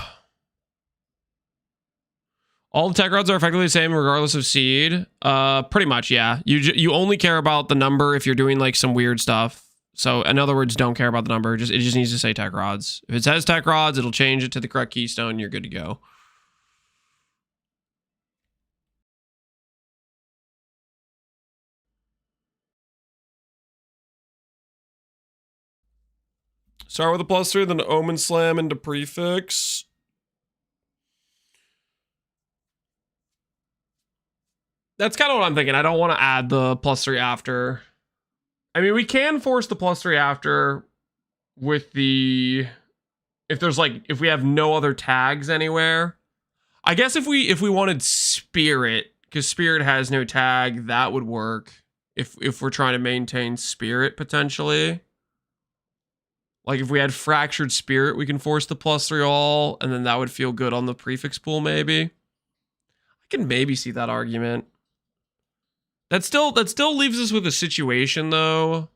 [SPEAKER 1] All the tech rods are effectively the same regardless of seed. Pretty much, yeah. You only care about the number if you're doing like some weird stuff. So in other words, don't care about the number. It just needs to say tech rods. If it says tech rods, it'll change it to the correct keystone. You're good to go. Start with a +3, then Omen Slam into Prefix. That's kind of what I'm thinking. I don't want to add the +3 after. I mean, we can force the +3 after with the... if we have no other tags anywhere. I guess if we wanted Spirit, because Spirit has no tag, that would work. If we're trying to maintain Spirit, potentially. Like, if we had Fractured Spirit, we can force the +3 all, and then that would feel good on the prefix pool, maybe. I can maybe see that argument. That still leaves us with a situation, though,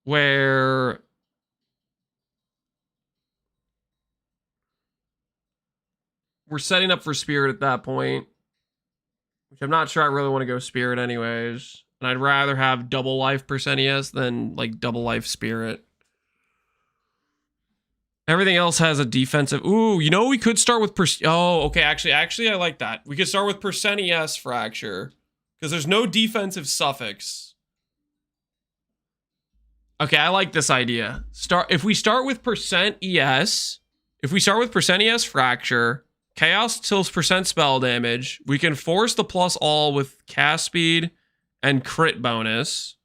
[SPEAKER 1] where we're setting up for Spirit at that point, which I'm not sure I really want to go Spirit anyways. And I'd rather have double life % than, like, double life Spirit. Everything else has a defensive... Ooh, you know, we could start with... Oh, okay, actually, I like that. We could start with % Fracture, because there's no defensive suffix. Okay, I like this idea. If we start with %ES, if we start with %ES Fracture, Chaos tills % spell damage, we can force the plus all with cast speed and crit bonus.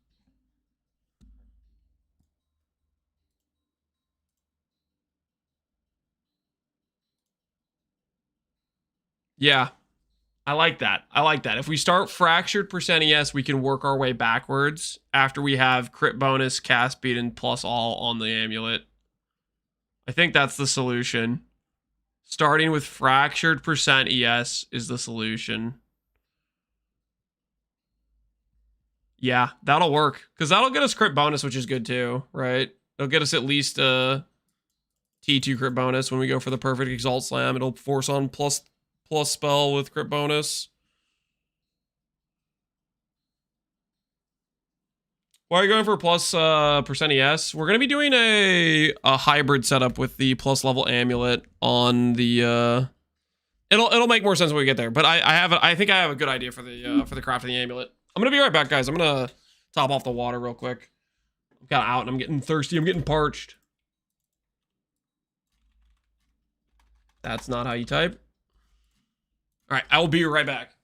[SPEAKER 1] Yeah, I like that. I like that. If we start Fractured %ES, we can work our way backwards after we have crit bonus, cast speed, and plus all on the amulet. I think that's the solution. Starting with Fractured %ES is the solution. Yeah, that'll work. Because that'll get us crit bonus, which is good too, right? It'll get us at least a T2 crit bonus when we go for the perfect Exalt Slam. It'll force on plus spell with crit bonus. Why are you going for plus %ES? We're going to be doing a hybrid setup with the plus level amulet on the... It'll make more sense when we get there, but I think I have a good idea for the craft of the amulet. I'm gonna be right back, guys. I'm gonna top off the water real quick. I'm kind of out and I'm getting thirsty. I'm getting parched. That's not how you type. All right, I will be right back.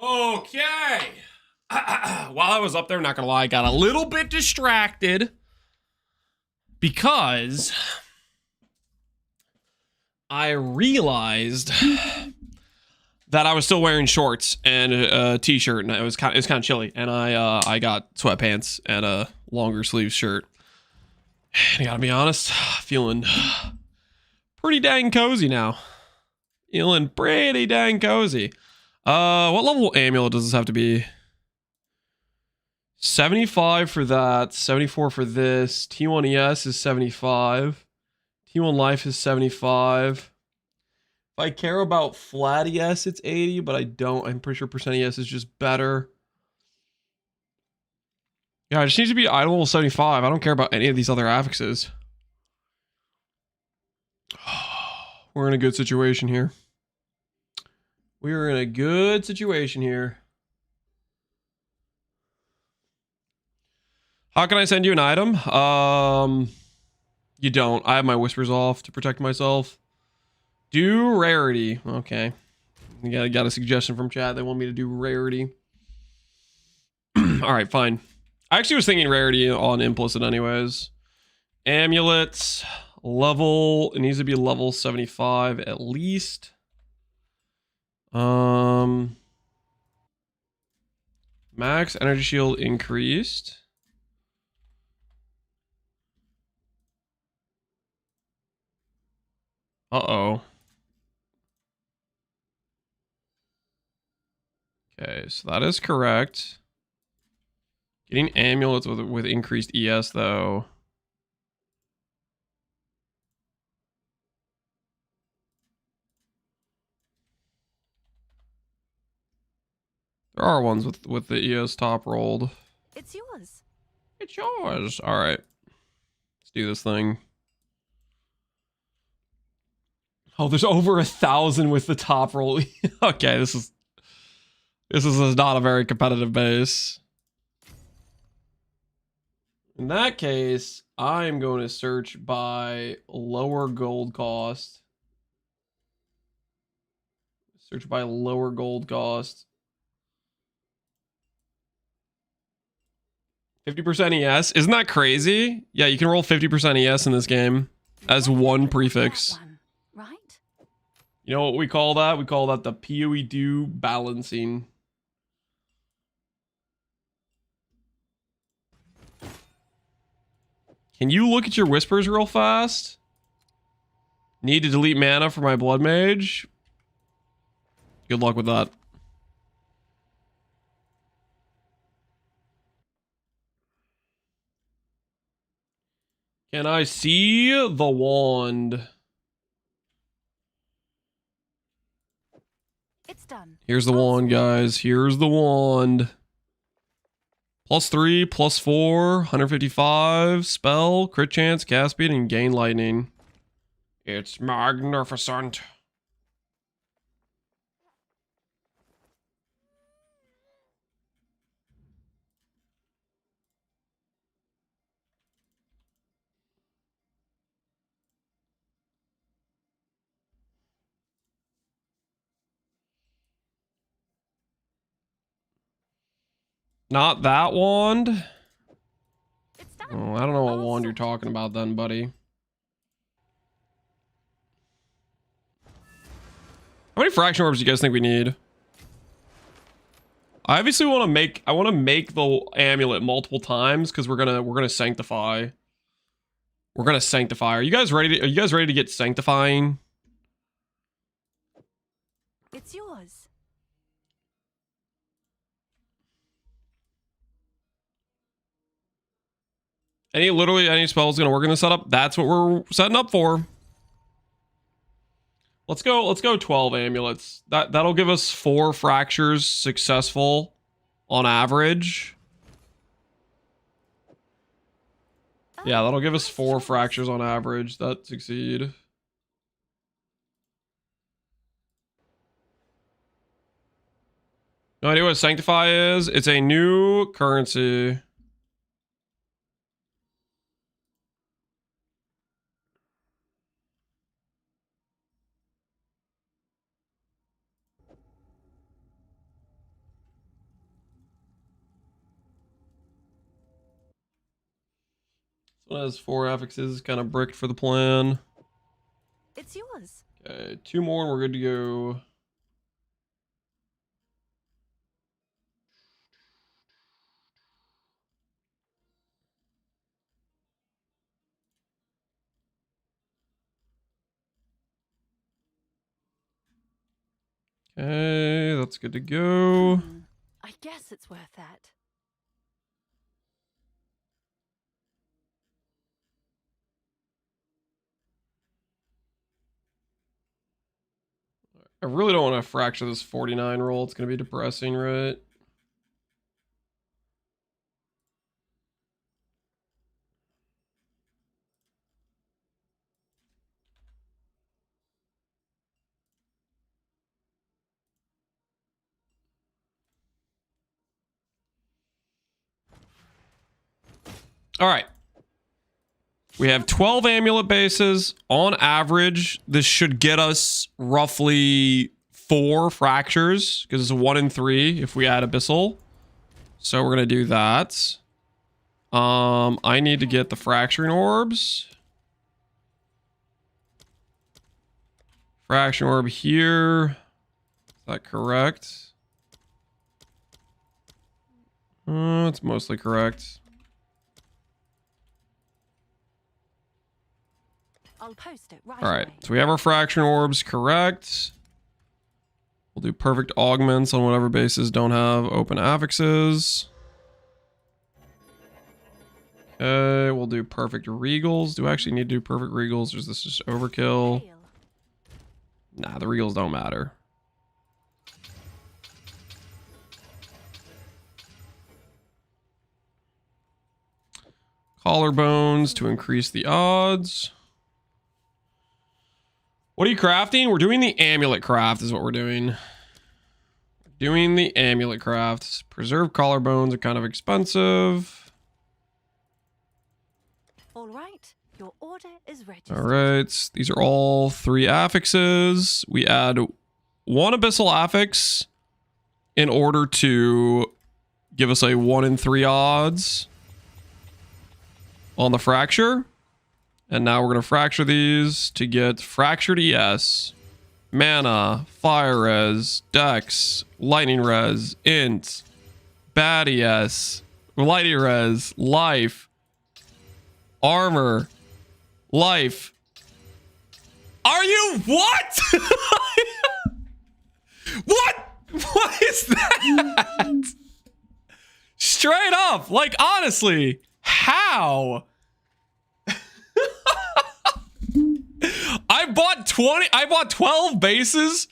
[SPEAKER 1] Okay. While I was up there, not gonna lie, I got a little bit distracted because I realized that I was still wearing shorts and a t-shirt, and it was kind of chilly, and I got sweatpants and a longer sleeve shirt. And I gotta be honest, feeling pretty dang cozy now. Feeling pretty dang cozy. What level amulet does this have to be? 75 for that, 74 for this. T1 ES is 75. T1 life is 75. If I care about flat ES, it's 80, but I don't. I'm pretty sure percent ES is just better. Yeah, I just need to be item level 75. I don't care about any of these other affixes. We're in a good situation here. We're in a good situation here. How can I send you an item? You don't. I have my whispers off to protect myself. Do rarity. Okay. Got a suggestion from chat. They want me to do rarity. All right, fine. I actually was thinking rarity on implicit anyways. Amulets. Level. It needs to be level 75 at least. Max energy shield increased. Uh-oh. Okay, so that is correct. Getting amulets with increased ES though. There are ones with the ES top rolled.
[SPEAKER 2] It's yours.
[SPEAKER 1] It's yours. All right. Let's do this thing. Oh, there's over 1,000 with the top roll. Okay, this is not a very competitive base. In that case, I'm going to search by lower gold cost. Search by lower gold cost. 50% ES. Isn't that crazy? Yeah, you can roll 50% ES in this game as one prefix.
[SPEAKER 2] Right?
[SPEAKER 1] You know what we call that? We call that the PoE2 balancing. Can you look at your whispers real fast? Need to delete mana for my bloodmage? Good luck with that. Can I see the wand?
[SPEAKER 2] It's done.
[SPEAKER 1] Here's the wand, guys. Here's the wand. +3, +4, 155, spell, crit chance, cast speed, and gain lightning. It's magnificent. Not that wand.
[SPEAKER 2] It's done.
[SPEAKER 1] Oh, I don't know what
[SPEAKER 2] All
[SPEAKER 1] wand you're
[SPEAKER 2] sorted.
[SPEAKER 1] talking about then, buddy. How many fraction orbs do you guys think we need? I obviously want to make the amulet multiple times because we're gonna sanctify. We're gonna sanctify. Are you guys ready to get sanctifying?
[SPEAKER 2] It's yours.
[SPEAKER 1] Literally any spell is gonna work in the setup. That's what we're setting up for. Let's go 12 amulets. That'll give us 4 fractures successful on average. Yeah, that'll give us 4 fractures on average that succeed. No idea what Sanctify is. It's a new currency. one has 4 affixes, kind of bricked for the plan.
[SPEAKER 2] It's yours.
[SPEAKER 1] Okay, 2 more and we're good to go. Okay, that's good to go.
[SPEAKER 2] I guess it's worth that.
[SPEAKER 1] I really don't want to fracture this 49 roll. It's going to be depressing, right? All right. We have 12 amulet bases. On average, this should get us roughly 4 fractures because it's a 1 in 3 if we add abyssal. So we're going to do that. I need to get the fracturing orbs. Fraction orb here. Is that correct? It's mostly correct.
[SPEAKER 2] I'll post it
[SPEAKER 1] All right,
[SPEAKER 2] away.
[SPEAKER 1] so we have our fraction orbs correct. We'll do perfect augments on whatever bases don't have open affixes. Okay, we'll do perfect regals. Do I actually need to do perfect regals, or is this just overkill?
[SPEAKER 2] Hail.
[SPEAKER 1] Nah, the regals don't matter. Collarbones to increase the odds. What are you crafting? We're doing the amulet craft is what we're doing. Doing the amulet crafts. Preserved collarbones are kind of expensive.
[SPEAKER 2] All right, your order is registered.
[SPEAKER 1] All right. These are all 3 affixes. We add 1 abyssal affix in order to give us a 1 in 3 odds on the fracture. And now we're going to fracture these to get fractured ES, mana, fire res, dex, lightning res, int, bad ES, lightning res, life, armor, life. Are you what? What? What is that? Straight up, like honestly, how? I bought 12 bases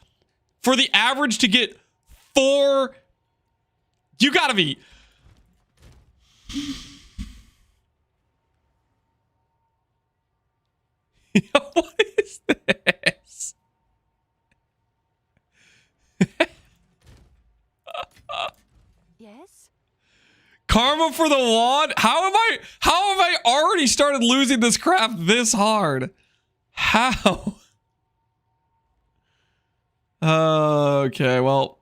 [SPEAKER 1] for the average to get 4. You gotta be. What is this?
[SPEAKER 2] Yes?
[SPEAKER 1] Karma for the wand? How have I already started losing this craft this hard? How? Okay, well.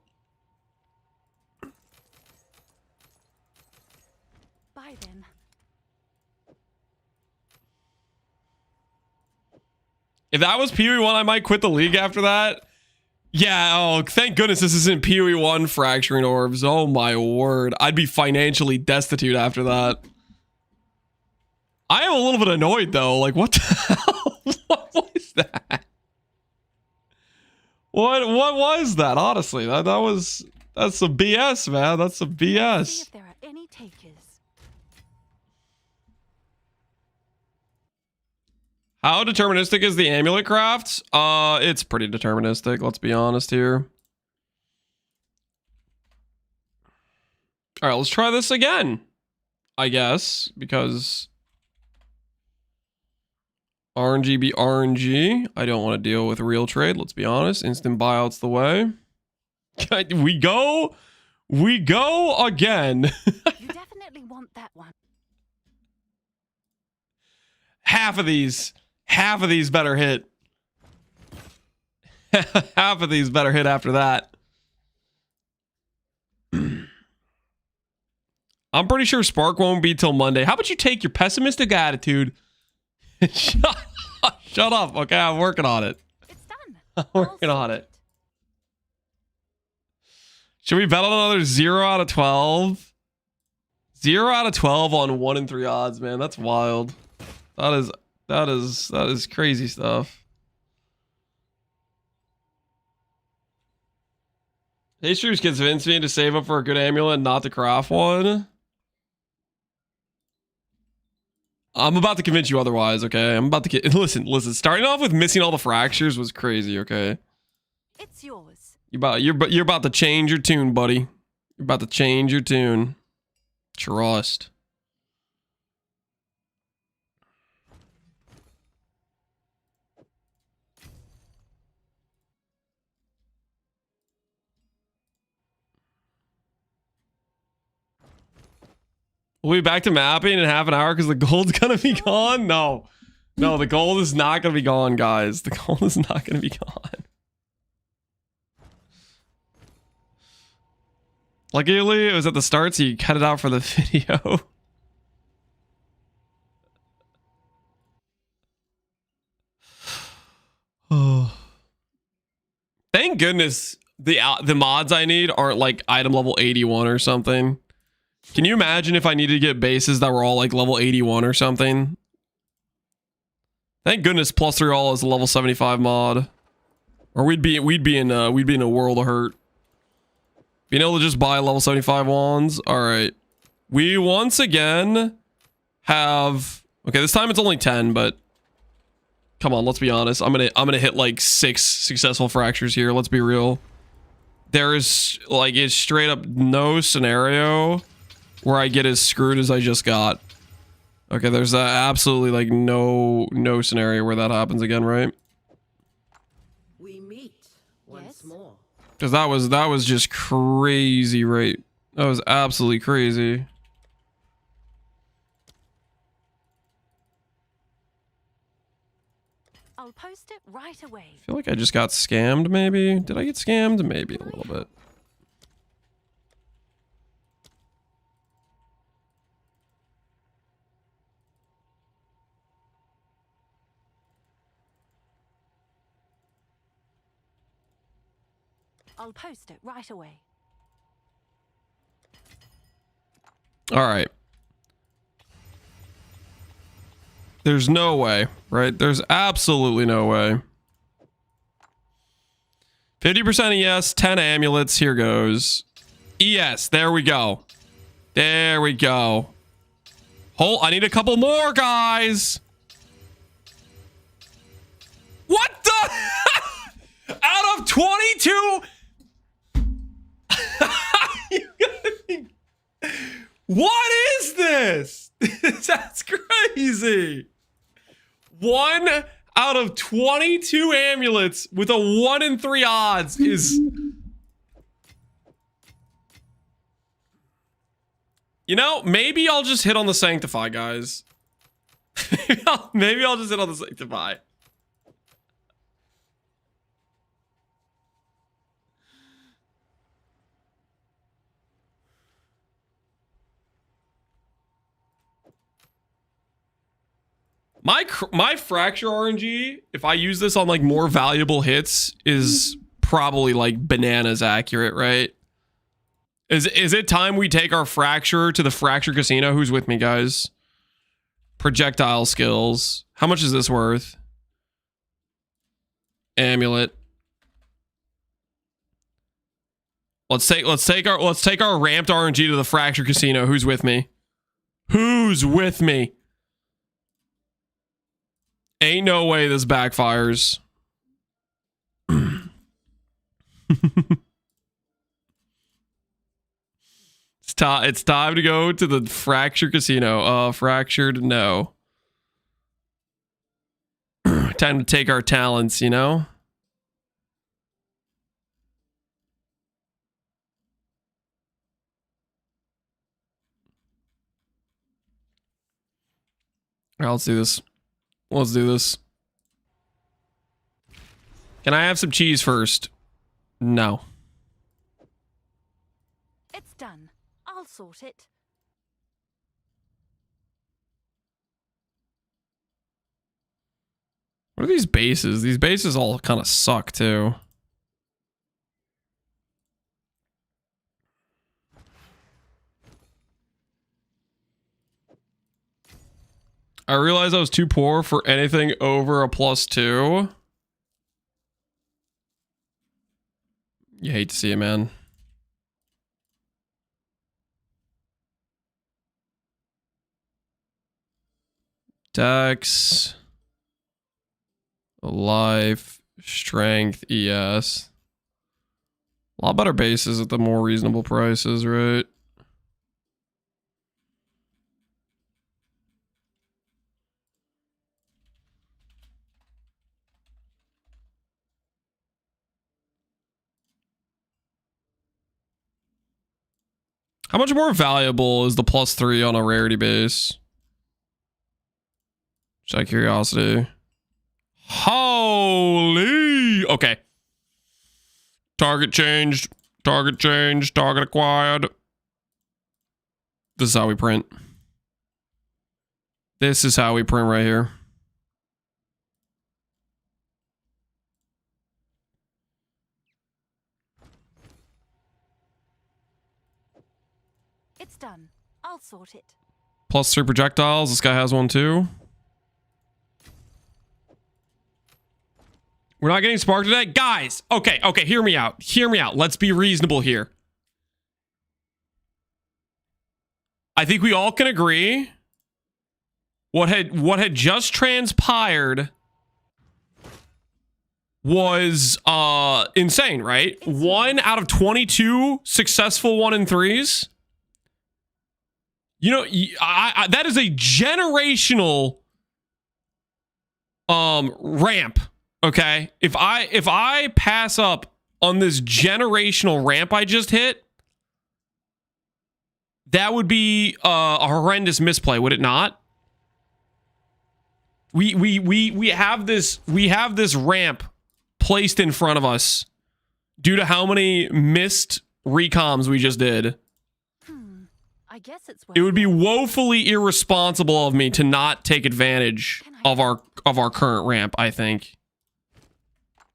[SPEAKER 2] Bye then.
[SPEAKER 1] If that was PoE1, I might quit the league after that. Yeah, oh, thank goodness this isn't PoE1 fracturing orbs. Oh my word. I'd be financially destitute after that. I am a little bit annoyed though. Like, what the hell? What was that? What was that? Honestly, that's some BS, man. That's some
[SPEAKER 2] See
[SPEAKER 1] BS.
[SPEAKER 2] if there are any takers.
[SPEAKER 1] How deterministic is the amulet craft? It's pretty deterministic, let's be honest here. All right, let's try this again, I guess, because RNG be RNG. I don't want to deal with real trade, let's be honest. Instant buyout's the way. We go again.
[SPEAKER 2] You definitely want that one.
[SPEAKER 1] Half of these better hit. Half of these better hit after that. I'm pretty sure Spark won't be till Monday. How about you take your pessimistic attitude? Shut up. Okay, I'm working on it.
[SPEAKER 2] It's done.
[SPEAKER 1] I'm working on it. Should we bet on another 0 out of 12? 0 out of 12 on 1 in 3 odds, man. That's wild. That is crazy stuff. Hasters convinced me to save up for a good amulet and not to craft one. I'm about to convince you otherwise, okay? I'm about to get... Listen. Starting off with missing all the fractures was crazy, okay?
[SPEAKER 2] It's yours.
[SPEAKER 1] You're about to change your tune, buddy. You're about to change your tune. Trust. We'll be back to mapping in half an hour because the gold's gonna be gone? No, the gold is not gonna be gone, guys. The gold is not gonna be gone. Luckily, it was at the start, so you cut it out for the video. Oh. Thank goodness the mods I need aren't like item level 81 or something. Can you imagine if I needed to get bases that were all like level 81 or something? Thank goodness plus 3 all is a level 75 mod. Or we'd be in a world of hurt. Being able to just buy level 75 wands. All right. We once again have... Okay, this time it's only 10, but... Come on, let's be honest. I'm gonna hit like 6 successful fractures here. Let's be real. There is like it's straight up no scenario where I get as screwed as I just got. Okay, there's absolutely like no scenario where that happens again, right?
[SPEAKER 4] We meet once more.
[SPEAKER 1] Because that was just crazy, right? That was absolutely crazy.
[SPEAKER 2] I'll post it right away.
[SPEAKER 1] I feel like I just got scammed, maybe. Did I get scammed? Maybe a little bit.
[SPEAKER 2] I'll post it right away.
[SPEAKER 1] All right. There's no way, right? There's absolutely no way. 50% ES, 10 amulets. Here goes. ES. There we go. There we go. Hold. I need a couple more, guys. What the? Out of 22? What is this? That's crazy. 1 out of 22 amulets with a 1 in 3 odds is... You know, maybe I'll just hit on the Sanctify, guys. Maybe I'll just hit on the Sanctify. My fracture RNG, if I use this on like more valuable hits, is probably like bananas accurate, right? Is it time we take our fracture to the fracture casino? Who's with me, guys? Projectile skills. How much is this worth? Amulet. Let's take our ramped RNG to the fracture casino. Who's with me? Who's with me? Ain't no way this backfires. It's time to go to the fracture casino. Fractured, no. Time to take our talents, you know? All right, let's do this. Let's do this. Can I have some cheese first? No.
[SPEAKER 2] It's done. I'll sort it.
[SPEAKER 1] What are these bases? These bases all kind of suck too. I realized I was too poor for anything over a +2. You hate to see it, man. Dex, life, strength, ES. A lot better bases at the more reasonable prices, right? How much more valuable is the +3 on a rarity base? Just out of curiosity. Holy! Okay. Target changed. Target changed. Target acquired. This is how we print. This is how we print right here.
[SPEAKER 2] It's done. I'll sort it.
[SPEAKER 1] +3 projectiles. This guy has one too. We're not getting sparked today? Guys, okay, hear me out. Hear me out. Let's be reasonable here. I think we all can agree what had just transpired was insane, right? 1 out of 22 successful 1-in-3s. You know, that is a generational ramp. Okay, if I pass up on this generational ramp I just hit, that would be a horrendous misplay, would it not? We have this ramp placed in front of us due to how many missed recoms we just did.
[SPEAKER 2] I guess it's
[SPEAKER 1] It would be woefully irresponsible of me to not take advantage of our current ramp, I think.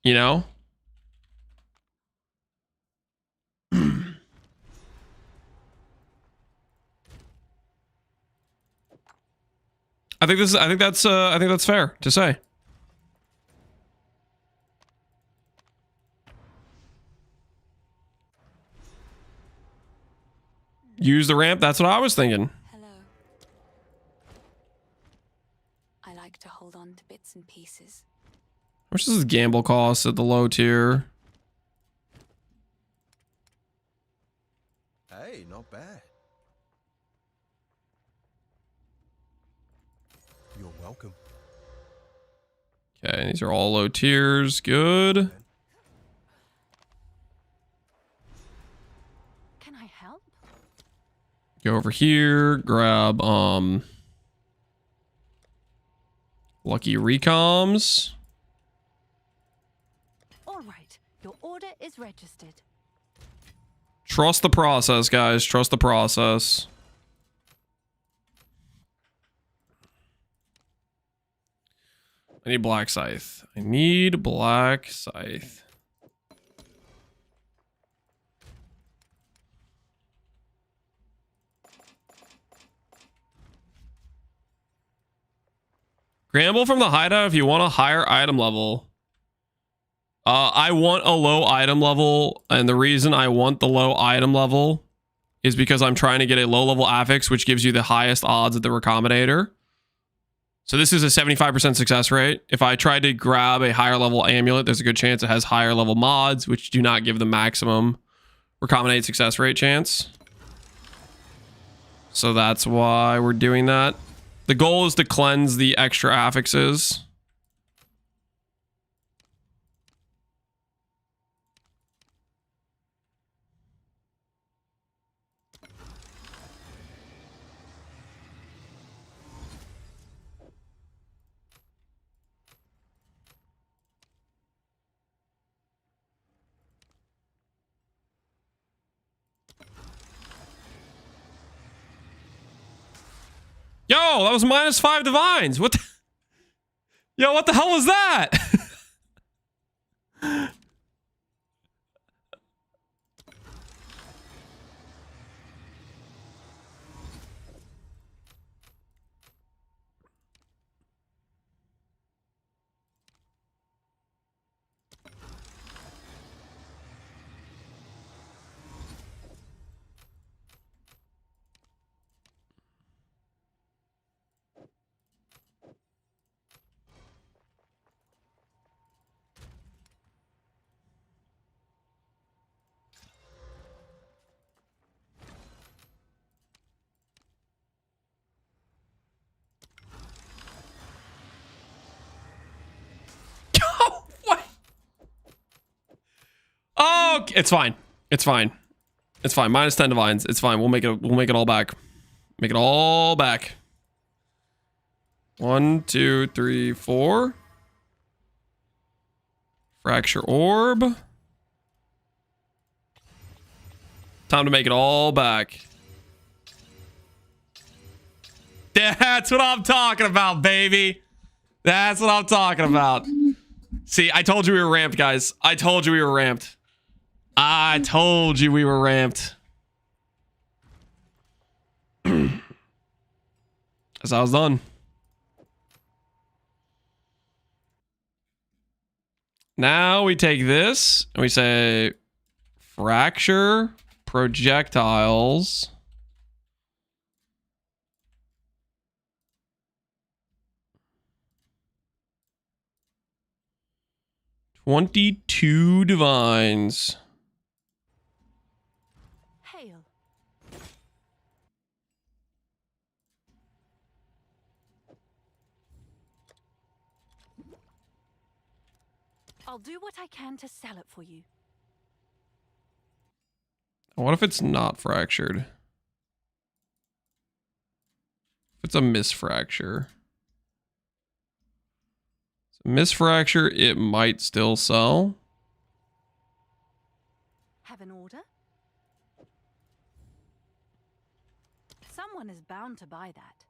[SPEAKER 1] You know? I think that's fair to say. Use the ramp, that's what I was thinking.
[SPEAKER 4] Hello. I like to hold on to bits and pieces.
[SPEAKER 1] How much does this gamble cost at the low tier?
[SPEAKER 5] Hey, not bad. You're welcome.
[SPEAKER 1] Okay, these are all low tiers. Good.
[SPEAKER 2] Can I help?
[SPEAKER 1] Go over here, grab lucky recoms.
[SPEAKER 2] All right. Your order is registered.
[SPEAKER 1] Trust the process, guys. Trust the process. I need black scythe. I need black scythe. Gamble from the hideout if you want a higher item level. I want a low item level, and the reason I want the low item level is because I'm trying to get a low level affix, which gives you the highest odds at the Recombinator. So this is a 75% success rate. If I tried to grab a higher level amulet, there's a good chance it has higher level mods, which do not give the maximum recombinate success rate chance. So that's why we're doing that. The goal is to cleanse the extra affixes. Yo, that was -5 divines. What the? Yo, what the hell was that? What? Oh, it's fine. It's fine. It's fine. Minus 10 divines. It's fine. We'll make it all back. Make it all back. 1, 2, 3, 4. Fracture orb. Time to make it all back. That's what I'm talking about, baby. That's what I'm talking about. See, I told you we were ramped, guys. I told you we were ramped. I told you we were ramped. As I was done. Now we take this and we say fracture projectiles. $22 divines.
[SPEAKER 2] Hail. I'll do what I can to sell it for you.
[SPEAKER 1] What if it's not fractured? If it's a misfracture. Misfracture, it might still sell.
[SPEAKER 2] Have an order? Someone is bound to buy that.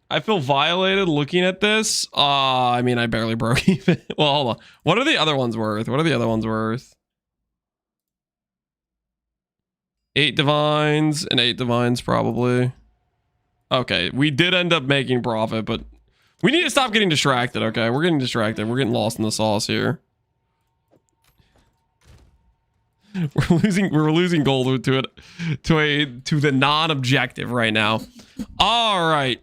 [SPEAKER 1] I feel violated looking at this. I mean, I barely broke even. Well, hold on. What are the other ones worth? What are the other ones worth? 8 divines and 8 divines probably. Okay, we did end up making profit, but we need to stop getting distracted, okay? We're getting distracted. We're getting lost in the sauce here. We're losing gold to the non-objective right now. All right.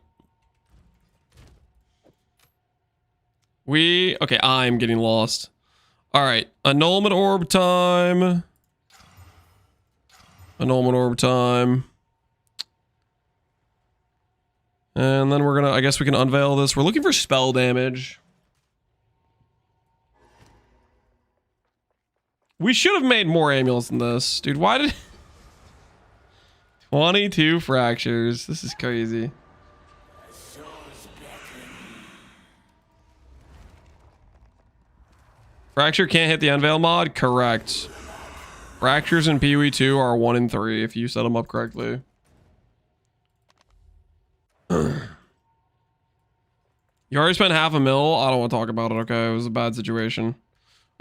[SPEAKER 1] Okay, I'm getting lost. All right, annulment orb time. Annulment orb time. And then we're gonna, I guess we can unveil this. We're looking for spell damage. We should have made more amulets than this. Dude, why did... 22 fractures. This is crazy. Fracture can't hit the unveil mod? Correct. Fractures in PoE 2 are 1 in 3 if you set them up correctly. You already spent $500,000. I don't want to talk about it, okay? It was a bad situation.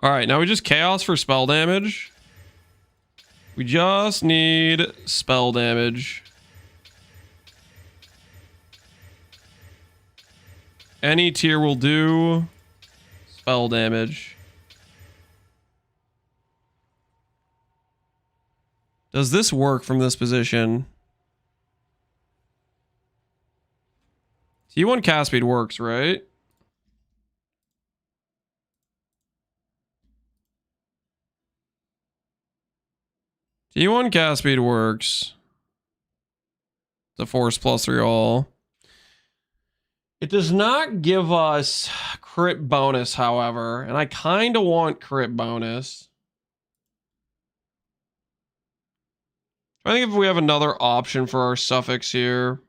[SPEAKER 1] Alright, now we just chaos for spell damage. We just need spell damage. Any tier will do. Spell damage. Does this work from this position? T1 cast speed works, right? T1 cast speed works. The force +3 all. It does not give us crit bonus, however, and I kind of want crit bonus. I think if we have another option for our suffix here.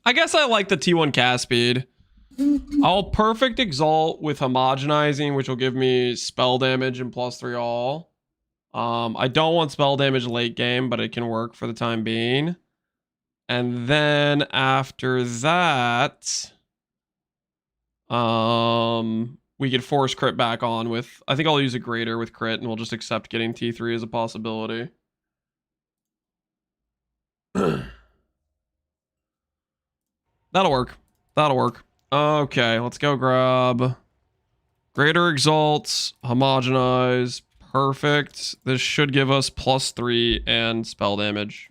[SPEAKER 1] I guess I like the T1 cast speed. I'll perfect exalt with homogenizing, which will give me spell damage and +3 all. I don't want spell damage late game, but it can work for the time being. And then after that, we could force crit back on with, I think I'll use a greater with crit and we'll just accept getting T3 as a possibility. That'll work. That'll work. Okay, let's go grab greater exalts, homogenize, perfect. This should give us +3 and spell damage.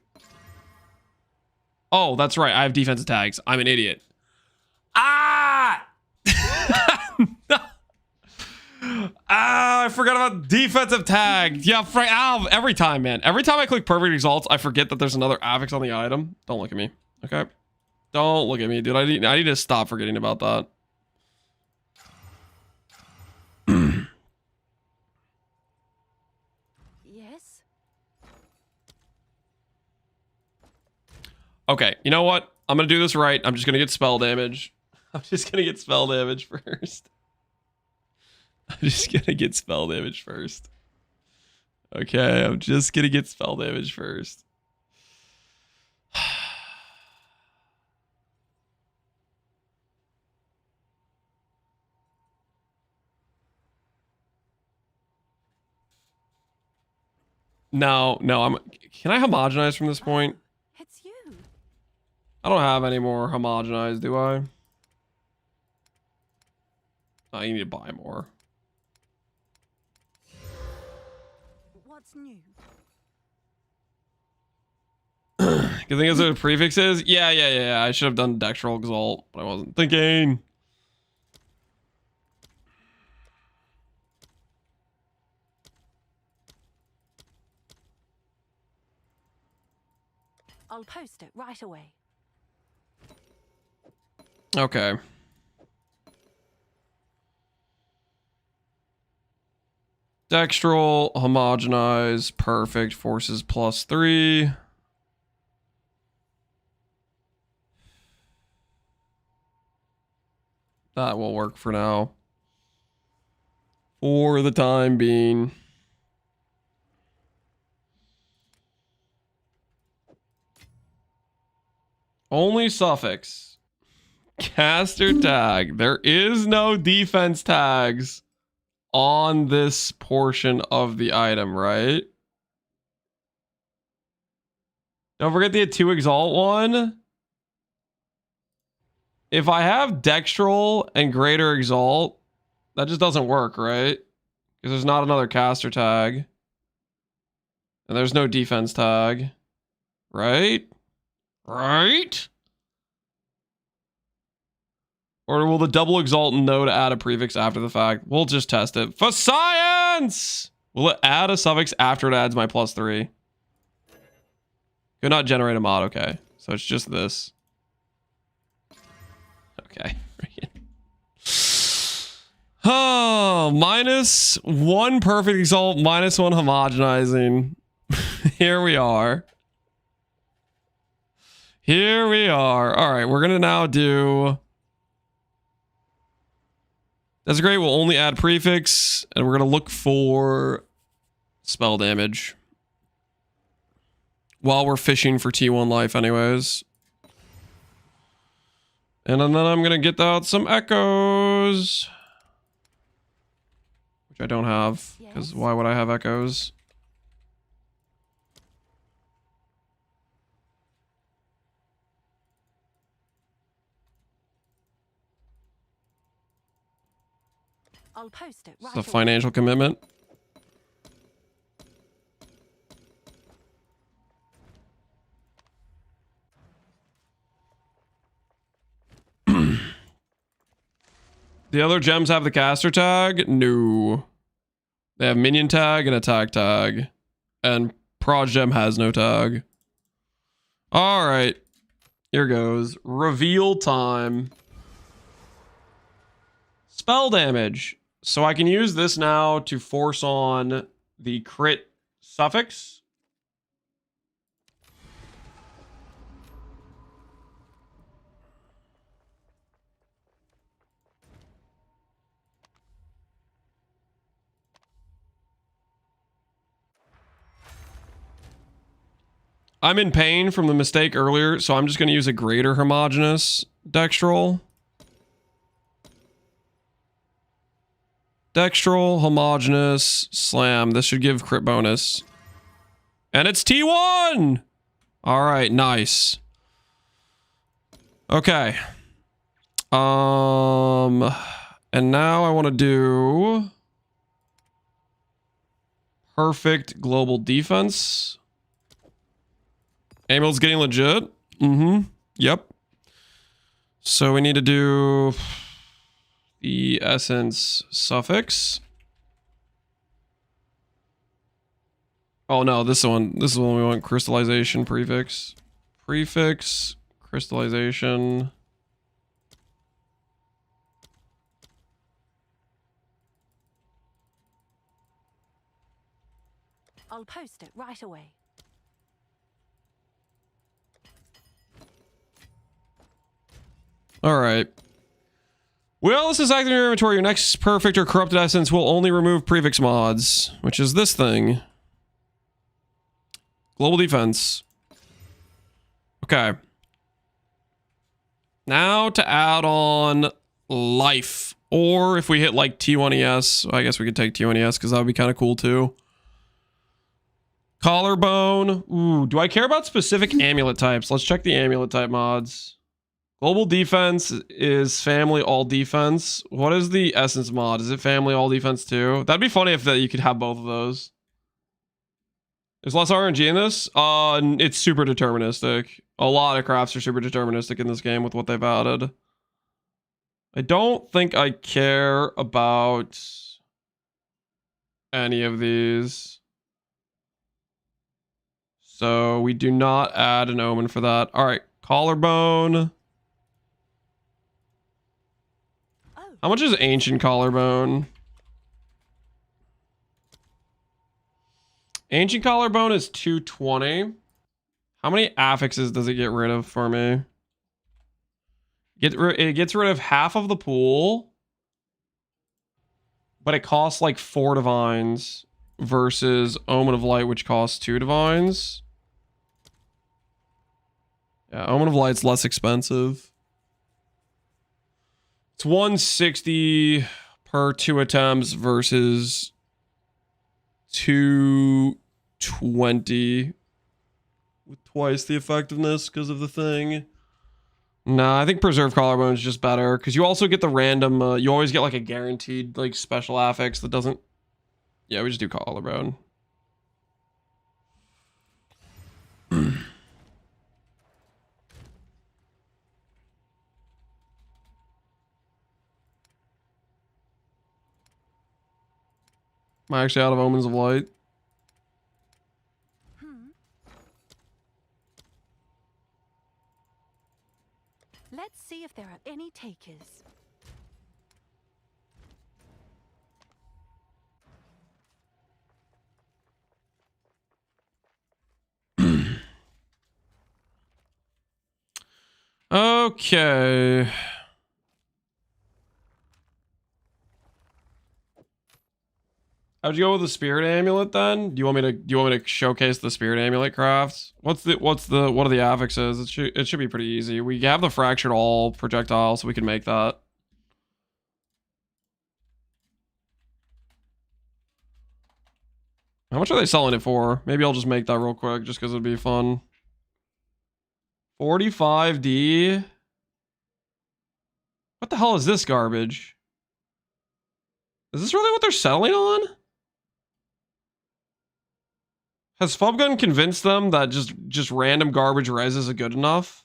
[SPEAKER 1] Oh, that's right. I have defensive tags. I'm an idiot. Ah! I forgot about defensive tag. Yeah, every time, man. Every time I click perfect exalts, I forget that there's another affix on the item. Don't look at me. Okay? Don't look at me, dude. I need to stop forgetting about that.
[SPEAKER 2] Yes.
[SPEAKER 1] Okay, you know what? I'm gonna do this right. I'm just gonna get spell damage. I'm just gonna get spell damage first. I'm just gonna get spell damage first. Okay, I'm just gonna get spell damage first. No, can I homogenize from this point?
[SPEAKER 2] It's you.
[SPEAKER 1] I don't have any more homogenized, do I? I need to buy more.
[SPEAKER 2] What's new?
[SPEAKER 1] You think it's what prefix is? Yeah. I should have done Dextral Exalt, but I wasn't thinking.
[SPEAKER 2] I'll post it right away.
[SPEAKER 1] Okay. Dextral, homogenize, perfect, forces +3. That will work for now. For the time being. Only suffix. Caster tag. There is no defense tags on this portion of the item, right? Don't forget the 2 exalt one. If I have Dextral and greater exalt, that just doesn't work, right? Because there's not another caster tag. And there's no defense tag. Right? Right? Or will the double exalt node add a prefix after the fact? We'll just test it. For science! Will it add a suffix after it adds my +3? Could not generate a mod, okay. So it's just this. Okay. Oh, -1 perfect exalt, -1 homogenizing. Here we are. Here we are. All right, we're gonna now do... That's great. We'll only add prefix, and we're gonna look for spell damage while we're fishing for T1 life anyways. And then I'm gonna get out some echoes, which I don't have, because why would I have echoes?
[SPEAKER 2] I'll post it right
[SPEAKER 1] It's a
[SPEAKER 2] away.
[SPEAKER 1] financial commitment. The other gems have the caster tag? No. They have minion tag and attack tag. And proj gem has no tag. Alright. Here goes. Reveal time. Spell damage. So I can use this now to force on the crit suffix. I'm in pain from the mistake earlier, so I'm just going to use a greater homogeneous dextral. Dextral, homogeneous, slam. This should give crit bonus. And it's T1! Alright, nice. Okay. And now I want to do perfect global defense. Amulet's getting legit. Yep. So we need to do the essence suffix. Oh no, this one we want crystallization prefix. Prefix, crystallization.
[SPEAKER 2] I'll post it right away.
[SPEAKER 1] All right. Well, this is active in your inventory. Your next perfect or corrupted essence will only remove prefix mods, which is this thing. Global defense. Okay. Now to add on life. Or if we hit like T1ES, I guess we could take T1ES because that would be kind of cool too. Collarbone. Ooh, do I care about specific amulet types? Let's check the amulet type mods. Global defense is family all defense. What is the essence mod? Is it family all defense too? That'd be funny if you could have both of those. There's less RNG in this. It's super deterministic. A lot of crafts are super deterministic in this game with what they've added. I don't think I care about any of these. So we do not add an omen for that. All right, collarbone. How much is ancient collarbone? Ancient collarbone is 220. How many affixes does it get rid of for me? It gets rid of half of the pool, but it costs like 4 divines versus Omen of Light, which costs 2 divines. Yeah, Omen of Light's less expensive. It's 160 per 2 attempts versus 220 with twice the effectiveness because of the thing. Nah, I think Preserve Collarbone is just better because you also get the random, you always get like a guaranteed like special affix that doesn't. Yeah, we just do Collarbone. Am I actually out of Omens of Light?
[SPEAKER 2] Let's see if there are any takers.
[SPEAKER 1] Okay. How'd you go with the spirit amulet then? Do you want me to showcase the spirit amulet crafts? What are the affixes? It should be pretty easy. We have the fractured all projectile, so we can make that. How much are they selling it for? Maybe I'll just make that real quick just because it'd be fun. 45D. What the hell is this garbage? Is this really what they're selling on? Has Fubgun convinced them that just random garbage res is good enough?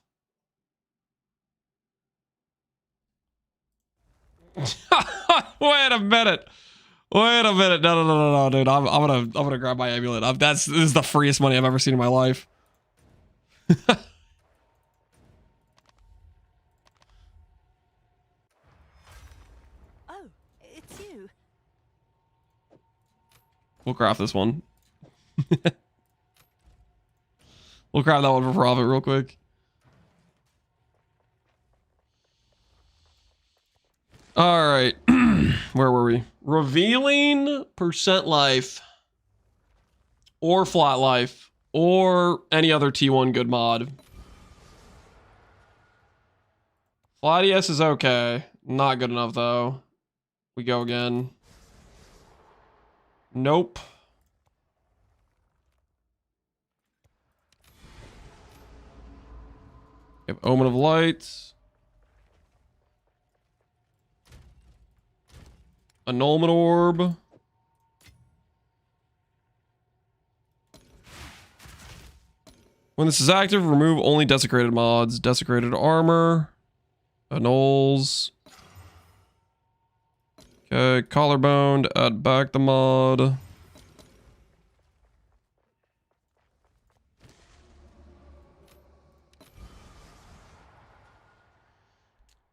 [SPEAKER 1] Wait a minute. No, dude. I'm gonna grab my amulet. This is the freest money I've ever seen in my life.
[SPEAKER 2] Oh, it's you.
[SPEAKER 1] We'll craft this one. We'll grab that one for profit real quick. All right. Where were we? Revealing percent life or flat life. or any other T1 good mod. Gladius is okay. Not good enough, though. We go again. Nope. We have Omen of Light. Annulment Orb. When this is active, remove only desecrated mods. Desecrated armor. Annuls. Okay, collarbone. Add back the mod.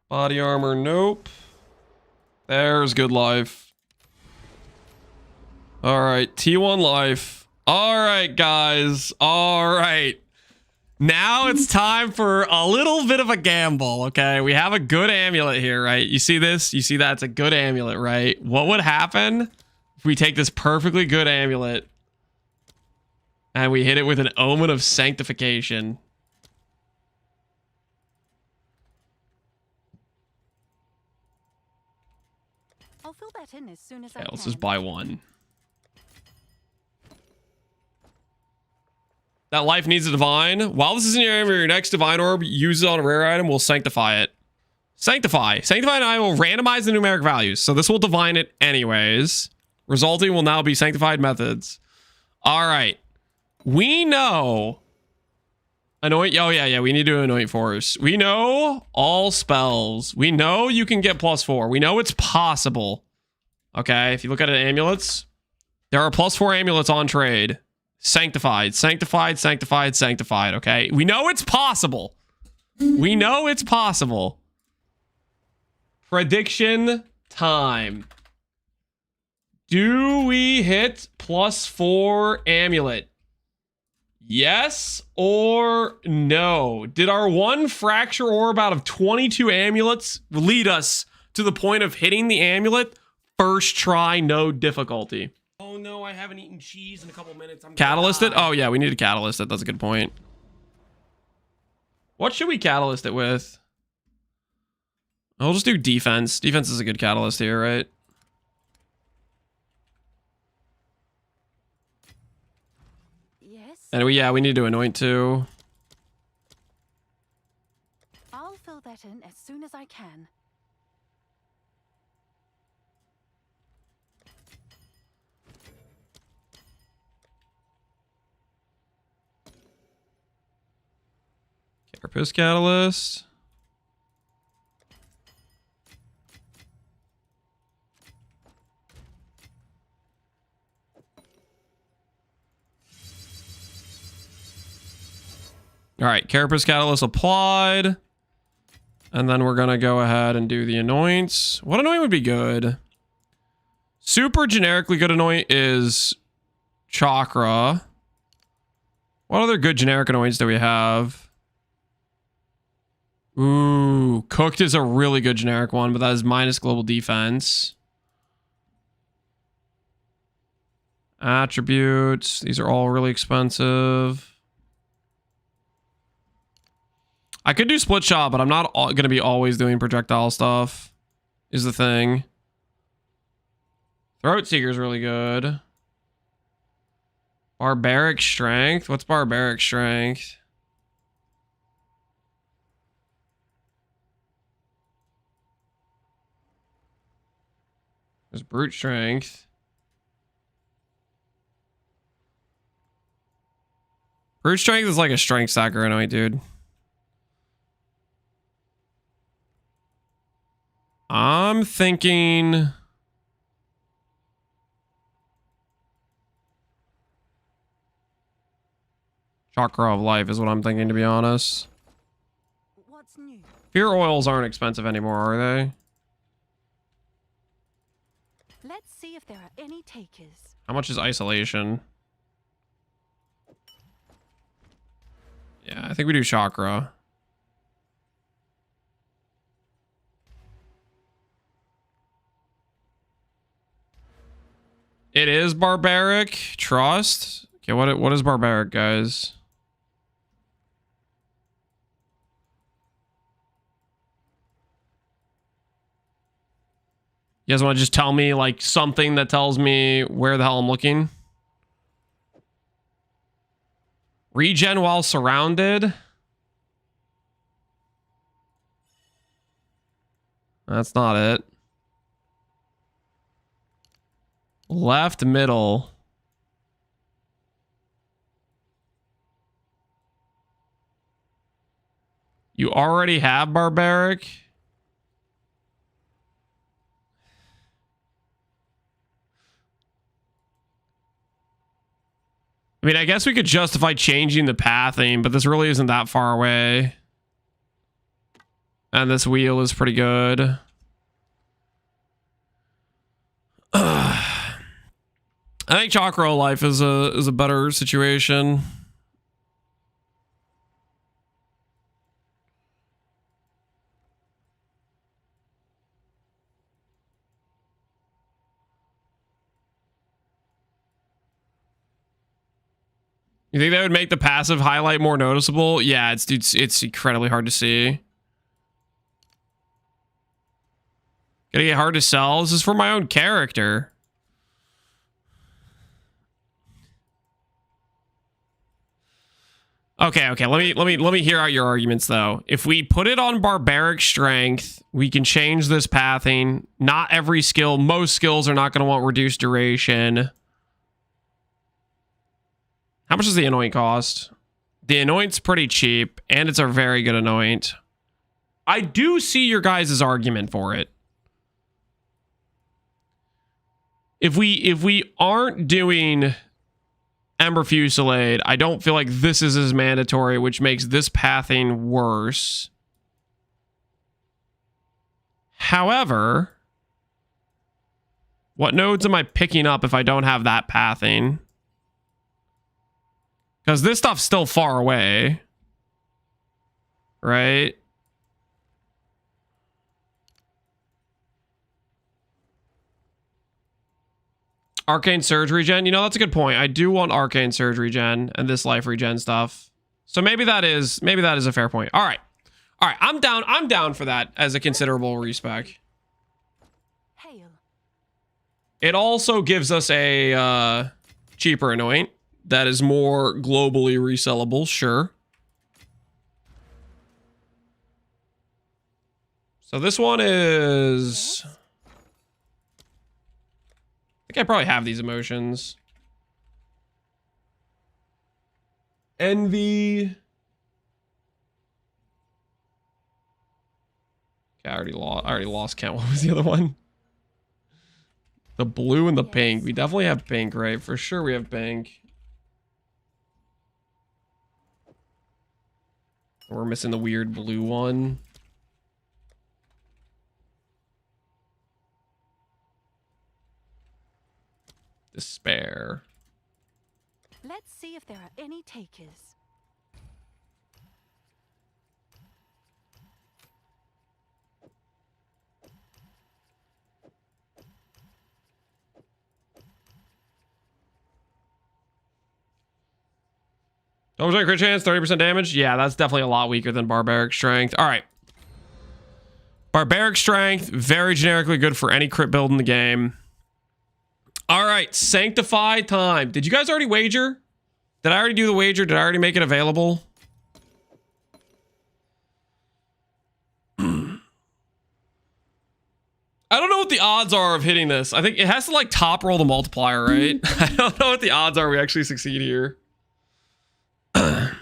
[SPEAKER 1] Body armor, nope. There's good life. All right, T1 life. All right, guys. All right. Now it's time for a little bit of a gamble, okay? We have a good amulet here, right? You see this? You see that? It's a good amulet, right? What would happen if we take this perfectly good amulet and we hit it with an Omen of Sanctification?
[SPEAKER 2] I'll fill that in as soon as I
[SPEAKER 1] Okay,
[SPEAKER 2] can.
[SPEAKER 1] let's just buy one. That life needs a divine. While this is in your area, your next divine orb, use it on a rare item, will sanctify it. Sanctify. Sanctify and I will randomize the numeric values. So this will divine it anyways. Resulting will now be sanctified methods. All right. We know. Anoint. Oh, yeah. We need to anoint force. We know all spells. We know you can get +4. We know it's possible. Okay. If you look at it, amulets, there are +4 amulets on trade. Sanctified, sanctified, sanctified, sanctified. Okay. We know it's possible. We know it's possible. Prediction time. Do we hit +4 amulet? Yes or no? Did our one fracture orb out of 22 amulets lead us to the point of hitting the amulet? First try, no difficulty.
[SPEAKER 3] Oh no, I haven't eaten cheese in a couple minutes. I'm
[SPEAKER 1] Catalyst it? Oh yeah, we need to catalyst it. That's a good point. What should we catalyst it with? I'll just do defense. Defense is a good catalyst here, right?
[SPEAKER 2] Yes.
[SPEAKER 1] And we need to anoint too.
[SPEAKER 2] I'll fill that in as soon as I can.
[SPEAKER 1] Carapace catalyst. All right, Carapace catalyst applied. And then we're going to go ahead and do the anoints. What anoint would be good? Super generically good anoint is Chakra. What other good generic anoints do we have? Ooh, Cooked is a really good generic one, but that is minus global defense. Attributes. These are all really expensive. I could do split shot, but I'm not going to be always doing projectile stuff, is the thing. Throat Seeker is really good. Barbaric Strength. What's Barbaric Strength? There's Brute Strength. Brute Strength is like a strength stacker anyway, dude. I'm thinking... Chakra of Life is what I'm thinking, to be honest.
[SPEAKER 2] What's new?
[SPEAKER 1] Fear oils aren't expensive anymore, are they?
[SPEAKER 2] Let's see if there are any takers.
[SPEAKER 1] How much is isolation? Yeah, I think we do chakra. It is barbaric. Trust. Okay, what is barbaric, guys? You guys want to just tell me like something that tells me where the hell I'm looking? Regen while surrounded. That's not it. Left middle. You already have barbaric. I mean, I guess we could justify changing the pathing, but this really isn't that far away. And this wheel is pretty good. I think Chakra Life is a better situation. You think that would make the passive highlight more noticeable? Yeah, it's incredibly hard to see. Gonna get hard to sell. This is for my own character. Okay. Let me hear out your arguments though. If we put it on barbaric strength, we can change this pathing. Not every skill, most skills are not going to want reduced duration. How much does the anoint cost? The anoint's pretty cheap, and it's a very good anoint. I do see your guys' argument for it. If we aren't doing Ember Fusillade, I don't feel like this is as mandatory, which makes this pathing worse. However, what nodes am I picking up if I don't have that pathing? Because this stuff's still far away. Right? Arcane Surge regen. You know, that's a good point. I do want Arcane Surge regen and this life regen stuff. So maybe that is a fair point. All right. I'm down for that as a considerable respec.
[SPEAKER 2] Hail.
[SPEAKER 1] It also gives us a cheaper anoint that is more globally resellable, sure. So this one is... I think I probably have these emotions. Envy. Okay, I already lost count. What was the other one? The blue and the pink. We definitely have pink, right? For sure we have pink. We're missing the weird blue one. Despair.
[SPEAKER 2] Let's see if there are any takers.
[SPEAKER 1] Double crit chance, 30% damage. Yeah, that's definitely a lot weaker than barbaric strength. All right. Barbaric strength, very generically good for any crit build in the game. All right, Sanctify time. Did you guys already wager? Did I already do the wager? Did I already make it available? I don't know what the odds are of hitting this. I think it has to like top roll the multiplier, right? I don't know what the odds are we actually succeed here. If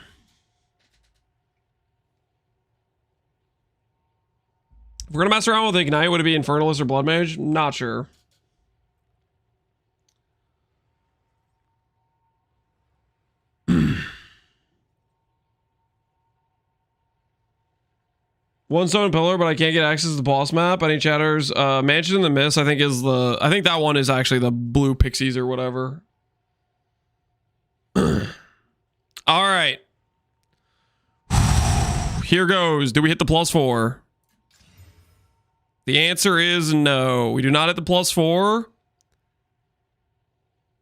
[SPEAKER 1] we're gonna mess around with Ignite, would it be Infernalist or Bloodmage? Not sure. One stone pillar, but I can't get access to the boss map. Any chatters? Mansion in the Mist, I think is the... I think that one is actually the blue pixies or whatever. All right. Here goes. Do we hit the +4? The answer is no. We do not hit the +4.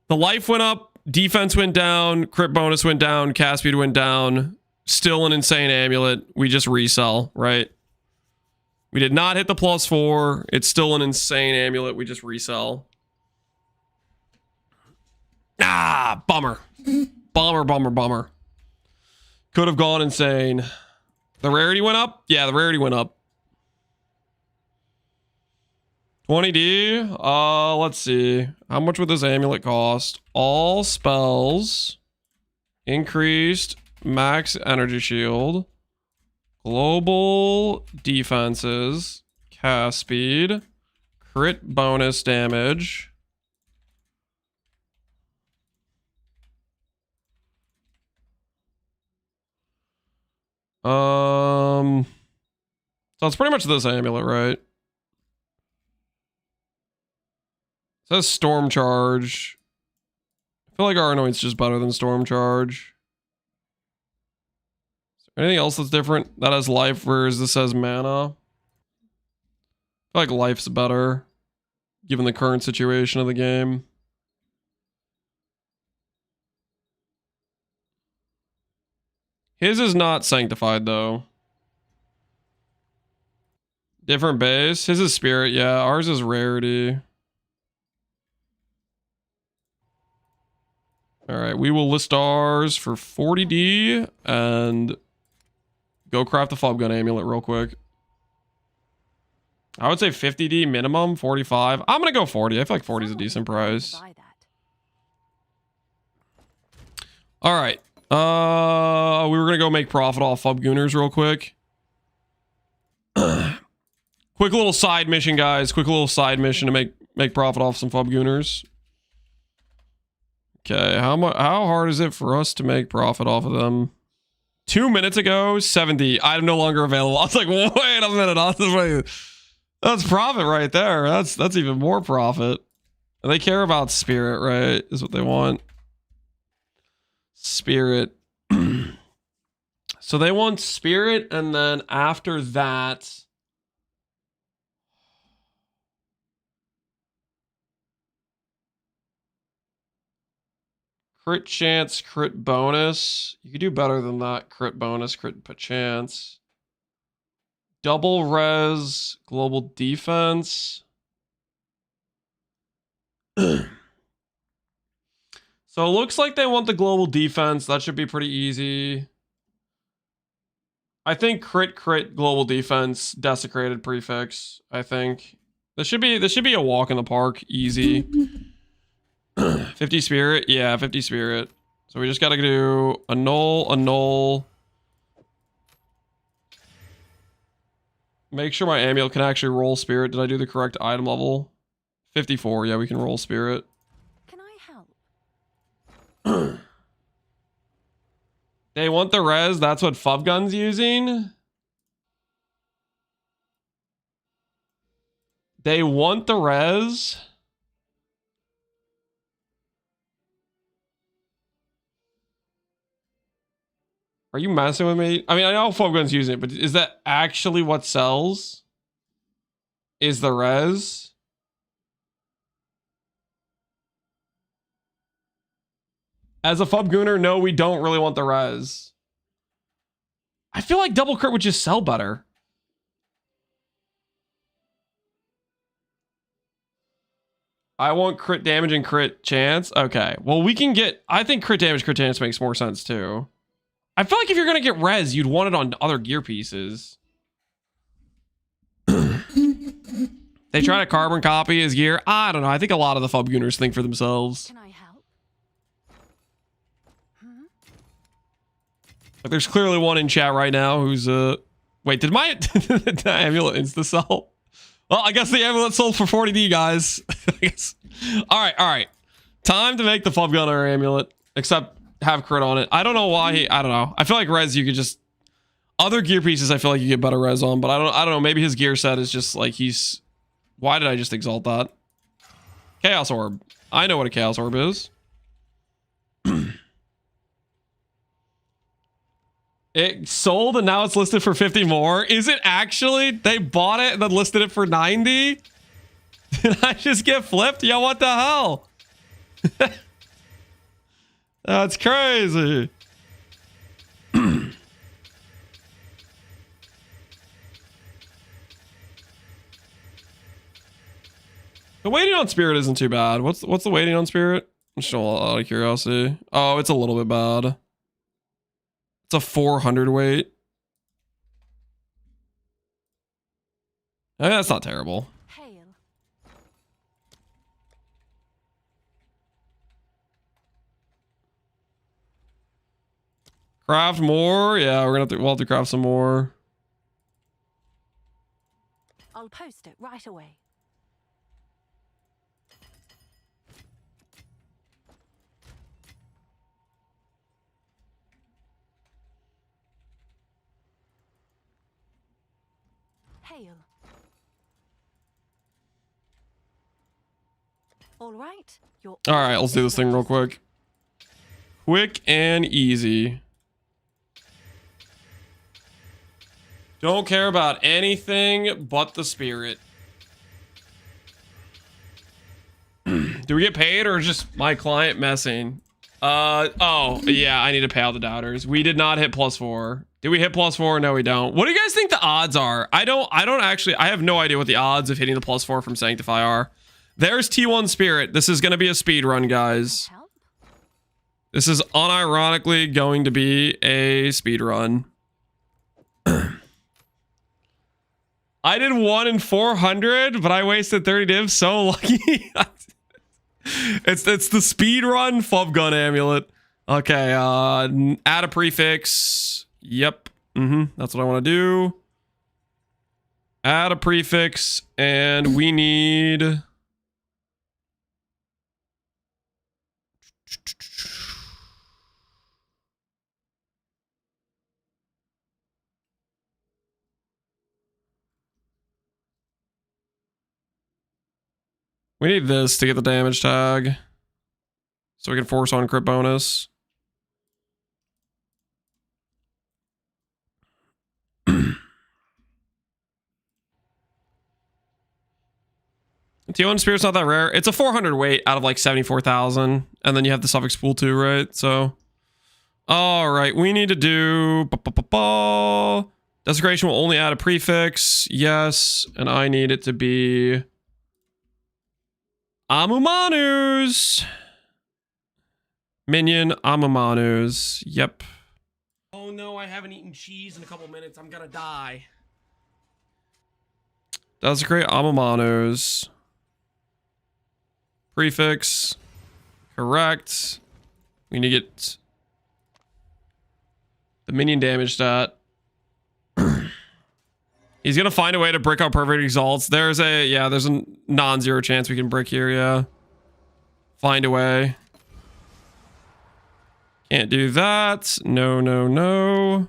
[SPEAKER 1] The life went up defense went down, crit bonus went down, cast speed went down. Still an insane amulet. We just resell, right? We did not hit the +4. It's still an insane amulet. We just resell. Ah, bummer. Bummer. Could have gone insane. The rarity went up? Yeah, the rarity went up. 20D. Let's see. How much would this amulet cost? All spells. Increased max energy shield. Global defenses. Cast speed. Crit bonus damage. So it's pretty much this amulet, right? It says Storm Charge. I feel like our annoyance is just better than Storm Charge. Is there anything else that's different? That has life, whereas this has mana. I feel like life's better, given the current situation of the game. His is not sanctified, though. Different base. His is spirit, yeah. Ours is rarity. Alright, we will list ours for 40D and go craft the Flub Gun Amulet real quick. I would say 50D minimum, 45. I'm gonna go 40. I feel like 40 is a decent price. Alright. We were gonna go make profit off Flub Gooners real quick. Quick little side mission, guys. Quick little side mission to make profit off some Flub Gooners. Okay, how hard is it for us to make profit off of them? 2 minutes ago, 70. I'm no longer available. I was like, wait a minute. That's profit right there. That's even more profit. They care about spirit, right? Is what they want. Spirit. So they want spirit, and then after that, crit chance, crit bonus. You could do better than that. Crit bonus, crit chance. Double res, global defense. So it looks like they want the global defense. That should be pretty easy. I think crit global defense, desecrated prefix. I think this should be a walk in the park, easy. 50 spirit, yeah, 50 spirit. So we just gotta do annul. Make sure my amulet can actually roll spirit. Did I do the correct item level? 54, yeah, we can roll spirit.
[SPEAKER 2] Can I help?
[SPEAKER 1] They want the res, that's what Fub Gun's using. They want the res. Are you messing with me? I mean, I know Fub Gun's using it, but is that actually what sells? Is the res? As a Fub Gooner, no, we don't really want the res. I feel like double crit would just sell better. I want crit damage and crit chance. Okay, well, we can get... I think crit damage, crit chance makes more sense, too. I feel like if you're going to get res, you'd want it on other gear pieces. They try to carbon copy his gear. I don't know. I think a lot of the Fub Gooners think for themselves.
[SPEAKER 2] Can I help?
[SPEAKER 1] Like, there's clearly one in chat right now who's wait, did my the amulet insta sell? Well, I guess the amulet sold for 40D, guys. I guess. All right. Time to make the Fub Gunner amulet, except have crit on it. I don't know why I don't know. I feel like res you could just other gear pieces. I feel like you get better res on, but I don't know. Maybe his gear set is just like he's. Why did I just exalt that? Chaos Orb. I know what a Chaos Orb is. It sold and now it's listed for 50 more. Is it actually? They bought it and then listed it for 90? Did I just get flipped? Yo, what the hell? That's crazy. The waiting on spirit isn't too bad. What's the waiting on spirit? Just out of curiosity. Oh, it's a little bit bad. It's a 400 wait. That's not terrible.
[SPEAKER 2] Hail.
[SPEAKER 1] Craft more? Yeah, we'll have to craft some more.
[SPEAKER 2] I'll post it right away. Hail. All right. You're
[SPEAKER 1] All right, let's do this thing real quick. Quick and easy. Don't care about anything but the spirit. Do we get paid or just my client messing? Oh, yeah, I need to pay out the doubters. We did not hit +4. Did we hit +4? No, we don't. What do you guys think the odds are? I don't actually, I have no idea what the odds of hitting the +4 from Sanctify are. There's T1 Spirit. This is going to be a speed run, guys.
[SPEAKER 2] help.
[SPEAKER 1] This is unironically going to be a speed run. I did 1 in 400, but I wasted 30 divs. So lucky. It's the speed run Fub Gun Amulet. Okay, add a prefix. Yep. That's what I want to do. Add a prefix, and we need... We need this to get the damage tag. So we can force on crit bonus. T1 Spirit's not that rare. It's a 400 weight out of like 74,000. And then you have the suffix pool too, right? So, all right, we need to do... Desecration will only add a prefix. Yes, and I need it to be... Amumanus. Minion Amumanus. Yep.
[SPEAKER 3] Oh no, I haven't eaten cheese in a couple minutes. I'm gonna die.
[SPEAKER 1] Desecrate Amumanus. Prefix. Correct. We need to get the minion damage stat. He's gonna find a way to brick out perfect exalts. There's a non-zero chance we can brick here, yeah. Find a way. Can't do that. No, no, no.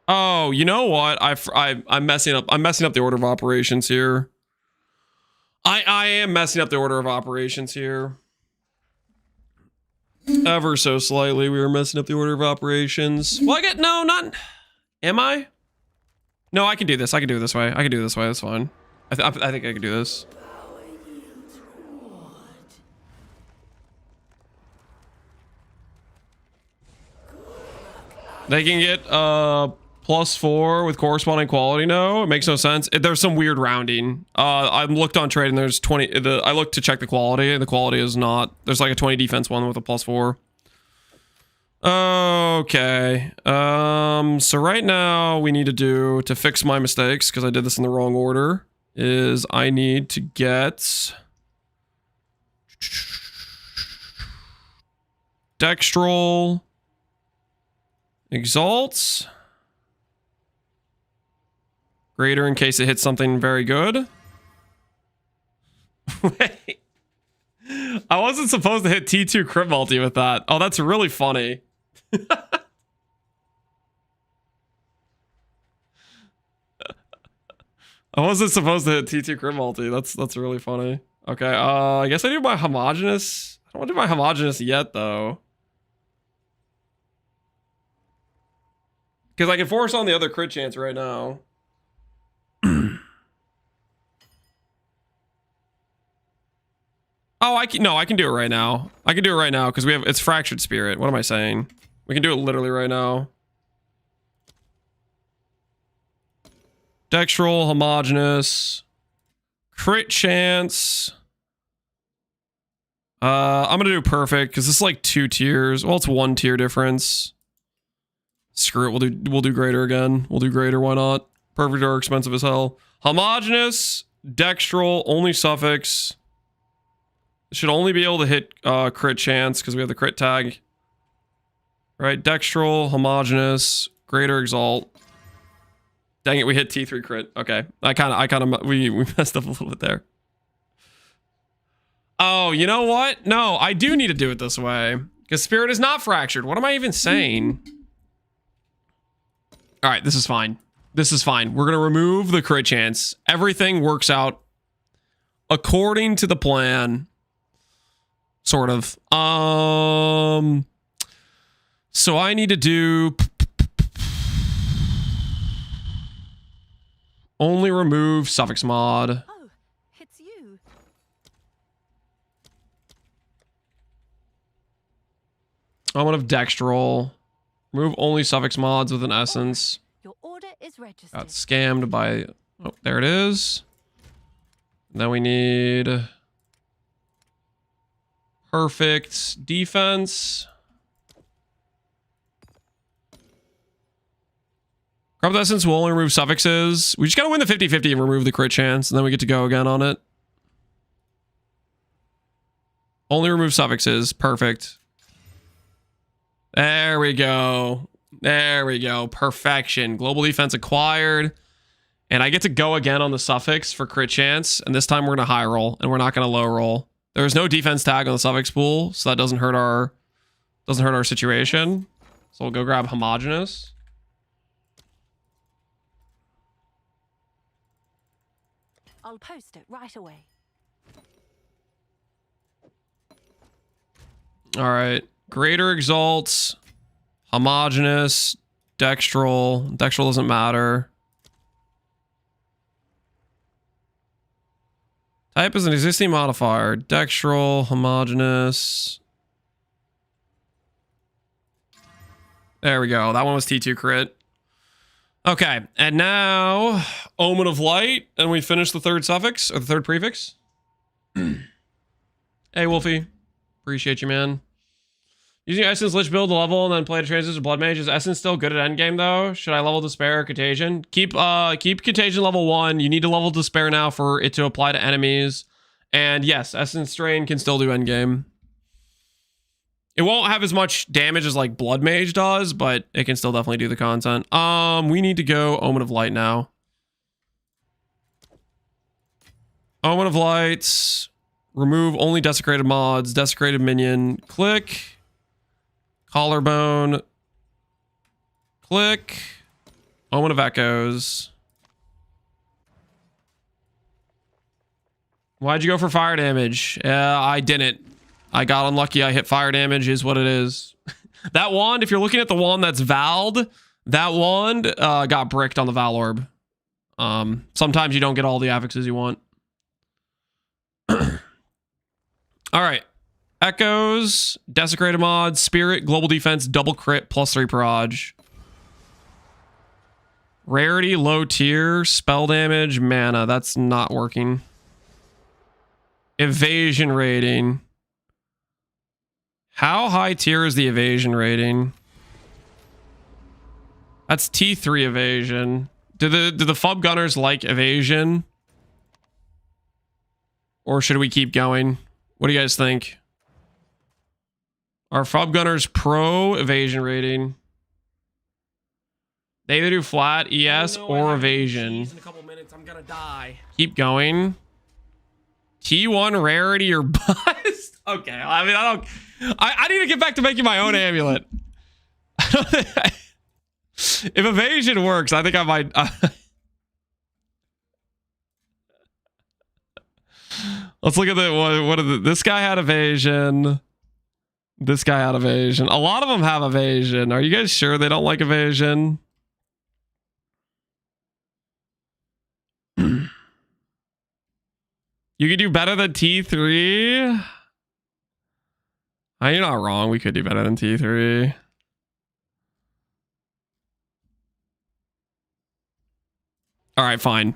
[SPEAKER 1] Oh, you know what? I'm messing up. I'm messing up the order of operations here. I am messing up the order of operations here. Ever so slightly, we were messing up the order of operations. Well, am I? No, I can do this. I can do it this way. I can do it this way. That's fine. I think I can do this. They can get +4 with corresponding quality. No, it makes no sense. There's some weird rounding. I looked on trade and there's 20. I looked to check the quality, and the quality is not. There's like a 20 defense one with a +4. Okay. So right now we need to fix my mistakes, because I did this in the wrong order, is I need to get Dextral Exalts greater in case it hits something very good. Wait. I wasn't supposed to hit T2 crit multi with that. Oh, that's really funny. I wasn't supposed to hit T2 crit multi. That's really funny. Okay, I guess I do my homogeneous. I don't want to do my homogeneous yet, though. Because I can force on the other crit chance right now. Oh, I can, no, I can do it right now. I can do it right now because it's Fractured Spirit. What am I saying? We can do it literally right now. Dextral, homogeneous, crit chance. I'm gonna do perfect because this is like 2 tiers. Well, it's 1 tier difference. Screw it. We'll do greater again. We'll do greater. Why not? Perfect are expensive as hell. Homogeneous, dextral, only suffix. Should only be able to hit crit chance because we have the crit tag. Right, dextral, homogeneous, greater exalt. Dang it, we hit T3 crit. Okay, we messed up a little bit there. Oh, you know what? No, I do need to do it this way because spirit is not fractured. What am I even saying? All right, this is fine. This is fine. We're gonna remove the crit chance. Everything works out according to the plan. Sort of. So I need to do only remove suffix mod.
[SPEAKER 2] Oh, it's you.
[SPEAKER 1] I'm gonna have dextral. Remove only suffix mods with an essence.
[SPEAKER 2] Your order is registered.
[SPEAKER 1] Got scammed by... Oh, there it is. Then we need... perfect defense. Corrupt essence will only remove suffixes. We just gotta win the 50-50 and remove the crit chance, and then we get to go again on it. Only remove suffixes. Perfect. There we go. There we go. Perfection. Global defense acquired. And I get to go again on the suffix for crit chance. And this time we're going to high roll and we're not going to low roll. There's no defense tag on the suffix pool, so that doesn't hurt our situation. So we'll go grab homogeneous.
[SPEAKER 2] I'll post it right away.
[SPEAKER 1] All right. Greater exalts, homogeneous, dextral. Dextral doesn't matter. Type is an existing modifier. Dextral, homogeneous. There we go. That one was T2 crit. Okay. And now, Omen of Light. And we finish the third suffix, or the third prefix. Hey, Wolfie. Appreciate you, man. Using Essence Lich build the level and then play to Transist or bloodmage. Is Essence still good at endgame though? Should I level Despair or Contagion? Keep Contagion level 1. You need to level Despair now for it to apply to enemies. And yes, Essence Strain can still do endgame. It won't have as much damage as like bloodmage does, but it can still definitely do the content. We need to go Omen of Light now. Omen of Lights. Remove only desecrated mods. Desecrated minion. Click. Collarbone. Click. Omen of Echoes. Why'd you go for fire damage? I didn't. I got unlucky. I hit fire damage is what it is. That wand, if you're looking at the wand that's Valed, that wand got bricked on the Val Orb. Sometimes you don't get all the affixes you want. All right. Echoes, Desecrated Mod, Spirit, Global Defense, Double Crit, +3 Proj. Rarity, low tier, spell damage, mana. That's not working. Evasion rating. How high tier is the evasion rating? That's T3 evasion. Do the FUB gunners like evasion? Or should we keep going? What do you guys think? Are FUB gunners pro evasion rating? They either do flat, ES, or evasion.
[SPEAKER 3] In a couple minutes, I'm gonna die.
[SPEAKER 1] Keep going. T1 rarity or bust? Okay, I mean, I need to get back to making my own amulet. If evasion works, I think I might... Let's look at the... This guy had evasion. This guy had evasion. A lot of them have evasion. Are you guys sure they don't like evasion? You could do better than T3? You're not wrong. We could do better than T3. All right, fine.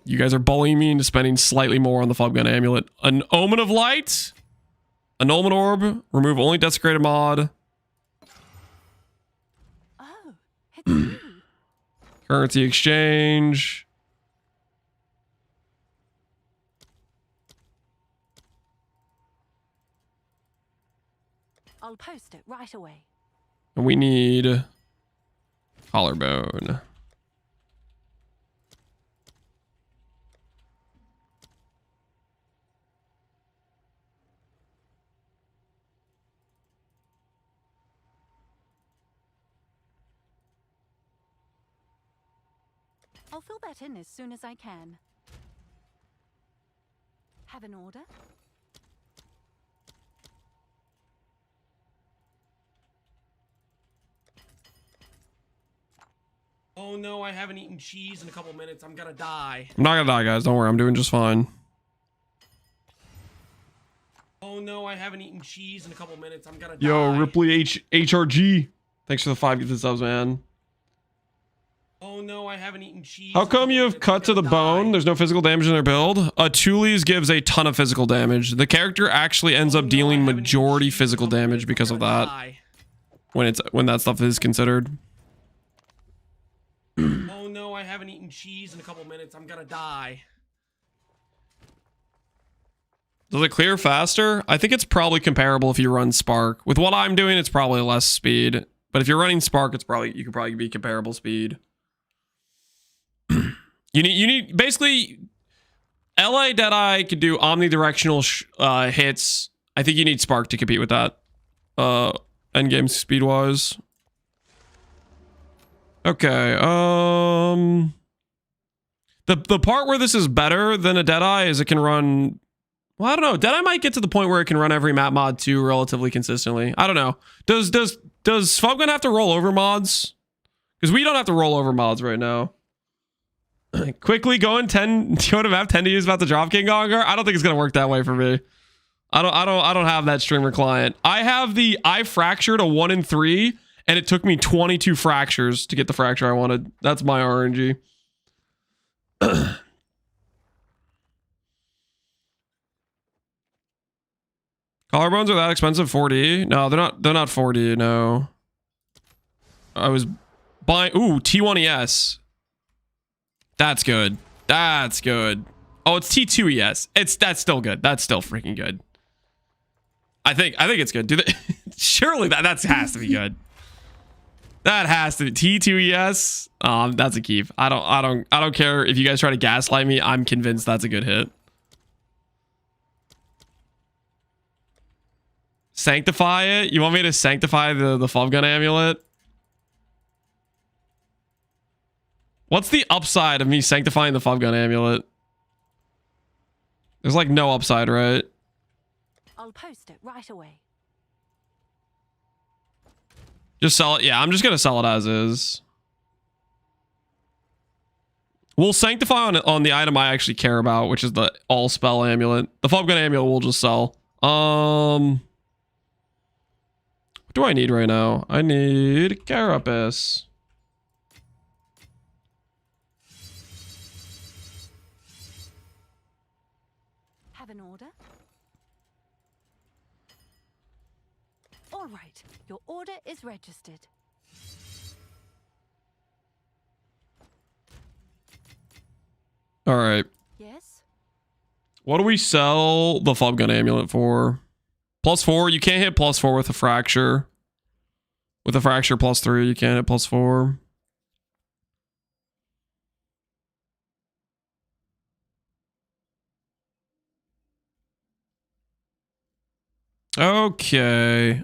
[SPEAKER 1] You guys are bullying me into spending slightly more on the Foggun Amulet. An Omen of Light, an Omen Orb, remove only desecrated mod.
[SPEAKER 2] Oh, it's you.
[SPEAKER 1] Currency exchange.
[SPEAKER 2] I'll post it right away.
[SPEAKER 1] And we need collarbone.
[SPEAKER 2] I'll fill that in as soon as I can. Have an order?
[SPEAKER 3] Oh no, I haven't eaten cheese in a couple minutes. I'm gonna die.
[SPEAKER 1] I'm not gonna die, guys. Don't worry. I'm doing just fine.
[SPEAKER 3] Oh no, I haven't eaten cheese in a couple minutes. I'm gonna die.
[SPEAKER 1] Yo, Ripley HRG. Thanks for the 5 gifted subs, man.
[SPEAKER 3] Oh no, I haven't eaten cheese.
[SPEAKER 1] How come you have cut to the bone? There's no physical damage in their build. Tuli's gives a ton of physical damage. The character actually ends up dealing majority physical damage because of that. When that stuff is considered.
[SPEAKER 3] Oh no, I haven't eaten cheese in a couple minutes. I'm gonna die.
[SPEAKER 1] Does it clear faster? I think it's probably comparable if you run Spark. With what I'm doing, it's probably less speed. But if you're running Spark, you could probably be comparable speed. You need basically LA Deadeye could do omnidirectional hits. I think you need Spark to compete with that. Endgame speed wise. Okay. The part where this is better than a Deadeye is it can run. Well, I don't know. Deadeye might get to the point where it can run every map mod too relatively consistently. I don't know. Does Foggun have to roll over mods? Because we don't have to roll over mods right now. Quickly going 10. Do you want to map 10 to use about the Drop King Gonger? I don't think it's gonna work that way for me. I don't have that streamer client. I fractured a 1 in 3, and it took me 22 fractures to get the fracture I wanted. That's my RNG. Collarbones are that expensive? 4D? No, they're not 4D, no. I was buying T1ES. That's good. That's good. Oh, it's T2ES. That's still good. That's still freaking good. I think it's good. Surely that has to be good. That has to be T2ES. That's a keep. I don't care if you guys try to gaslight me. I'm convinced that's a good hit. Sanctify it? You want me to sanctify the Foggun Amulet? What's the upside of me sanctifying the Foggun Amulet? There's like no upside, right?
[SPEAKER 2] I'll post it right away.
[SPEAKER 1] Just sell it. Yeah, I'm just gonna sell it as is. We'll sanctify on the item I actually care about, which is the all spell amulet. The Foggun Amulet we'll just sell. What do I need right now? I need Carapace.
[SPEAKER 2] Have an order? All right, your order is registered.
[SPEAKER 1] All right.
[SPEAKER 2] Yes?
[SPEAKER 1] What do we sell the Foggun Amulet for? +4. You can't hit +4 with a fracture. With a fracture +3, you can't hit +4. Okay.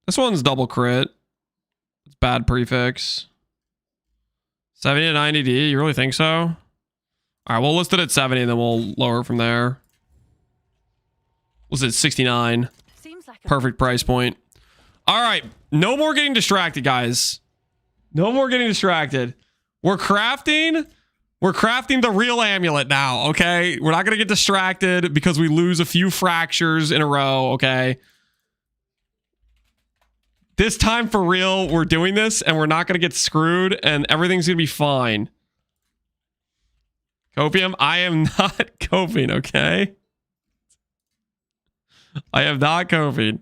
[SPEAKER 1] This one's double crit. It's bad prefix. 70 to 90D. You really think so? All right, we'll list it at 70 and then we'll lower from there. Was it 69?
[SPEAKER 2] Seems like a
[SPEAKER 1] Perfect price point. All right. No more getting distracted, guys. No more getting distracted. We're crafting the real amulet now, okay? We're not going to get distracted because we lose a few fractures in a row, okay? This time for real, we're doing this and we're not going to get screwed and everything's going to be fine. Copium, I am not coping, okay? I am not coping.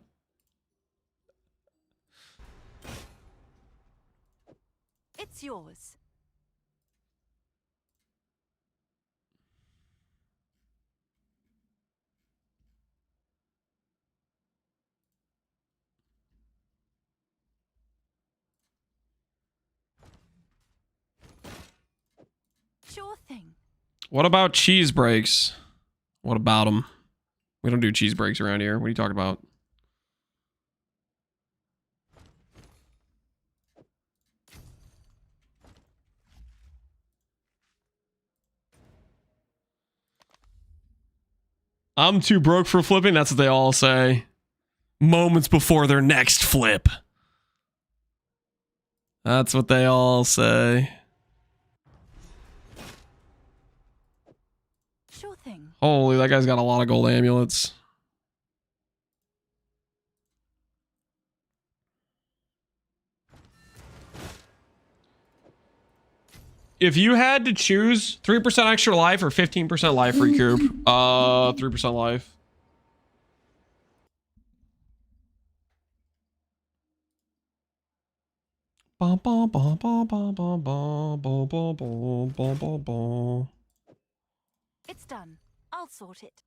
[SPEAKER 2] It's yours. Sure thing.
[SPEAKER 1] What about cheese breaks? What about them? We don't do cheese breaks around here. What are you talking about? I'm too broke for flipping. That's what they all say. Moments before their next flip. That's what they all say.
[SPEAKER 2] Sure thing.
[SPEAKER 1] Holy, that guy's got a lot of gold amulets. If you had to choose 3% extra life or 15% life recoup, 3% life.
[SPEAKER 2] It's done. I'll sort it.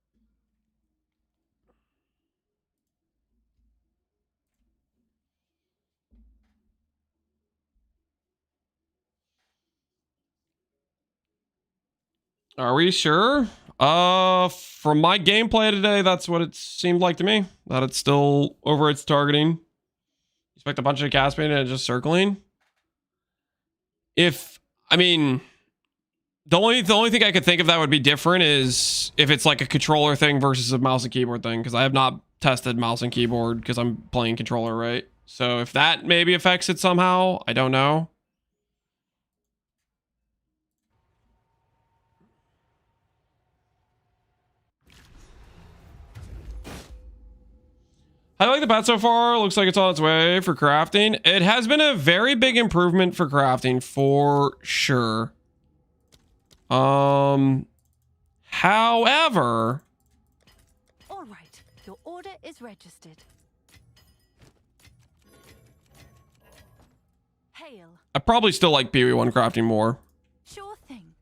[SPEAKER 1] Are we sure? From my gameplay today, that's what it seemed like to me. That it's still over its targeting. Expect a bunch of Caspian and just circling. I mean, the only thing I could think of that would be different is if it's like a controller thing versus a mouse and keyboard thing, because I have not tested mouse and keyboard because I'm playing controller, right? So if that maybe affects it somehow, I don't know. I like the bat so far. Looks like it's on its way for crafting. It has been a very big improvement for crafting for sure. However,
[SPEAKER 2] All right. Your order is registered. Hail.
[SPEAKER 1] I probably still like PoE1 crafting more.
[SPEAKER 2] Sure thing.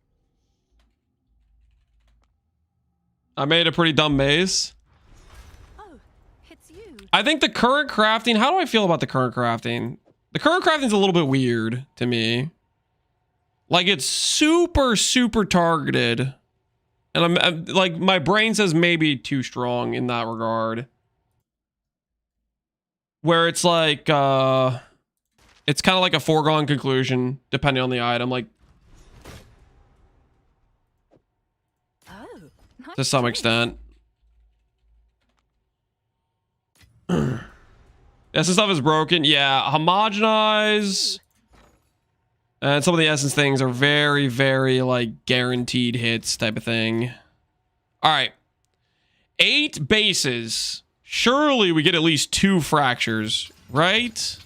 [SPEAKER 1] I made a pretty dumb maze.
[SPEAKER 2] Oh, it's you.
[SPEAKER 1] I think the current crafting, how do I feel about the current crafting? The current crafting is a little bit weird to me. Like it's super, super targeted. And I'm like, my brain says maybe too strong in that regard. Where it's like, it's kind of like a foregone conclusion, depending on the item, like
[SPEAKER 2] Oh, nice
[SPEAKER 1] to some
[SPEAKER 2] choice.
[SPEAKER 1] extent. Yeah, some stuff is broken. Yeah, homogenize. And some of the essence things are very, very like guaranteed hits type of thing. All right. 8 bases. Surely we get at least 2 fractures, right?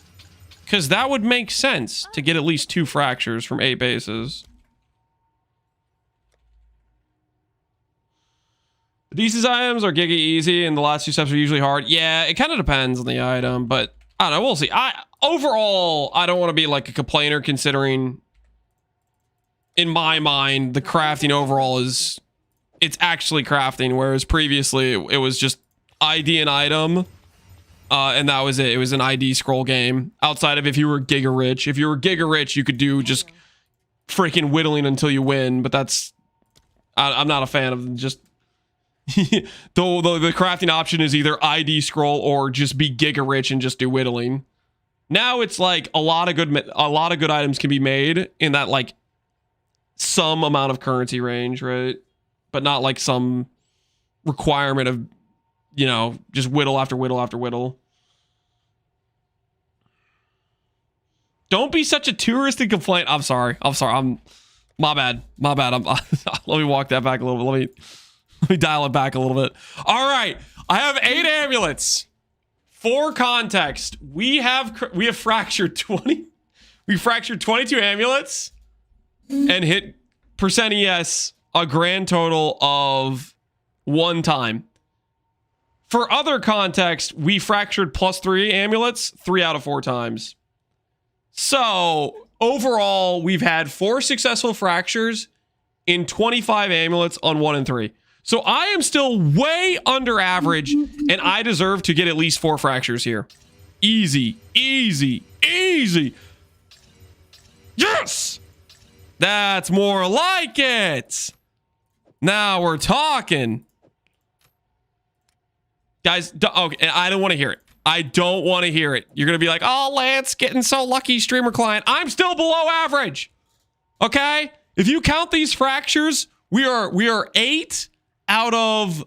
[SPEAKER 1] Because that would make sense to get at least 2 fractures from 8 bases. The decent items are giga easy and the last 2 steps are usually hard. Yeah, it kind of depends on the item, but I don't know. We'll see. Overall, I don't want to be like a complainer considering in my mind, the crafting overall is it's actually crafting, whereas previously it was just ID and item. And that was it. It was an ID scroll game. Outside of if you were giga rich. If you were giga rich, you could do just freaking whittling until you win. But that's I'm not a fan of just the crafting option is either ID scroll or just be giga rich and just do whittling. Now it's like a lot of good items can be made in that like some amount of currency range, right? But not like some requirement of, you know, just whittle after whittle after whittle. Don't be such a touristy complaint. I'm sorry. My bad. Let me walk that back a little bit. Let me dial it back a little bit. All right. I have 8 amulets. For context, we have fractured 20. We fractured 22 amulets and hit percent ES a grand total of 1 time. For other context, we fractured +3 amulets 3 out of 4 times. So overall, we've had 4 successful fractures in 25 amulets on 1 and 3. So I am still way under average, and I deserve to get at least 4 fractures here. Easy, easy, easy. Yes! That's more like it. Now we're talking. Guys, okay, I don't want to hear it. I don't want to hear it. You're going to be like, oh, Lance, getting so lucky, streamer client. I'm still below average. Okay? If you count these fractures, we are 8 out of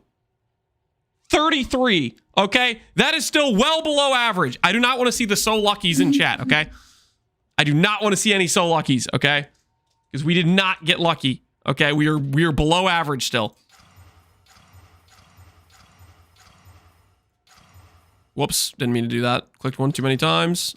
[SPEAKER 1] 33. Okay? That is still well below average. I do not want to see the so luckies in chat. Okay? I do not want to see any so luckies. Okay? Because we did not get lucky. Okay? We are below average still. Whoops, didn't mean to do that. Clicked one too many times.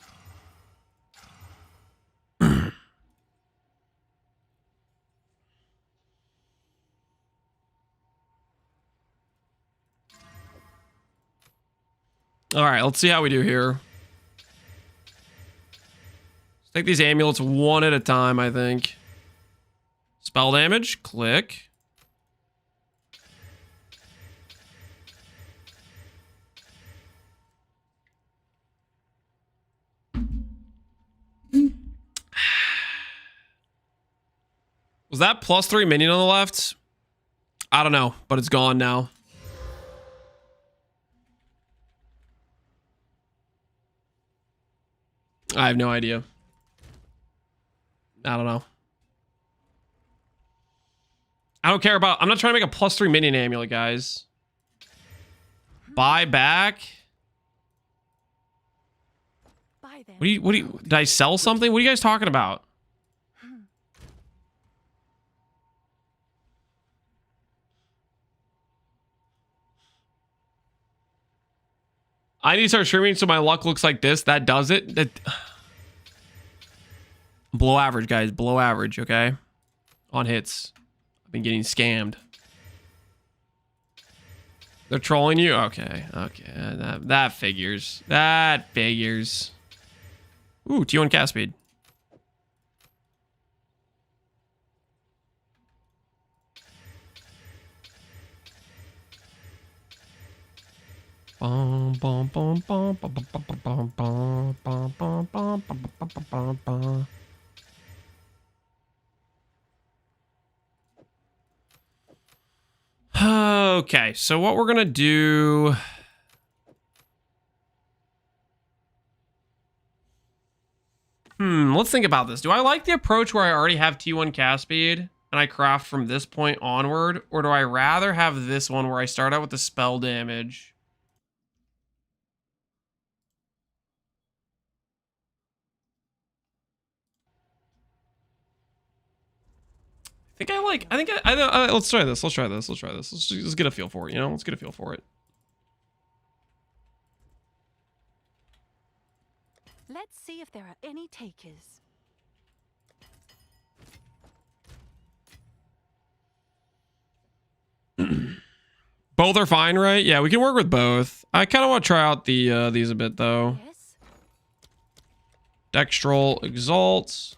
[SPEAKER 1] All right, let's see how we do here. Let's take these amulets one at a time, I think. Spell damage, click. Was that +3 minion on the left? I don't know, but it's gone now. I have no idea. I don't know. I don't care about... I'm not trying to make a +3 minion amulet, guys. Buy back. What do you... Did I sell something? What are you guys talking about? I need to start streaming so my luck looks like this. That does it. That... Below average, guys. Below average, okay? On hits. I've been getting scammed. They're trolling you? Okay. Okay. That figures. That figures. Ooh, T1 cast speed. Okay, so what we're gonna do... Let's think about this. Do I like the approach where I already have T1 cast speed and I craft from this point onward? Or do I rather have this one where I start out with the spell damage? Let's try this. Let's just get a feel for it, you know? Let's get a feel for it.
[SPEAKER 2] Let's see if there are any takers.
[SPEAKER 1] Both are fine, right? Yeah, we can work with both. I kind of want to try out the these a bit, though.
[SPEAKER 2] Yes.
[SPEAKER 1] Dextral Exalt.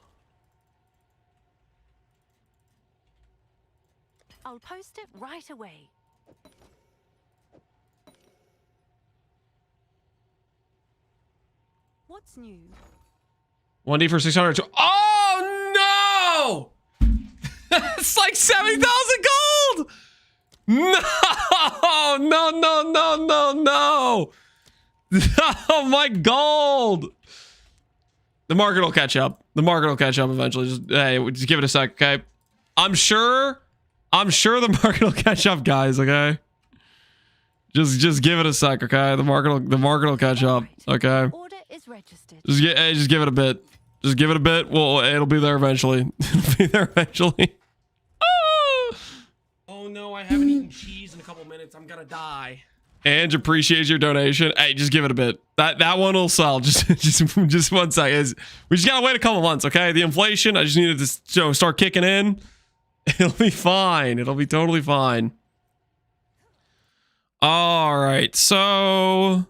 [SPEAKER 2] I'll post it right away. What's new?
[SPEAKER 1] 1D for 600. Oh, no! It's like 70,000 gold! No! No! Oh, my gold! The market will catch up. The market will catch up eventually. Just give it a sec, okay? I'm sure the market will catch up, guys, okay? Just give it a sec, okay? The market will catch up, okay?
[SPEAKER 2] Order is registered.
[SPEAKER 1] Just give it a bit. Just give it a bit. Well, it'll be there eventually. It'll be there eventually.
[SPEAKER 3] Oh no, I haven't eaten cheese in a couple minutes. I'm gonna die.
[SPEAKER 1] Ange appreciates your donation. Hey, just give it a bit. That one will sell. Just 1 second. We just gotta wait a couple months, okay? The inflation, I just needed to start kicking in. It'll be fine. It'll be totally fine. All right, so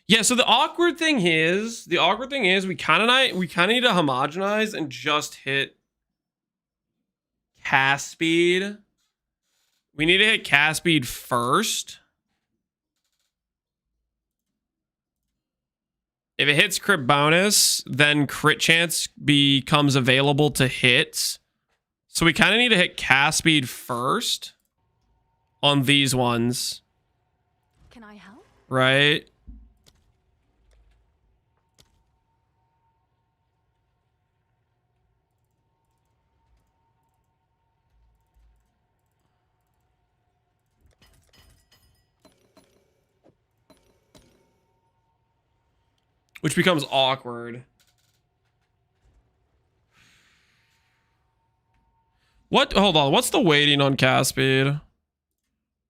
[SPEAKER 1] yeah, so the awkward thing is we kind of need to homogenize and just hit cast speed. We need to hit cast speed first. If it hits crit bonus, then crit chance becomes available to hit. So we kind of need to hit cast speed first on these ones.
[SPEAKER 2] Can I help?
[SPEAKER 1] Right? Which becomes awkward. What? Hold on. What's the weighting on cast speed?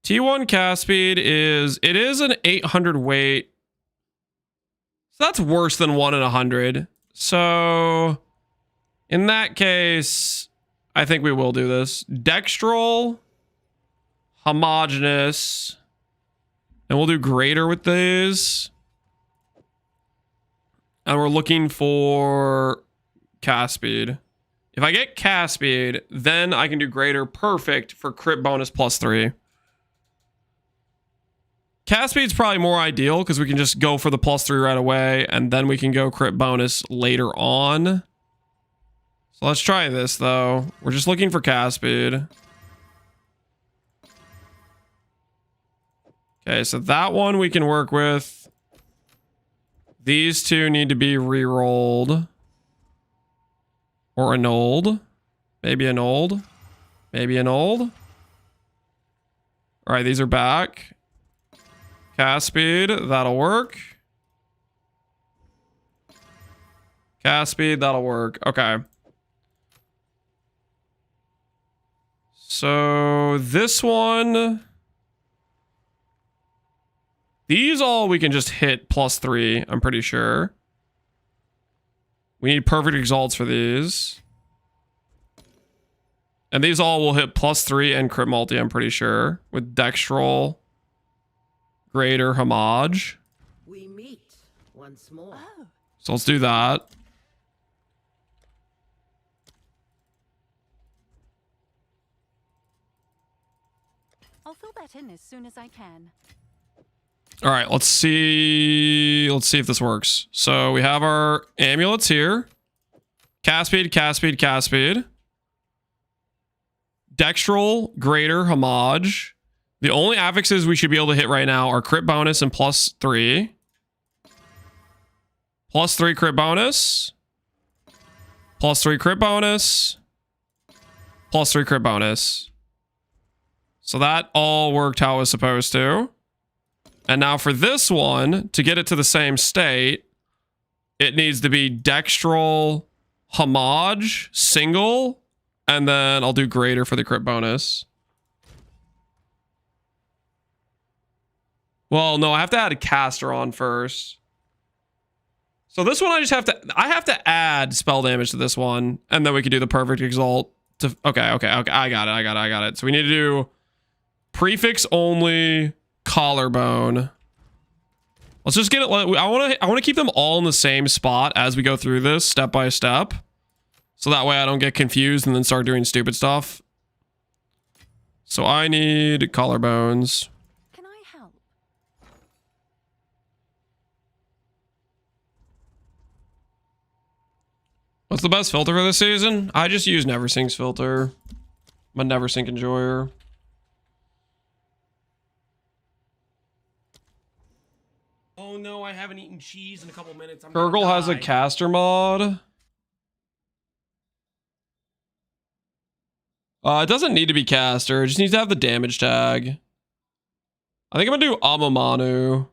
[SPEAKER 1] T1 cast speed is an 800 weight. So that's worse than 1 in 100. So in that case, I think we will do this. Dextral, homogeneous, and we'll do greater with these. And we're looking for cast speed. If I get cast speed, then I can do greater. Perfect for crit bonus +3. Cast speed's probably more ideal because we can just go for the +3 right away, and then we can go crit bonus later on. So let's try this though. We're just looking for cast speed. Okay, so that one we can work with. These two need to be re-rolled. Or annulled. Maybe annulled. Maybe annulled. Alright, these are back. Cast speed, that'll work. Cast speed, that'll work. Okay. So this one... These all we can just hit +3, I'm pretty sure. We need perfect exalts for these. And these all will hit +3 and crit multi, I'm pretty sure. With dextral, greater, homage.
[SPEAKER 4] We meet once more.
[SPEAKER 2] Oh,
[SPEAKER 1] So let's do that.
[SPEAKER 2] I'll fill that in as soon as I can.
[SPEAKER 1] All right, let's see. Let's see if this works. So we have our amulets here. Cast speed, cast speed, cast speed. Dextral, greater, homage. The only affixes we should be able to hit right now are crit bonus and +3. +3 crit bonus. +3 crit bonus. +3 crit bonus. So that all worked how it was supposed to. And now for this one, to get it to the same state, it needs to be dextral, homage, single, and then I'll do greater for the crit bonus. Well, no, I have to add a caster on first. So this one I have to add spell damage to this one, and then we can do the perfect exalt. Okay, I got it. So we need to do prefix only, collarbone. Let's just get it. I want to keep them all in the same spot as we go through this step by step, so that way I don't get confused and then start doing stupid stuff. So I need collarbones.
[SPEAKER 2] Can I help?
[SPEAKER 1] What's the best filter for this season? I just use NeverSync's filter. I'm a NeverSync enjoyer.
[SPEAKER 3] Oh no, I haven't eaten cheese in a couple minutes. I'm
[SPEAKER 1] Gurgle
[SPEAKER 3] gonna
[SPEAKER 1] has a
[SPEAKER 3] die.
[SPEAKER 1] caster mod. It doesn't need to be caster. It just needs to have the damage tag. I think I'm gonna do Amamanu.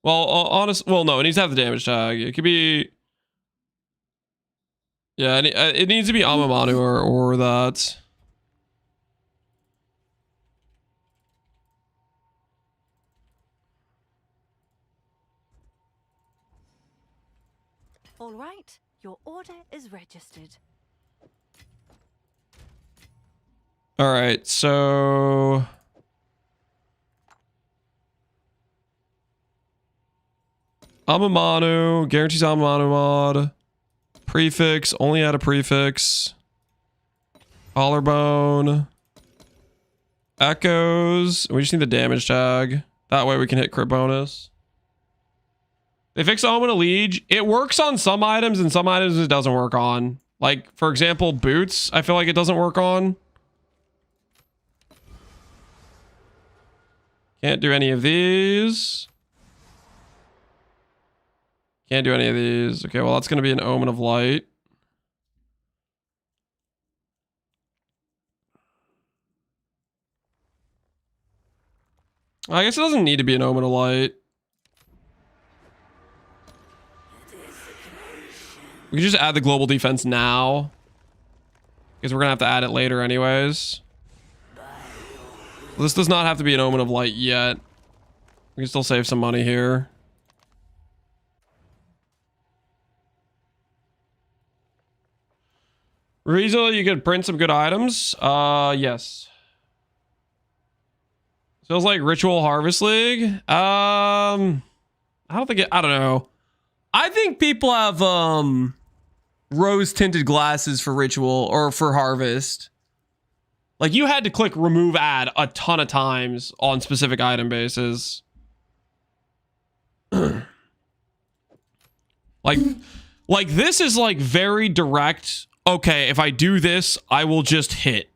[SPEAKER 1] Well, well, no, it needs to have the damage tag. It could be, yeah, it needs to be Amamanu or that.
[SPEAKER 2] All right, your order is registered.
[SPEAKER 1] All right, so Amamanu guarantees Amamanu mod. Prefix, only add a prefix. Collarbone. Echoes. We just need the damage tag. That way we can hit crit bonus. They fixed Omen of Liege. It works on some items and some items it doesn't work on. Like, for example, boots, I feel like it doesn't work on. Can't do any of these. Can't do any of these. Okay, well, that's going to be an Omen of Light. I guess it doesn't need to be an Omen of Light. We can just add the global defense now, because we're going to have to add it later anyways. This does not have to be an Omen of Light yet. We can still save some money here. Reasonably, you could print some good items. Yes. Feels like Ritual Harvest League. I don't think I don't know. I think people have rose tinted glasses for Ritual or for Harvest. Like, you had to click remove ad a ton of times on specific item bases. like this is like very direct. Okay, if I do this, I will just hit.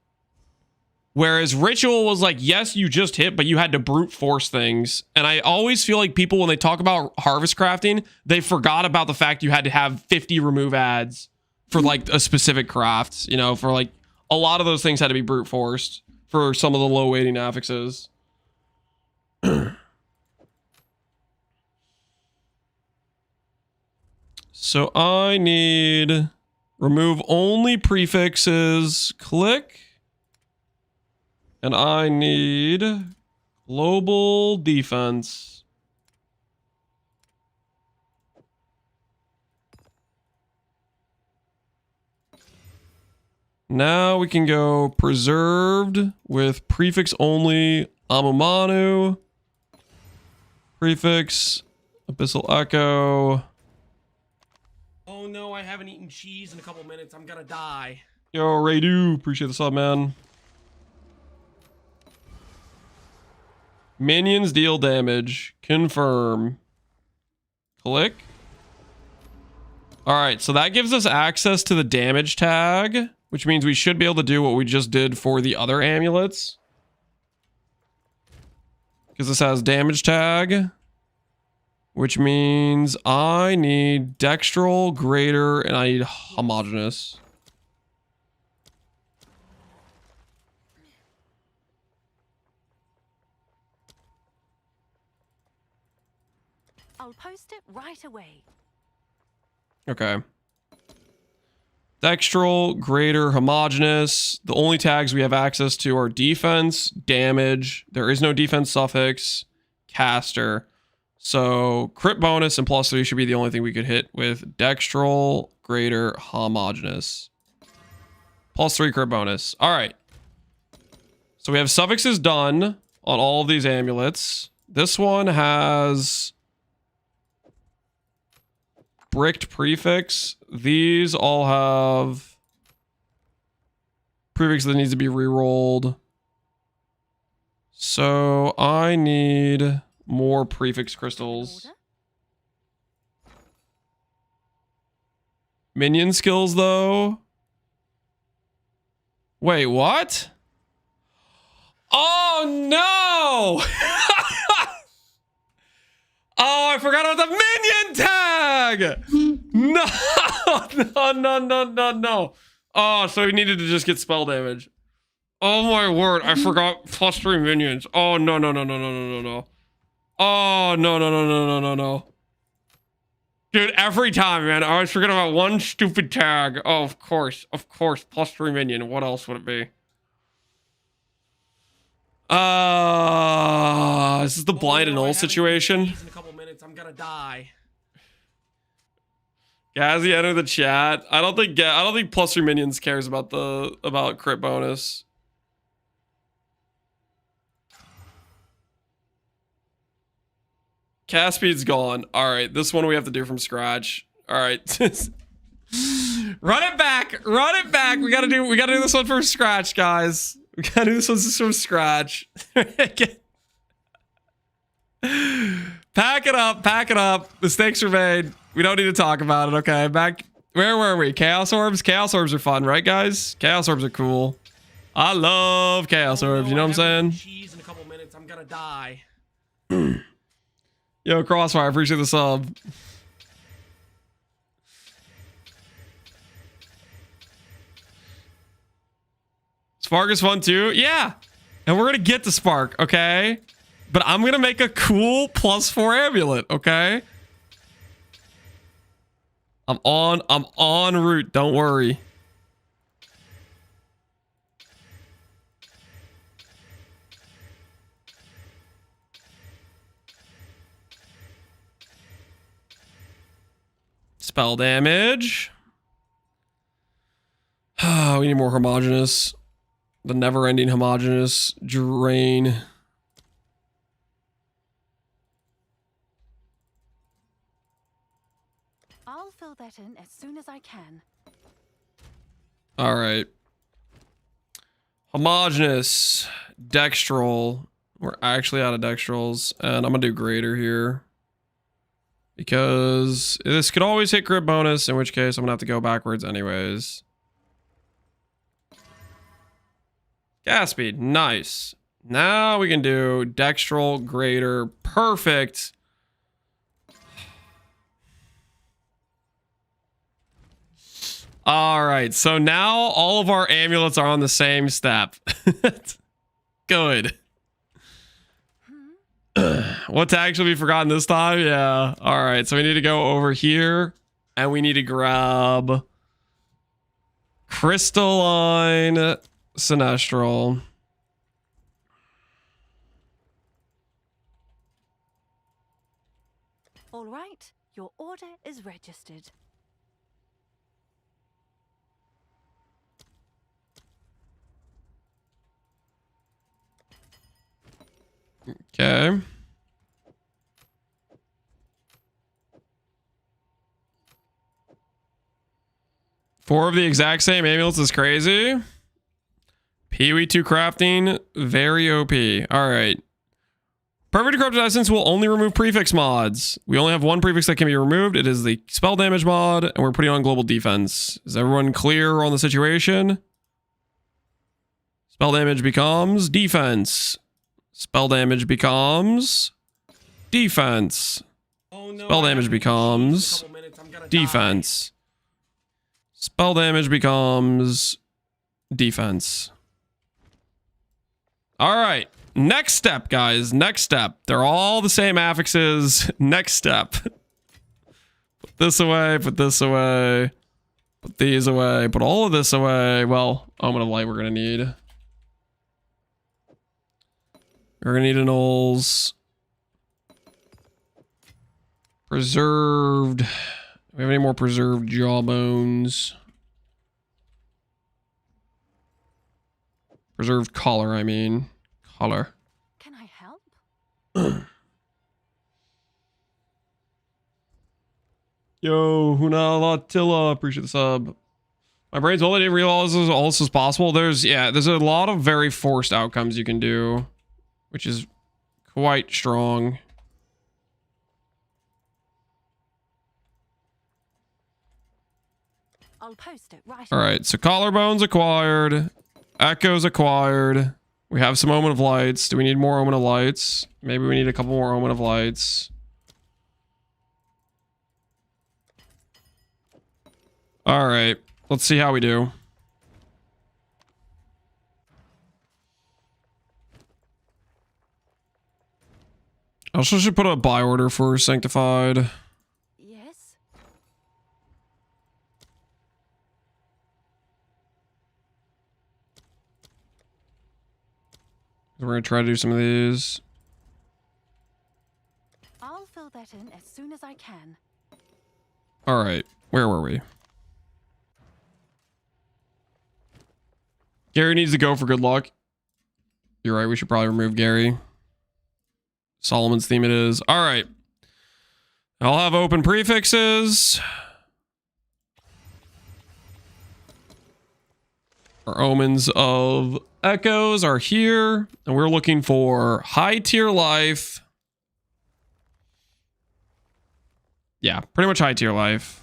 [SPEAKER 1] Whereas Ritual was like, yes, you just hit, but you had to brute force things. And I always feel like people, when they talk about harvest crafting, they forgot about the fact you had to have 50 remove ads for like a specific craft. You know, for like a lot of those things had to be brute forced for some of the low weighting affixes. So I need remove only prefixes, click. And I need global defense. Now we can go preserved with prefix only Amamanu. Prefix Abyssal Echo.
[SPEAKER 3] Oh no, I haven't eaten cheese in a couple minutes. I'm gonna die.
[SPEAKER 1] Yo, Raydu, appreciate the sub, man. Minions deal damage. Confirm. Click. All right, so that gives us access to the damage tag, which means we should be able to do what we just did for the other amulets. Because this has damage tag, which means I need dextral, greater, and I need homogeneous.
[SPEAKER 2] I'll post it right away.
[SPEAKER 1] Okay. Dextral, greater, homogeneous. The only tags we have access to are defense, damage. There is no defense suffix, caster. So crit bonus and +3 should be the only thing we could hit with dextral, greater, homogeneous. +3 crit bonus. All right. So we have suffixes done on all of these amulets. This one has bricked prefix. These all have prefix that needs to be re-rolled. So I need more prefix crystals. Minion skills though. Wait, what? Oh no! Oh, I forgot about the minion tag! No! No. Oh, so we needed to just get spell damage. Oh my word, I forgot +3 minions. Oh no no no no no no no no. Oh no no no no no no no. Dude, every time, man, I always forget about one stupid tag. Oh, of course, +3 minion. What else would it be? This is the blind and
[SPEAKER 3] no, I
[SPEAKER 1] all
[SPEAKER 3] haven't eaten
[SPEAKER 1] situation.
[SPEAKER 3] cheese in a couple minutes. I'm gonna die.
[SPEAKER 1] Gazzy entered the chat. I don't think +3 minions cares about crit bonus. Cast speed's gone. All right, this one we have to do from scratch. All right. Run it back. Run it back. We gotta do this one from scratch, guys. We gotta do this one from scratch. Pack it up. Pack it up. Mistakes were made. We don't need to talk about it. Okay, back. Where were we? Chaos orbs? Chaos orbs are fun, right, guys? Chaos orbs are cool. I love chaos orbs. You know what I'm saying?
[SPEAKER 3] Cheese in a couple minutes. I'm gonna die.
[SPEAKER 1] Yo, Crossfire, appreciate the sub. Spark is fun too. Yeah. And we're going to get to Spark, okay? But I'm going to make a cool +4 amulet, okay? I'm en route. Don't worry. Spell damage. We need more homogeneous. The never-ending homogeneous drain.
[SPEAKER 2] I'll fill that in as soon as I can.
[SPEAKER 1] All right. Homogeneous. Dextral. We're actually out of dextrals. And I'm going to do greater here. Because this could always hit crit bonus, in which case I'm going to have to go backwards anyways. Gas speed. Nice. Now we can do dextral, greater. Perfect. All right. So now all of our amulets are on the same step. Good. What tag should be forgotten this time? Yeah. All right. So we need to go over here and we need to grab Crystalline Sinestral.
[SPEAKER 2] All right, your order is registered.
[SPEAKER 1] Okay. Four of the exact same amulets is crazy. Pee-wee 2 crafting, very OP. All right. Perfect Corrupted Essence will only remove prefix mods. We only have one prefix that can be removed. It is the spell damage mod, and we're putting on global defense. Is everyone clear on the situation? Spell damage becomes defense. Spell damage becomes defense.
[SPEAKER 3] Oh, no,
[SPEAKER 1] Spell damage becomes defense. Spell damage becomes defense. All right. Next step, guys. Next step. They're all the same affixes. Next step. Put this away. Put this away. Put these away. Put all of this away. Well, Omen of Light we're going to need. We're going to need an Ols. Preserved. Do we have any more preserved jawbones? Preserved collar, I mean. Collar.
[SPEAKER 2] Can I help?
[SPEAKER 1] Yo, Huna Latilla, appreciate the sub. My brain's well, I didn't realize all this was possible. There's a lot of very forced outcomes you can do, which is quite strong.
[SPEAKER 2] I'll post it right.
[SPEAKER 1] All right, so collarbones acquired, echoes acquired. We have some Omen of Lights. Do we need more Omen of Lights? Maybe we need a couple more Omen of Lights. All right, let's see how we do. Also should put a buy order for Sanctified.
[SPEAKER 2] Yes?
[SPEAKER 1] We're gonna try to do some of these.
[SPEAKER 2] I'll fill that in as soon as I can.
[SPEAKER 1] All right, where were we? Gary needs to go for good luck. You're right, we should probably remove Gary. Solomon's theme it is. All right. I'll have open prefixes. Our omens of echoes are here. And we're looking for high tier life. Yeah, pretty much high tier life.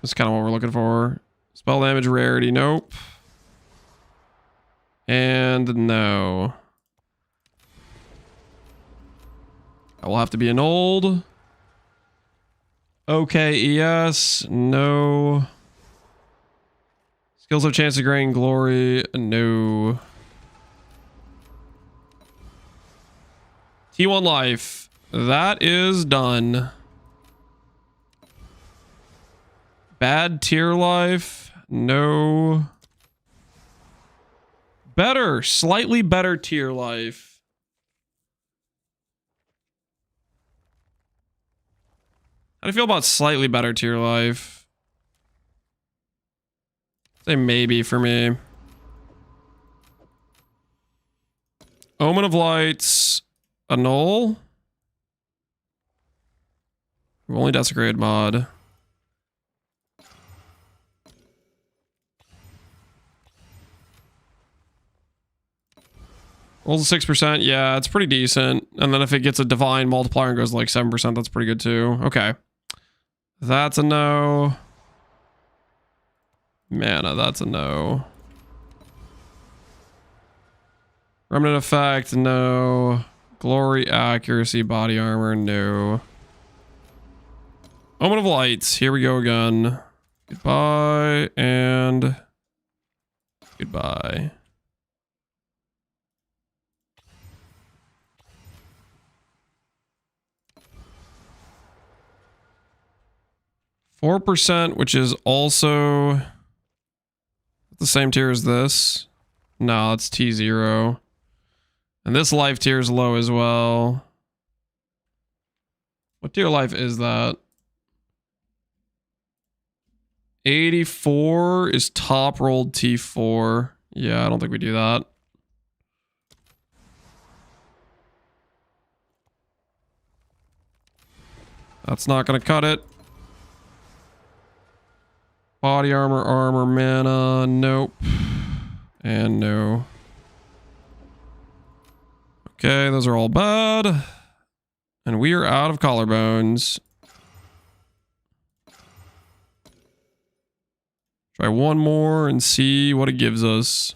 [SPEAKER 1] That's kind of what we're looking for. Spell damage rarity, nope. And no. That will have to be an old. Okay, yes, no. Skills have chance to gain glory, no. T1 life, that is done. Bad tier life, no. Better, slightly better tier life. How do you feel about slightly better tier life? Say maybe for me. Omen of Lights. Annul. We've only desecrated mod. Rolls a 6%. Yeah, it's pretty decent. And then if it gets a divine multiplier and goes to like 7%, that's pretty good too. Okay. That's a no. Mana, that's a no. Remnant effect, no. Glory, accuracy, body armor, no. Omen of Lights, here we go again. Goodbye and goodbye. %, which is also the same tier as this. No, it's T0. And this life tier is low as well. What tier life is that? 84 is top rolled T4. Yeah, I don't think we do that. That's not going to cut it. Body armor, armor, mana, nope. And no. Okay, those are all bad. And we are out of collarbones. Try one more and see what it gives us.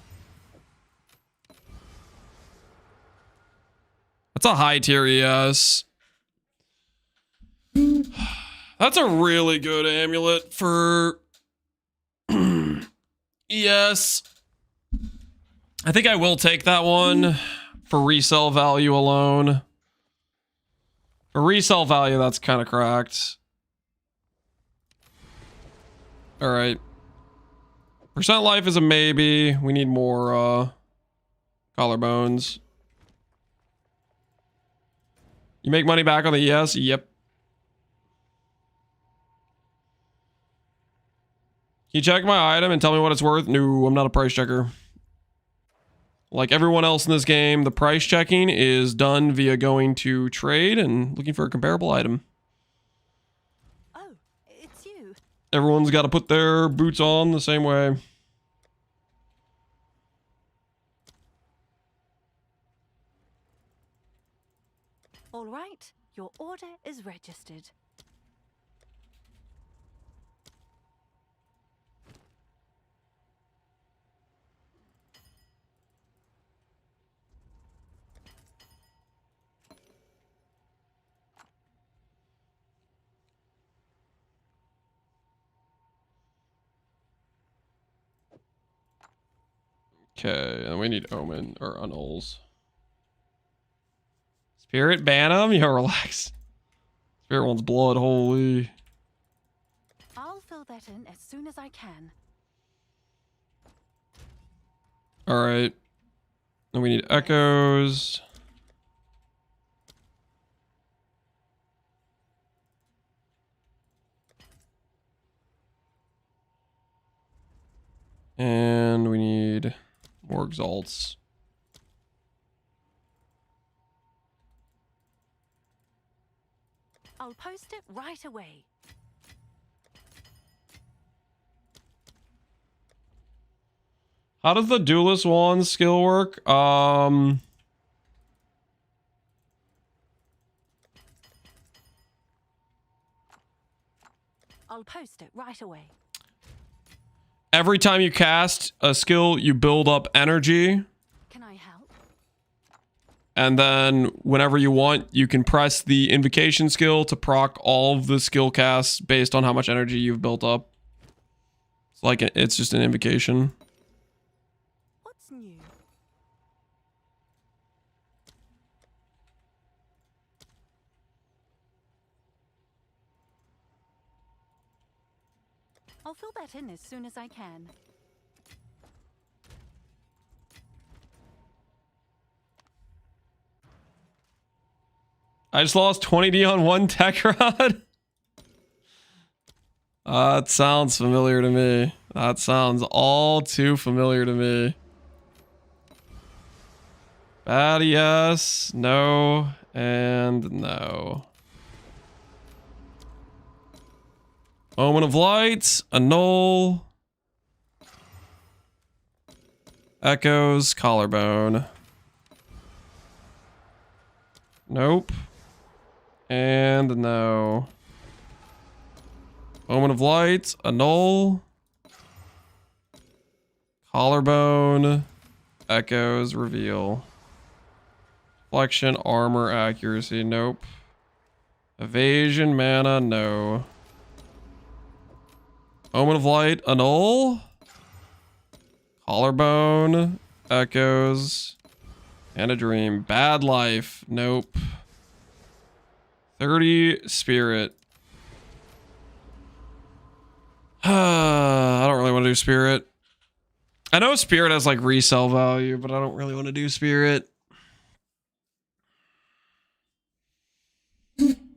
[SPEAKER 1] That's a high tier ES. That's a really good amulet for ES. I think I will take that one for resell value alone. For resell value, that's kind of cracked. All right. Percent life is a maybe. We need more collarbones. You make money back on the ES? Yep. Can you check my item and tell me what it's worth? No, I'm not a price checker. Like everyone else in this game, the price checking is done via going to trade and looking for a comparable item.
[SPEAKER 2] Oh, it's you.
[SPEAKER 1] Everyone's got to put their boots on the same way.
[SPEAKER 2] All right, your order is registered.
[SPEAKER 1] Okay, and we need Omen or Unuls. Spirit ban him? Yo, relax. Spirit wants blood, holy.
[SPEAKER 2] I'll fill that in as soon as I can.
[SPEAKER 1] Alright. And we need echoes. And we need more exalts.
[SPEAKER 2] I'll post it right away.
[SPEAKER 1] How does the Duelist Wand skill work?
[SPEAKER 2] I'll post it right away.
[SPEAKER 1] Every time you cast a skill, you build up energy.
[SPEAKER 2] Can I help?
[SPEAKER 1] And then whenever you want, you can press the invocation skill to proc all of the skill casts based on how much energy you've built up. It's like it's just an invocation.
[SPEAKER 2] What's new? I'll fill that in as soon as I can.
[SPEAKER 1] I just lost 20D on one tech rod. That sounds familiar to me. That sounds all too familiar to me. Bad yes, no, and no. Omen of Light, annul. Echoes, collarbone. Nope. And no. Omen of Light, annul. Collarbone. Echoes, reveal. Flexion, armor, accuracy, nope. Evasion, mana, no. Omen of Light, annul. Collarbone, echoes, and a dream. Bad life, nope. 30 spirit. I don't really want to do spirit. I know spirit has like resell value, but I don't really want to do spirit.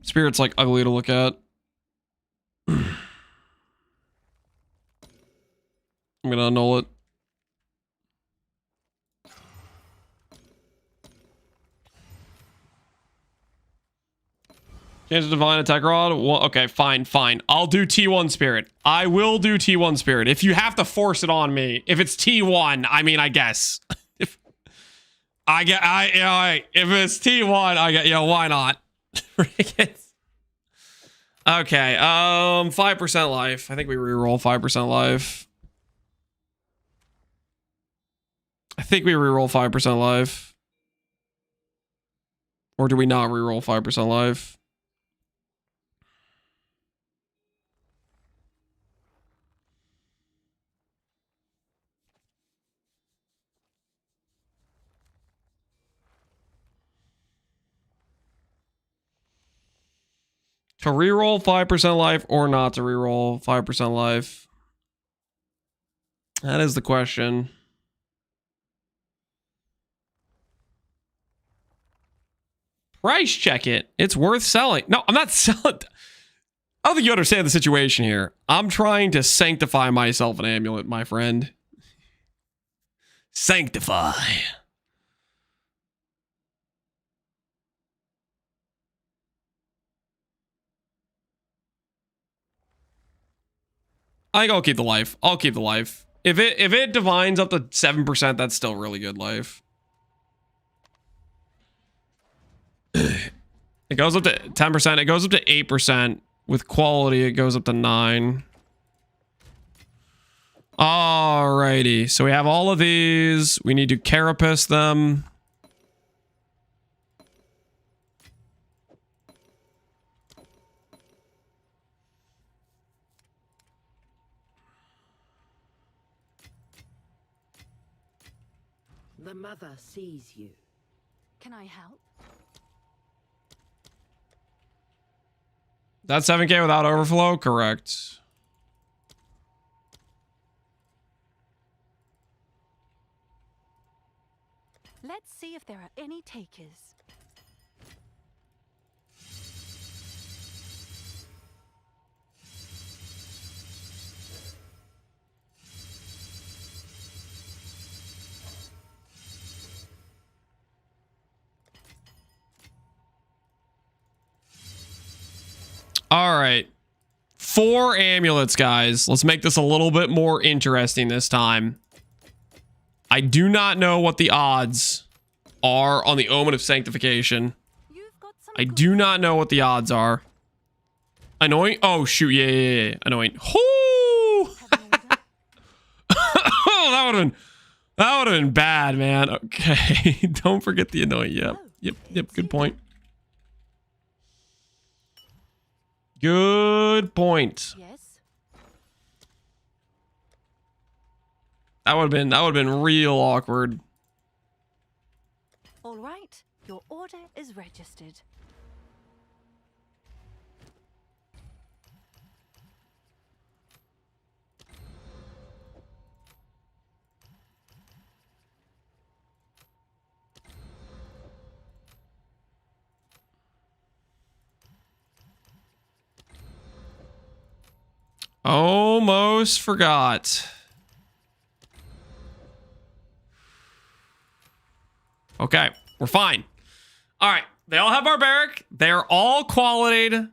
[SPEAKER 1] Spirit's like ugly to look at. I'm gonna annul it. Change the divine attack rod. Well, okay, fine. I'll do T1 spirit. I will do T1 spirit. If you have to force it on me, if it's T1, I mean, I guess. If if it's T1, I get, why not? Okay, 5% life. I think we reroll 5% life. I think we reroll 5% life. Or do we not reroll 5% life? To reroll 5% life or not to reroll 5% life? That is the question. Price check it. It's worth selling. No, I'm not selling. I don't think you understand the situation here. I'm trying to sanctify myself an amulet, my friend. Sanctify. I think I'll keep the life. I'll keep the life. If it divines up to 7%, that's still really good life. It goes up to 10%. It goes up to 8%. With quality, it goes up to 9. Alrighty. So we have all of these. We need to carapace them.
[SPEAKER 4] The mother sees you.
[SPEAKER 2] Can I help?
[SPEAKER 1] That's 7K without overflow? Correct.
[SPEAKER 2] Let's see if there are any takers.
[SPEAKER 1] All right. 4 amulets, guys. Let's make this a little bit more interesting this time. I do not know what the odds are on the Omen of Sanctification.
[SPEAKER 2] You've got some
[SPEAKER 1] I
[SPEAKER 2] good
[SPEAKER 1] do not know what the odds are. Annoying? Oh, shoot. Yeah. Annoying. Whoo!
[SPEAKER 2] having order.
[SPEAKER 1] Oh, that would have been bad, man. Okay. Don't forget the annoying. Yep. Good point. Good point.
[SPEAKER 2] Yes.
[SPEAKER 1] That would have been real awkward.
[SPEAKER 2] All right. Your order is registered.
[SPEAKER 1] Almost forgot. Okay, we're fine. All right, they all have barbaric. They're all qualityed.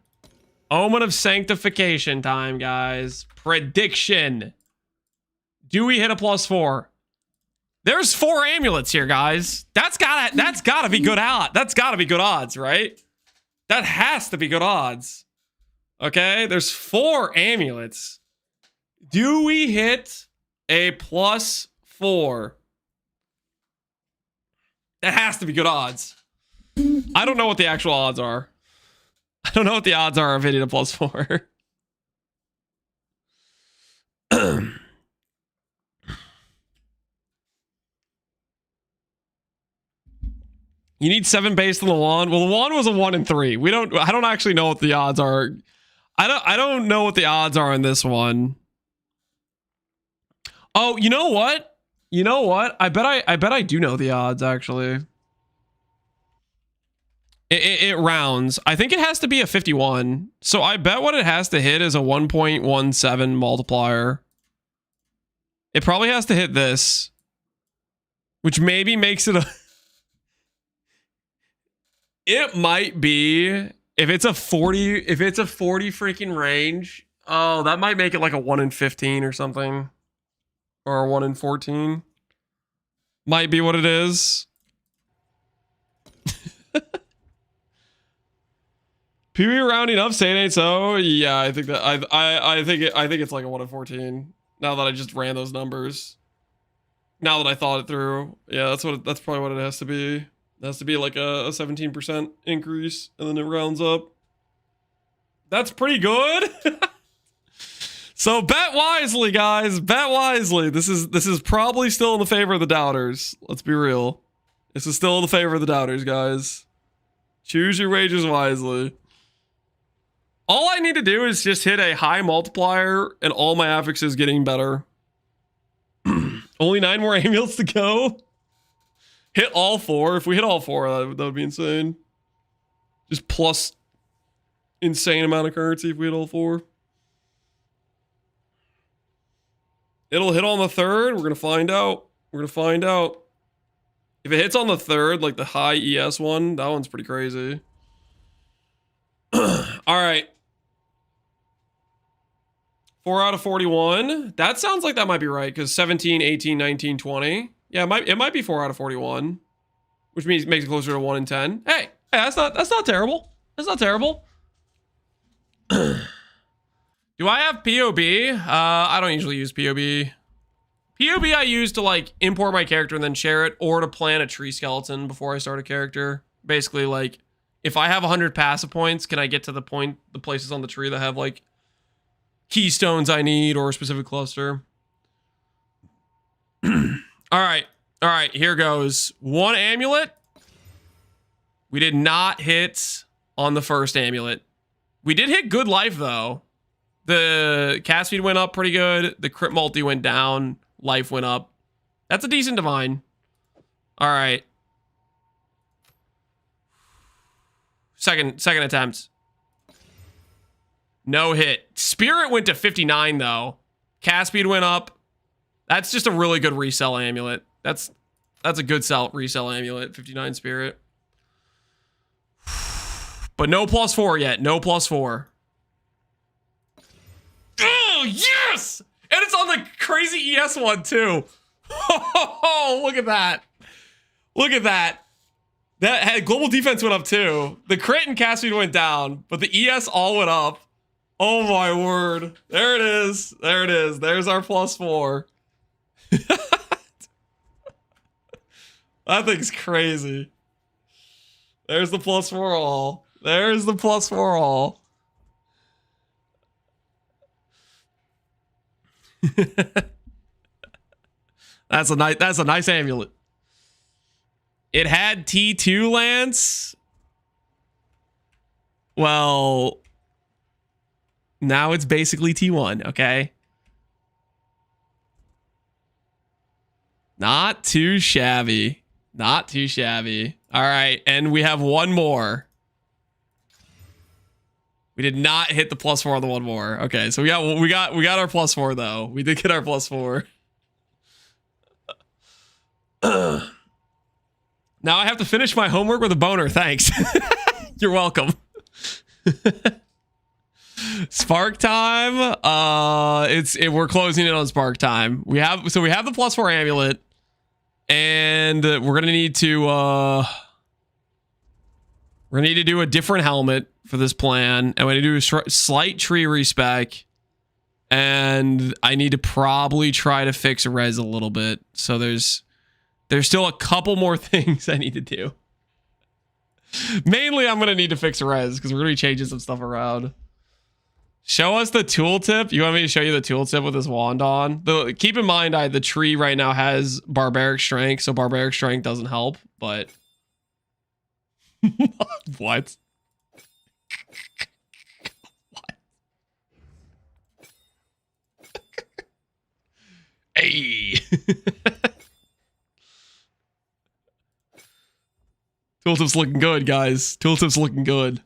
[SPEAKER 1] Omen of Sanctification time, guys. Prediction. Do we hit a +4? There's 4 amulets here, guys. That's gotta be good out. That's gotta be good odds, right? That has to be good odds. Okay, there's 4 amulets. Do we hit a +4? That has to be good odds. I don't know what the actual odds are. I don't know what the odds are of hitting a +4. You need 7 based on the wand. Well, the wand was a 1 and 3. I don't actually know what the odds are. I don't know what the odds are on this one. Oh, you know what? I bet I do know the odds actually. It rounds. I think it has to be a 51. So I bet what it has to hit is a 1.17 multiplier. It probably has to hit this, which maybe makes it a it might be if it's a 40 freaking range. Oh, that might make it like a 1 in 15 or something. Or a 1 in 14. Might be what it is. PB rounding up, saying ain't so. Yeah, I think that I think it's like a 1 in 14. Now that I just ran those numbers. Now that I thought it through. Yeah, that's probably what it has to be. It has to be like a 17% increase, and then it rounds up. That's pretty good. So bet wisely, guys. Bet wisely. This is probably still in the favor of the doubters. Let's be real. This is still in the favor of the doubters, guys. Choose your wages wisely. All I need to do is just hit a high multiplier, and all my affixes getting better. Only 9 more amulets to go. Hit all 4. If we hit all 4, that would be insane. Just plus insane amount of currency if we hit all 4. It'll hit on the 3rd. We're gonna find out. If it hits on the 3rd, like the high ES one, that one's pretty crazy. All right. 4 out of 41. That sounds like that might be right, because 17, 18, 19, 20. Yeah, it might be 4 out of 41, which means it makes it closer to 1 in 10. Hey, that's not terrible. That's not terrible. Do I have POB? I don't usually use POB. POB I use to like import my character and then share it, or to plan a tree skeleton before I start a character. Basically, like if I have 100 passive points, can I get to the places on the tree that have like keystones I need or a specific cluster? All right, here goes. 1 amulet. We did not hit on the first amulet. We did hit good life, though. The cast speed went up pretty good. The crit multi went down. Life went up. That's a decent divine. All right. Second attempt. No hit. Spirit went to 59, though. Cast speed went up. That's just a really good resell amulet. That's a good resell amulet. 59 spirit. But no +4 yet. No +4. Oh, yes! And it's on the crazy ES one, too. Oh, look at that. Look at that. That had global defense went up, too. The crit and cast speed went down, but the ES all went up. Oh, my word. There it is. There it is. There's our +4. That thing's crazy. There's the +4 all. There's the +4 all. That's a nice amulet. It had T2 Lance. Well, now it's basically T1, okay? Not too shabby. Not too shabby. All right, and we have one more. We did not hit the +4 on the one more. Okay, so we got our +4 though. We did get our +4. Now I have to finish my homework with a boner. Thanks. You're welcome. Spark time. We're closing in on spark time. We have the +4 amulet, and we're gonna need to do a different helmet for this plan, and we're gonna do a slight tree respec, and I need to probably try to fix res a little bit. So there's still a couple more things I need to do. Mainly, I'm gonna need to fix res because we're gonna be changing some stuff around. Show us the tooltip. You want me to show you the tooltip with this wand on? Keep in mind, the tree right now has barbaric strength, so barbaric strength doesn't help, but... What? What? Hey! Tooltip's looking good, guys. Tooltip's looking good.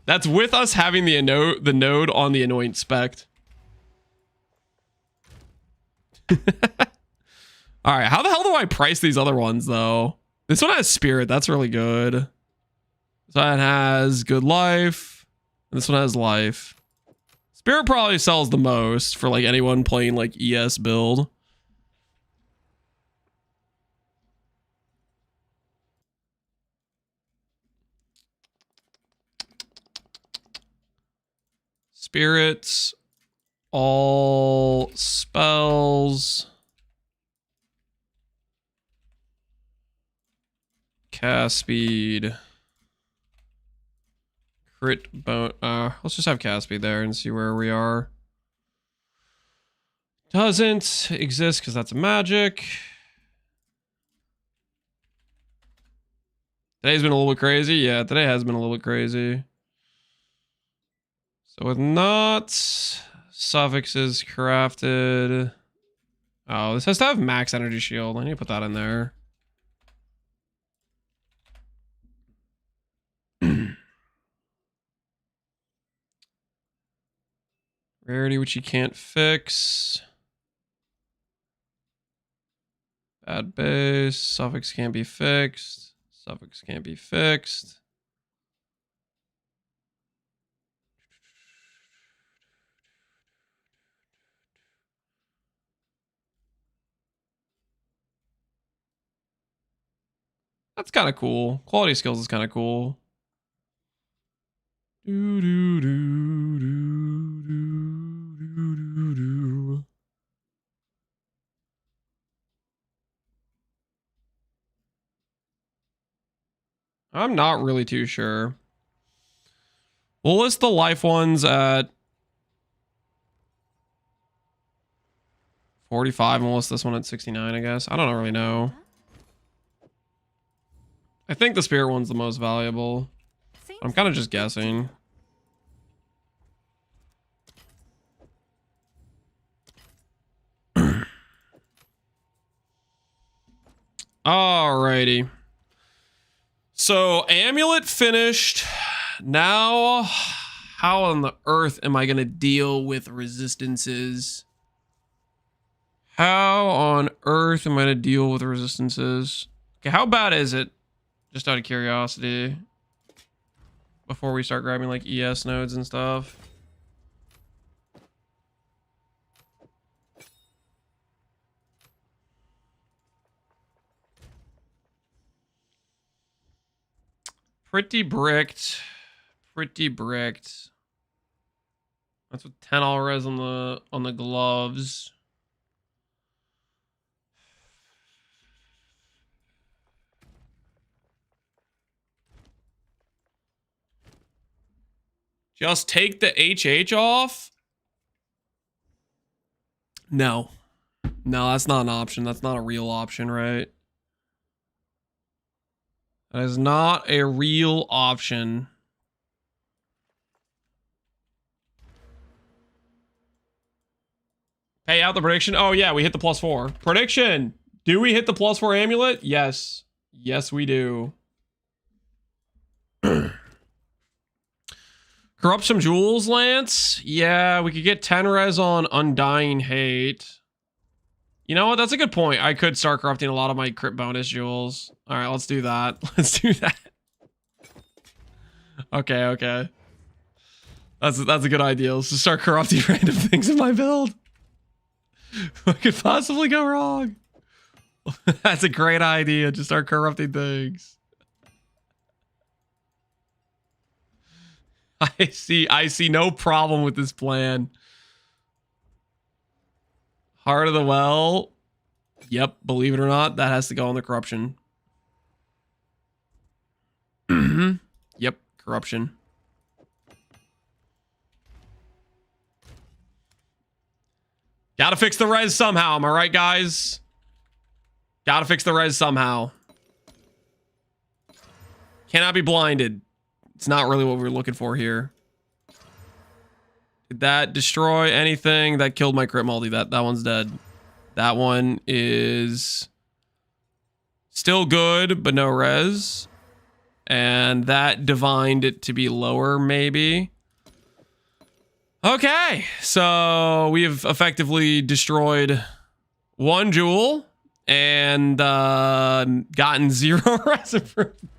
[SPEAKER 1] That's with us having the node on the anoint spec. All right, how the hell do I price these other ones though? This one has spirit. That's really good. This one has good life. And this one has life. Spirit probably sells the most for like anyone playing like ES build. Spirits, all spells, cast speed, crit bone. Let's just have cast speed there and see where we are. Doesn't exist because that's a magic. Today's been a little bit crazy. Yeah, today has been a little bit crazy. So with not suffixes crafted. Oh, this has to have max energy shield. I need to put that in there. Rarity, which you can't fix. Bad base. Suffix can't be fixed. Suffix can't be fixed. That's kind of cool. Quality skills is kind of cool. Do, do, do, do, do, do, do. I'm not really too sure. We'll list the life ones at 45 and we'll list this one at 69, I guess. I don't really know. I think the spirit one's the most valuable.
[SPEAKER 2] Seems
[SPEAKER 1] I'm kind of just guessing. Alrighty. So Amulet finished. Now, how on the earth am I going to deal with resistances? How on earth am I going to deal with resistances? Okay, how bad is it? Just out of curiosity. Before we start grabbing like ES nodes and stuff. Pretty bricked. Pretty bricked. That's with 10 all res on the gloves. Just take the HH off? No. No, that's not an option. That's not a real option, right? That is not a real option. Pay out the prediction. Oh, yeah, we hit the +4. Prediction. Do we hit the +4 amulet? Yes. Yes, we do. Corrupt some jewels, Lance? Yeah, we could get 10 res on Undying Hate. You know what? That's a good point. I could start corrupting a lot of my crit bonus jewels. All right, let's do that. Let's do that. Okay, okay. That's a good idea. Let's just start corrupting random things in my build. What could possibly go wrong? That's a great idea. Just start corrupting things. I see no problem with this plan. Heart of the Well. Yep, believe it or not, that has to go on the corruption. Yep, corruption. Gotta fix the res somehow, am I right, guys? Gotta fix the res somehow. Cannot be blinded. It's not really what we were looking for here. Did that destroy anything? That killed my crit multi. That one's dead. That one is still good, but no res. And that divined it to be lower, maybe. Okay, so we have effectively destroyed one jewel and gotten 0 res improvement.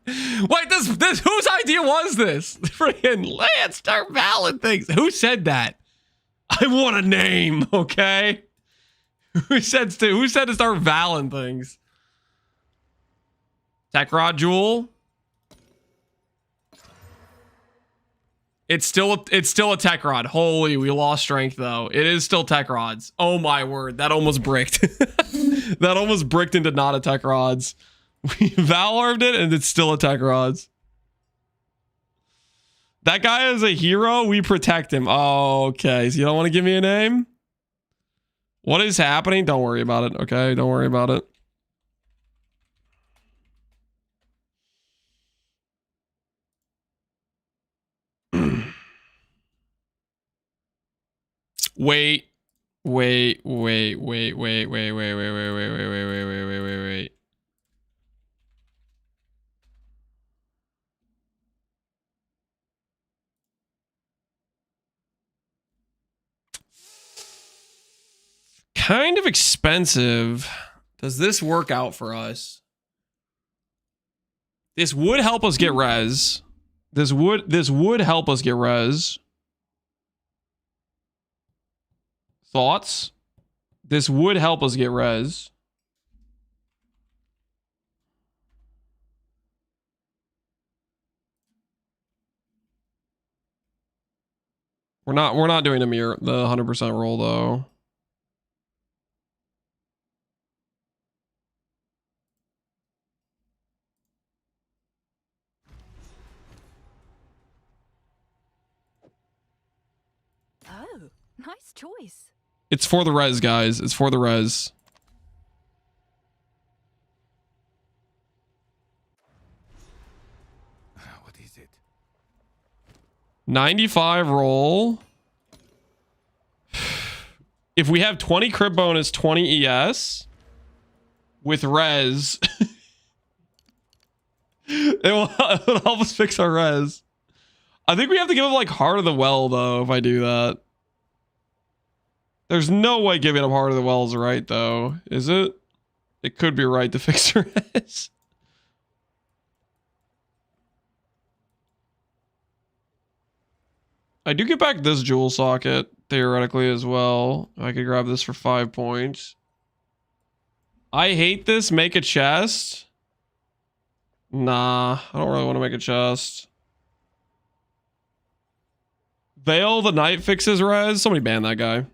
[SPEAKER 1] Wait, this whose idea was this? Freaking Lance, start valid things. Who said that? I want a name, okay? Who said to start valid things? Tech Rod Jewel. It's still a Tech Rod. Holy, we lost strength though. It is still Tech Rods. Oh my word, that almost bricked. That almost bricked into not a Tech Rods. We Val-Orbed it and it's still a Tech Rods. That guy is a hero. We protect him. Oh, okay. So you don't want to give me a name? What is happening? Don't worry about it. Okay, don't worry about it. Wait. Kind of expensive. Does this work out for us? This would help us get res. This would help us get res. Thoughts? This would help us get res. We're not doing the 100% roll though.
[SPEAKER 2] Oh, nice choice.
[SPEAKER 1] It's for the res, guys. It's for the res.
[SPEAKER 5] What do
[SPEAKER 1] 95 roll. If we have 20 crit bonus, 20 ES with res, it'll help us fix our res. I think we have to give him like Heart of the Well though, if I do that. There's no way giving him Heart of the Well is right though, is it? It could be right to fix the res. I do get back this jewel socket, theoretically, as well. I could grab this for 5 points. I hate this. Make a chest. Nah, I don't really want to make a chest. Veil the Night fixes res. Somebody ban that guy.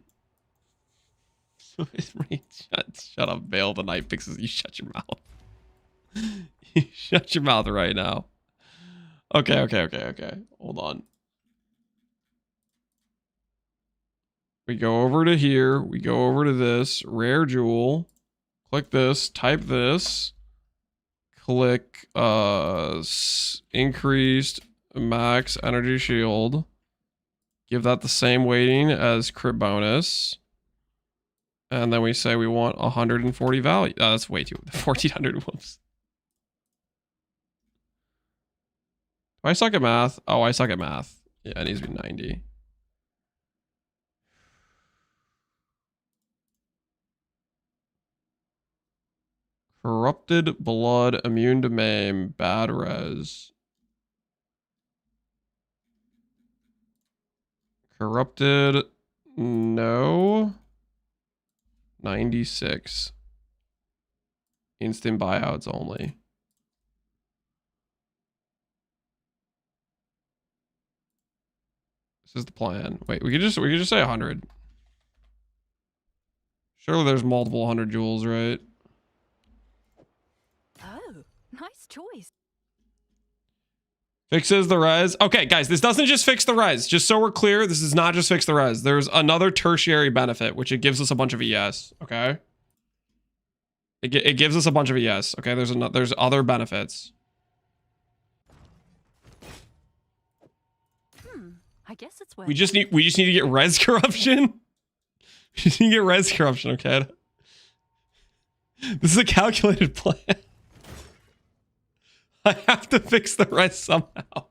[SPEAKER 1] Shut up. Veil the Night fixes. You shut your mouth. You shut your mouth right now. Okay. Hold on. We go over to here. We go over to this. Rare jewel. Click this. Type this. Click increased max energy shield. Give that the same weighting as crit bonus. And then we say we want 140 value. Oh, that's way too. 1400. Whoops. Do I suck at math? Oh, I suck at math. Yeah, it needs to be 90. Corrupted blood, immune to maim, bad res. Corrupted, no. 96. Instant buyouts only. This is the plan. Wait, we could just say 100. Surely there's multiple 100 jewels, right?
[SPEAKER 2] Oh, nice choice.
[SPEAKER 1] Fixes the res. Okay, guys, this doesn't just fix the res. Just so we're clear, this does not just fix the res. There's another tertiary benefit, which it gives us a bunch of ES. Okay, it gives us a bunch of ES. Okay, there's other benefits.
[SPEAKER 2] I guess it's worth.
[SPEAKER 1] We just need to get res corruption. We just need to get res corruption. Okay, this is a calculated plan. I have to fix the res somehow.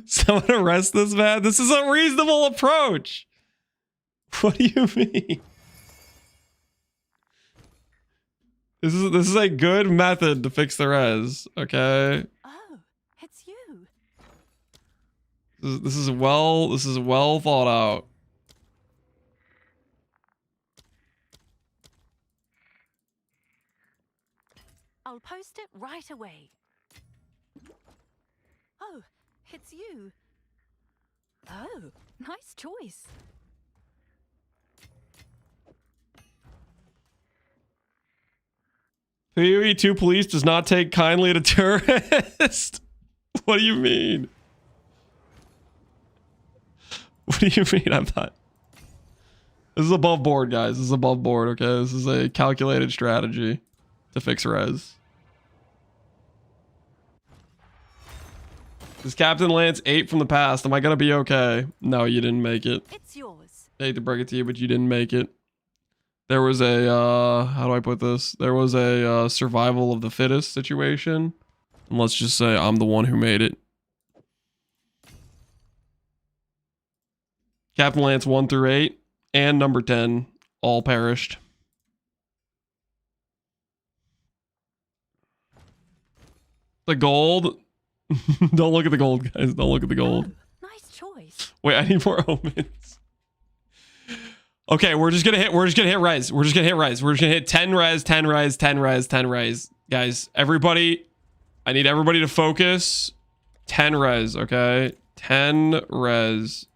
[SPEAKER 1] Someone arrest this man. This is a reasonable approach. What do you mean? This is a good method to fix the res. Okay.
[SPEAKER 2] Oh, it's you.
[SPEAKER 1] This is well thought out.
[SPEAKER 2] I'll post it right away. Oh, it's you. Oh, nice choice.
[SPEAKER 1] PoE 2 police does not take kindly to tourist. What do you mean? What do you mean? I'm not. This is above board, guys. This is above board, okay? This is a calculated strategy to fix res. Is Captain Lance 8 from the past? Am I gonna be okay? No, you didn't make it.
[SPEAKER 2] It's yours.
[SPEAKER 1] I hate to break it to you, but you didn't make it. There was a, how do I put this? There was a survival of the fittest situation. And let's just say I'm the one who made it. Captain Lance 1 through 8 and number 10 all perished. The gold. Don't look at the gold, guys. Don't look at the gold.
[SPEAKER 2] Oh, nice choice.
[SPEAKER 1] Wait, I need more omens. Okay, we're just gonna hit res. We're just gonna hit 10 res, 10 res, 10 res, 10 res. Guys, everybody, I need everybody to focus. 10 res, okay? 10 res.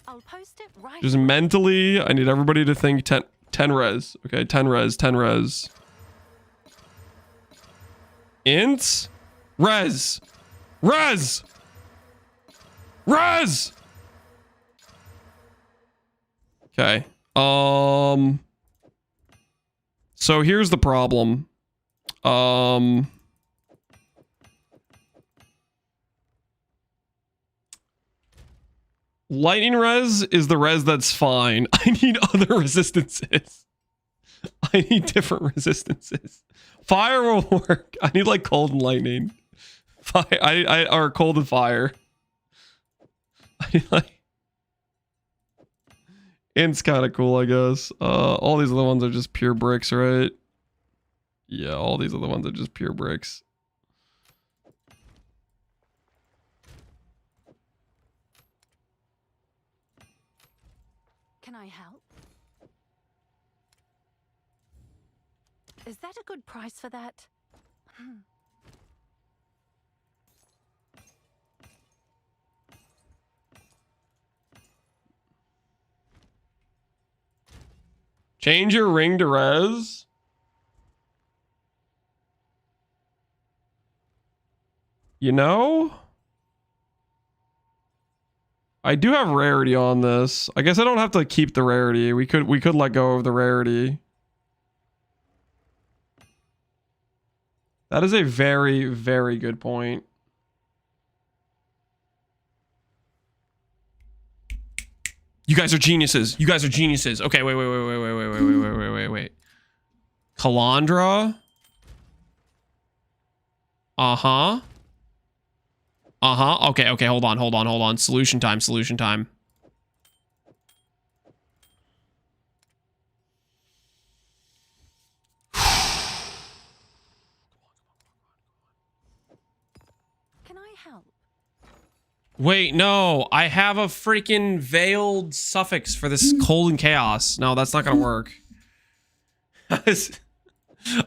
[SPEAKER 2] I'll post it right
[SPEAKER 1] Just mentally, I need everybody to think 10 res. Okay, 10 res, 10 res. Int res. Res. Res. Okay. So here's the problem. Lightning res is the res that's fine. I need other resistances. I need different resistances. Fire will work. I need like cold and lightning. Fire, or cold and fire. I need like. It's kind of cool, I guess. All these other ones are just pure bricks, right? Yeah, all these other ones are just pure bricks.
[SPEAKER 2] Can I help? Is that a good price for that?
[SPEAKER 1] Change your ring to res. You know? I do have rarity on this. I guess I don't have to keep the rarity. We could let go of the rarity. That is a very, very good point. You guys are geniuses. You guys are geniuses. Okay, wait. Calandra. Uh-huh. Uh-huh. Okay, hold on. Solution time.
[SPEAKER 2] Can I help?
[SPEAKER 1] Wait, no. I have a freaking veiled suffix for this cold and chaos. No, that's not gonna work. I was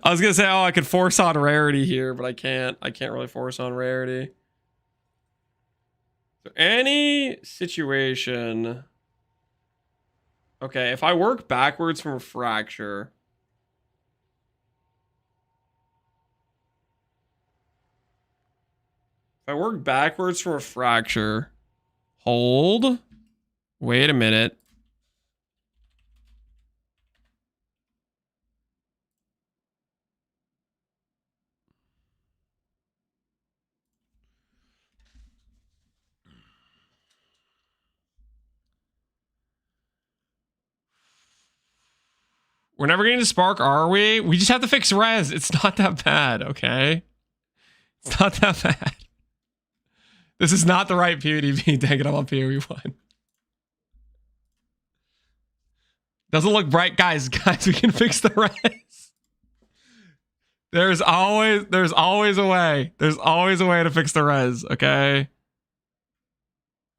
[SPEAKER 1] gonna say, oh, I could force on rarity here, but I can't. I can't really force on rarity. So any situation. Okay, if I work backwards from a fracture. If I work backwards from a fracture. Hold. Wait a minute. We're never getting to Spark, are we? We just have to fix res. It's not that bad, okay? It's not that bad. This is not the right PvP. Dang it, I'm on PoE1. Doesn't look bright. Guys, we can fix the res. There's always a way. There's always a way to fix the res, okay?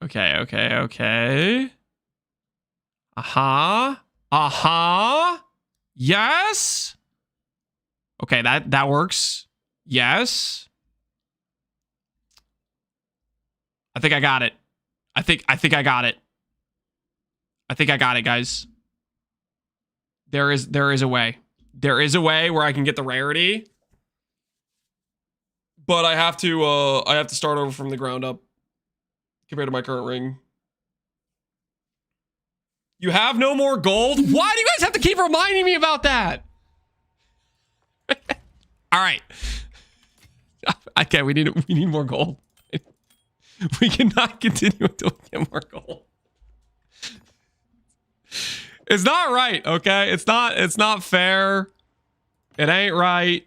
[SPEAKER 1] Okay. Uh-huh. Yes. Okay, that works. Yes. I think I got it. I think I got it. I think I got it, guys. There is a way. There is a way where I can get the rarity. But I have to start over from the ground up compared to my current ring. You have no more gold? Why do you guys have to keep reminding me about that? All right. Okay, we need more gold. We cannot continue until we get more gold. It's not right, okay? It's not fair. It ain't right.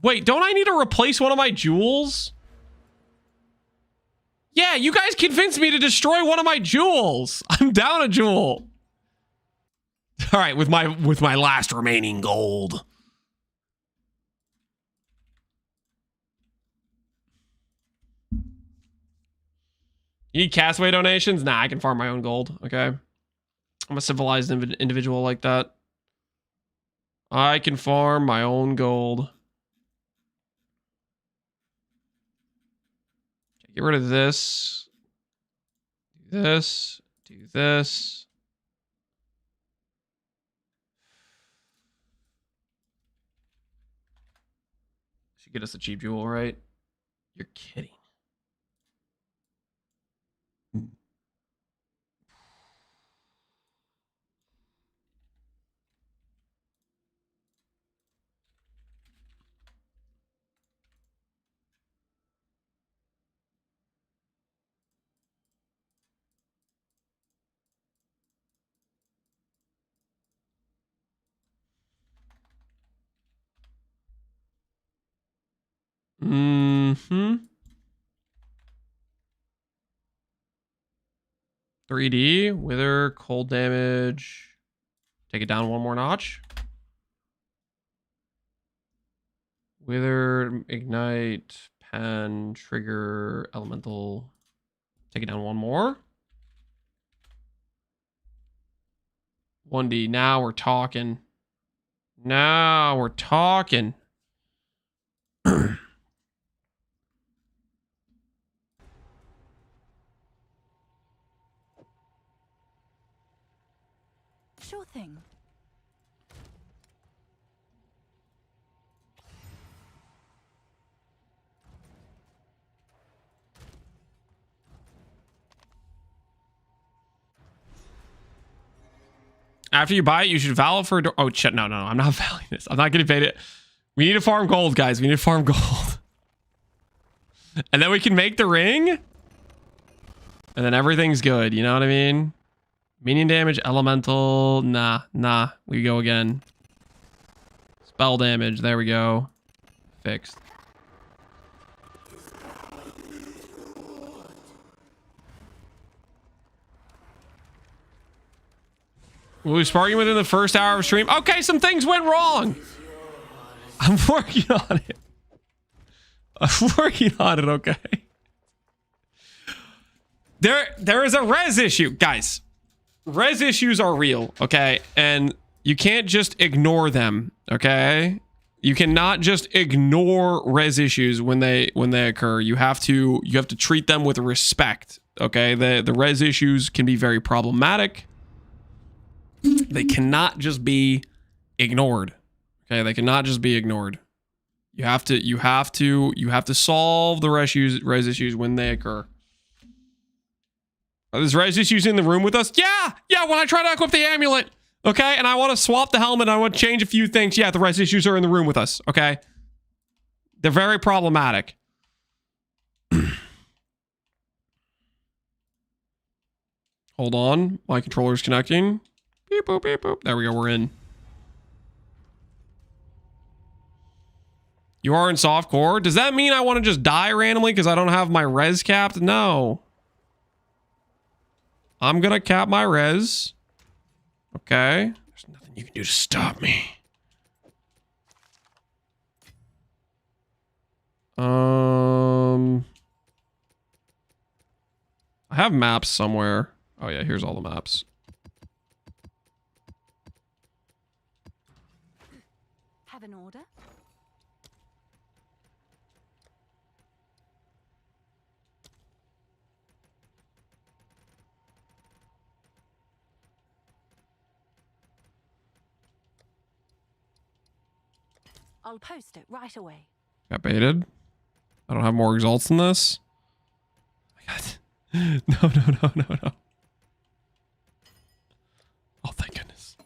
[SPEAKER 1] Wait, don't I need to replace one of my jewels? Yeah, you guys convinced me to destroy one of my jewels. I'm down a jewel. All right, with my last remaining gold. You need castaway donations? Nah, I can farm my own gold, okay? I'm a civilized individual like that. I can farm my own gold. Get rid of this. Do this. Do this. Should get us a cheap jewel, right? You're kidding. Mm-hmm. 3D, wither, cold damage. Take it down one more notch. Wither, ignite, pen, trigger, elemental. Take it down one more. 1D, now we're talking. Now we're talking.
[SPEAKER 2] Sure thing.
[SPEAKER 1] After you buy it, you should valve for... Oh, shit. No, I'm not valuing this. I'm not getting paid it. We need to farm gold, guys. We need to farm gold. And then we can make the ring. And then everything's good. You know what I mean? Minion damage, elemental. Nah. We go again. Spell damage. There we go. Fixed. We'll be sparking within the first hour of stream. Okay, some things went wrong. I'm working on it. Okay. There is a res issue, guys. Res issues are real, okay? And you can't just ignore them, okay? You cannot just ignore res issues when they occur. You have to treat them with respect, okay? The res issues can be very problematic. They cannot just be ignored. Okay, they cannot just be ignored. You have to solve the res issues when they occur. Are there res issues in the room with us? Yeah, when I try to equip the amulet, okay, and I want to swap the helmet, I want to change a few things. Yeah, the res issues are in the room with us, okay? They're very problematic. Hold on, my controller's connecting. Beep boop, beep boop. There we go, we're in. You are in softcore? Does that mean I want to just die randomly because I don't have my res capped? No. I'm gonna cap my res. Okay. There's nothing you can do to stop me. I have maps somewhere. Oh yeah, here's all the maps.
[SPEAKER 2] Have an order? I'll post it right away.
[SPEAKER 1] Got baited. I don't have more exalts than this. Oh my God. No. Oh, thank goodness.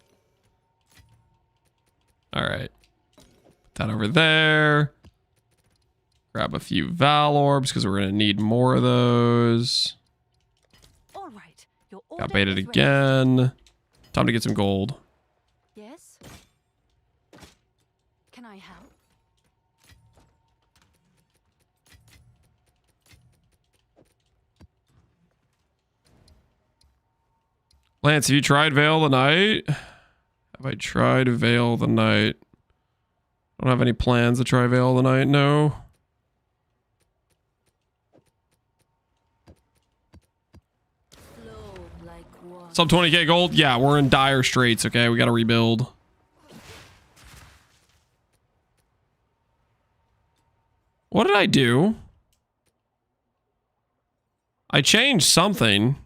[SPEAKER 1] All right. Put that over there. Grab a few Val orbs because we're going to need more of those.
[SPEAKER 2] All right. Your order
[SPEAKER 1] Got baited
[SPEAKER 2] is ready.
[SPEAKER 1] again. Time to get some gold.
[SPEAKER 2] Yes? Can I help?
[SPEAKER 1] Lance, have you tried Veil the Night? Have I tried Veil the Night? I don't have any plans to try Veil the Night, no.
[SPEAKER 4] Flow like water.
[SPEAKER 1] Sub 20k gold? Yeah, we're in dire straits, okay? We gotta rebuild. What did I do? I changed something.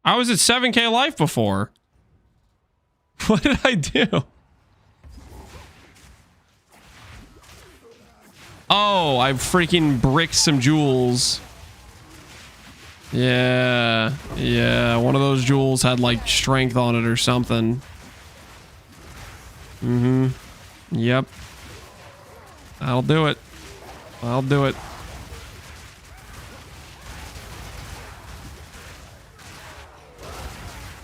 [SPEAKER 1] I was at 7k life before. What did I do? Oh, I freaking bricked some jewels. Yeah. One of those jewels had like strength on it or something. Yep. I'll do it.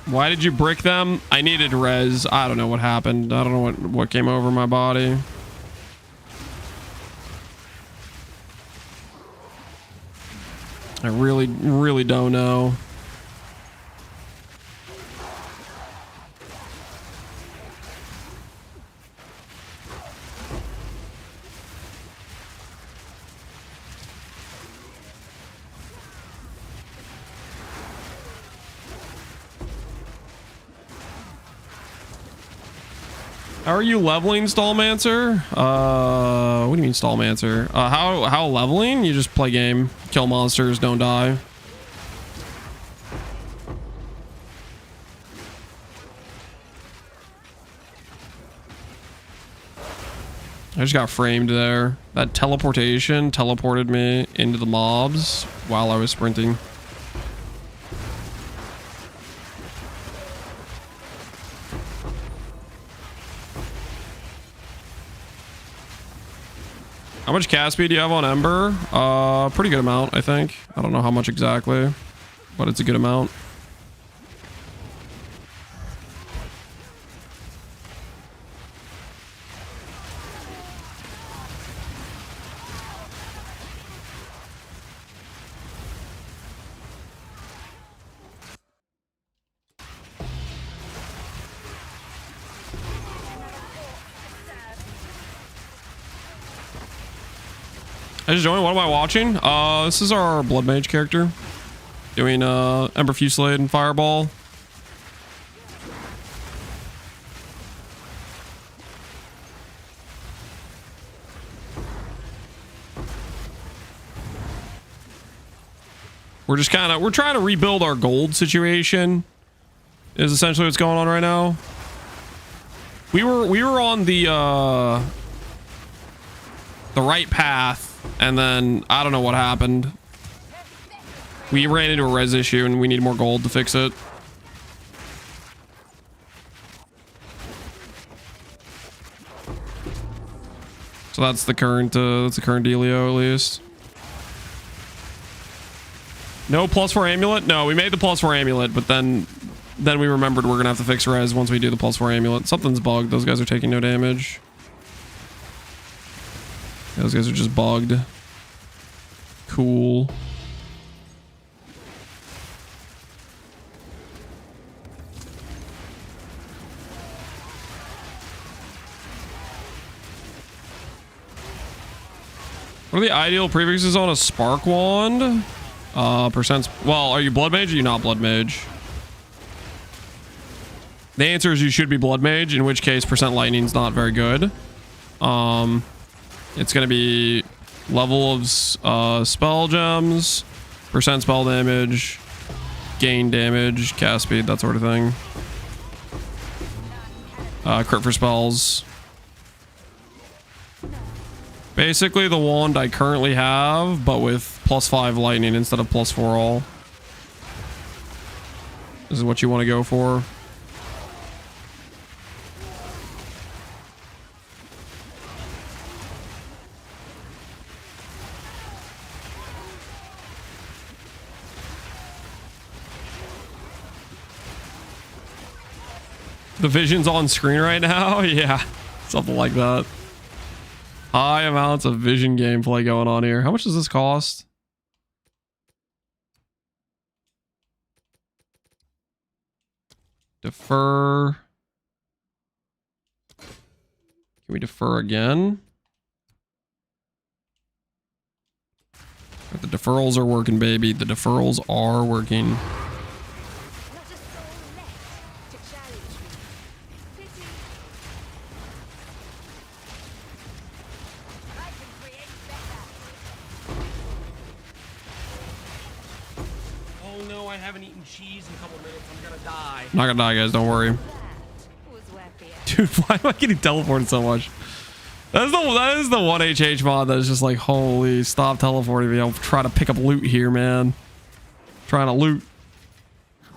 [SPEAKER 1] Why did you brick them? I needed res. I don't know what happened. I don't know what came over my body. I really, really don't know. How are you leveling, Stallmancer? What do you mean Stallmancer? How leveling? You just play game, kill monsters, don't die. I just got framed there. That teleportation teleported me into the mobs while I was sprinting. How much cast speed do you have on Ember? Pretty good amount, I think. I don't know how much exactly, but it's a good amount. I just joined. What am I watching? This is our bloodmage character doing Ember Fusillade and Fireball. We're trying to rebuild our gold situation. Is essentially what's going on right now. We were on the right path. And then, I don't know what happened. We ran into a res issue and we need more gold to fix it. So that's the current dealio at least. No +4 amulet? No, we made the +4 amulet, but then we remembered we're gonna have to fix res once we do the +4 amulet. Something's bugged. Those guys are taking no damage. Those guys are just bugged. Cool. What are the ideal prefixes on a spark wand? Percents. Well, are you blood mage or are you not blood mage? The answer is you should be blood mage, in which case percent lightning's not very good. It's gonna be level of spell gems, percent spell damage, gain damage, cast speed, that sort of thing. Crit for spells. Basically the wand I currently have, but with +5 lightning instead of +4 all. This is what you want to go for. The vision's on screen right now? Yeah, something like that. High amounts of vision gameplay going on here. How much does this cost? Defer. Can we defer again? The deferrals are working, baby. The deferrals are working. I'm not gonna die, guys. Don't worry. Dude, why am I getting teleported so much? That is the one HH mod that is just like, holy, stop teleporting me. I'll try to pick up loot here, man. Trying to loot.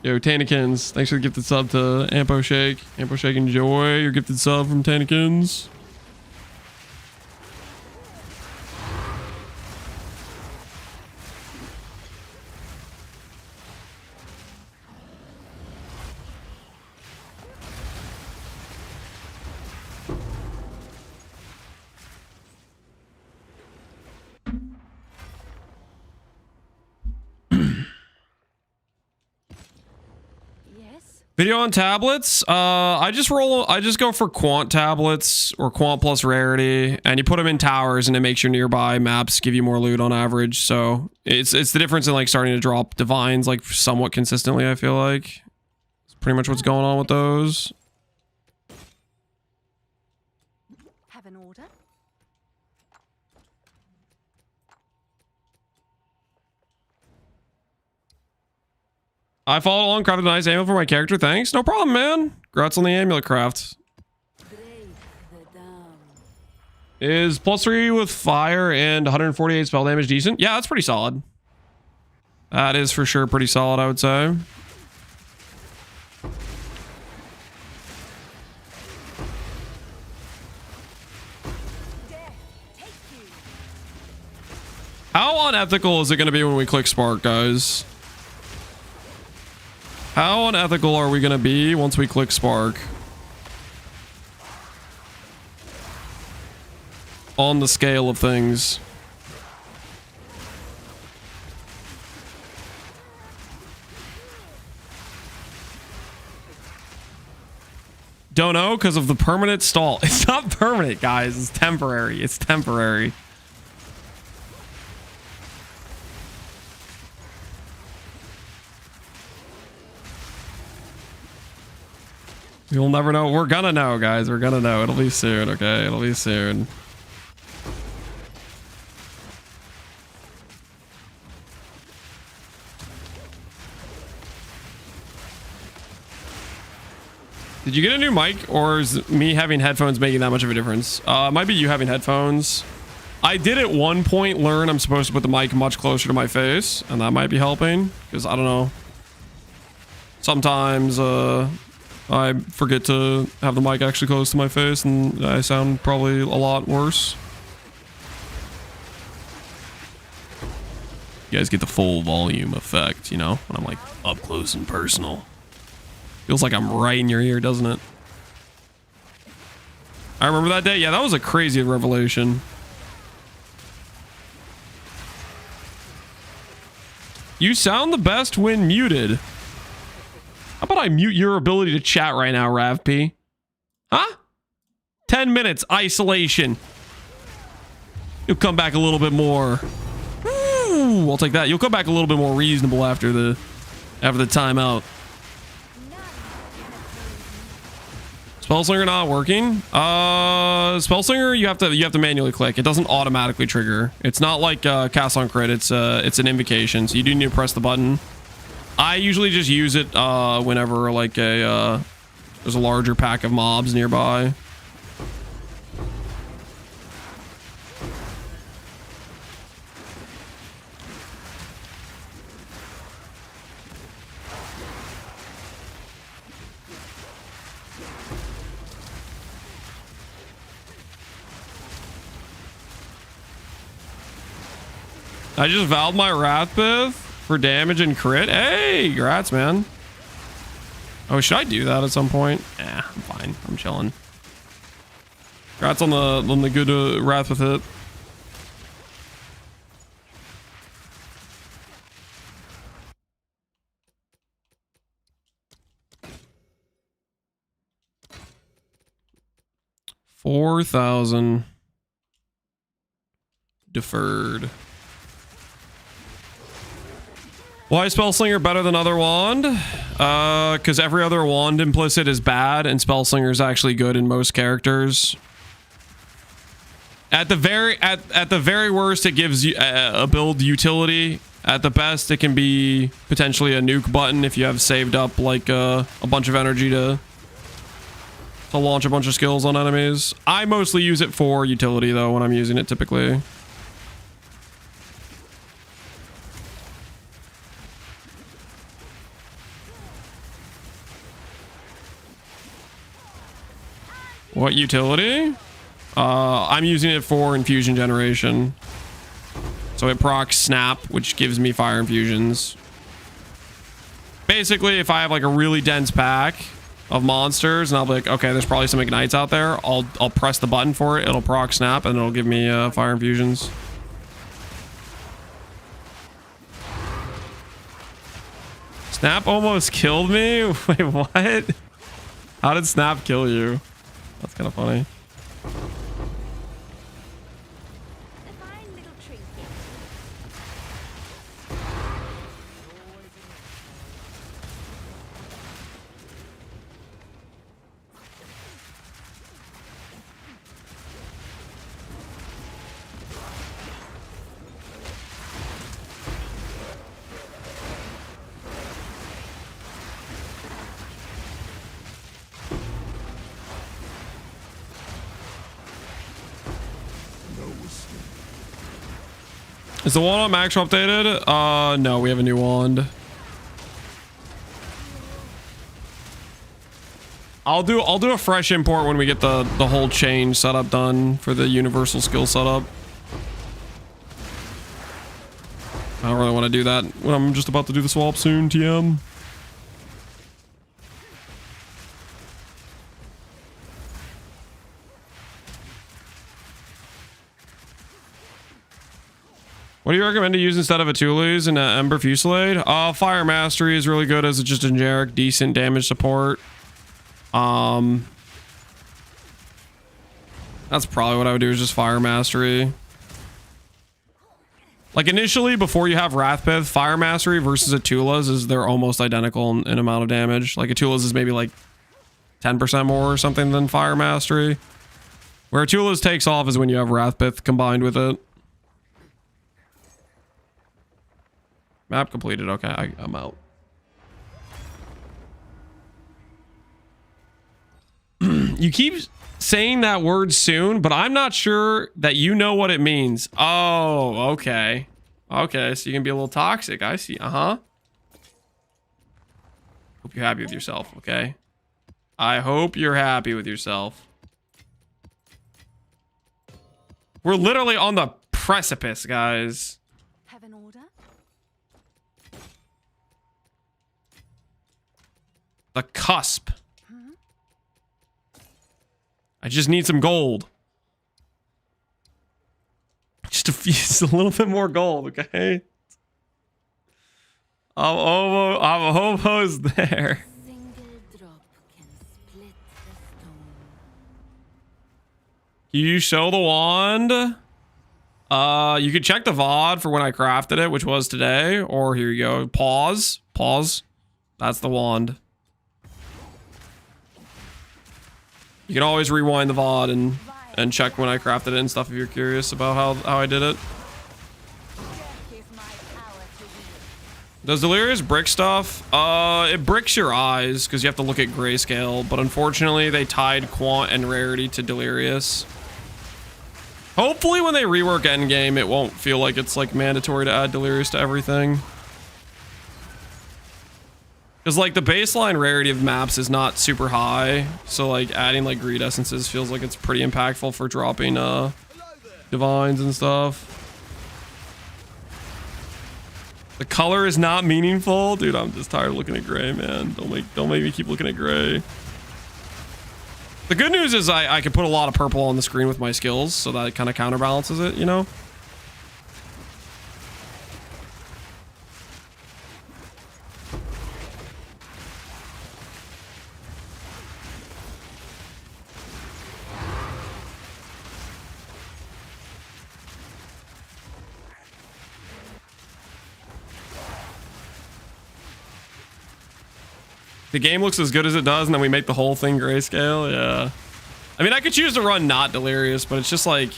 [SPEAKER 1] Yo, Tannikins, thanks for the gifted sub to Ampo Shake. Ampo Shake, enjoy your gifted sub from Tannikins. Video on tablets. I just go for quant tablets or quant plus rarity, and you put them in towers, and it makes your nearby maps give you more loot on average. So it's the difference in like starting to drop divines like somewhat consistently. I feel like it's pretty much what's going on with those.
[SPEAKER 2] Have an order?
[SPEAKER 1] I followed along, crafted a nice amulet for my character. Thanks. No problem, man. Congrats on the amulet craft.
[SPEAKER 4] Break the dam.
[SPEAKER 1] Is +3 with fire and 148 spell damage decent? Yeah, that's pretty solid. That is for sure pretty solid, I would say. How unethical is it going to be when we click Spark, guys? How unethical are we going to be once we click Spark? On the scale of things. Don't know because of the permanent stall. It's not permanent, guys. It's temporary. It's temporary. You'll never know. We're gonna know, guys. We're gonna know. It'll be soon, okay? It'll be soon. Did you get a new mic, or is me having headphones making that much of a difference? It might be you having headphones. I did at one point learn I'm supposed to put the mic much closer to my face, and that might be helping, because I don't know. Sometimes, I forget to have the mic actually close to my face, and I sound probably a lot worse. You guys get the full volume effect, you know, when I'm like up close and personal. Feels like I'm right in your ear, doesn't it? I remember that day. Yeah, that was a crazy revelation. You sound the best when muted. How about I mute your ability to chat right now, RavP? Huh? 10 minutes isolation. You'll come back a little bit more. Ooh, I'll take that. You'll come back a little bit more reasonable after the timeout. Spellslinger not working. Spellslinger you have to manually click. It doesn't automatically trigger. It's not like cast on crit. It's an invocation, so you do need to press the button. I usually just use it whenever like there's a larger pack of mobs nearby. I just vowed my Wrathbith for damage and crit. Hey, congrats, man. Oh, should I do that at some point? I'm fine. I'm chilling. Congrats on the good Wrathbith hit. $4,000 deferred. Why is Spellslinger better than other wand? Because every other wand implicit is bad, and Spellslinger is actually good in most characters. At the very worst, it gives you a build utility. At the best, it can be potentially a nuke button if you have saved up like a bunch of energy to launch a bunch of skills on enemies. I mostly use it for utility though when I'm using it typically. What utility? I'm using it for infusion generation. So it procs snap, which gives me fire infusions. Basically, if I have like a really dense pack of monsters and I'll be like, okay, there's probably some ignites out there, I'll press the button for it, it'll proc snap, and it'll give me fire infusions. Snap almost killed me? Wait, what? How did Snap kill you? That's kind of funny.
[SPEAKER 2] A fine little trinket.
[SPEAKER 1] Is the wand on max updated? No, we have a new wand. I'll do a fresh import when we get the whole change setup done for the universal skill setup. I don't really want to do that when I'm just about to do the swap soon, TM. What do you recommend to use instead of Atulis and Ember Fusillade? Fire Mastery is really good as just a generic decent damage support. That's probably what I would do, is just Fire Mastery. Like initially, before you have Wrathpith, Fire Mastery versus Atulas is they're almost identical in amount of damage. Like Atulas is maybe like 10% more or something than Fire Mastery. Where Atulas takes off is when you have Wrathpith combined with it. Map completed. Okay, I'm out. You keep saying that word soon, but I'm not sure that you know what it means. Oh, okay. Okay, so you can be a little toxic. I see. Uh-huh. Hope you're happy with yourself, okay? I hope you're happy with yourself. We're literally on the precipice, guys.
[SPEAKER 2] Have an order?
[SPEAKER 1] The cusp. I just need some gold. Just a little bit more gold, okay? I'm almost there.
[SPEAKER 4] Single drop can split the stone.
[SPEAKER 1] Can you show the wand? You could check the VOD for when I crafted it, which was today. Or here you go. Pause. Pause. That's the wand. You can always rewind the VOD and check when I crafted it and stuff if you're curious about how I did it. Does Delirious brick stuff? It bricks your eyes because you have to look at grayscale, but unfortunately they tied quant and rarity to Delirious. Hopefully when they rework endgame, it won't feel like it's like mandatory to add Delirious to everything. Because like the baseline rarity of maps is not super high, so like adding like greed essences feels like it's pretty impactful for dropping divines and stuff. The color is not meaningful, dude. I'm just tired of looking at gray, man. Don't make me keep looking at gray. The good news is I can put a lot of purple on the screen with my skills, so that kind of counterbalances it, you know. The game looks as good as it does, and then we make the whole thing grayscale. Yeah. I mean, I could choose to run not Delirious, but it's just like...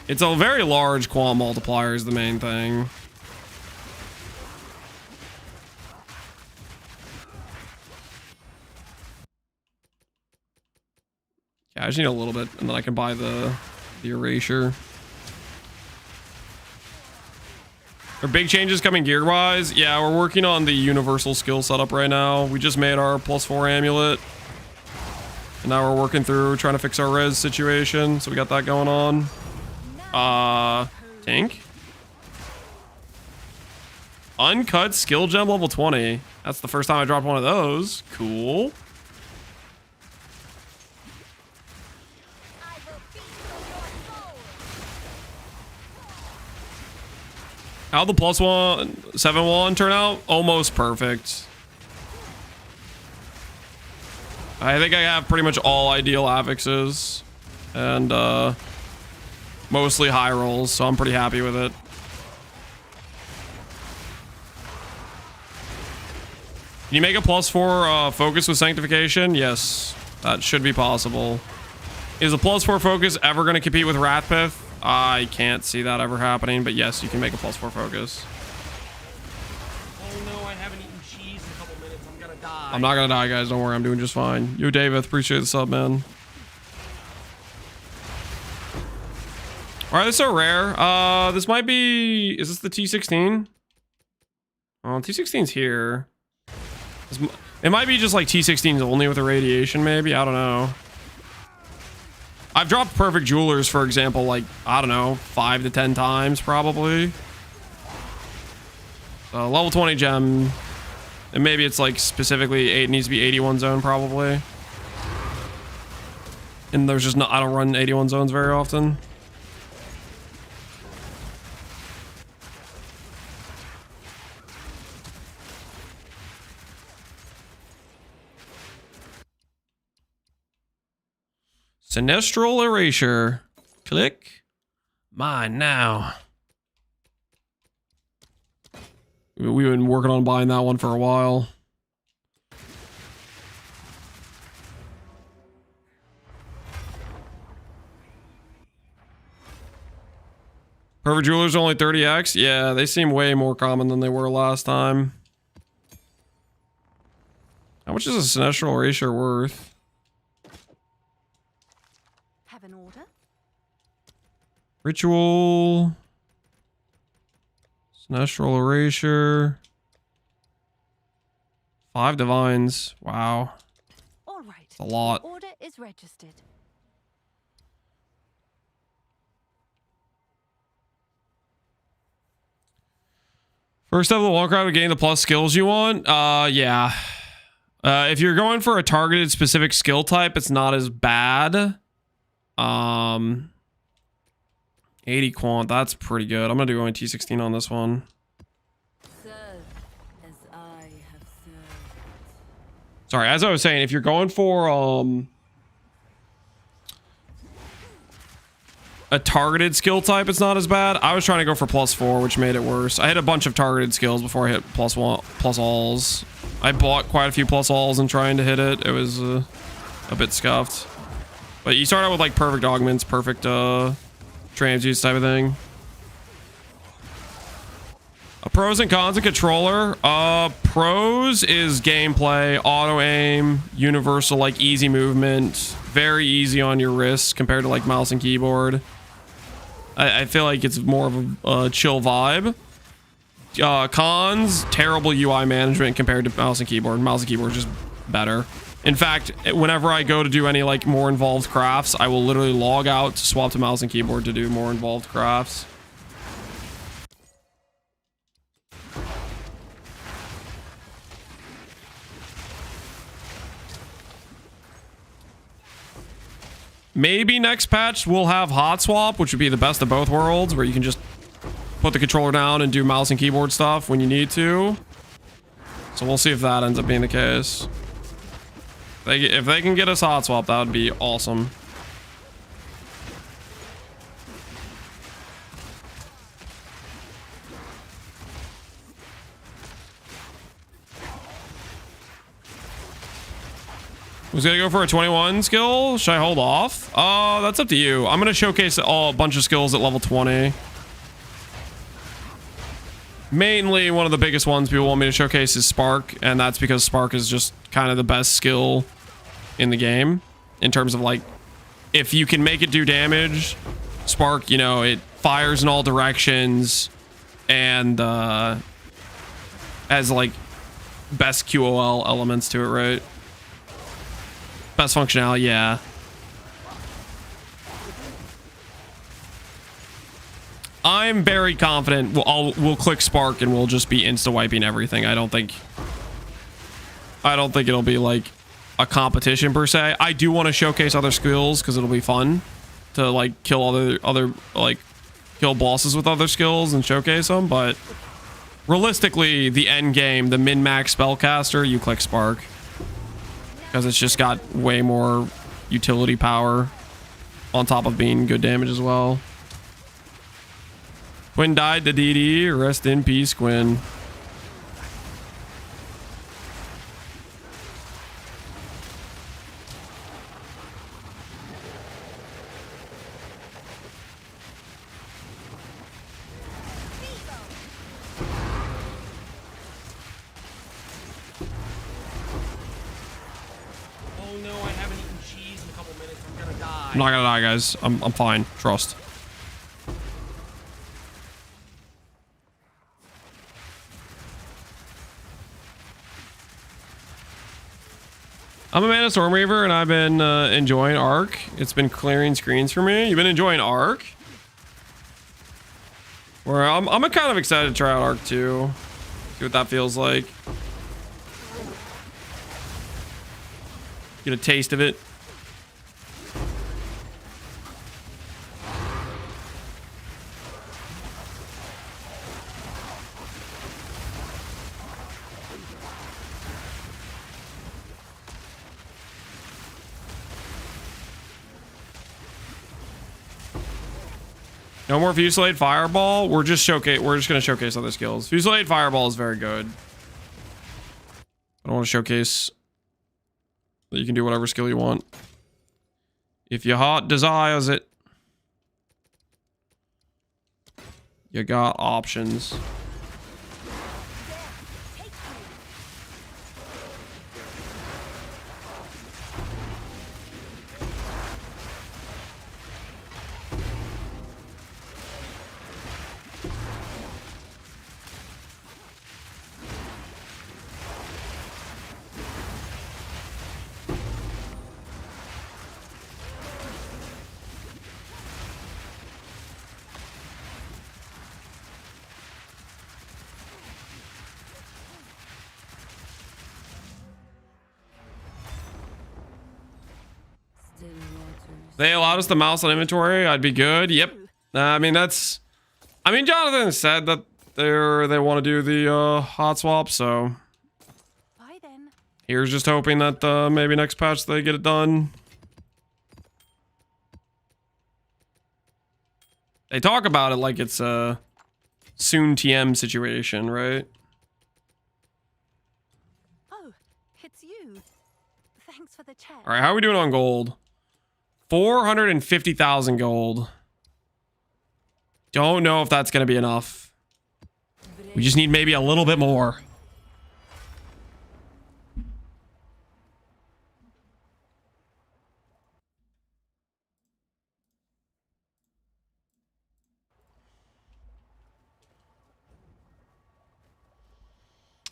[SPEAKER 1] It's a very large quant multiplier is the main thing. Yeah, I just need a little bit, and then I can buy the erasure. Are big changes coming gear-wise? Yeah, we're working on the universal skill setup right now. We just made our +4 amulet. And now we're working through trying to fix our res situation. So we got that going on. Tank? Uncut skill gem level 20. That's the first time I dropped one of those. Cool. How'd the +1/7/1 turn out? Almost perfect. I think I have pretty much all ideal affixes and mostly high rolls, so I'm pretty happy with it. Can you make a +4 focus with sanctification? Yes, that should be possible. Is a +4 focus ever going to compete with Ratpith? I can't see that ever happening, but yes, you can make a +4 focus.
[SPEAKER 3] Oh no, I haven't eaten cheese in a couple minutes. I'm gonna die.
[SPEAKER 1] I'm not gonna die, guys. Don't worry, I'm doing just fine. Yo, David, appreciate the sub, man. All right, this is so rare. This might be. Is this the T16? Oh, T16's here. It might be just like T16's only with a radiation, maybe. I don't know. I've dropped perfect jewelers, for example, like, I don't know, 5 to 10 times probably. Level 20 gem. And maybe it's like specifically it needs to be 81 zone probably. And there's just not, I don't run 81 zones very often. Sinestral Erasure. Click. Mine now. We've been working on buying that one for a while. Perfect Jewelers only 30x? Yeah, they seem way more common than they were last time. How much is a Sinestral Erasure worth?
[SPEAKER 2] Have an order?
[SPEAKER 1] Ritual. Sinestral Erasure. 5 divines. Wow.
[SPEAKER 2] All right.
[SPEAKER 1] That's a lot.
[SPEAKER 2] Order is registered.
[SPEAKER 1] First level Warcraft to gain the plus skills you want? Yeah. If you're going for a targeted specific skill type, it's not as bad. 80 quant, that's pretty good. I'm gonna do only T16 on this one.
[SPEAKER 4] Serve as I have served.
[SPEAKER 1] Sorry, as I was saying, if you're going for a targeted skill type, it's not as bad. I was trying to go for +4, which made it worse. I had a bunch of targeted skills before I hit +1 plus alls. I bought quite a few plus alls and trying to hit it. It was a bit scuffed. But you start out with like perfect augments, perfect transmutes type of thing. Pros and cons of controller. Pros is gameplay, auto aim, universal like easy movement, very easy on your wrists compared to like mouse and keyboard. I feel like it's more of a chill vibe. Cons, terrible UI management compared to mouse and keyboard. Mouse and keyboard is just better. In fact, whenever I go to do any like more involved crafts, I will literally log out to swap to mouse and keyboard to do more involved crafts. Maybe next patch we'll have hot swap, which would be the best of both worlds, where you can just put the controller down and do mouse and keyboard stuff when you need to. So we'll see if that ends up being the case. If they can get us hot swap, that would be awesome. Was gonna go for a 21 skill. Should I hold off? That's up to you. I'm gonna showcase a bunch of skills at level 20. Mainly, one of the biggest ones people want me to showcase is Spark, and that's because Spark is just kind of the best skill in the game in terms of like, if you can make it do damage, Spark, you know, it fires in all directions and has like best QOL elements to it, right? Best functionality, yeah. I'm very confident we'll click Spark and we'll just be insta wiping everything. I don't think it'll be like a competition per se. I do want to showcase other skills because it'll be fun to like kill other like kill bosses with other skills and showcase them, but realistically, the end game, the min-max spellcaster, you click Spark. Because it's just got way more utility power on top of being good damage as well. Quinn died to DD. Rest in peace, Quinn.
[SPEAKER 3] Oh no, I haven't eaten cheese in a couple minutes. I'm gonna die.
[SPEAKER 1] I'm not gonna die, guys. I'm fine. Trust. I'm Amanda Stormreaver, and I've been enjoying Arc. It's been clearing screens for me. You've been enjoying Arc? Where I'm kind of excited to try out Arc too. See what that feels like. Get a taste of it. No more Fusillade Fireball. We're just gonna showcase other skills. Fusillade Fireball is very good. I don't want to showcase that you can do whatever skill you want. If your heart desires it. You got options. They allowed us the mouse on inventory. I'd be good. Yep. I mean, Jonathan said that they want to do the hot swap, so
[SPEAKER 2] Bye then.
[SPEAKER 1] here's just hoping that maybe next patch they get it done. They talk about it like it's a soon TM situation, right?
[SPEAKER 2] Oh, it's you. Thanks for the check.
[SPEAKER 1] All right, how are we doing on gold? 450,000 gold. Don't know if that's going to be enough. We just need maybe a little bit more.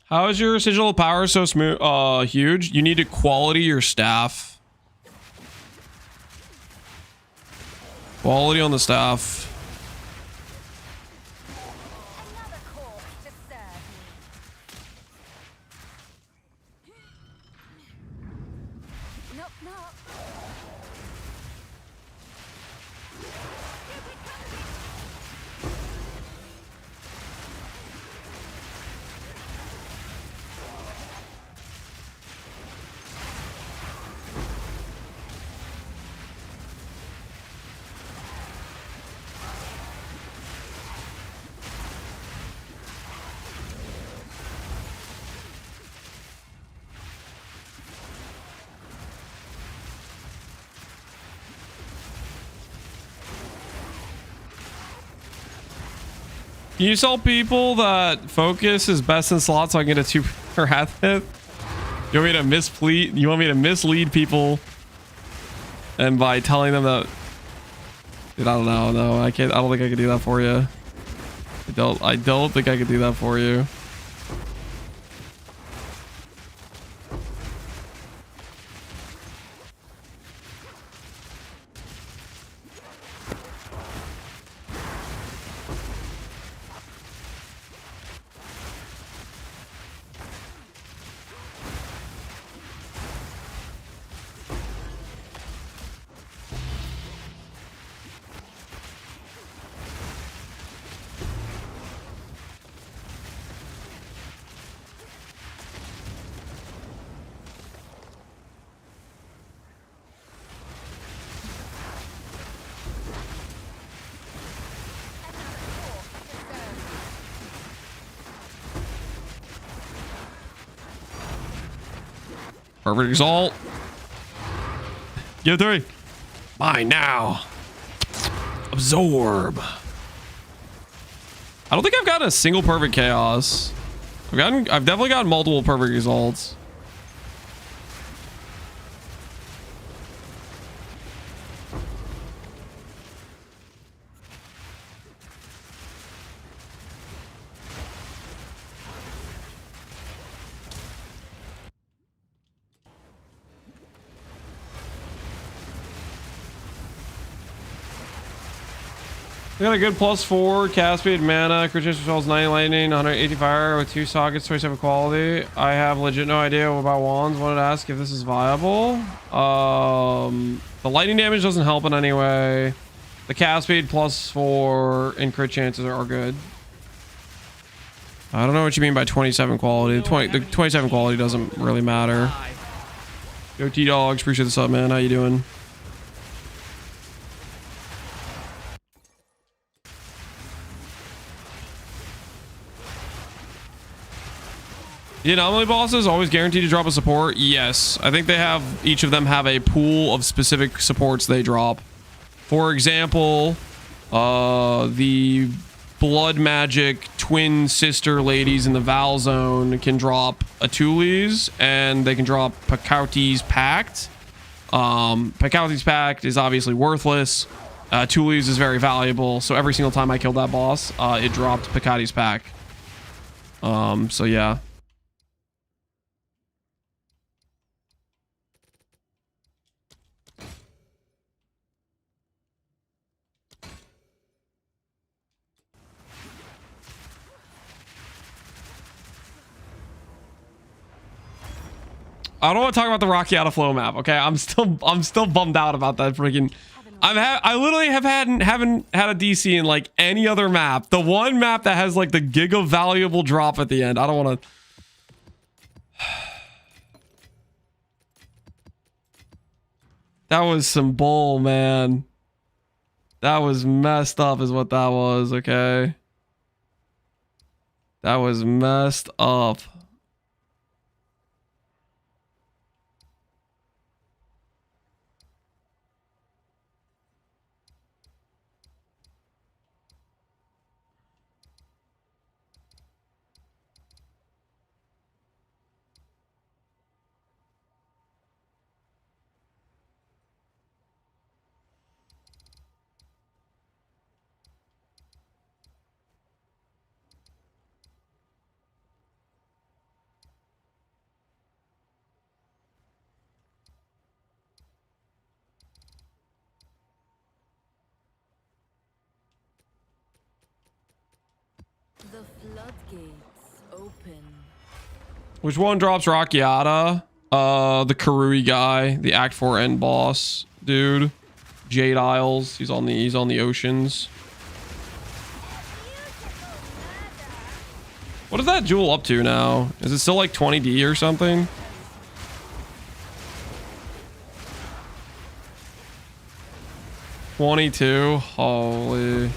[SPEAKER 1] How is your sigil power so smooth? Huge. You need to quality your staff. Quality on the staff.
[SPEAKER 2] Another cause to serve me. Knock, knock.
[SPEAKER 1] Can you tell people that focus is best in slots so I can get a 2 per half hit? You want me to mislead people? And by telling them that, dude, I don't know. No, I can't. I don't think I can do that for you. I don't think I can do that for you. Perfect Exalt. Get 3. Mine now. Absorb. I don't think I've gotten a single perfect chaos. I've definitely gotten multiple perfect results. We got a good +4 cast speed, mana, crit chance controls 90 lightning, 180 fire with 2 sockets, 27 quality. I have legit no idea about wands. Wanted to ask if this is viable. The lightning damage doesn't help in any way. The cast speed +4 and crit chances are good. I don't know what you mean by 27 quality. The 27 quality doesn't really matter. Yo, T-Dogs, appreciate the sub, man. How you doing? The anomaly bosses always guaranteed to drop a support. Yes, I think they have, each of them have a pool of specific supports they drop. For example, the blood magic twin sister ladies in the Val zone can drop Atuli's, and they can drop Pekauti's Pact. Pekauti's Pact is obviously worthless. Atuli's is very valuable, so every single time I killed that boss, it dropped Pekauti's Pact. So yeah. I don't want to talk about the Rockiata flow map. Okay, I'm still bummed out about that freaking. I literally haven't had a DC in like any other map. The one map that has like the giga valuable drop at the end. I don't want to. That was some bull, man. That was messed up, is what that was. Okay. That was messed up.
[SPEAKER 4] The floodgates open.
[SPEAKER 1] Which one drops Rockiata? The Karui guy, the Act 4 end boss dude. Jade Isles. He's on the oceans. What is that jewel up to now? Is it still like 20D or something? $22. Holy.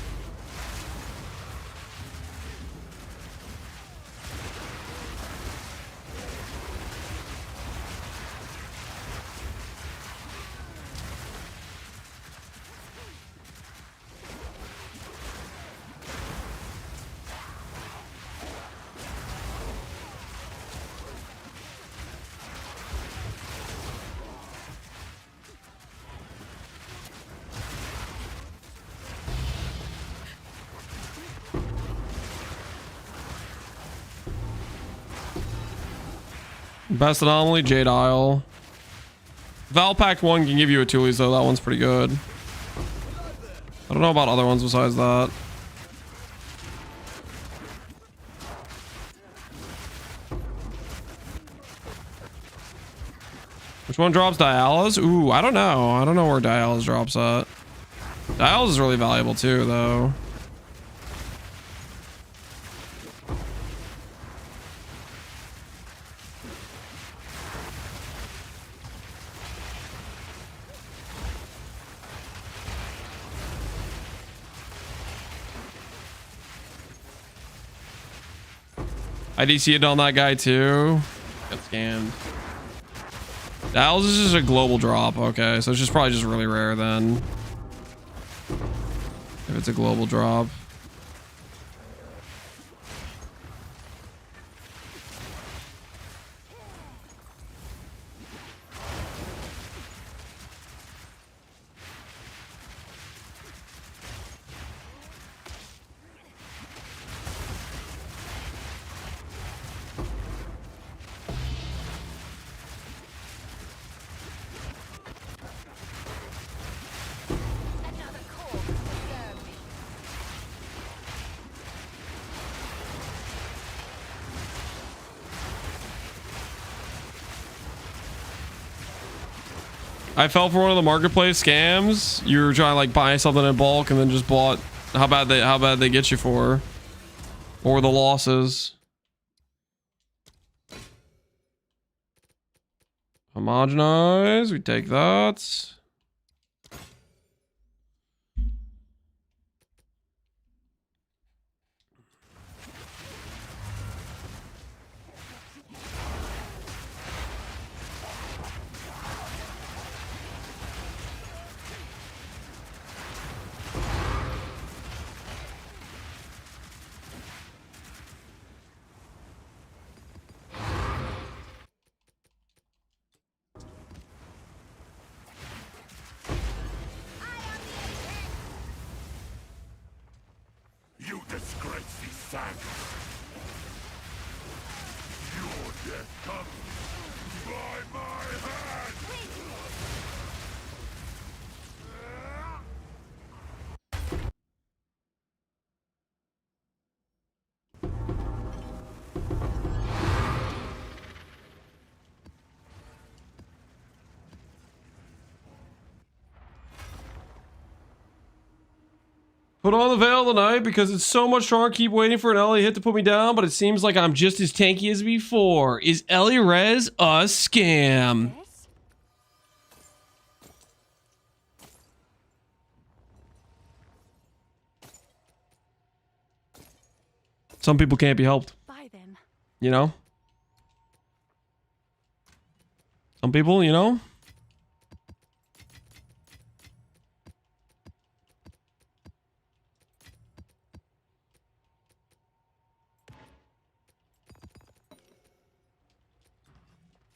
[SPEAKER 1] Best anomaly, Jade Isle. Val Pact 1 can give you a Tuli's though. That one's pretty good. I don't know about other ones besides that. Which one drops Dialis? Ooh, I don't know. I don't know where Dialis drops at. Dialis is really valuable too, though. I DC'd on that guy too. Got scammed. That was just a global drop. Okay, so it's just probably just really rare then. If it's a global drop. I fell for one of the marketplace scams. You were trying to like buy something in bulk and then just bought. How bad they get you for, or the losses. Homogenize. We take that.
[SPEAKER 6] You disgraceful sack! Your death comes by my hand!
[SPEAKER 1] Put on the veil tonight because it's so much stronger. Keep waiting for an Ellie hit to put me down, but it seems like I'm just as tanky as before. Is Ellie Res a scam?
[SPEAKER 2] Yes?
[SPEAKER 1] Some people can't be helped,
[SPEAKER 2] Bye then.
[SPEAKER 1] you know? Some people, you know?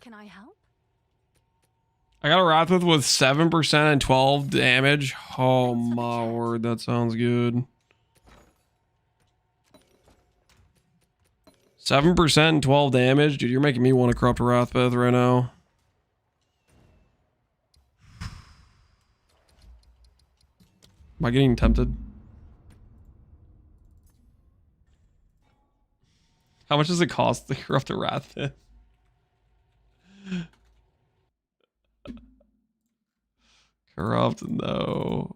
[SPEAKER 2] Can I help?
[SPEAKER 1] I got a Wrathwith with 7% and 12 damage. Oh my word, that sounds good. 7% and 12 damage? Dude, you're making me want to corrupt a Wrathwith right now. Am I getting tempted? How much does it cost to corrupt a Wrathwith? Corrupt, no.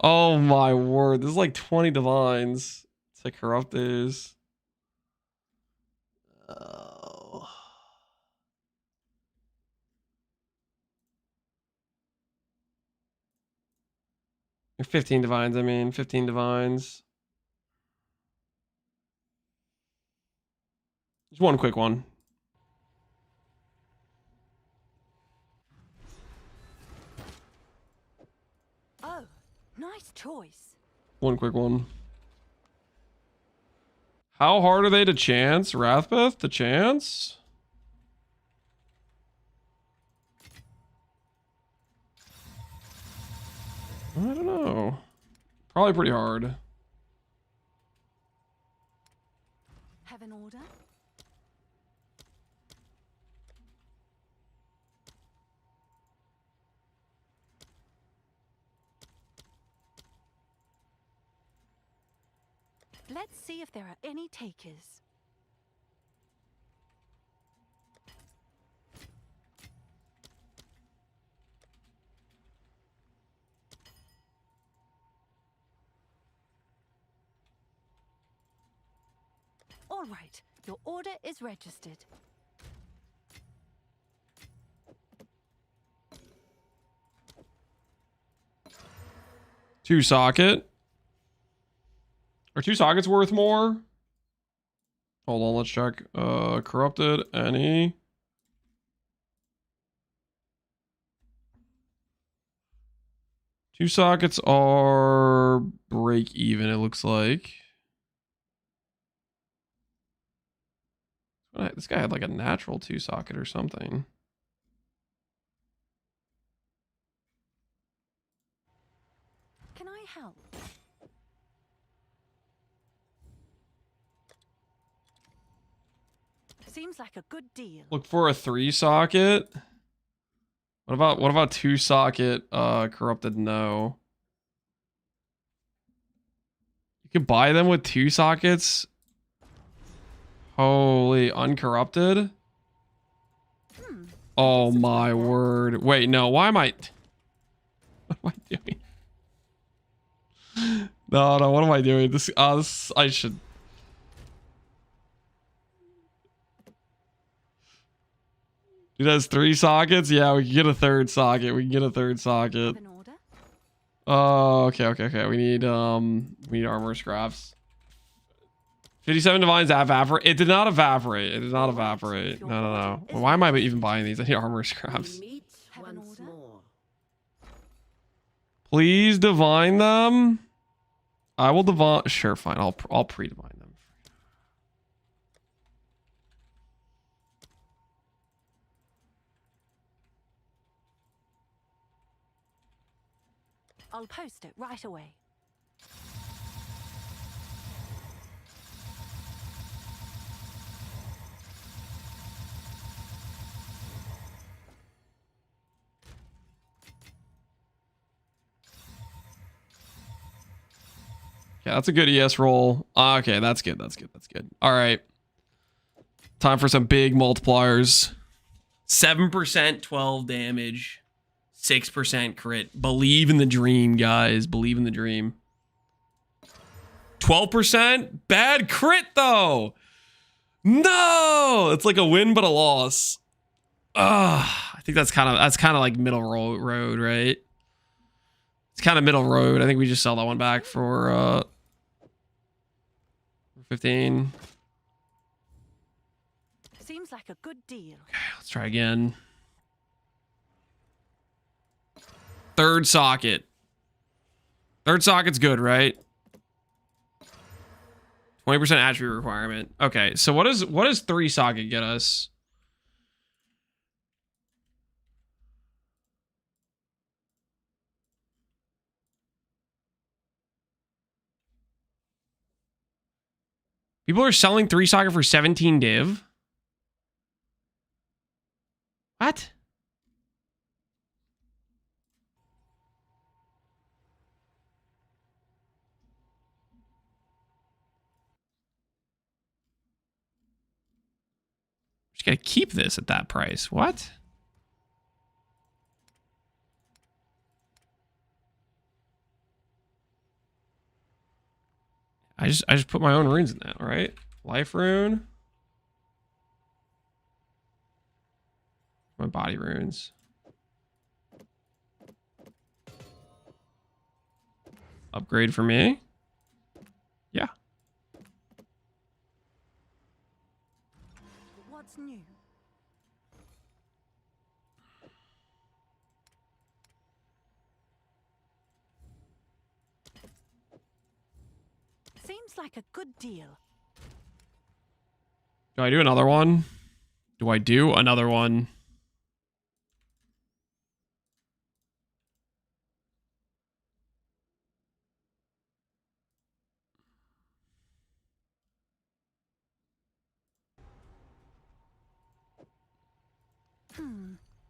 [SPEAKER 1] Oh my word, this is like 20 divines to corrupt these. Oh. Or 15 divines, I mean, 15 divines. Just one quick one.
[SPEAKER 2] Oh, nice choice.
[SPEAKER 1] One quick one. How hard are they to chance? Wrathbeth to chance? I don't know. Probably pretty hard.
[SPEAKER 2] Have an order? Let's see if there are any takers. All right, your order is registered.
[SPEAKER 1] Two socket. Are two sockets worth more? Hold on, let's check. Corrupted, any. 2 sockets are break even, it looks like. This guy had like a natural 2 socket or something.
[SPEAKER 2] Can I help? Seems like a good deal.
[SPEAKER 1] Look for a 3 socket. What about 2 socket corrupted? No. You can buy them with 2 sockets. Holy, uncorrupted. Oh my word. Wait, no, why am I what am I doing? No, what am I doing? This I should. It has 3 sockets. Yeah, we can get a 3rd socket. We can get a 3rd socket.
[SPEAKER 2] An order?
[SPEAKER 1] Oh, okay. We need armor scraps. 57 divines evaporate. It did not evaporate. It did not evaporate. No. Well, why am I even buying these? I need armor scraps.
[SPEAKER 4] Meet
[SPEAKER 2] Have an
[SPEAKER 4] once
[SPEAKER 2] order?
[SPEAKER 4] more.
[SPEAKER 1] Please divine them. I will divine. Sure, fine. I'll pre-divine them.
[SPEAKER 2] I'll post it right away.
[SPEAKER 1] Yeah, that's a good ES roll. Okay, that's good. All right. Time for some big multipliers.
[SPEAKER 3] 7%, 12 damage, 6% crit. Believe in the dream, guys. Believe in the dream. 12%, bad crit though. No, it's like a win but a loss. I think that's kind of like middle road, right? It's kind of middle road. I think we just sell that one back for 15.
[SPEAKER 2] Seems like a good deal.
[SPEAKER 3] Okay, let's try again. 3rd socket. 3rd socket's good, right? 20% attribute requirement. Okay, so what does 3 socket get us? People are selling 3 socket for 17 div. What? Just gotta keep this at that price. What? I just put my own runes in that, all right? Life rune. My body runes. Upgrade for me. Yeah.
[SPEAKER 2] What's new? Seems like a good deal.
[SPEAKER 1] Do I do another one? Do I do another one?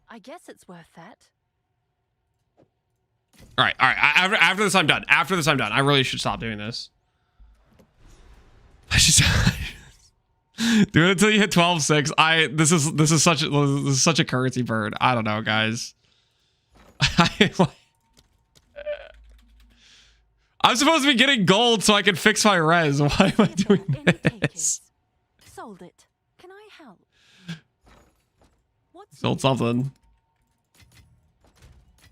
[SPEAKER 2] I guess it's worth that.
[SPEAKER 1] All right. After this, I'm done. I really should stop doing this. I should do it until you hit 12.6. This is such a currency burn. I don't know, guys. I'm supposed to be getting gold so I can fix my res. Why am I doing this?
[SPEAKER 2] Sold it. Can I help? What's
[SPEAKER 1] Sold something.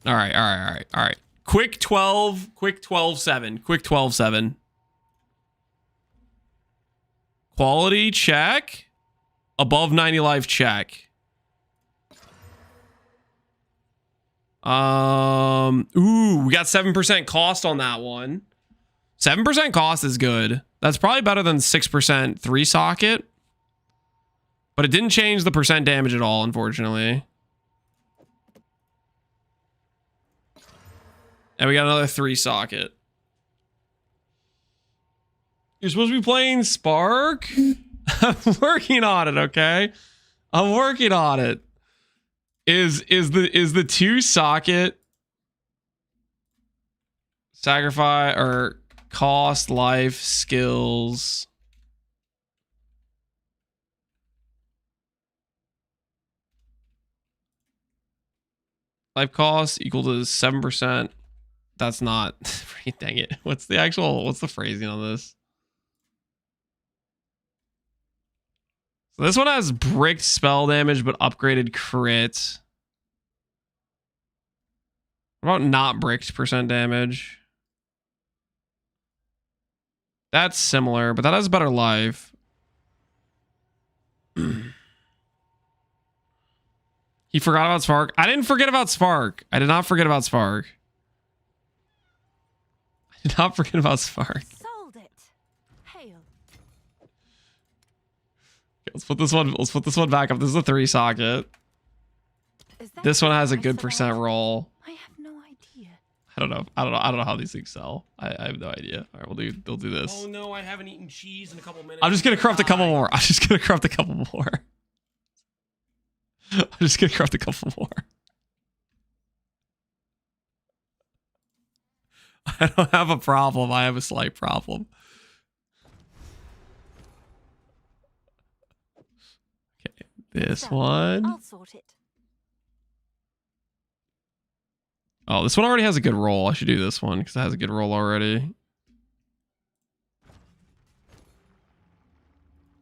[SPEAKER 1] All right.
[SPEAKER 3] Quick 12, quick 12-7, quick 12-7. Quality check. Above 90 life check.
[SPEAKER 1] Ooh, we got 7% cost on that one. 7% cost is good. That's probably better than 6% 3-socket. But it didn't change the percent damage at all, unfortunately. And we got another 3-socket. You're supposed to be playing Spark? I'm working on it, okay? I'm working on it. Is the 2-socket sacrifice or cost life skills? Life cost equal to 7%. That's not. Dang it. What's the phrasing on this? So this one has bricked spell damage, but upgraded crit. What about not bricked percent damage? That's similar, but that has better life. He forgot about Spark. I didn't forget about Spark. I did not forget about Spark. I did not forget about Spark.
[SPEAKER 2] Sold it. Hail.
[SPEAKER 1] Let's put this one back up. This is a 3-socket.
[SPEAKER 2] Is that
[SPEAKER 1] This one has a
[SPEAKER 2] price
[SPEAKER 1] good
[SPEAKER 2] for
[SPEAKER 1] percent
[SPEAKER 2] that?
[SPEAKER 1] roll.
[SPEAKER 2] I have no idea.
[SPEAKER 1] I don't know how these things sell. I have no idea. All right, we'll do this.
[SPEAKER 3] Oh no, I haven't eaten cheese in a couple minutes.
[SPEAKER 1] I'm just gonna corrupt a couple more. I'm just gonna corrupt a couple more. I don't have a problem. I have a slight problem. Okay, this
[SPEAKER 2] So,
[SPEAKER 1] one.
[SPEAKER 2] I'll sort it.
[SPEAKER 1] Oh, this one already has a good roll. I should do this one because it has a good roll already.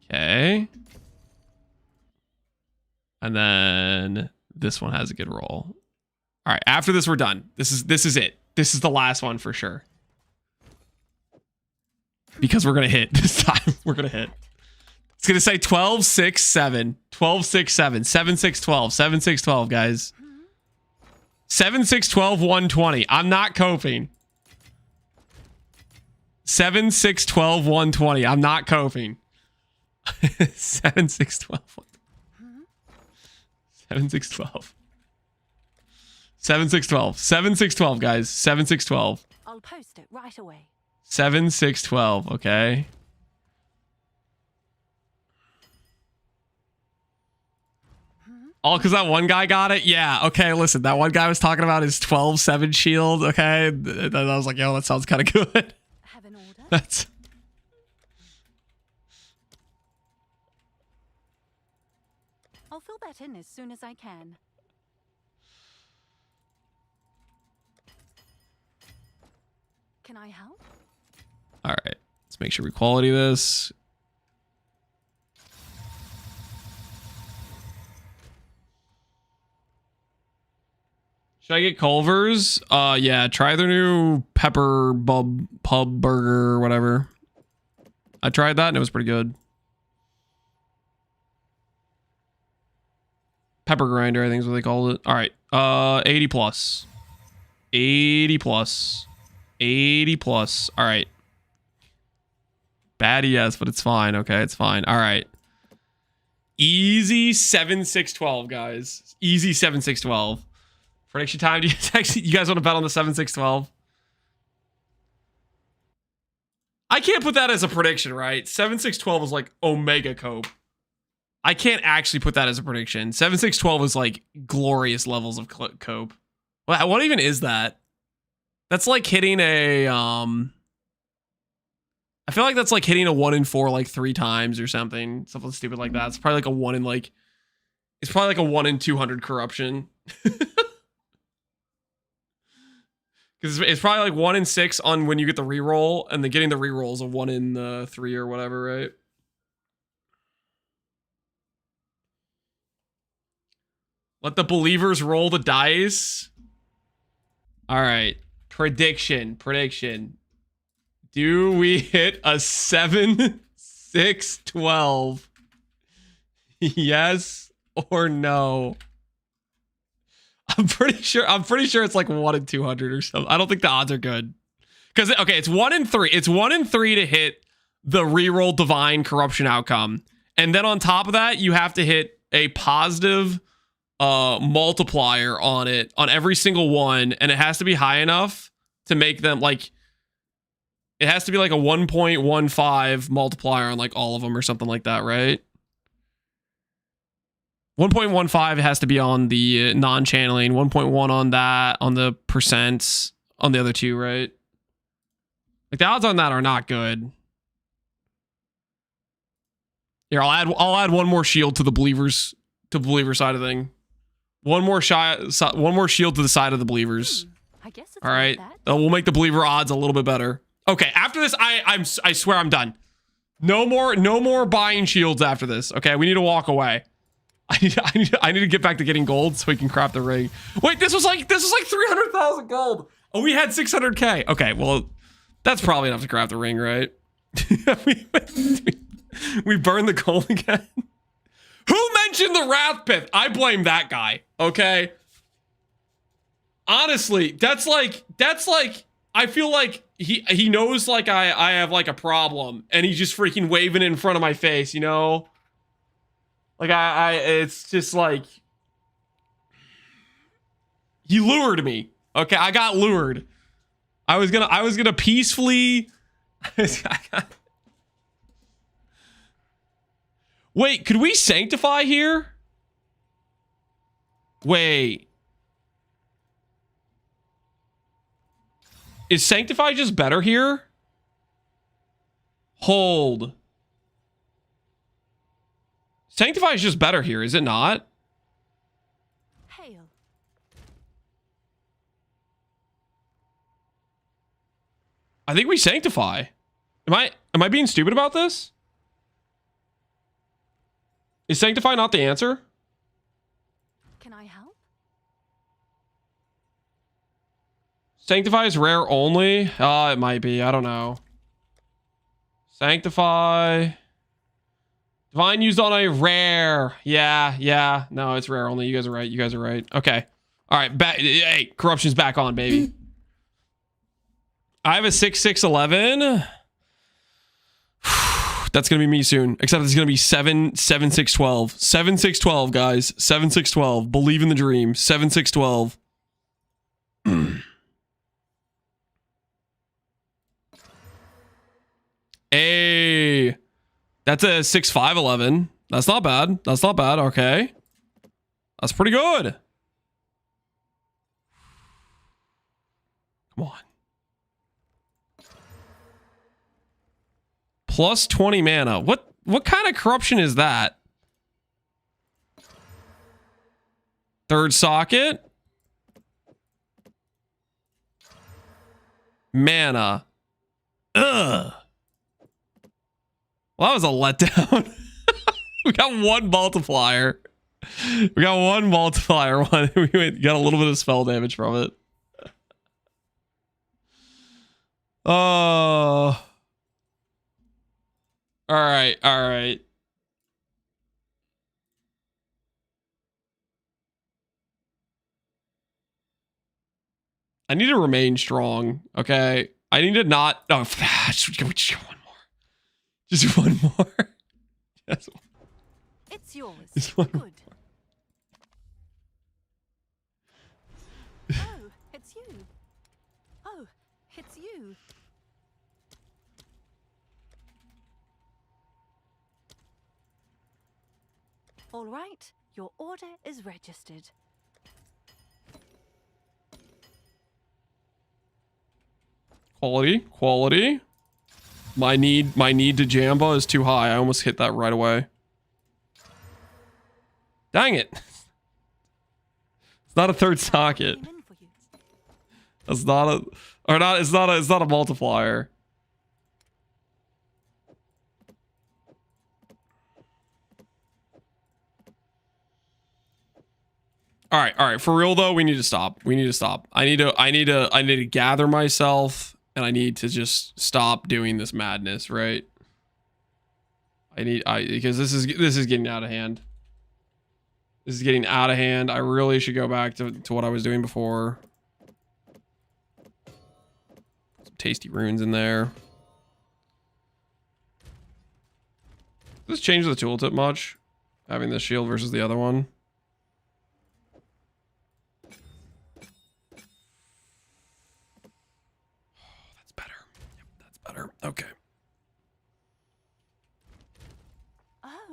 [SPEAKER 1] Okay. And then this one has a good roll. All right, after this we're done. This is it. This is the last one for sure. Because we're going to hit this time. We're going to hit. It's going to say 12 6 7. 12 6 7. 7 6 12. 7 6 12, guys. 7 6 12 120. I'm not coping. 7 6 12 120. I'm not coping. 7 6 12. 7 6 12. 7 6 12. 7 6 12, guys. 7 6 12.
[SPEAKER 2] I'll post it right away.
[SPEAKER 1] 7 6 12. Okay. All because that one guy got it? Yeah. Okay, listen. That one guy was talking about his 12-7 shield. Okay. And I was like, yo, that sounds kind of good.
[SPEAKER 2] Have an order?
[SPEAKER 1] That's...
[SPEAKER 2] I'll fill that in as soon as I can. Can I help?
[SPEAKER 1] All right. Let's make sure we quality this. Should I get Culver's? Yeah, try their new pepper pub burger or whatever. I tried that and it was pretty good. Pepper grinder, I think is what they called it. All right. 80 plus. 80 plus. 80 plus. All right. Bad yes, but it's fine. Okay, it's fine. All right. Easy 7 6 12, guys. Easy 7 6 12. Prediction time. Do you guys want to bet on the 7 6 12? I can't put that as a prediction, right? 7 6 12 is like Omega Cope. I can't actually put that as a prediction. 7 6 12 is like glorious levels of cope. What even is that? That's like hitting a I feel like that's like hitting a 1 in 4 like 3 times or something stupid like that. It's probably like a 1 in like it's probably like a 1 in 200 corruption. Because it's probably like 1 in 6 on when you get the reroll, and then getting the reroll is a 1 in 3 or whatever, right? Let the believers roll the dice. All right. Prediction. Do we hit a 7 6 12? Yes or no?
[SPEAKER 3] I'm pretty sure it's like 1 in 200 or something. I don't think the odds are good. Because, okay, it's 1 in 3. It's 1 in 3 to hit the reroll divine corruption outcome. And then on top of that, you have to hit a positive multiplier on it, on every single one. And it has to be high enough to make them like, it has to be like a 1.15 multiplier on like all of them or something like that, right? 1.15 has to be on the non-channeling, 1.1 on that, on the percents, on the other two, right? Like the odds on that are not good. Here, I'll add one more shield to the believers, to the believer side of thing. One more shield to the side of the believers.
[SPEAKER 2] I guess it's
[SPEAKER 3] All right,
[SPEAKER 2] not bad.
[SPEAKER 3] we'll make the believer odds a little bit better. Okay, after this, I swear I'm done. No more buying shields after this. Okay, we need to walk away. I need to get back to getting gold so we can craft the ring. Wait, this was like 300,000 gold. Oh, we had 600k. Okay, well, that's probably enough to craft the ring, right? we burned the gold again. Who mentioned the Wrath Pith? I blame that guy. Okay. Honestly, that's like I feel like he knows like I have like a problem and he's just freaking waving it in front of my face, you know? Like it's just like he lured me. Okay, I got lured. I was gonna peacefully Wait, could we sanctify here? Wait. Is sanctify just better here? Hold. Sanctify is just better here, is it not?
[SPEAKER 2] Hail.
[SPEAKER 3] I think we sanctify. Am I being stupid about this? Is sanctify not the answer?
[SPEAKER 2] Can I help?
[SPEAKER 3] Sanctify is rare only? It might be. I don't know. Sanctify. Divine used on a rare. Yeah. No, it's rare only. You guys are right. Okay. All right. Hey, corruption's back on, baby. I have a 6-6-11. That's going to be me soon. Except it's going to be 7-6-12. 7-6-12, guys. 7-6-12. Believe in the dream. 7-6-12. Hey. That's a 6-5-11. That's not bad. Okay. That's pretty good. Come on. Plus 20 mana. What kind of corruption is that? Third socket. Mana. Ugh. Well, that was a letdown. We got one multiplier. We got one. We got a little bit of spell damage from it. Oh. All right. I need to remain strong. Okay. I need to not. No, just one more. Just one more.
[SPEAKER 2] It's yours.
[SPEAKER 3] Just one
[SPEAKER 2] Good. Oh, it's you. Oh, it's you. All right, your order is registered.
[SPEAKER 3] Quality. My need to Jamba is too high. I almost hit that right away. Dang it. It's not a third socket.
[SPEAKER 2] Came in for you.
[SPEAKER 3] It's not a multiplier. All right. For real though, we need to stop. I need to gather myself and I need to just stop doing this madness, right? Because this is getting out of hand.
[SPEAKER 1] This is getting out of hand. I really should go back to what I was doing before. Some tasty runes in there. Does this change the tooltip much? Having this shield versus the other one? That's better. Yep, that's better. Okay.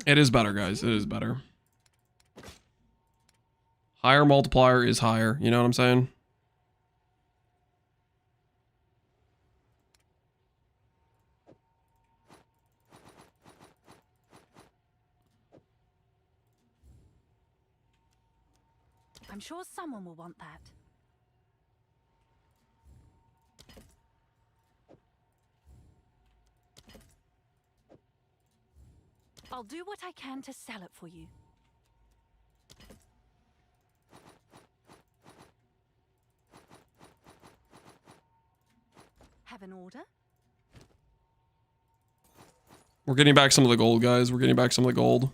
[SPEAKER 1] It is better, guys. It is better. Higher multiplier is higher. You know what I'm saying?
[SPEAKER 2] I'm sure someone will want that. I'll do what I can to sell it for you. Have an order?
[SPEAKER 1] We're getting back some of the gold, guys. We're getting back some of the gold.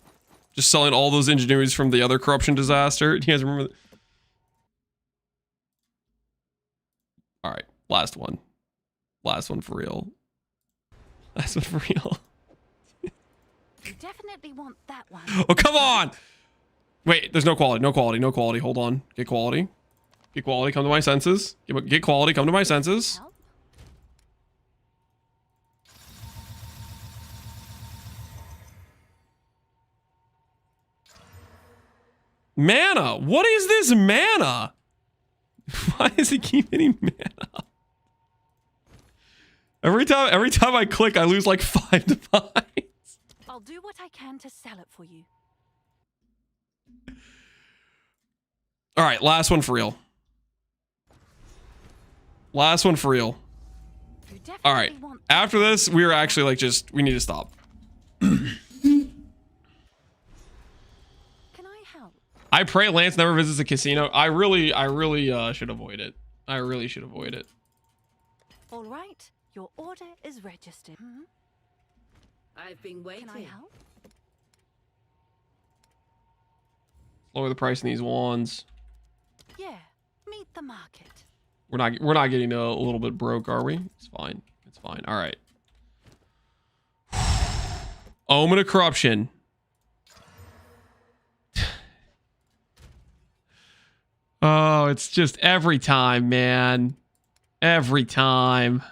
[SPEAKER 1] Just selling all those ingenuities from the other corruption disaster. Do you guys remember? All right, last one. Last one for real. Last one for real.
[SPEAKER 2] You definitely want that one.
[SPEAKER 1] Oh, come on! Wait, there's no quality, no quality, no quality. Hold on. Get quality. Get quality, come to my senses. Get quality, come to my senses.
[SPEAKER 2] Help?
[SPEAKER 1] Mana! What is this mana? Why does it keep hitting mana? Every time I click, I lose like 5 divines.
[SPEAKER 2] I'll do what I can to sell it for you.
[SPEAKER 1] All right, last one for real. Last one for real.
[SPEAKER 2] You definitely
[SPEAKER 1] All right.
[SPEAKER 2] want
[SPEAKER 1] After this, we are actually like we need to stop.
[SPEAKER 2] Can I help?
[SPEAKER 1] I pray Lance never visits a casino. I really should avoid it. I really should avoid it.
[SPEAKER 2] All right. Your order is registered.
[SPEAKER 4] I've been waiting.
[SPEAKER 2] Can I help?
[SPEAKER 1] Lower the price in these wands.
[SPEAKER 2] Yeah. Meet the market.
[SPEAKER 1] We're not getting a little bit broke, are we? It's fine. It's fine. All right. Omen of Corruption. Oh, it's just every time, man. Every time.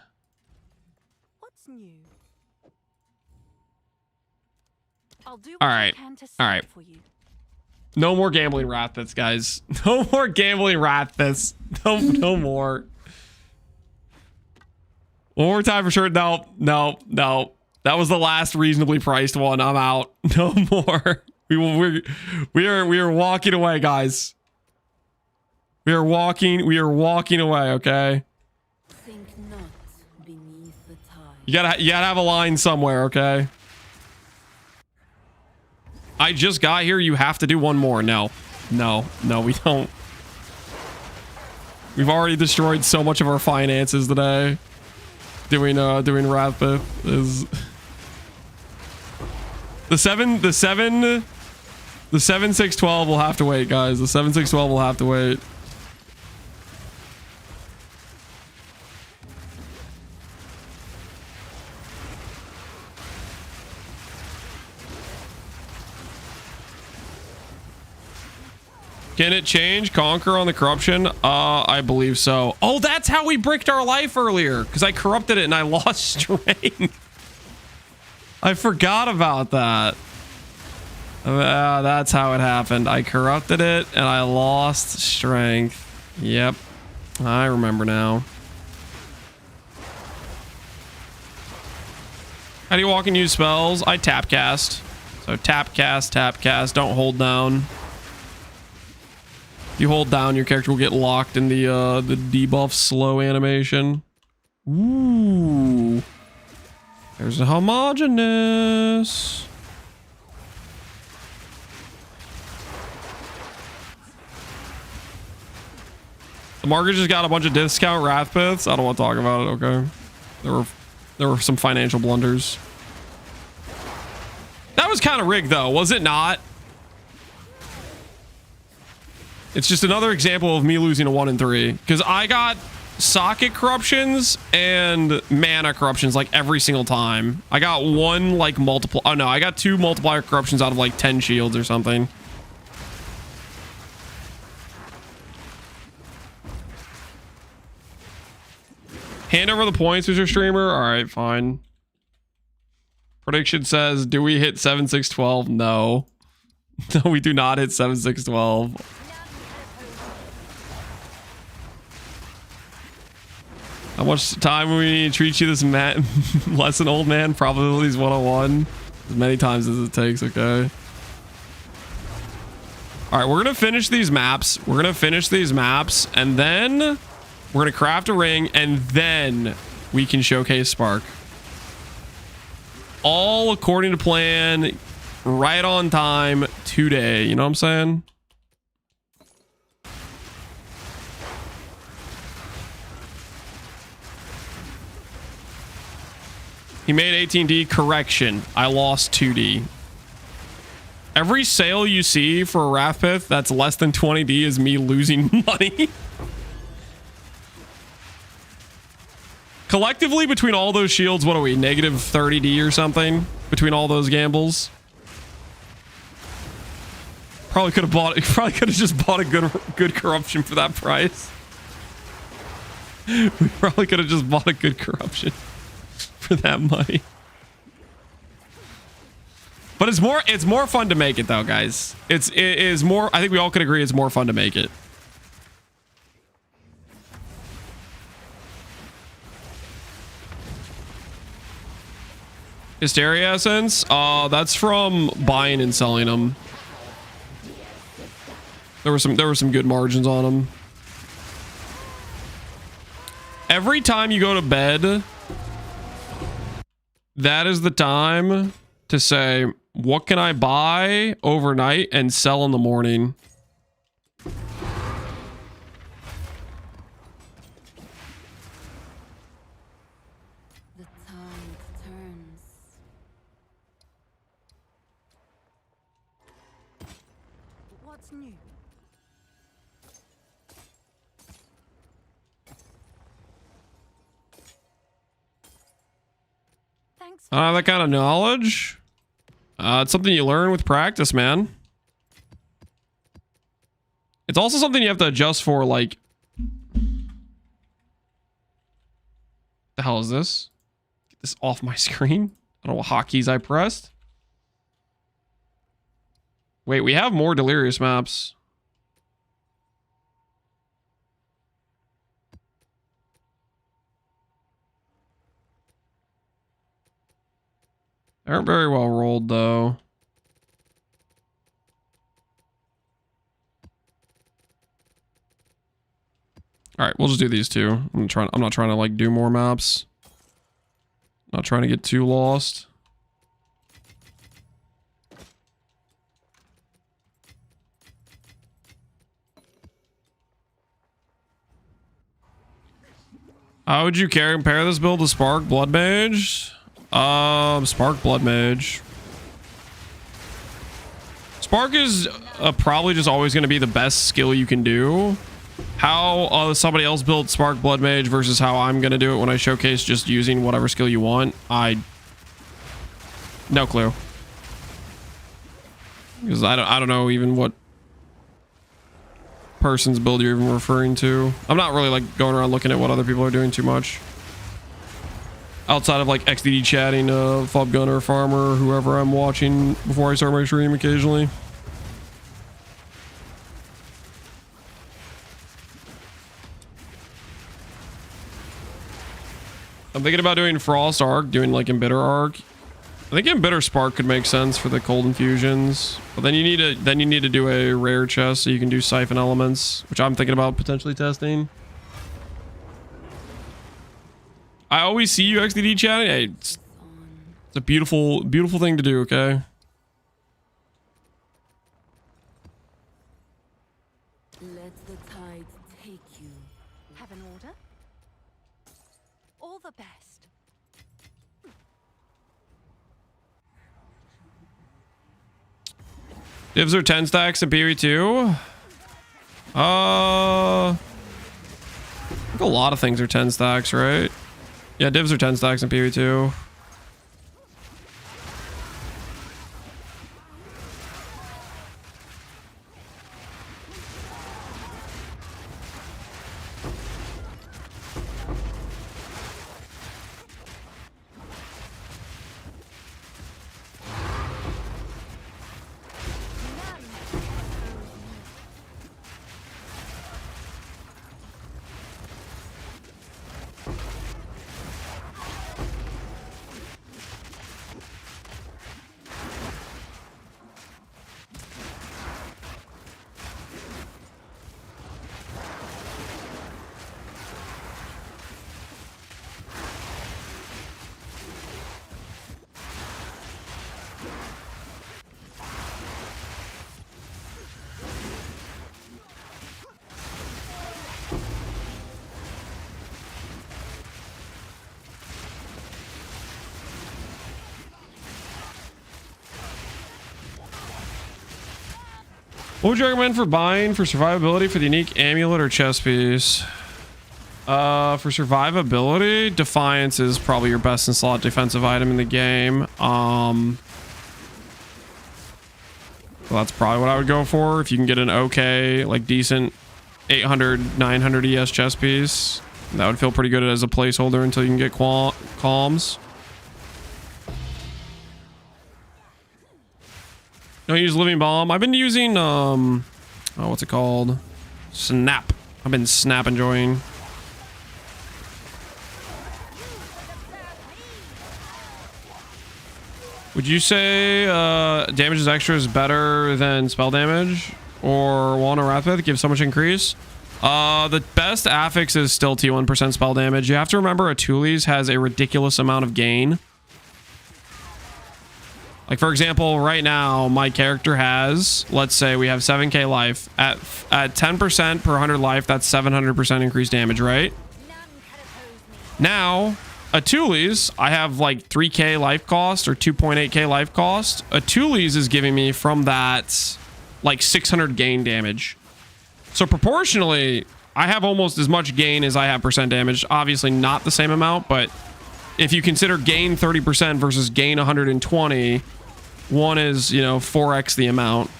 [SPEAKER 2] What's new? I'll do
[SPEAKER 1] All
[SPEAKER 2] what
[SPEAKER 1] right.
[SPEAKER 2] I can to
[SPEAKER 1] All
[SPEAKER 2] sell
[SPEAKER 1] right.
[SPEAKER 2] it for you.
[SPEAKER 1] No more gambling rat pits, guys. No more gambling rat pits. No more. One more time for sure. No. That was the last reasonably priced one. I'm out. No more. We are walking away, guys. We are walking away, okay?
[SPEAKER 4] Think not beneath the tide.
[SPEAKER 1] You gotta have a line somewhere, okay? I just got here. You have to do one more. No, we don't. We've already destroyed so much of our finances today. Doing Wrathpith is the 7-6-12 will have to wait, guys. The 7-6-12 will have to wait. Can it change Conquer on the corruption? I believe so. Oh, that's how we bricked our life earlier, because I corrupted it and I lost strength. I forgot about that. That's how it happened. I corrupted it and I lost strength. Yep. I remember now. How do you walk and use spells? I tap cast. So tap cast, don't hold down. If you hold down, your character will get locked in the debuff slow animation. Ooh. There's a homogeneous. The market just got a bunch of discount Wrathpiths. I don't want to talk about it, okay? There were some financial blunders. That was kind of rigged though, was it not? It's just another example of me losing a 1 in 3 because I got socket corruptions and mana corruptions like every single time. I got one like multiple. Oh no, I got 2 multiplier corruptions out of like 10 shields or something. Hand over the points, Mr. Streamer. All right, fine. Prediction says, do we hit 7-6-12? No. No, we do not hit 7-6-12. How much time we need to treat you this lesson, old man? Probabilities 101. As many times as it takes, okay? All right, we're going to finish these maps. We're going to finish these maps, and then we're going to craft a ring, and then we can showcase Spark. All according to plan, right on time, today. You know what I'm saying? He made 18D. Correction. I lost 2D. Every sale you see for a Wrathpith that's less than 20D is me losing money. Collectively, between all those shields, what are we? Negative 30D or something? Between all those gambles? Probably could have bought it. Probably could have just bought a good corruption for that price. We probably could have just bought a good corruption for that money. But it's more fun to make it though, guys. It is more, I think we all could agree it's more fun to make it. Hysteria Essence? That's from buying and selling them. There were some good margins on them. Every time you go to bed, that is the time to say, what can I buy overnight and sell in the morning?
[SPEAKER 4] The tide turns.
[SPEAKER 2] What's new? Thanks.
[SPEAKER 1] That kind of knowledge. It's something you learn with practice, man. It's also something you have to adjust for, like... The hell is this? Get this off my screen. I don't know what hotkeys I pressed. Wait, we have more Delirious maps. They aren't very well rolled, though. All right, we'll just do these two. I'm not trying to like do more maps. Not trying to get too lost. How would you compare this build to Spark bloodmage? Spark bloodmage. Spark is probably just always going to be the best skill you can do. How somebody else built Spark bloodmage versus how I'm going to do it when I showcase just using whatever skill you want, no clue. Because I don't know even what person's build you're even referring to. I'm not really like going around looking at what other people are doing too much. Outside of like XDD chatting, Fob Gunner, Farmer, whoever I'm watching before I start my stream occasionally. I'm thinking about doing Frost Arc, doing like Embitter Arc. I think Embitter Spark could make sense for the cold infusions, but then you need to do a rare chest so you can do Siphon Elements, which I'm thinking about potentially testing. I always see you XDD chatting. Hey, it's a beautiful thing to do, okay?
[SPEAKER 4] Let the tide take you.
[SPEAKER 2] Have an order? All the best.
[SPEAKER 1] Divs are 10 stacks in PoE2. I think a lot of things are 10 stacks, right? Yeah, divs are 10 stacks in PV2. What would you recommend for buying for survivability for the unique amulet or chest piece? For survivability, Defiance is probably your best in slot defensive item in the game. So that's probably what I would go for. If you can get an okay, like decent 800, 900 ES chest piece, that would feel pretty good as a placeholder until you can get calms. Don't use Living Bomb. I've been using, oh, what's it called? Snap. I've been snap enjoying. Would you say damage is extra is better than spell damage? Or Wand or Wrathbith give so much increase? The best affix is still T1% spell damage. You have to remember Atuli's has a ridiculous amount of gain. Like, for example, right now, my character has, let's say we have 7k life. At 10% per 100 life, that's 700% increased damage, right? Now, Atuli's, I have like 3k life cost or 2.8k life cost. Atuli's is giving me from that like 600 gain damage. So proportionally, I have almost as much gain as I have percent damage. Obviously not the same amount, but if you consider gain 30% versus gain 120, one is, you know, 4x the amount.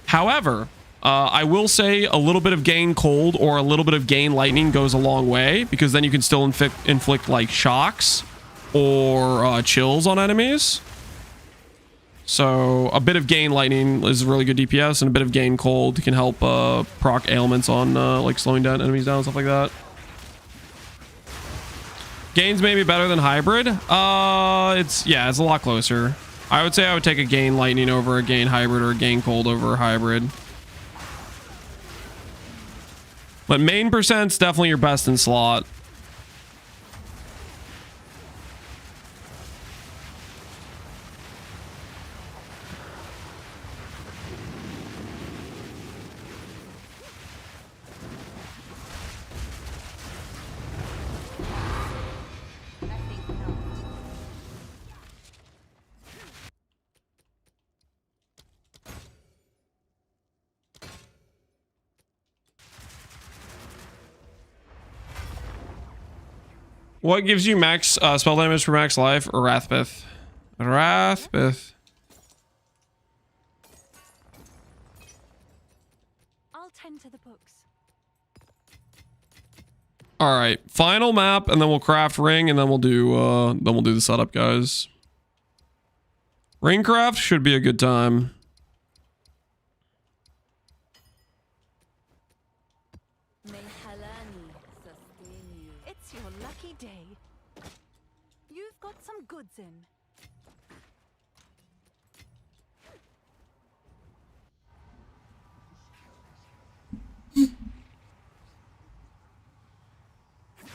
[SPEAKER 1] However, I will say a little bit of gain cold or a little bit of gain lightning goes a long way, because then you can still inflict like shocks or chills on enemies. So a bit of gain lightning is really good DPS, and a bit of gain cold can help proc ailments on like slowing down enemies down, stuff like that. Gain's maybe better than hybrid. It's a lot closer. I would say I would take a gain lightning over a gain hybrid or a gain cold over a hybrid. But main percent's definitely your best in slot. What gives you max spell damage for max life or Wrathbith? Wrathbith.
[SPEAKER 2] I'll tend to the books.
[SPEAKER 1] All right, final map, and then we'll craft ring, and then we'll do the setup, guys. Ring craft should be a good time.
[SPEAKER 4] May Halani sustain you.
[SPEAKER 2] It's your lucky day. You've got some goods in.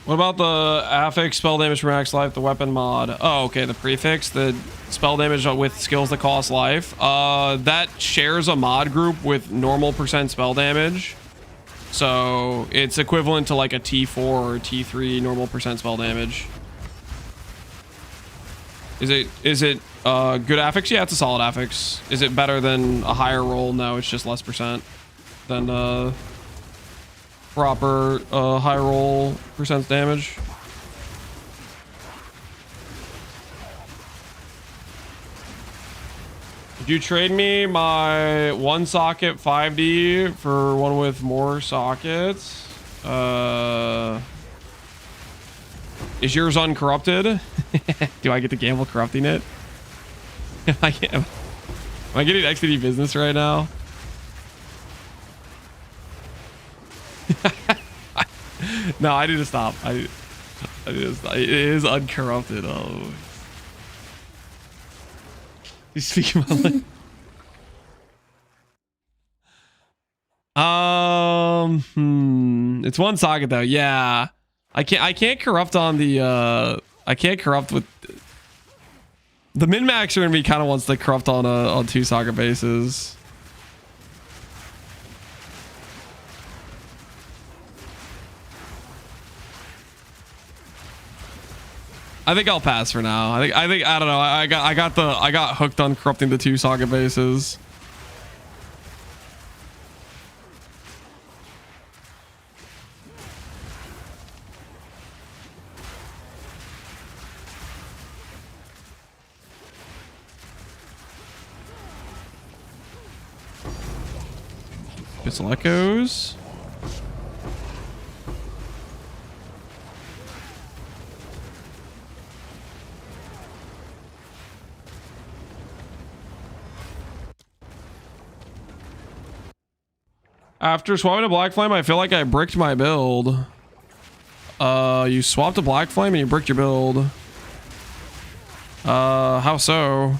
[SPEAKER 1] What about the affix spell damage for max life, the weapon mod? Oh, okay, the prefix, the spell damage with skills that cost life. That shares a mod group with normal percent spell damage. So it's equivalent to like a T4 or T3 normal percent spell damage. Is it
[SPEAKER 3] Good affix? Yeah, it's a solid affix. Is it better than a higher roll? No, it's just less percent than proper high roll percent damage. Would you trade me my 1 socket 5D for one with more sockets? Is yours uncorrupted? Do I get to gamble corrupting it? Am I getting XD business right now? No, I need to stop. I need to stop. It is uncorrupted. Oh. You speak about like it's 1 socket though. Yeah. I can't corrupt on the I can't corrupt with the min-maxer in me kind of wants to corrupt on 2 socket bases. I think I'll pass for now. I don't know. I got hooked on corrupting the 2 socket bases. Pistol echoes. After swapping a Black Flame, I feel like I bricked my build. You swapped a Black Flame and you bricked your build. How so?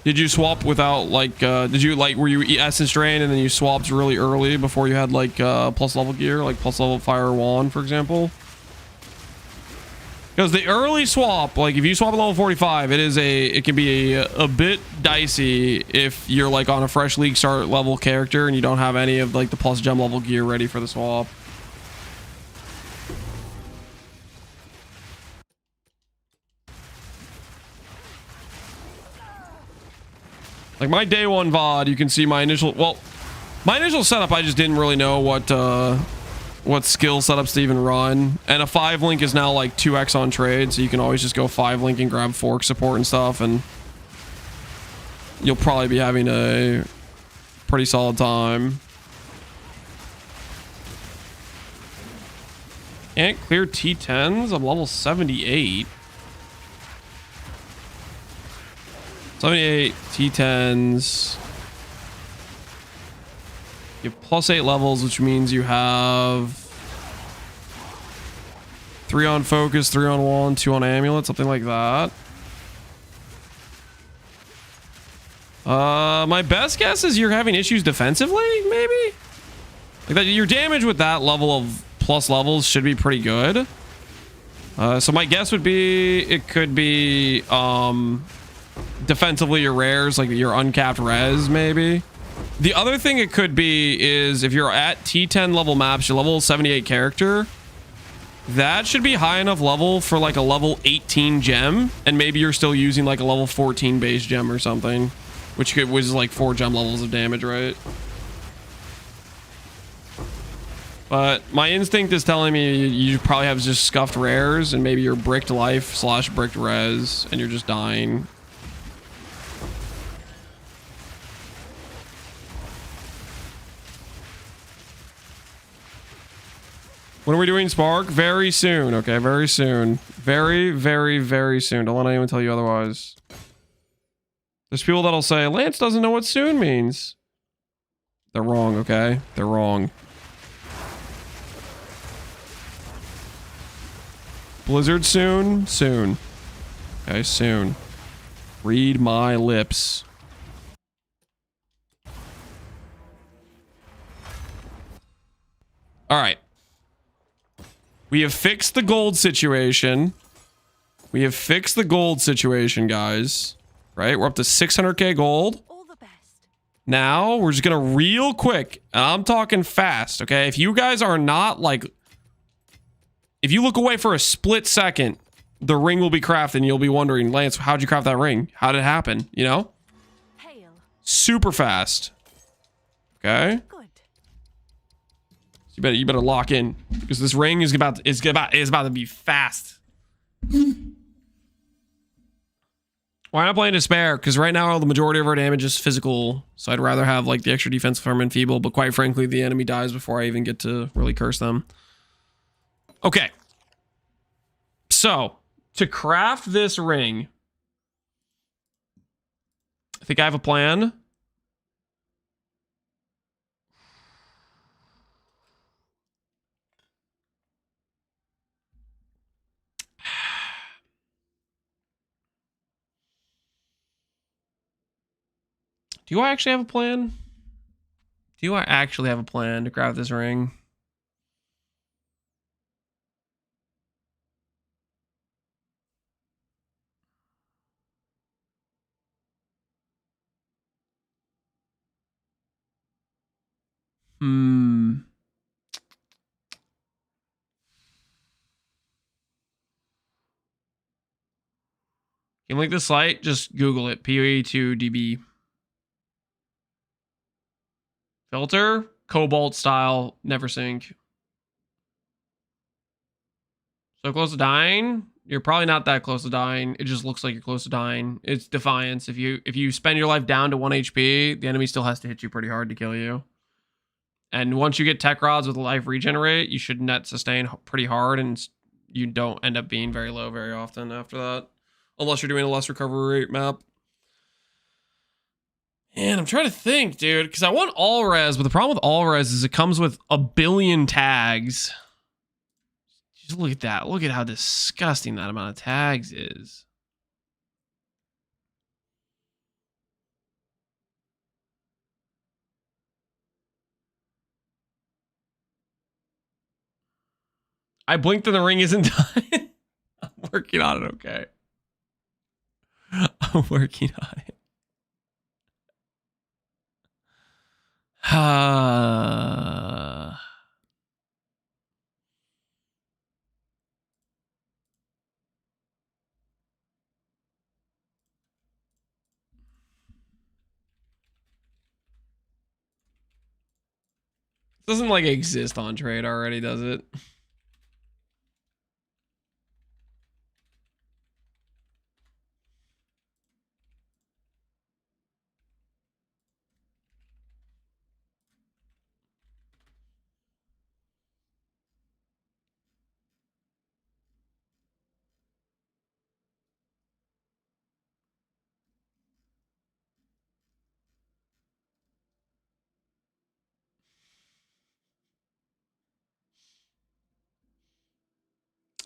[SPEAKER 3] Did you swap without like, did you like, were you Essence Drain and then you swapped really early before you had like plus level gear, like plus level Fire Wand, for example? Because the early swap, like if you swap at level 45, it can be a bit dicey if you're like on a fresh league start level character and you don't have any of like the plus gem level gear ready for the swap. Like my day 1 VOD, you can see my initial, well, my initial setup, I just didn't really know what skill setups to even run. And a 5-link is now like 2x on trade, so you can always just go 5-link and grab fork support and stuff, and you'll probably be having a pretty solid time. Can't clear T10s? I'm level 78. 78 T10s. You have +8 levels, which means you have 3 on focus, 3 on wand, 2 on amulet, something like that. My best guess is you're having issues defensively, maybe? Like that, your damage with that level of plus levels should be pretty good. So my guess would be it could be defensively your rares, like your uncapped res, maybe. The other thing it could be is if you're at T10 level maps, your level 78 character, that should be high enough level for like a level 18 gem, and maybe you're still using like a level 14 base gem or something, which was like 4 gem levels of damage, right? But my instinct is telling me you probably have just scuffed rares, and maybe you're bricked life / bricked res, and you're just dying. When are we doing Spark? Very soon, okay? Very soon. Very, very, very soon. Don't let anyone tell you otherwise. There's people that'll say, Lance doesn't know what soon means. They're wrong, okay? They're wrong. Blizzard soon? Soon. Okay, soon. Read my lips. All right. We have fixed the gold situation. We have fixed the gold situation, guys. Right? We're up to 600k gold.
[SPEAKER 2] All the best.
[SPEAKER 3] Now, we're just going to real quick, and I'm talking fast, okay? If you guys are not, like,
[SPEAKER 1] If you look away for a split second, the ring will be crafted and you'll be wondering, Lance, how'd you craft that ring? How did it happen? You know?
[SPEAKER 2] Hail.
[SPEAKER 1] Super fast. Okay.
[SPEAKER 2] Good.
[SPEAKER 1] You better lock in because this ring is about to be fast. Why not playing Despair? Because right now the majority of our damage is physical, so I'd rather have like the extra defense from Enfeeble, but quite frankly, the enemy dies before I even get to really curse them. Okay. So, to craft this ring, I think I have a plan. Do I actually have a plan? Do I actually have a plan to craft this ring? Hmm. Can you link this site? Just Google it. PoE2DB. Filter, Cobalt style, never sync. So close to dying? You're probably not that close to dying. It just looks like you're close to dying. It's Defiance. If you spend your life down to 1 HP, the enemy still has to hit you pretty hard to kill you. And once you get tech rods with life regenerate, you should net sustain pretty hard, and you don't end up being very low very often after that. Unless you're doing a less recovery rate map. And I'm trying to think, dude, because I want all res, but the problem with all res is it comes with a billion tags. Just look at that. Look at how disgusting that amount of tags is. I blinked and the ring isn't done. I'm working on it, okay. I'm working on it. Doesn't like exist on trade already, does it?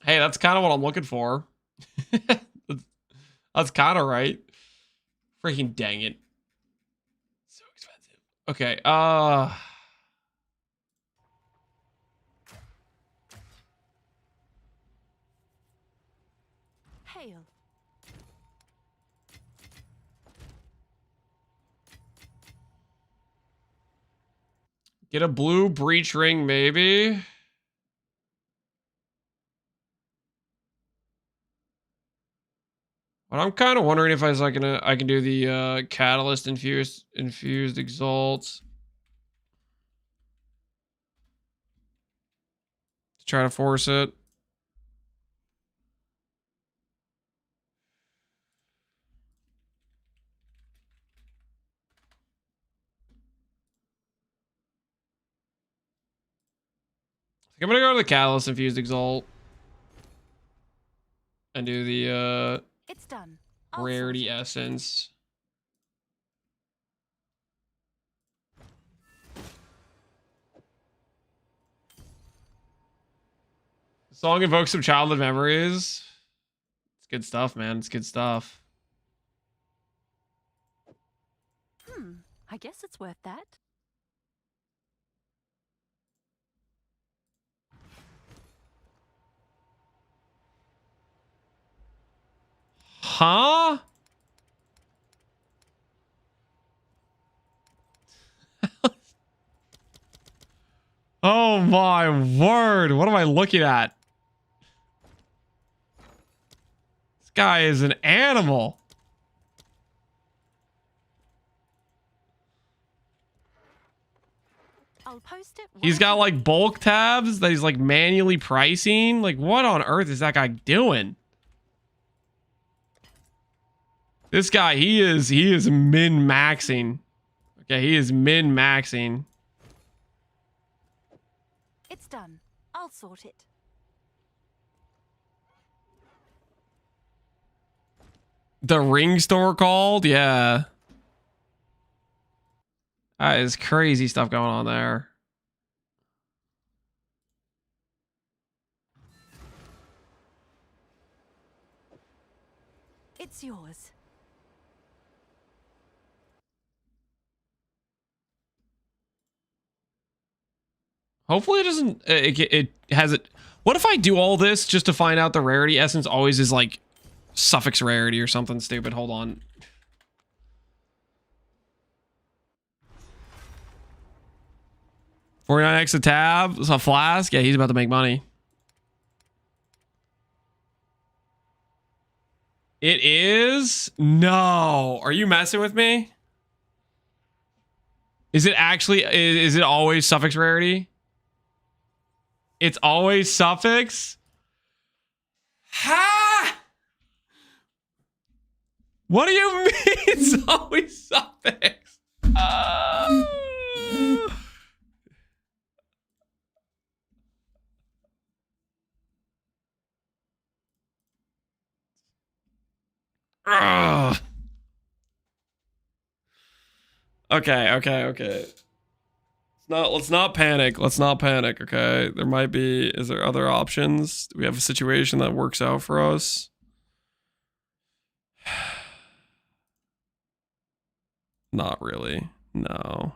[SPEAKER 1] Hey, that's kind of what I'm looking for. That's kind of right. Freaking dang it. So expensive. Okay,
[SPEAKER 2] Hail.
[SPEAKER 1] get a blue breach ring, maybe. But I'm kind of wondering if I can do the catalyst infused exalt to try to force it. I'm gonna go to the catalyst infused exalt and do the
[SPEAKER 2] It's done. I'll sort
[SPEAKER 1] rarity
[SPEAKER 2] it.
[SPEAKER 1] essence. The song evokes some childhood memories. It's good stuff, man. It's good stuff.
[SPEAKER 2] I guess it's worth that.
[SPEAKER 1] Huh? Oh my word. What am I looking at? Guy is an animal.
[SPEAKER 2] I'll post it.
[SPEAKER 1] He's got like bulk tabs that he's like manually pricing. Like, what on earth is that guy doing? This guy, he is min-maxing. Okay, he is min-maxing.
[SPEAKER 2] It's done. I'll sort it.
[SPEAKER 1] The ring store called? Yeah. That is crazy stuff going on there.
[SPEAKER 2] It's yours.
[SPEAKER 1] Hopefully it doesn't, it has it. What if I do all this just to find out the rarity essence always is like suffix rarity or something stupid? Hold on. $49x a tab. It's a flask. Yeah, he's about to make money. It is? No. Are you messing with me? Is it actually, is it always suffix rarity? It's always suffix? Ha! What do you mean it's always suffix? Ugh. Okay. Let's not panic. Let's not panic, okay? There might be, is there other options? Do we have a situation that works out for us? Not really. No.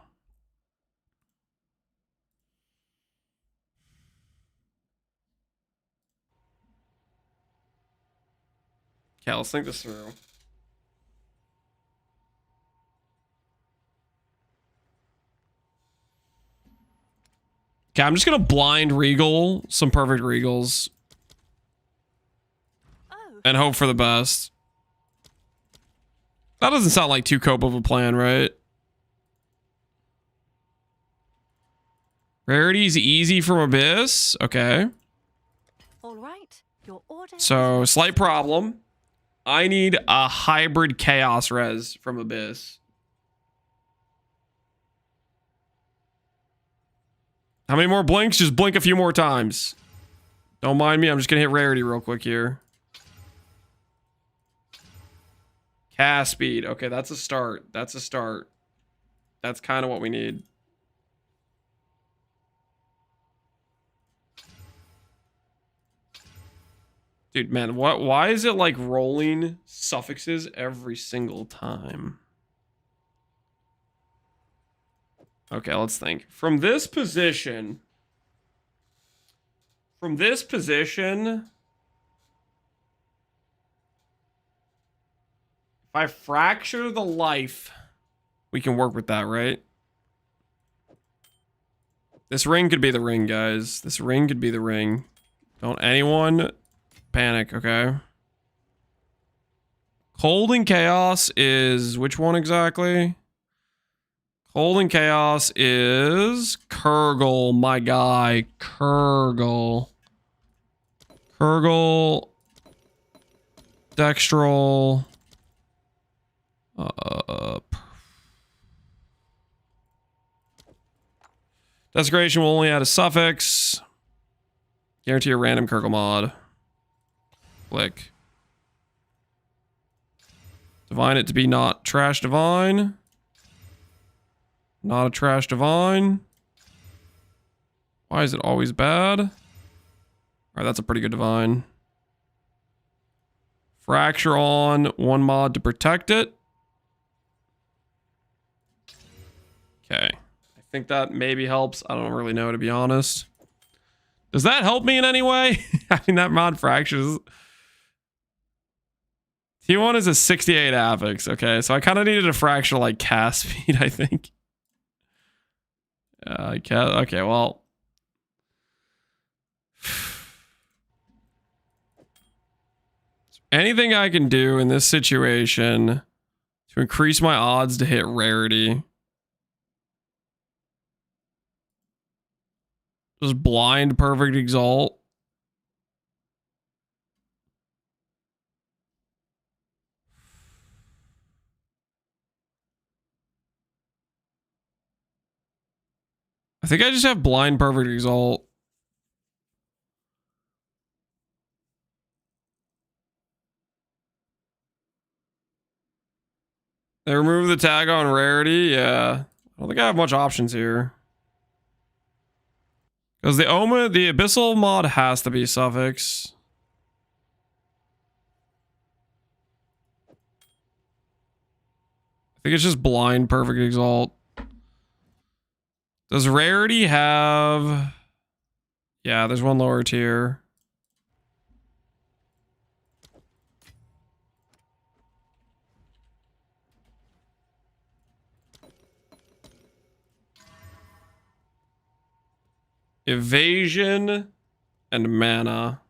[SPEAKER 1] Okay, let's think this through. Okay, I'm just gonna blind regal some perfect regals
[SPEAKER 2] Oh,
[SPEAKER 1] and hope for the best. That doesn't sound like too cope of a plan, right? Rarity's easy from Abyss. Okay.
[SPEAKER 2] all right. Your order.
[SPEAKER 1] So, slight problem. I need a hybrid chaos res from Abyss. How many more blinks? Just blink a few more times. Don't mind me. I'm just going to hit rarity real quick here. Cast speed. Okay, that's a start. That's a start. That's kind of what we need. Dude, man, why is it like rolling suffixes every single time? Okay, let's think. From this position, if I fracture the life, we can work with that, right? This ring could be the ring, guys. This ring could be the ring. Don't anyone panic, okay? Cold and Chaos is which one exactly? Cold and Chaos is Kurgle, my guy. Kurgle. Dextral. Desecration will only add a suffix. Guarantee a random Kurgle mod. Click. Divine it to be not trash divine. Not a trash divine. Why is it always bad? Alright, that's a pretty good divine. Fracture on one mod to protect it. Okay. I think that maybe helps. I don't really know, to be honest. Does that help me in any way? I mean, that mod fractures. T1 is a 68 affix. Okay, so I kind of needed a fracture like cast speed, I think. Okay, well.
[SPEAKER 3] Anything I can do in this situation to increase my odds to hit rarity. Just blind perfect exalt. I think I just have blind perfect exalt. They remove the tag on rarity. Yeah. I don't think I have much options here. Because the Abyssal mod has to be suffix. I think it's just blind perfect exalt. Does rarity have... Yeah, there's one lower tier. Evasion and mana.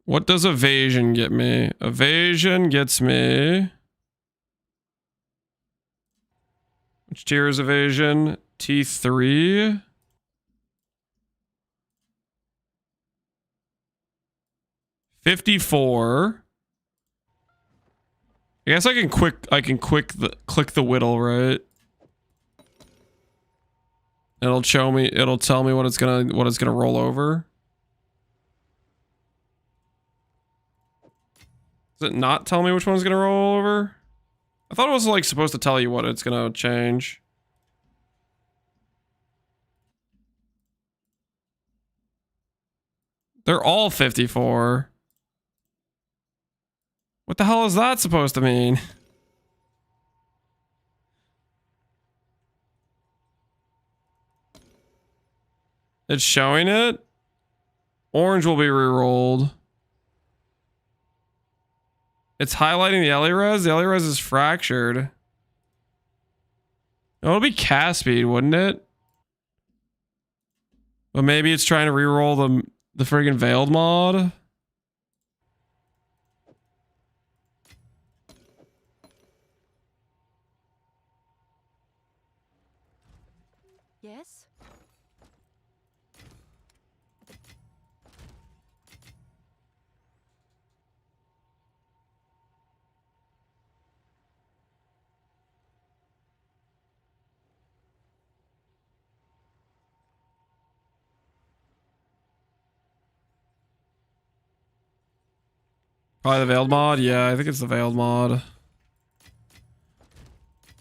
[SPEAKER 3] What does evasion get me? Evasion gets me... Which tier is evasion? T3. $54. I guess I can click the whittle, right? It'll tell me what it's gonna roll over. Does it not tell me which one's gonna roll over? I thought it was like supposed to tell you what it's gonna change. They're all 54. What the hell is that supposed to mean? It's showing it. Orange will be re-rolled. It's highlighting the Elirez. The Elirez is fractured. It'll be cast speed, wouldn't it? But maybe it's trying to re-roll the friggin' Veiled mod.
[SPEAKER 2] Yes?
[SPEAKER 3] Probably the Veiled mod? Yeah, I think it's the Veiled mod.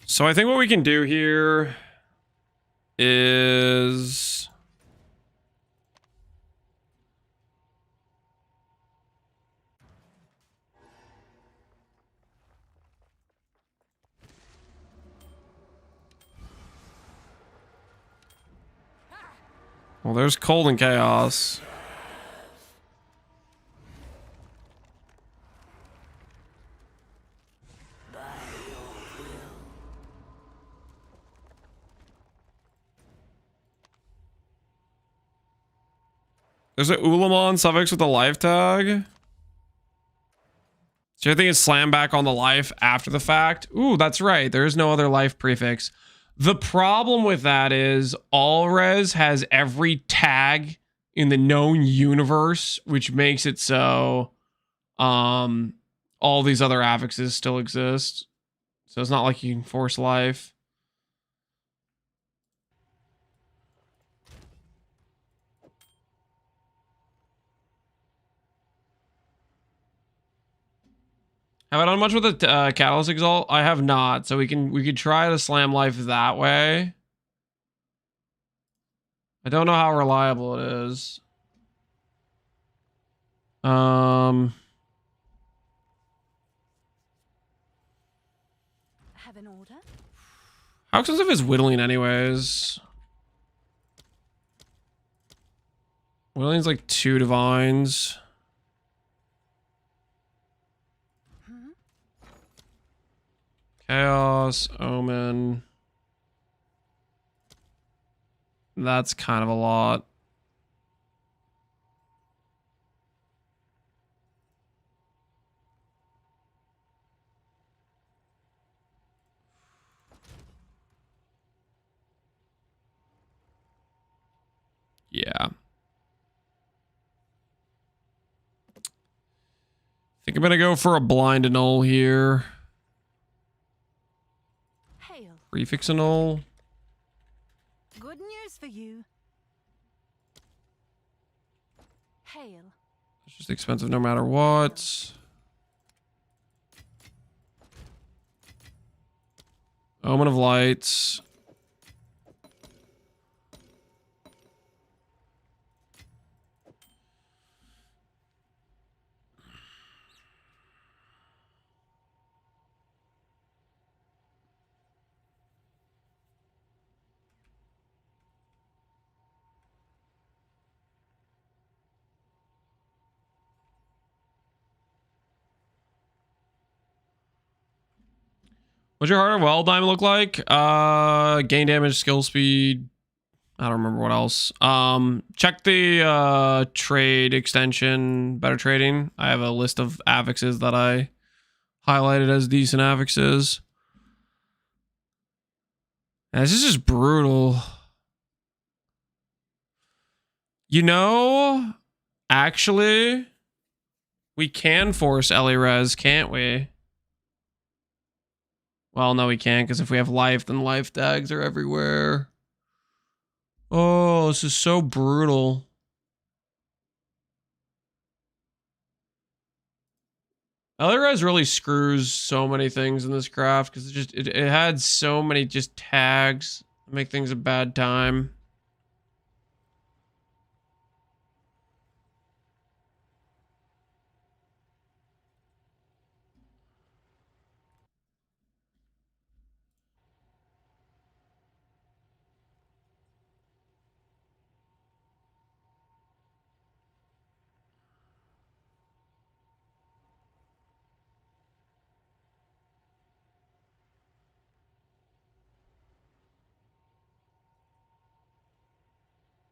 [SPEAKER 3] So I think what we can do here is... Well, there's Cold and Chaos. There's an Ulamon suffix with a life tag. So I think it's slam back on the life after the fact. Ooh, that's right. There is no other life prefix. The problem with that is Alres has every tag in the known universe, which makes it so all these other affixes still exist. So it's not like you can force life. Have I done much with the Catalyst Exalt? I have not. So we could try to slam life that way. I don't know how reliable it is.
[SPEAKER 2] Have an order?
[SPEAKER 3] How expensive is whittling anyways? Whittling's like 2 divines. Chaos, Omen. That's kind of a lot. Yeah. I think I'm gonna go for a blind annul here.
[SPEAKER 2] Hail.
[SPEAKER 3] Prefix annul.
[SPEAKER 2] Good news for you. Hail.
[SPEAKER 3] It's just expensive no matter what. Omen of Lights. What's your Heart of Well diamond look like? Gain damage, skill speed. I don't remember what else. Check the trade extension, better trading. I have a list of affixes that I highlighted as decent affixes. And this is just brutal. You know, actually, we can force Ellie Res, can't we? Well, no, we can't, because if we have life, then life tags are everywhere. Oh, this is so brutal. Ellie Res really screws so many things in this craft, because it had so many just tags that make things a bad time.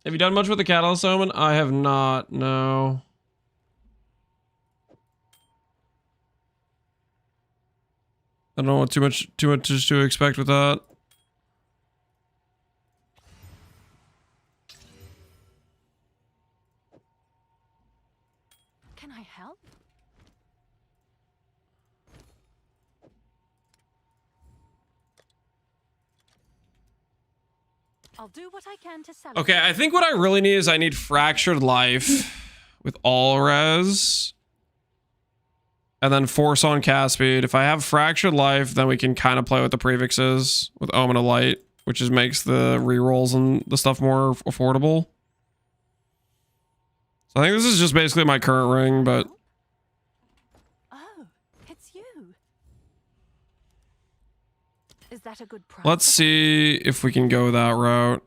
[SPEAKER 3] Have you done much with the Catalyst Omen? I have not, no. I don't know what too much to expect with that.
[SPEAKER 2] Can I help? I'll do what I can to celebrate.
[SPEAKER 3] Okay, I think what I really need is I need Fractured Life with all res. And then Force on cast speed. If I have Fractured Life, then we can kind of play with the prefixes with Omen of Light, which just makes the rerolls and the stuff more affordable. So I think this is just basically my current ring, but...
[SPEAKER 2] Oh, it's you. Is that a good price?
[SPEAKER 3] Let's see if we can go that route.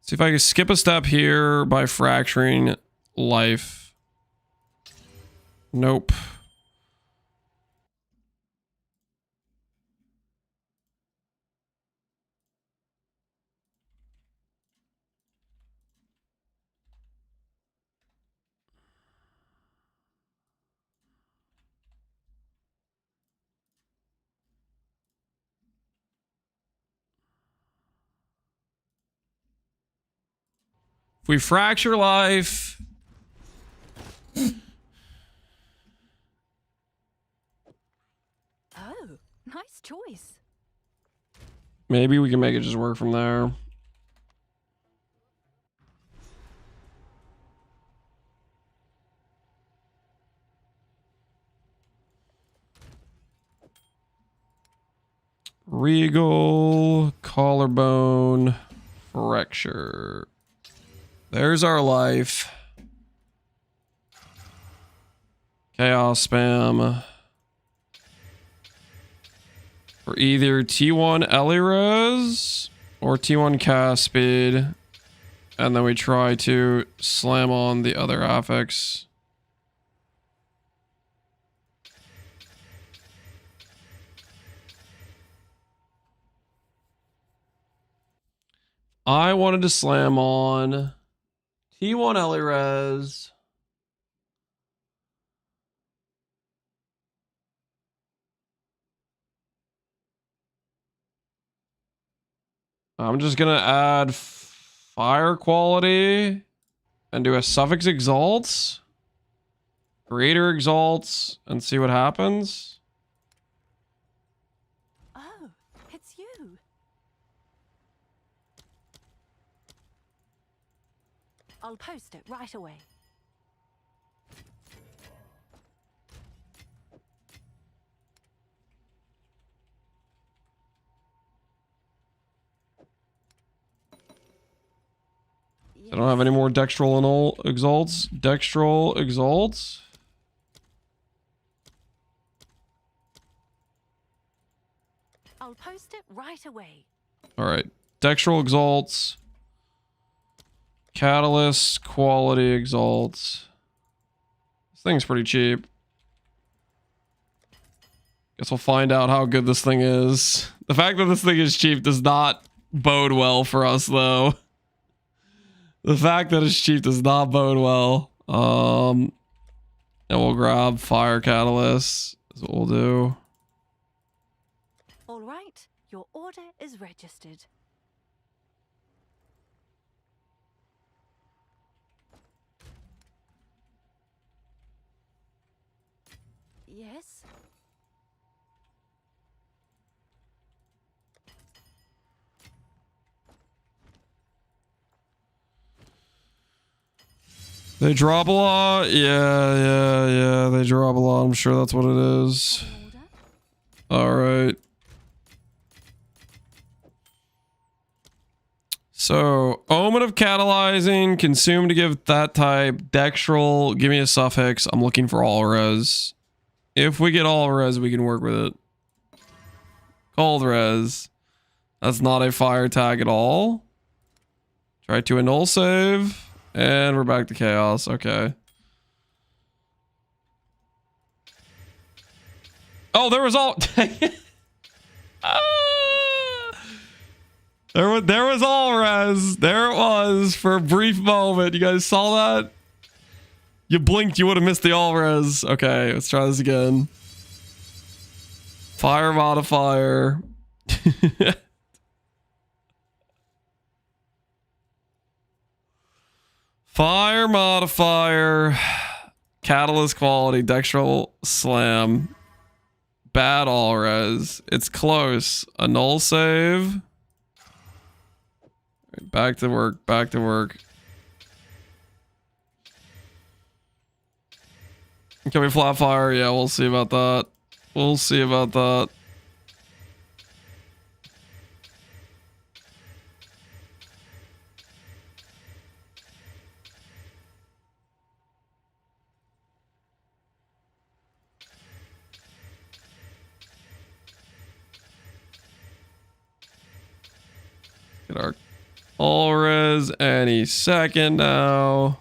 [SPEAKER 3] See if I can skip a step here by fracturing life. Nope. If we fracture life...
[SPEAKER 2] Oh, nice choice.
[SPEAKER 3] Maybe we can make it just work from there. Regal, collarbone, fracture. There's our life. Chaos spam. For either T1 Elirez or T1 cast speed. And then we try to slam on the other affix. I wanted to slam on T1 Elirez. I'm just gonna add fire quality and do a suffix exalts, greater exalts, and see what happens.
[SPEAKER 2] Oh, it's you. I'll post it right away.
[SPEAKER 3] I don't have any more dextral and all exalts. Dextral exalts.
[SPEAKER 2] I'll post it right away.
[SPEAKER 3] All right, dextral exalts. Catalyst quality exalts. This thing's pretty cheap. Guess we'll find out how good this thing is. The fact that this thing is cheap does not bode well for us, though. The fact that it's cheap does not bode well. And we'll grab fire catalyst. Is what we'll do.
[SPEAKER 2] All right, your order is registered. Yes.
[SPEAKER 3] They drop a lot. Yeah. They drop a lot. I'm sure that's what it is.
[SPEAKER 2] Order.
[SPEAKER 3] All right. So, Omen of Catalyzing, consume to give that type, Dextral, give me a suffix. I'm looking for all res. If we get all res, we can work with it. Cold res. That's not a fire tag at all. Try to annul save. And we're back to chaos. Okay. Oh, there was all... There was all res. There it was for a brief moment. You guys saw that? You blinked, you would have missed the all res. Okay, let's try this again. Fire modifier. Fire modifier. Catalyst quality. Dextral slam. Bad all res. It's close. A null save. Back to work. Back to work. Can we flat fire? Yeah, we'll see about that. We'll see about that. Get our all res any second now.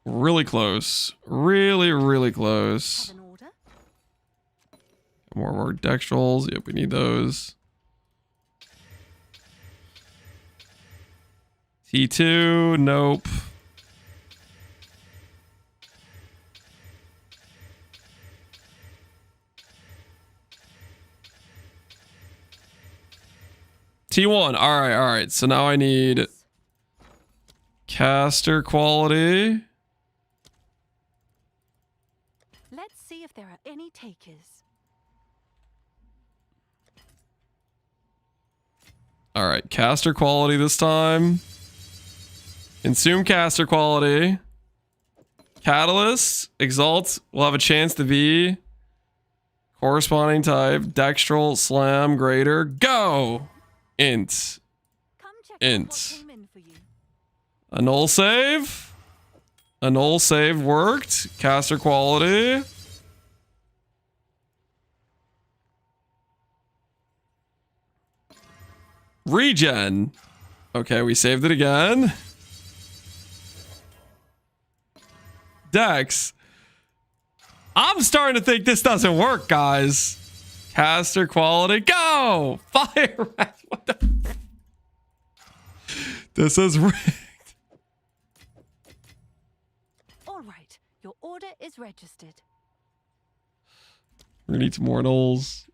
[SPEAKER 3] Really close. Really close.
[SPEAKER 2] Have an order.
[SPEAKER 3] More dextrals. Yep, we need those. T2. Nope. T1. All right. So now I need caster quality.
[SPEAKER 2] Let's see if there are any takers.
[SPEAKER 3] All right, caster quality this time. Consume caster quality. Catalyst, exalt will have a chance to be corresponding type. Dextral, slam, greater, go. Int.
[SPEAKER 2] Come check
[SPEAKER 3] Int.
[SPEAKER 2] out what came in for you.
[SPEAKER 3] A null save. A null save worked. Caster quality. Regen. Okay, we saved it again. Dex. I'm starting to think this doesn't work, guys. Caster quality. Go! Fire rat. What the? This is rigged.
[SPEAKER 2] All right, your order is registered.
[SPEAKER 3] We're gonna need some more nulls.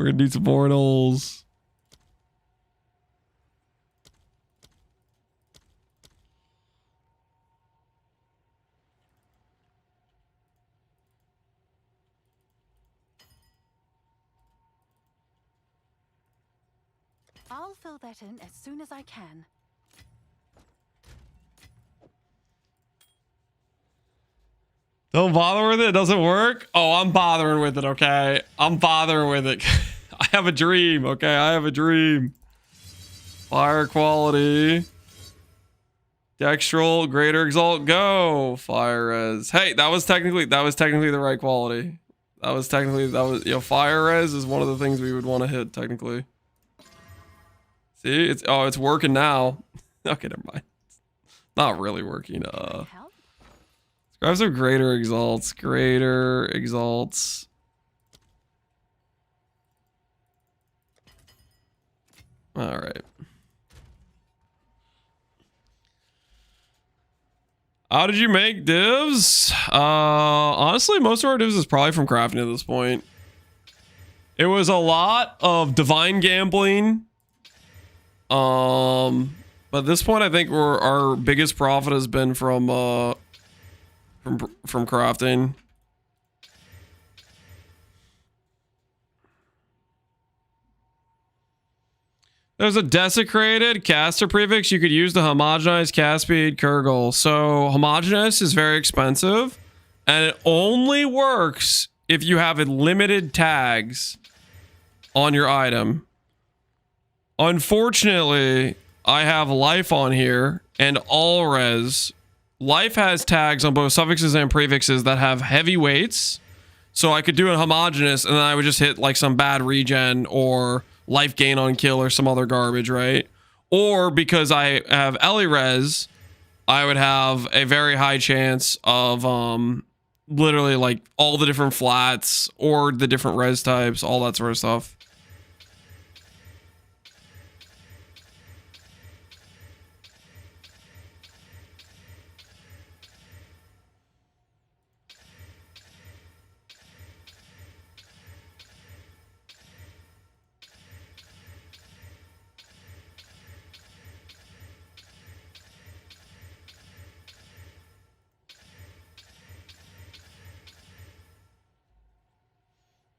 [SPEAKER 3] We're gonna need some portals.
[SPEAKER 2] I'll fill that in as soon as I can.
[SPEAKER 3] Don't bother with it. It doesn't work. Oh, I'm bothering with it. Okay, I'm bothering with it. I have a dream. Okay, I have a dream. Fire quality. Dextral, greater exalt, go. Fire res. Hey, that was technically the right quality. Fire res is one of the things we would want to hit technically. See, it's working now. Okay, never mind. Not really working.
[SPEAKER 2] Help?
[SPEAKER 3] Grab some greater exalts. Greater exalts. All right. How did you make divs? Honestly, most of our divs is probably from crafting at this point. It was a lot of divine gambling. But at this point, I think our biggest profit has been from crafting. There's a desecrated caster prefix you could use to homogenize cast speed Kurgle. So homogeneous is very expensive, and it only works if you have limited tags on your item. Unfortunately, I have life on here and all res. Life has tags on both suffixes and prefixes that have heavy weights. So I could do it homogeneous and then I would just hit like some bad regen or life gain on kill or some other garbage, right? Or because I have Ellie res, I would have a very high chance of literally like all the different flats or the different res types, all that sort of stuff.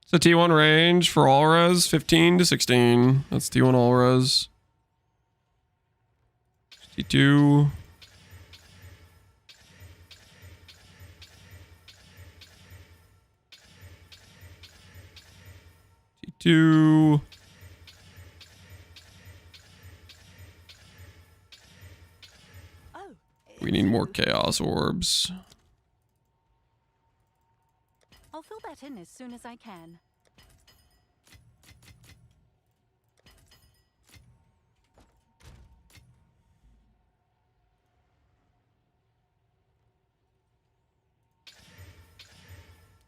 [SPEAKER 3] So T1 range for all res 15 to 16. That's T1 all res. T2. T2.
[SPEAKER 2] Oh,
[SPEAKER 3] We need more chaos orbs.
[SPEAKER 2] I'll fill that in as soon as I can.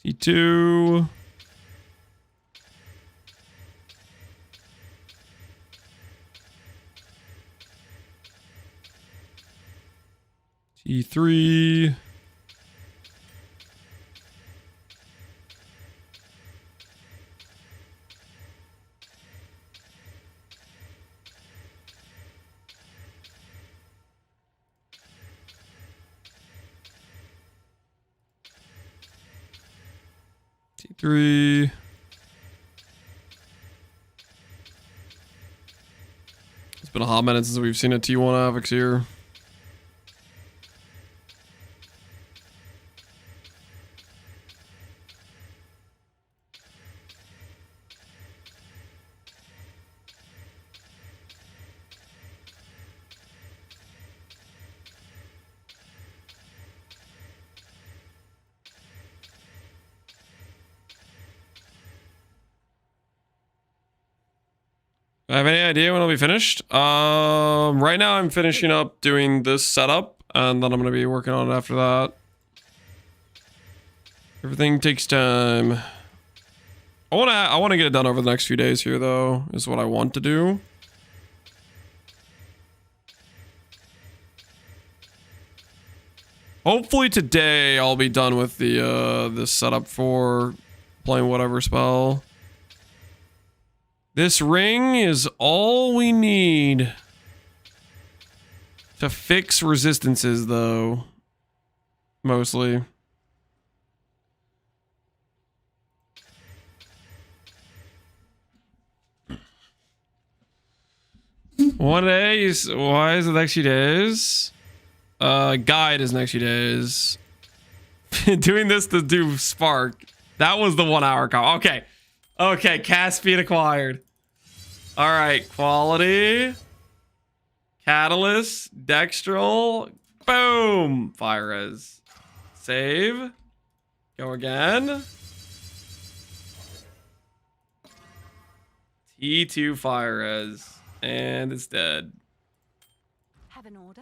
[SPEAKER 3] T2. T3. T3. It's been a hot minute since we've seen a T1 Avix here. I have any idea when I'll be finished? Right now I'm finishing up doing this setup, and then I'm gonna be working on it after that. Everything takes time. I wanna get it done over the next few days here, though. Is what I want to do. Hopefully today I'll be done with the this setup for playing whatever spell. This ring is all we need to fix resistances, though. Mostly. One day is why is it next few days? Guide is next few days. Doing this to do Spark. That was the 1 hour call. Okay. Okay, cast speed acquired. Alright, quality. Catalyst, Dextral. Boom! Fire res. Save. Go again. T2 fire res. And it's dead.
[SPEAKER 2] Have an order?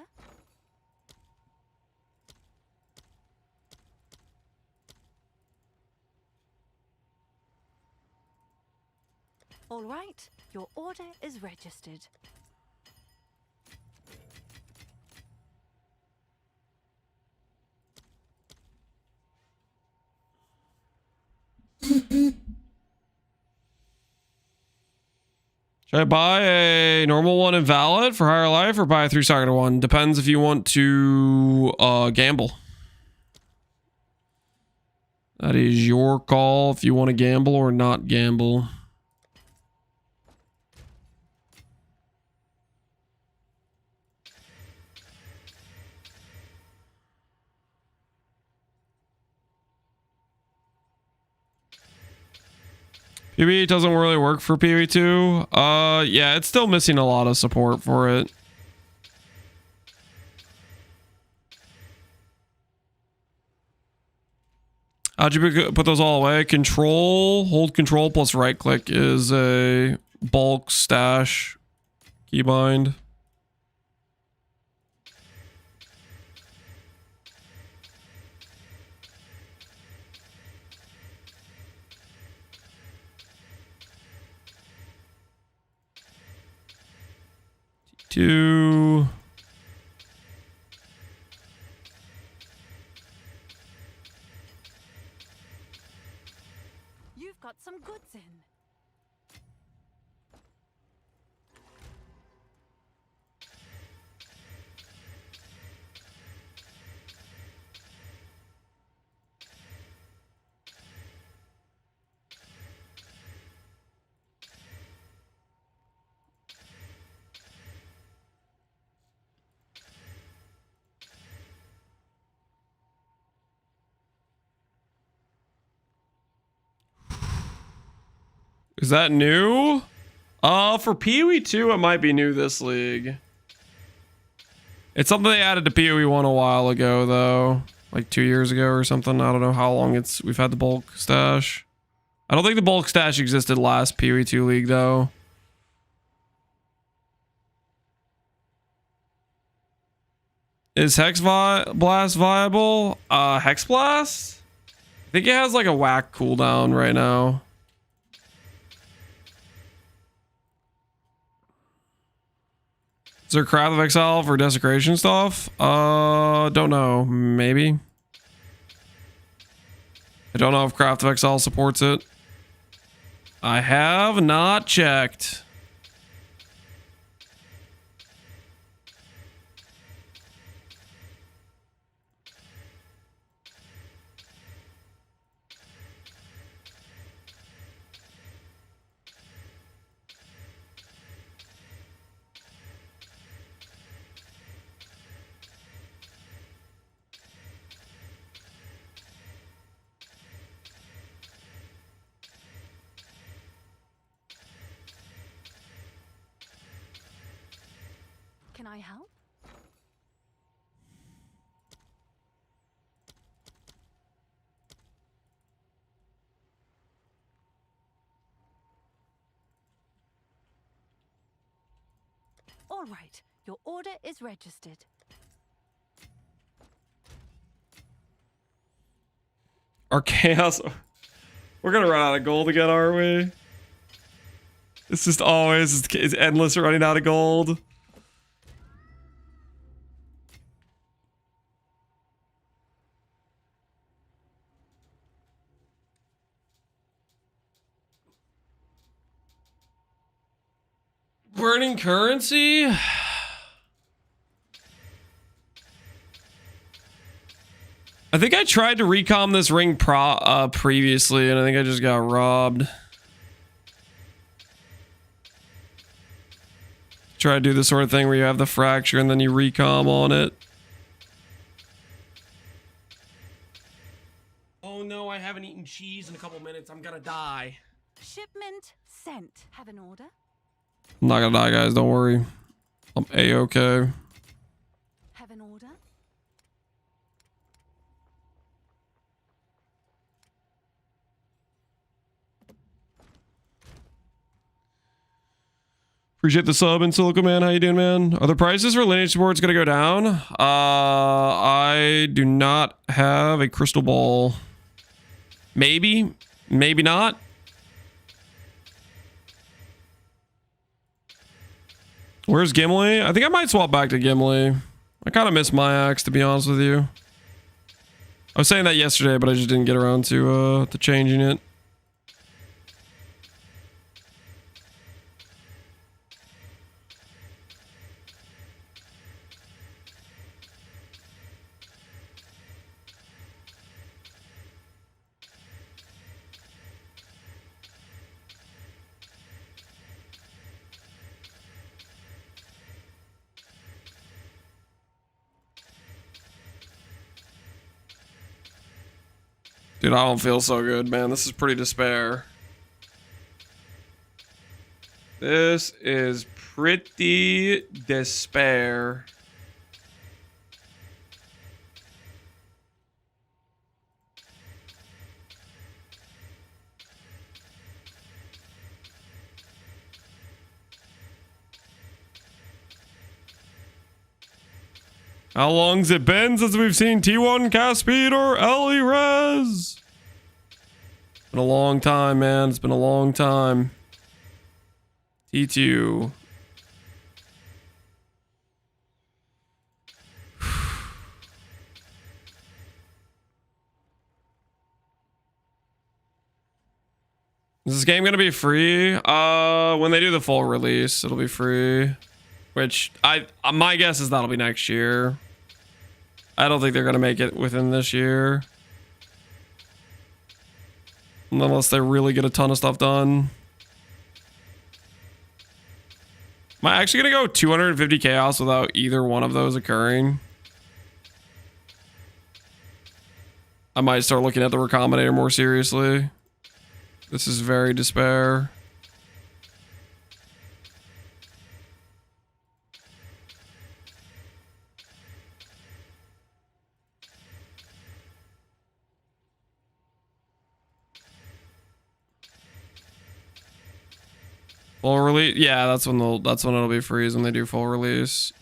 [SPEAKER 2] All right, your order is registered.
[SPEAKER 3] Should I buy a normal one invalid for higher life or buy a 3-sided one? Depends if you want to gamble. That is your call if you want to gamble or not gamble. PvE doesn't really work for PvE2. Yeah, it's still missing a lot of support for it. How'd you put those all away? Control, hold control plus right click is a bulk stash keybind. Two.
[SPEAKER 2] You've got some goods in.
[SPEAKER 3] Is that new? For PoE 2, it might be new this league. It's something they added to PoE 1 a while ago, though. Like 2 years ago or something. I don't know how long we've had the bulk stash. I don't think the bulk stash existed last PoE 2 league, though. Is Hex Blast viable? Hex Blast? I think it has like a whack cooldown right now. Is there Craft of Exile for desecration stuff? Don't know. Maybe. I don't know if Craft of Exile supports it. I have not checked.
[SPEAKER 2] Can I help? All right, your order is registered.
[SPEAKER 3] Our chaos. We're gonna run out of gold again, aren't we? It's just always it's endless running out of gold. Burning currency? I think I tried to recom this ring previously, and I think I just got robbed. Try to do the sort of thing where you have the fracture and then you recom on it. Oh no, I haven't eaten cheese in a couple minutes. I'm gonna die.
[SPEAKER 2] Shipment sent. Have an order?
[SPEAKER 3] I'm not gonna die, guys. Don't worry. I'm A-okay.
[SPEAKER 2] Have an order?
[SPEAKER 3] Appreciate the sub and Silica Man. How you doing, man? Are the prices for lineage supports gonna go down? I do not have a crystal ball. Maybe, maybe not. Where's Gimli? I think I might swap back to Gimli. I kind of miss my axe, to be honest with you. I was saying that yesterday, but I just didn't get around to changing it. Dude, I don't feel so good, man. This is pretty despair. This is pretty despair. How long's it been since we've seen T1 cast speed or LE res? Been a long time, man. It's been a long time. T2. Is this game gonna be free? When they do the full release, it'll be free. Which my guess is that'll be next year. I don't think they're gonna make it within this year. Unless they really get a ton of stuff done. Am I actually gonna go 250 chaos without either one of those occurring? I might start looking at the Recombinator more seriously. This is very despair. Full release, yeah, that's when it'll be free, is when they do full release.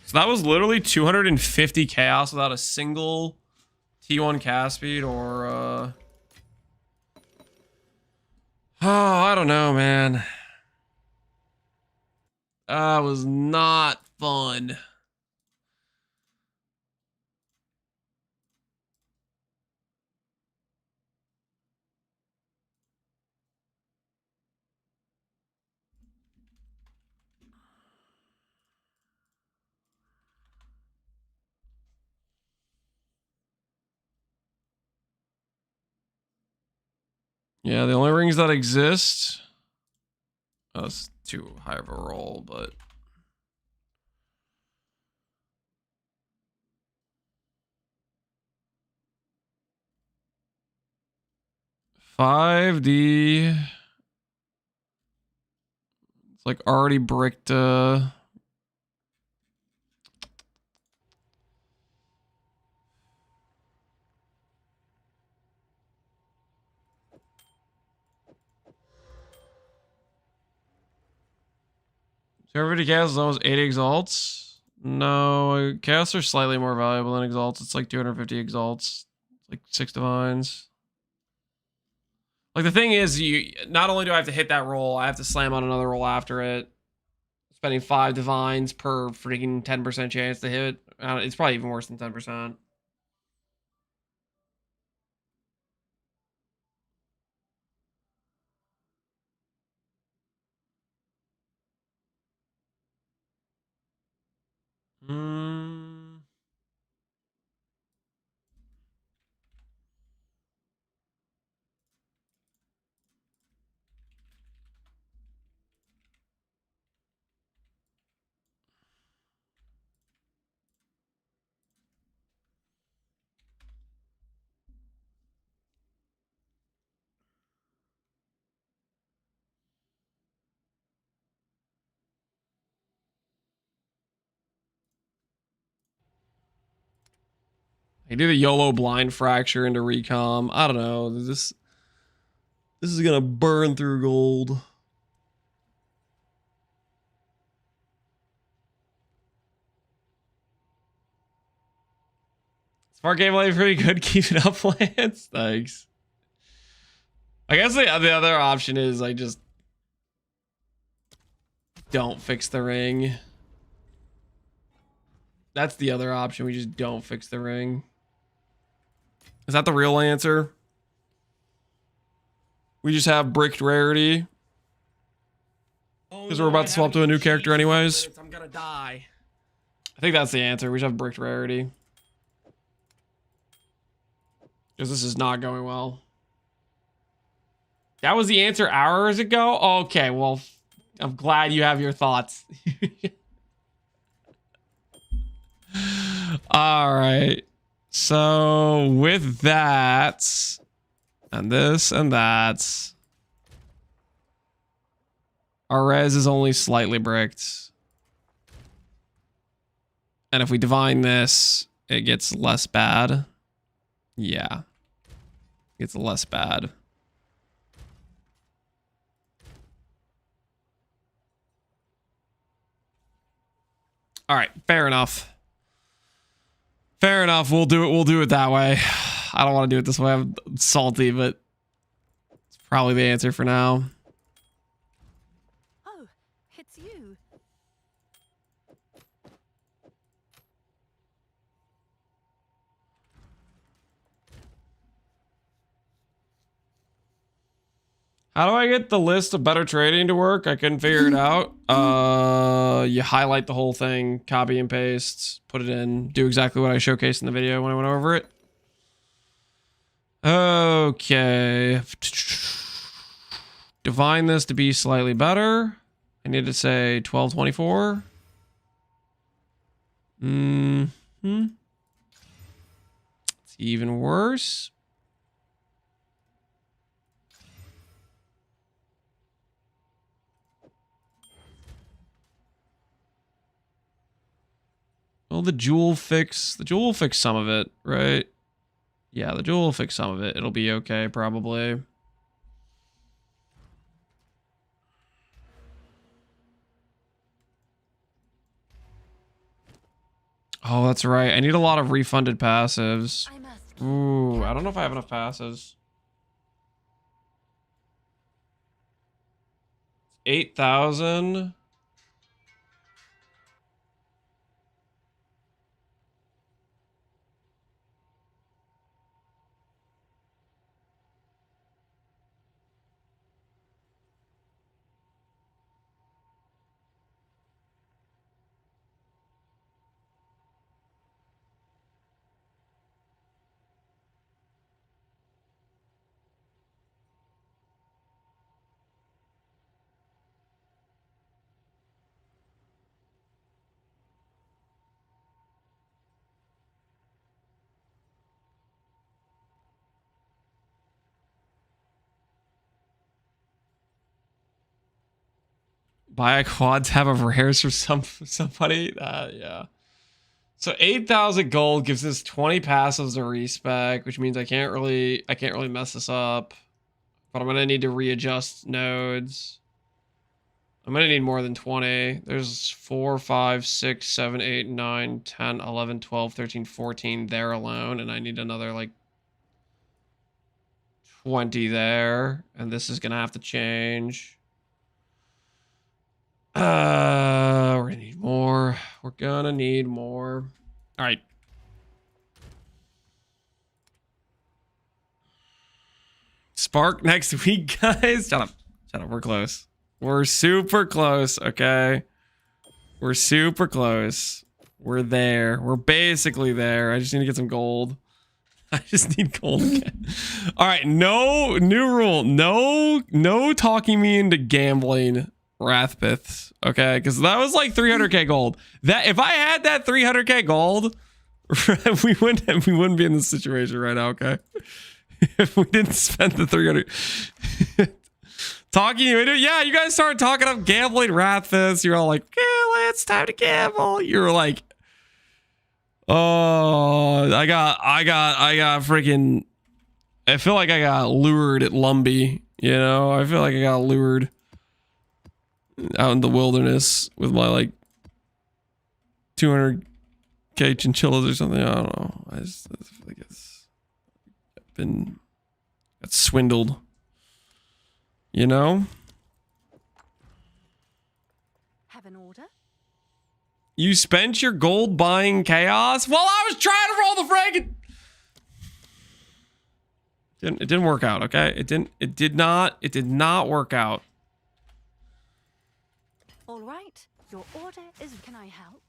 [SPEAKER 3] So that was literally 250 chaos without a single T1 cast speed or oh, I don't know, man. That was not fun. Yeah, the only rings that exist. Oh, that's too high of a roll, but. $5D. It's like already bricked. Everybody casts almost 8 exalts. No, casts are slightly more valuable than exalts. It's like 250 exalts. It's like 6 divines. Like the thing is, you not only do I have to hit that roll, I have to slam on another roll after it.
[SPEAKER 1] spending 5 divines per freaking 10% chance to hit. It's probably even worse than 10%. Hmm. I do the YOLO blind fracture into recom. I don't know. This is gonna burn through gold. Smart gameplay, pretty good. Keep it up, Lance. Thanks. I guess the other option is I just don't fix the ring. That's the other option. We just don't fix the ring. Is that the real answer? We just have bricked rarity. Because we're about to swap to a new character anyways. I'm gonna die. I think that's the answer. We just have bricked rarity. Because this is not going well. That was the answer hours ago? Okay, well, I'm glad you have your thoughts. All right. So with that, and this and that, our res is only slightly bricked. And if we divine this, it gets less bad. Yeah. It's less bad. All right, fair enough. Fair enough. We'll do it that way. I don't want to do it this way. I'm salty, but it's probably the answer for now.
[SPEAKER 2] Oh, it's you.
[SPEAKER 1] How do I get the list of better trading to work? I couldn't figure it out. You highlight the whole thing, copy and paste, put it in, do exactly what I showcased in the video when I went over it. Okay. Divine this to be slightly better. I need to say 1224. It's even worse. Well, the jewel will fix some of it, right? Yeah, the jewel will fix some of it. It'll be okay, probably. Oh, that's right. I need a lot of refunded passives.
[SPEAKER 2] I must.
[SPEAKER 1] Ooh, I don't know if I have enough passes. 8,000. Buy a quad tab of rares for somebody. Yeah. So 8,000 gold gives us 20 passives to respec, which means I can't really mess this up. But I'm gonna need to readjust nodes. I'm gonna need more than 20. There's 4, 5, 6, 7, 8, 9, 10, 11, 12, 13, 14 there alone, and I need another like 20 there, and this is gonna have to change. We're gonna need more. We're gonna need more. All right. Spark next week, guys. Shut up. Shut up. We're close. We're super close. Okay. We're super close. We're there. We're basically there. I just need to get some gold. I just need gold again. All right. No new rule. No talking me into gambling Wrathpiths. Okay. Because that was like 300k gold. That if I had that 300k gold, we wouldn't be in this situation right now. Okay. If we didn't spend the 300 talking you into it. Yeah, you guys started talking up gambling Wrathfist. You're all like, yeah, it's time to gamble. You're like, oh, I got freaking, I feel like I got lured at Lumbee. You know, I feel like I got lured out in the wilderness with my like 200k chinchillas or something. I don't know. I feel like got swindled, you know.
[SPEAKER 2] Have an order?
[SPEAKER 1] You spent your gold buying chaos. Well, I was trying to roll the frag. It didn't work out. Okay, it did not work out.
[SPEAKER 2] All right. Your order is. Can I help?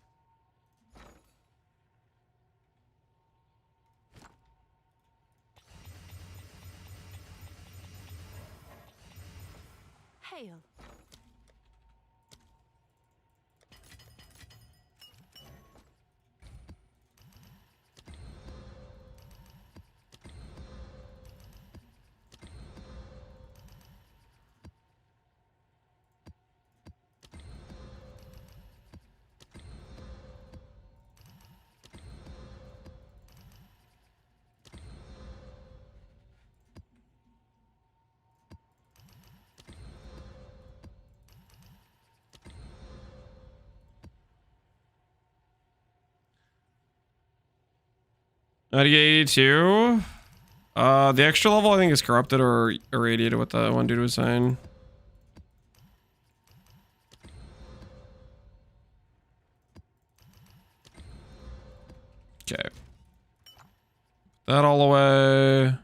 [SPEAKER 2] Hail.
[SPEAKER 1] How do you get 82? The extra level I think is corrupted or irradiated, what the one dude was saying. Okay. That all away.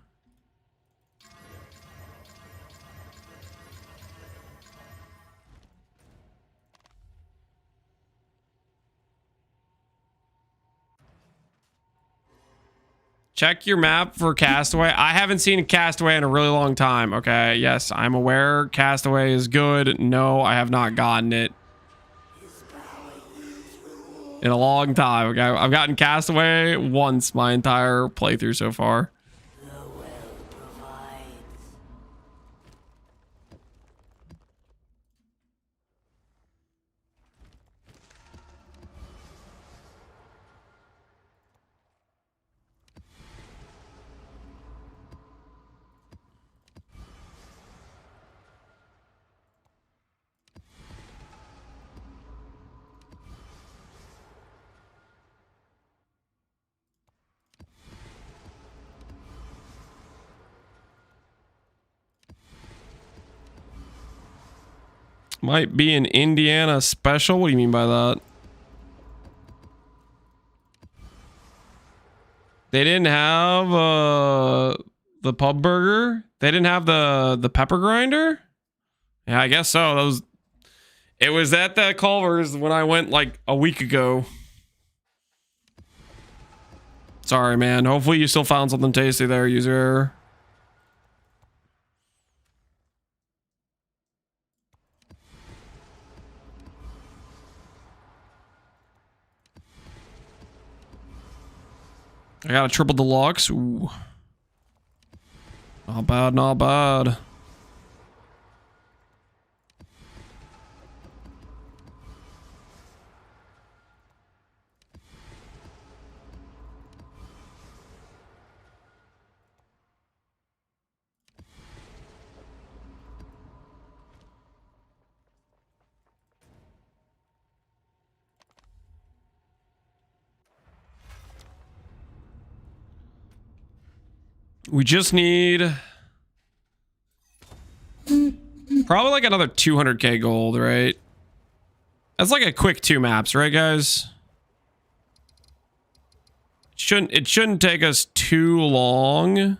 [SPEAKER 1] Check your map for Castaway. I haven't seen Castaway in a really long time. Okay, yes, I'm aware Castaway is good. No, I have not gotten it in a long time. Okay, I've gotten Castaway once my entire playthrough so far. Might be an Indiana special. What do you mean by that? They didn't have the pub burger. They didn't have the pepper grinder. Yeah, I guess so. It was at the Culver's when I went like a week ago. Sorry, man. Hopefully you still found something tasty there, user. I got a triple deluxe. Ooh. Not bad, not bad. We just need probably like another 200k gold, right? That's like a quick 2 maps, right, guys? It shouldn't take us too long.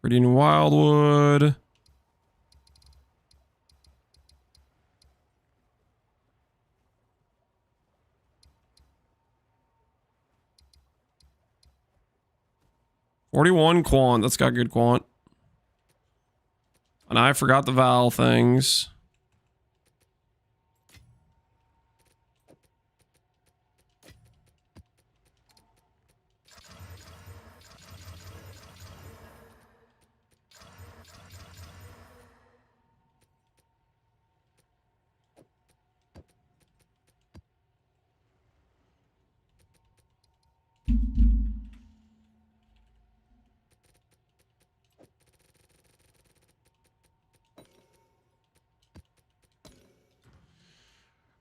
[SPEAKER 1] Reading Wildwood. $41 quant. That's got good quant. And I forgot the Val things.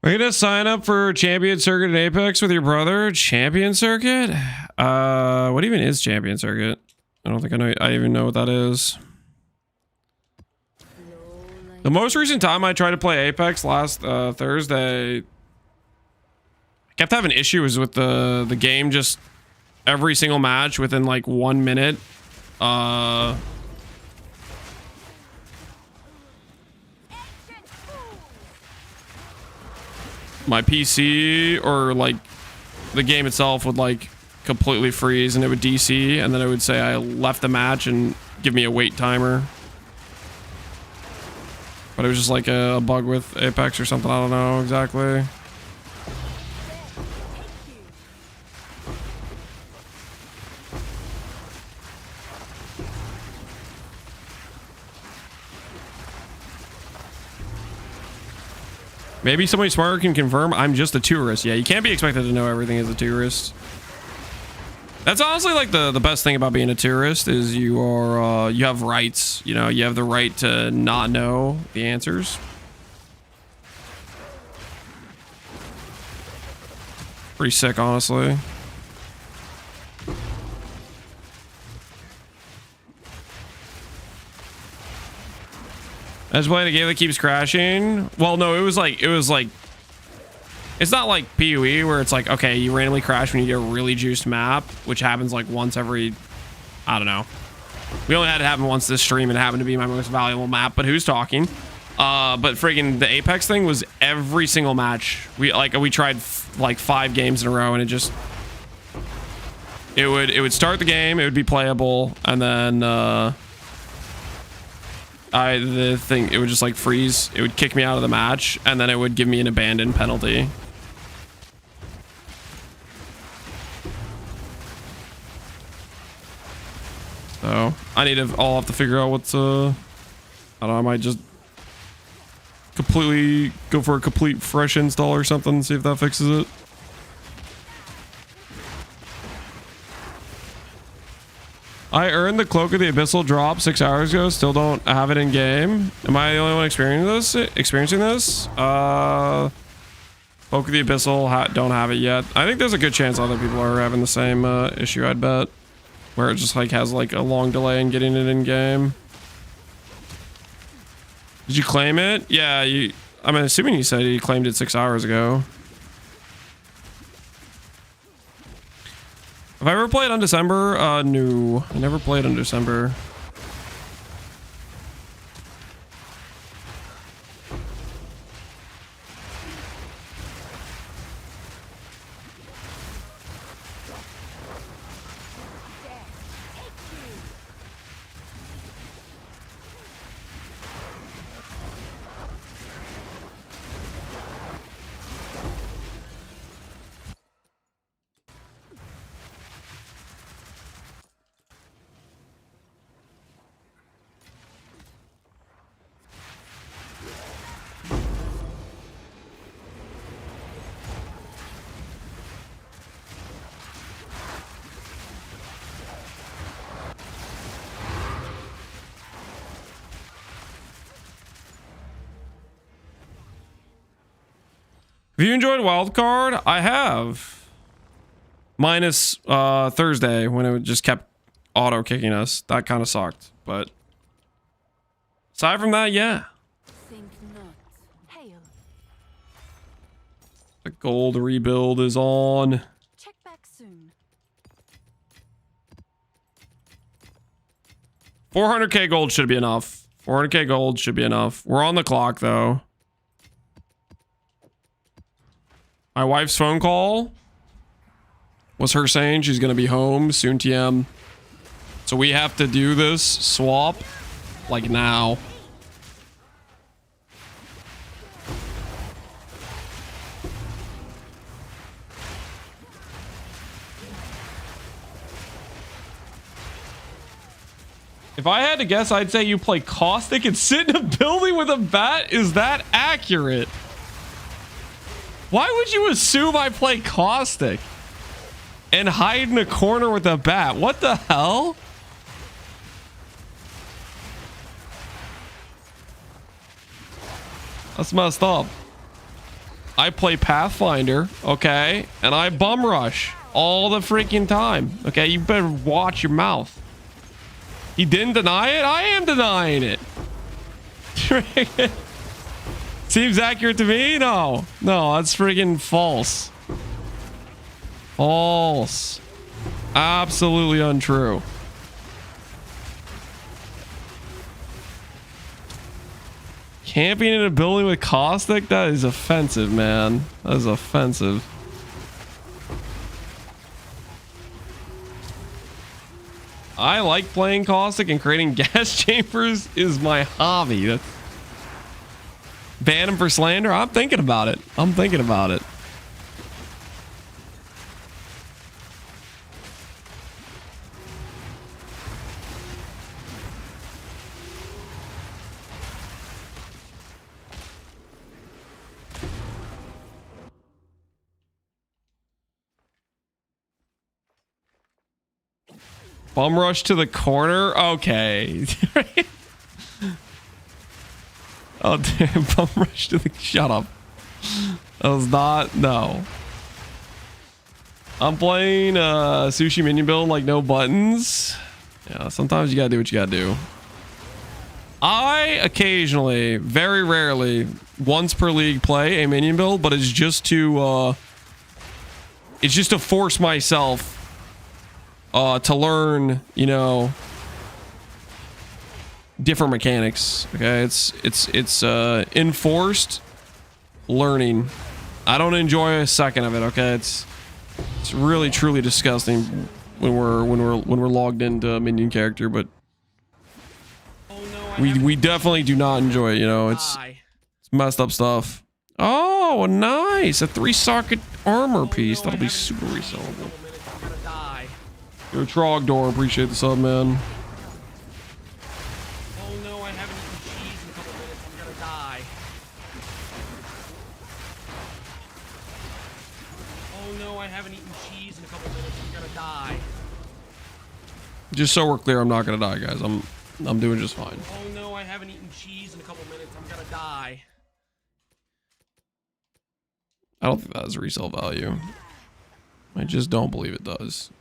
[SPEAKER 1] Are you gonna sign up for Champion Circuit in Apex with your brother? Champion Circuit? What even is Champion Circuit? I don't think I even know what that is. The most recent time I tried to play Apex last Thursday, I kept having issues with the game. Just every single match within like 1 minute. My PC or like the game itself would like completely freeze and it would DC, and then it would say I left the match and give me a wait timer. But it was just like a bug with Apex or something. I don't know exactly. Maybe somebody smarter can confirm. I'm just a tourist. Yeah, you can't be expected to know everything as a tourist. That's honestly like the best thing about being a tourist is you are you have rights. You know, you have the right to not know the answers. Pretty sick, honestly. I was playing a game that keeps crashing. Well, no, it was like, it's not like PoE where it's like, okay, you randomly crash when you get a really juiced map, which happens like once every, I don't know. We only had it happen once this stream and it happened to be my most valuable map, but who's talking? But friggin' the Apex thing was every single match. We tried like 5 games in a row and it would start the game, it would be playable, and then, it would just like freeze. It would kick me out of the match, and then it would give me an abandon penalty. So I'll have to figure out what's I don't know, I might just completely go for a complete fresh install or something, see if that fixes it. I earned the Cloak of the Abyssal drop 6 hours ago. Still don't have it in game. Am I the only one experiencing this? Cloak of the Abyssal don't have it yet. I think there's a good chance other people are having the same issue. I'd bet, where it just like has like a long delay in getting it in game. Did you claim it? Yeah, I'm assuming you said you claimed it 6 hours ago. Have I ever played on December? No, I never played on December. Have you enjoyed Wildcard? I have. Minus Thursday when it just kept auto kicking us. That kind of sucked. But aside from that, yeah.
[SPEAKER 4] Think not.
[SPEAKER 2] Hail.
[SPEAKER 1] The gold rebuild is on.
[SPEAKER 2] Check back soon.
[SPEAKER 1] 400k gold should be enough. 400k gold should be enough. We're on the clock though. My wife's phone call was her saying she's gonna be home soon TM. So we have to do this swap like now. If I had to guess, I'd say you play Caustic and sit in a building with a bat. Is that accurate? Why would you assume I play Caustic and hide in a corner with a bat? What the hell? That's messed up. I play Pathfinder, okay? And I bum rush all the freaking time. Okay, you better watch your mouth. He didn't deny it? I am denying it. Seems accurate to me? No. No, that's freaking false. False. Absolutely untrue. Camping in a building with Caustic? That is offensive, man. That is offensive. I like playing Caustic, and creating gas chambers is my hobby. That's... Ban him for slander? I'm thinking about it. I'm thinking about it. Bum rush to the corner? Okay. Oh, damn. Bum rush to the... Shut up. That was not... No. I'm playing sushi minion build like no buttons. Yeah, sometimes you gotta do what you gotta do. I occasionally, very rarely, once per league play a minion build, but it's just to force myself to learn, you know, different mechanics. Okay, it's enforced learning. I don't enjoy a second of it. Okay, it's really truly disgusting when we're logged into a minion character, but we definitely do not enjoy it. You know, it's messed up stuff. Oh, nice, a 3-socket armor piece. That'll be super resellable. Yo, Trogdor, appreciate the sub, man.
[SPEAKER 3] Oh no, I haven't eaten cheese in a couple minutes. I'm gonna die. Oh no, I haven't eaten cheese in a couple minutes. I'm gonna die.
[SPEAKER 1] Just so we're clear, I'm not gonna die, guys. I'm doing just fine.
[SPEAKER 3] Oh no, I haven't eaten cheese in a couple minutes. I'm gonna die.
[SPEAKER 1] I don't think that has resale value. I just don't believe it does.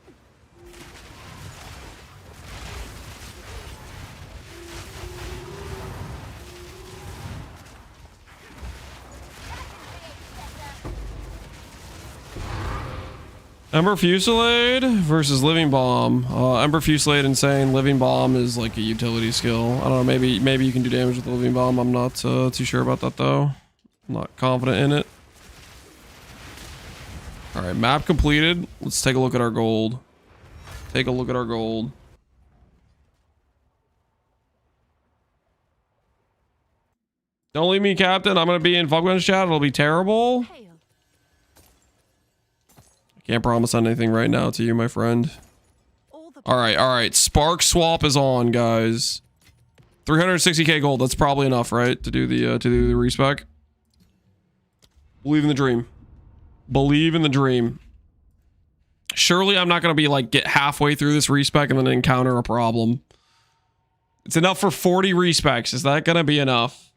[SPEAKER 1] Ember Fusillade versus Living Bomb. Ember Fusillade insane. Living Bomb is like a utility skill. I don't know. Maybe you can do damage with the Living Bomb. I'm not too sure about that though. I'm not confident in it. All right, map completed. Let's take a look at our gold. Take a look at our gold. Don't leave me, Captain. I'm gonna be in Fogman's chat. It'll be terrible.
[SPEAKER 2] Hail.
[SPEAKER 1] Can't promise anything right now to you, my friend.
[SPEAKER 2] All the
[SPEAKER 1] All right. Spark swap is on, guys. 360k gold. That's probably enough, right? To do the respec. Believe in the dream. Believe in the dream. Surely I'm not gonna be like get halfway through this respec and then encounter a problem. It's enough for 40 respecs. Is that gonna be enough?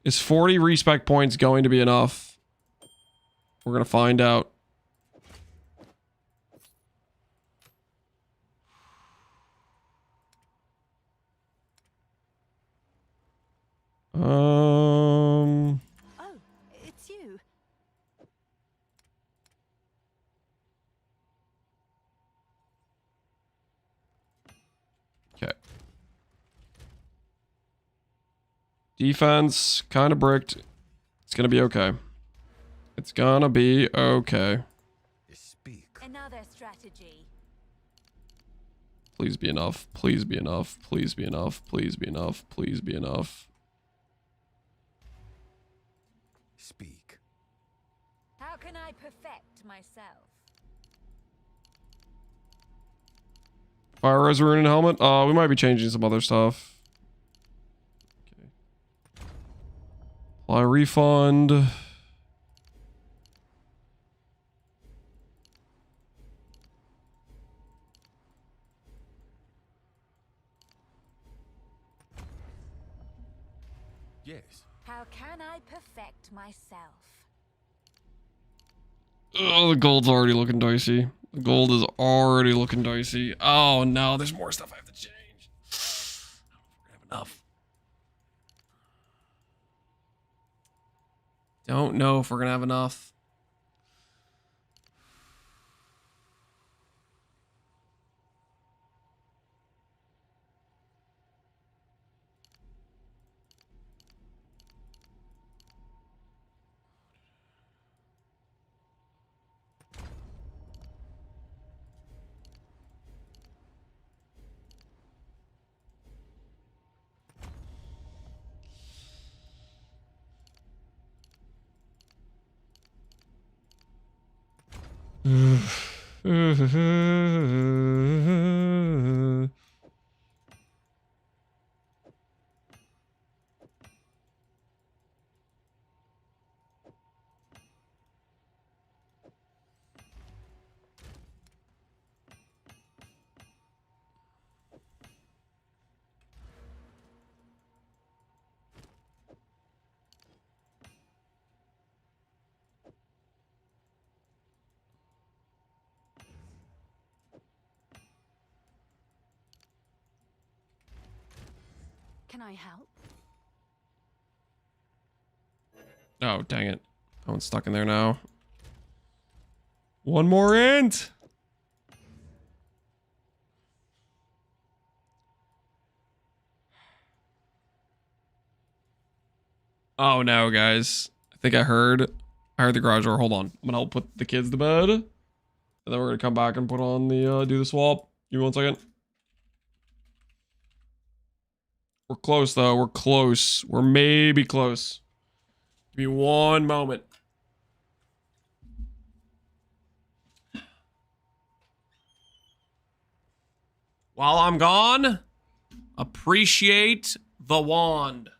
[SPEAKER 1] Is 40 respec points going to be enough? We're gonna find out.
[SPEAKER 2] Oh, it's you.
[SPEAKER 3] Okay. Defense kind of bricked. It's gonna be okay. It's gonna be okay.
[SPEAKER 5] Speak.
[SPEAKER 2] Another strategy.
[SPEAKER 3] Please be enough. Please be enough. Please be enough. Please be enough. Please be enough.
[SPEAKER 5] Speak.
[SPEAKER 2] How can I perfect myself?
[SPEAKER 3] Fire Res Rune and Helmet. We might be changing some other stuff. Okay. Apply refund.
[SPEAKER 5] Yes.
[SPEAKER 2] How can I perfect myself?
[SPEAKER 3] Oh, the gold's already looking dicey. The gold is already looking dicey. Oh no, there's more stuff I have to change. I don't know if we're gonna have enough. Don't know if we're gonna have enough.
[SPEAKER 2] Can I help?
[SPEAKER 3] Oh, dang it. That one's stuck in there now. One more int. Oh no, guys. I think I heard the garage door. Hold on. I'm gonna help put the kids to bed. And then we're gonna come back and put on the do the swap. Give me 1 second. We're close though. We're close. We're maybe close. Give me 1 moment. While I'm gone, appreciate the wand.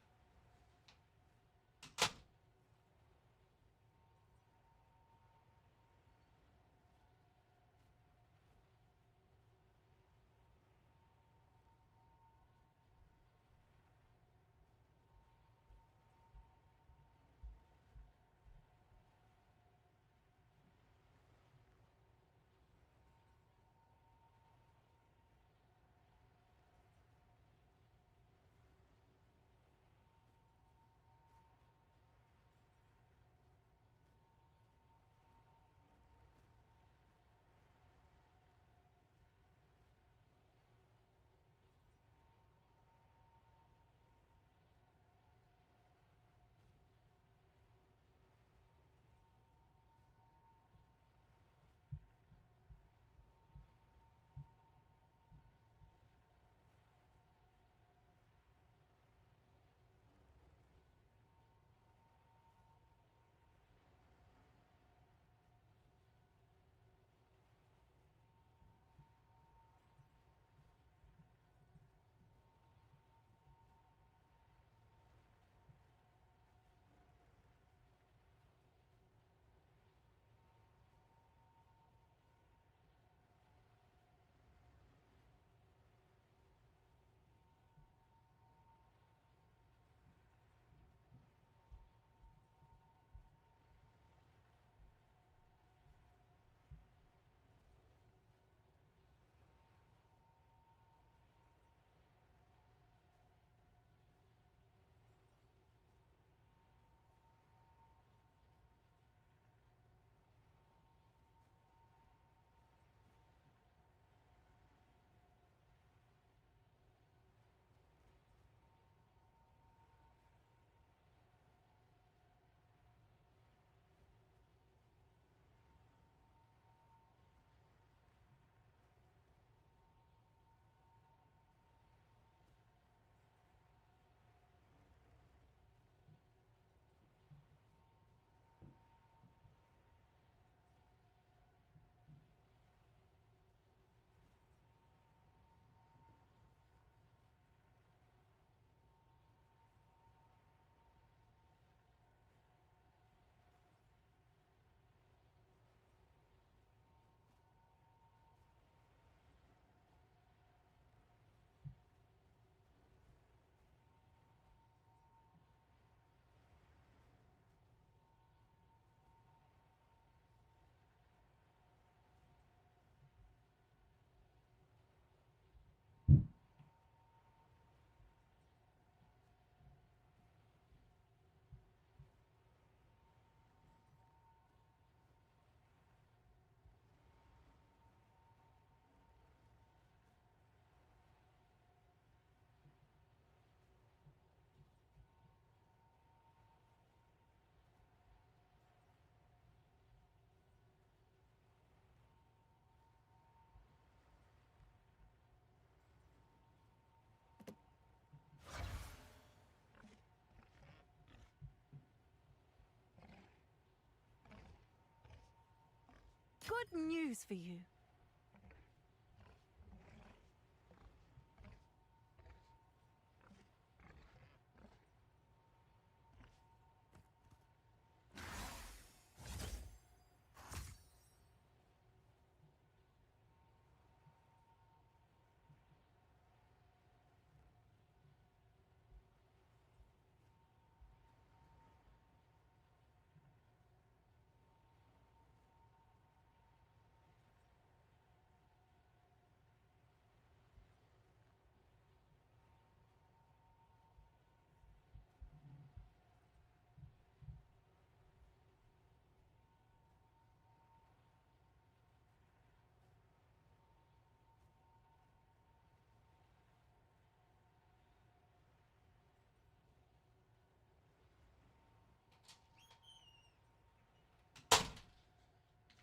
[SPEAKER 2] good news for you.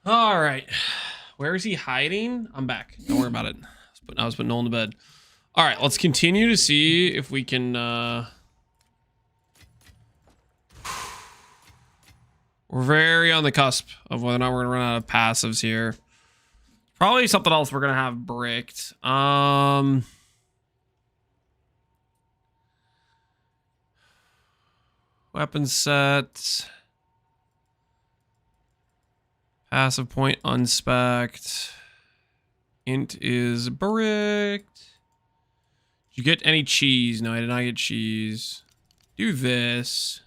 [SPEAKER 3] All right. Where is he hiding? I'm back. Don't worry about it. I was putting Nolan to bed. All right, let's continue to see if we can... We're very on the cusp of whether or not we're going to run out of passives here. Probably something else we're going to have bricked. Weapon set. Passive point unspec'd. Int is bricked. Did you get any cheese? No, I did not get cheese. Do this.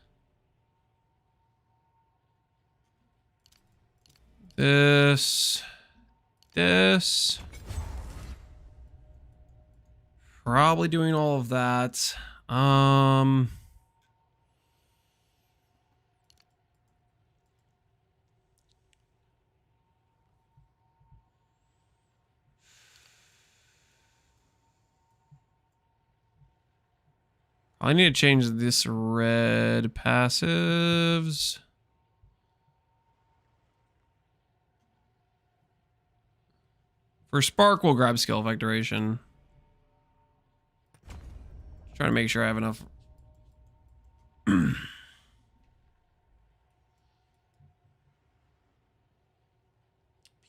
[SPEAKER 3] This. Probably doing all of that. I need to change this red passives. For Spark, we'll grab skill effect duration. Trying to make sure I have enough.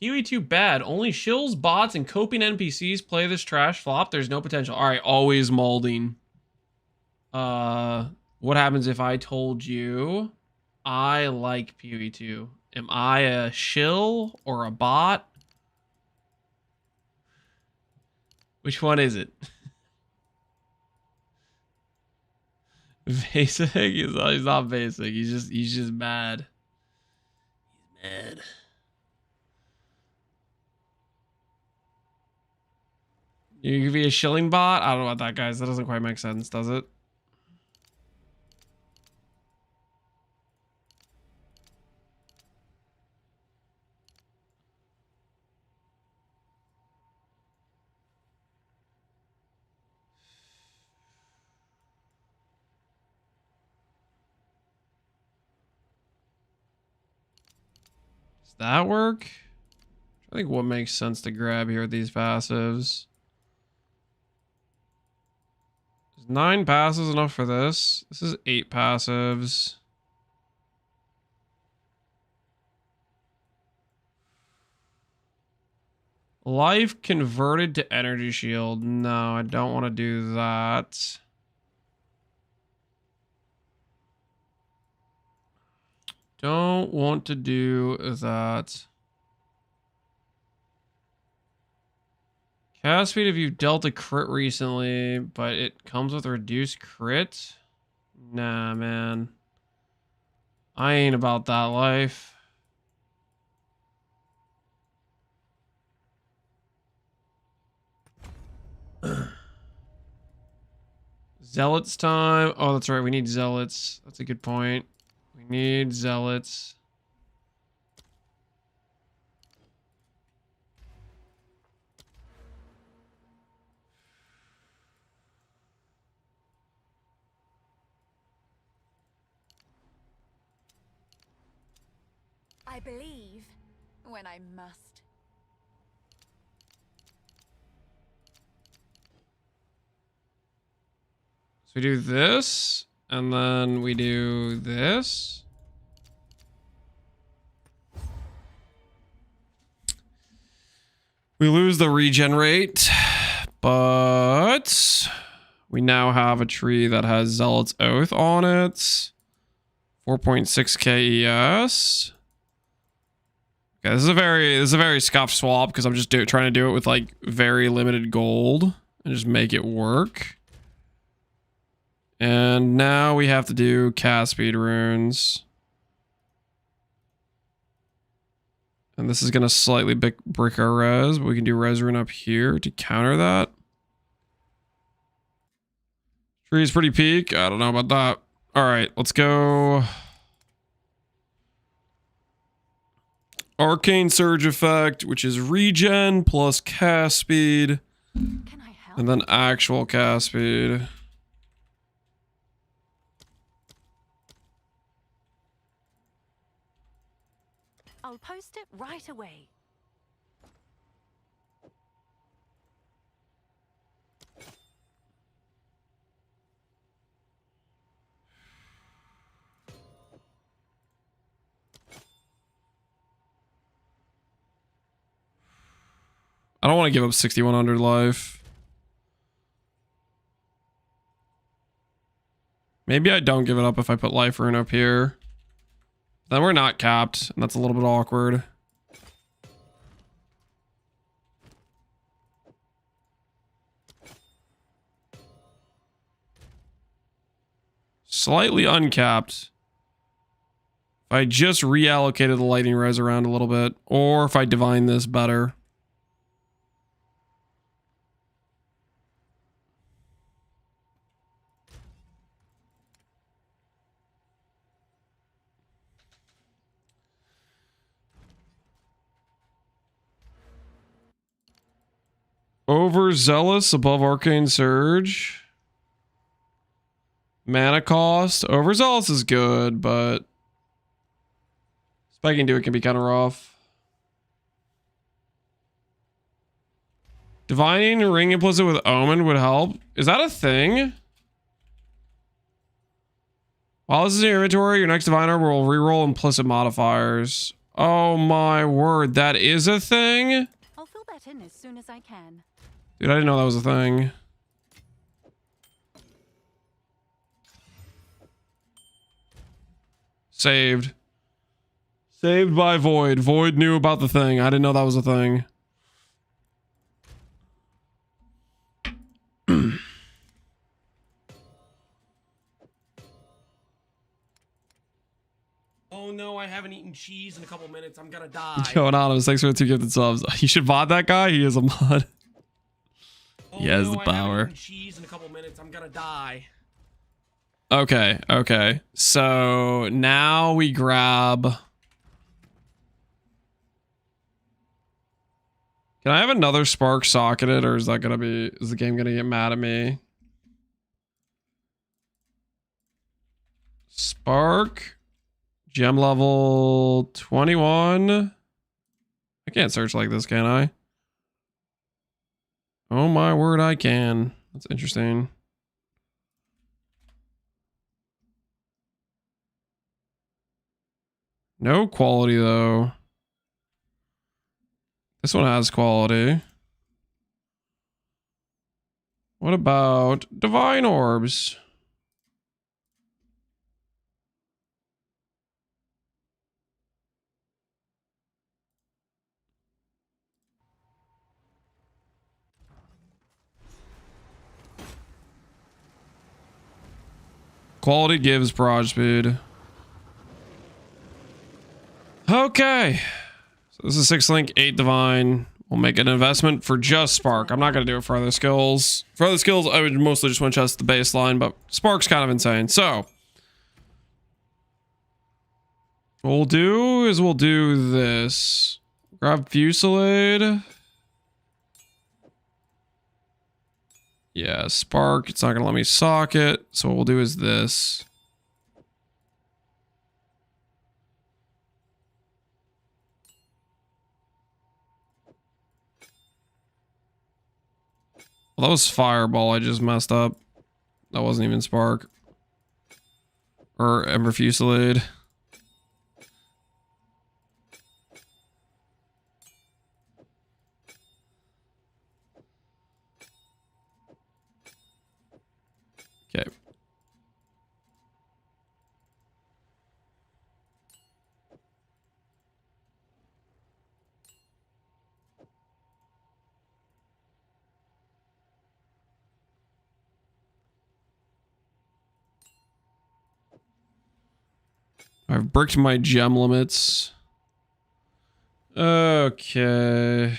[SPEAKER 3] PoE2 bad. Only shills, bots, and coping NPCs play this trash flop. There's no potential. All right, always molding. What happens if I told you I like PoE2? Am I a shill or a bot? Which one is it? Basic? He's not basic. He's just mad. He's mad. You could be a shilling bot? I don't know about that, guys. That doesn't quite make sense, does it? Does that work? I think what makes sense to grab here with these passives. Is 9 passives enough for this? This is 8 passives. Life converted to energy shield. No, I don't want to do that. Don't want to do that. Cast speed if you've dealt a crit recently, but it comes with a reduced crit? Nah, man. I ain't about that life. Zealots time. Oh, that's right. We need zealots. That's a good point. We need zealots.
[SPEAKER 2] I believe when I must.
[SPEAKER 3] So we do this, and then we do this. We lose the regen rate, but we now have a tree that has Zealot's Oath on it. 4.6k ES. Okay, this is a very scuffed swap because I'm just trying to do it with like very limited gold and just make it work. And now we have to do cast speed runes. And this is going to slightly brick our res, but we can do res rune up here to counter that. Tree's pretty peak. I don't know about that. All right, let's go. Arcane Surge effect, which is regen plus cast speed.
[SPEAKER 2] Can I help?
[SPEAKER 3] And then actual cast speed.
[SPEAKER 2] I'll post it right away.
[SPEAKER 3] I don't want to give up 6,100 life. Maybe I don't give it up if I put life rune up here. Then we're not capped, and that's a little bit awkward. Slightly uncapped. If I just reallocated the lightning res around a little bit, or if I divine this better. Overzealous above Arcane Surge. Mana cost. Overzealous is good, but spiking to it can be kind of rough. Divining Ring Implicit with Omen would help. Is that a thing? While this is in your inventory, your next Divine Orb will reroll implicit modifiers. Oh my word, that is a thing?
[SPEAKER 2] I'll fill that in as soon as I can.
[SPEAKER 3] Dude, I didn't know that was a thing. Saved. Saved by Void. Void knew about the thing. I didn't know that was a thing.
[SPEAKER 1] Oh no, I haven't eaten cheese in a couple minutes. I'm gonna die.
[SPEAKER 3] Yo, Anonymous, thanks for the 2 gifted subs. You should mod that guy. He is a mod. He has the
[SPEAKER 1] I
[SPEAKER 3] power.
[SPEAKER 1] haven't eaten cheese in a couple minutes. I'm gonna die.
[SPEAKER 3] Okay, okay. So now we grab... Can I have another spark socketed, or is that gonna be... Is the game gonna get mad at me? Spark. Gem level 21. I can't search like this, can I? Oh my word, I can. That's interesting. No quality though. This one has quality. What about Divine Orbs? Quality gives barrage speed. Okay. So this is 6 link, 8 divine. We'll make an investment for just Spark. I'm not going to do it for other skills. For other skills, I would mostly just want to test the baseline, but Spark's kind of insane. So what we'll do is we'll do this. Grab Fusillade. Yeah, Spark. It's not going to let me socket. So what we'll do is this. Well, that was Fireball. I just messed up. That wasn't even Spark. Or Ember Fusillade. Okay. I've bricked my gem limits. Okay.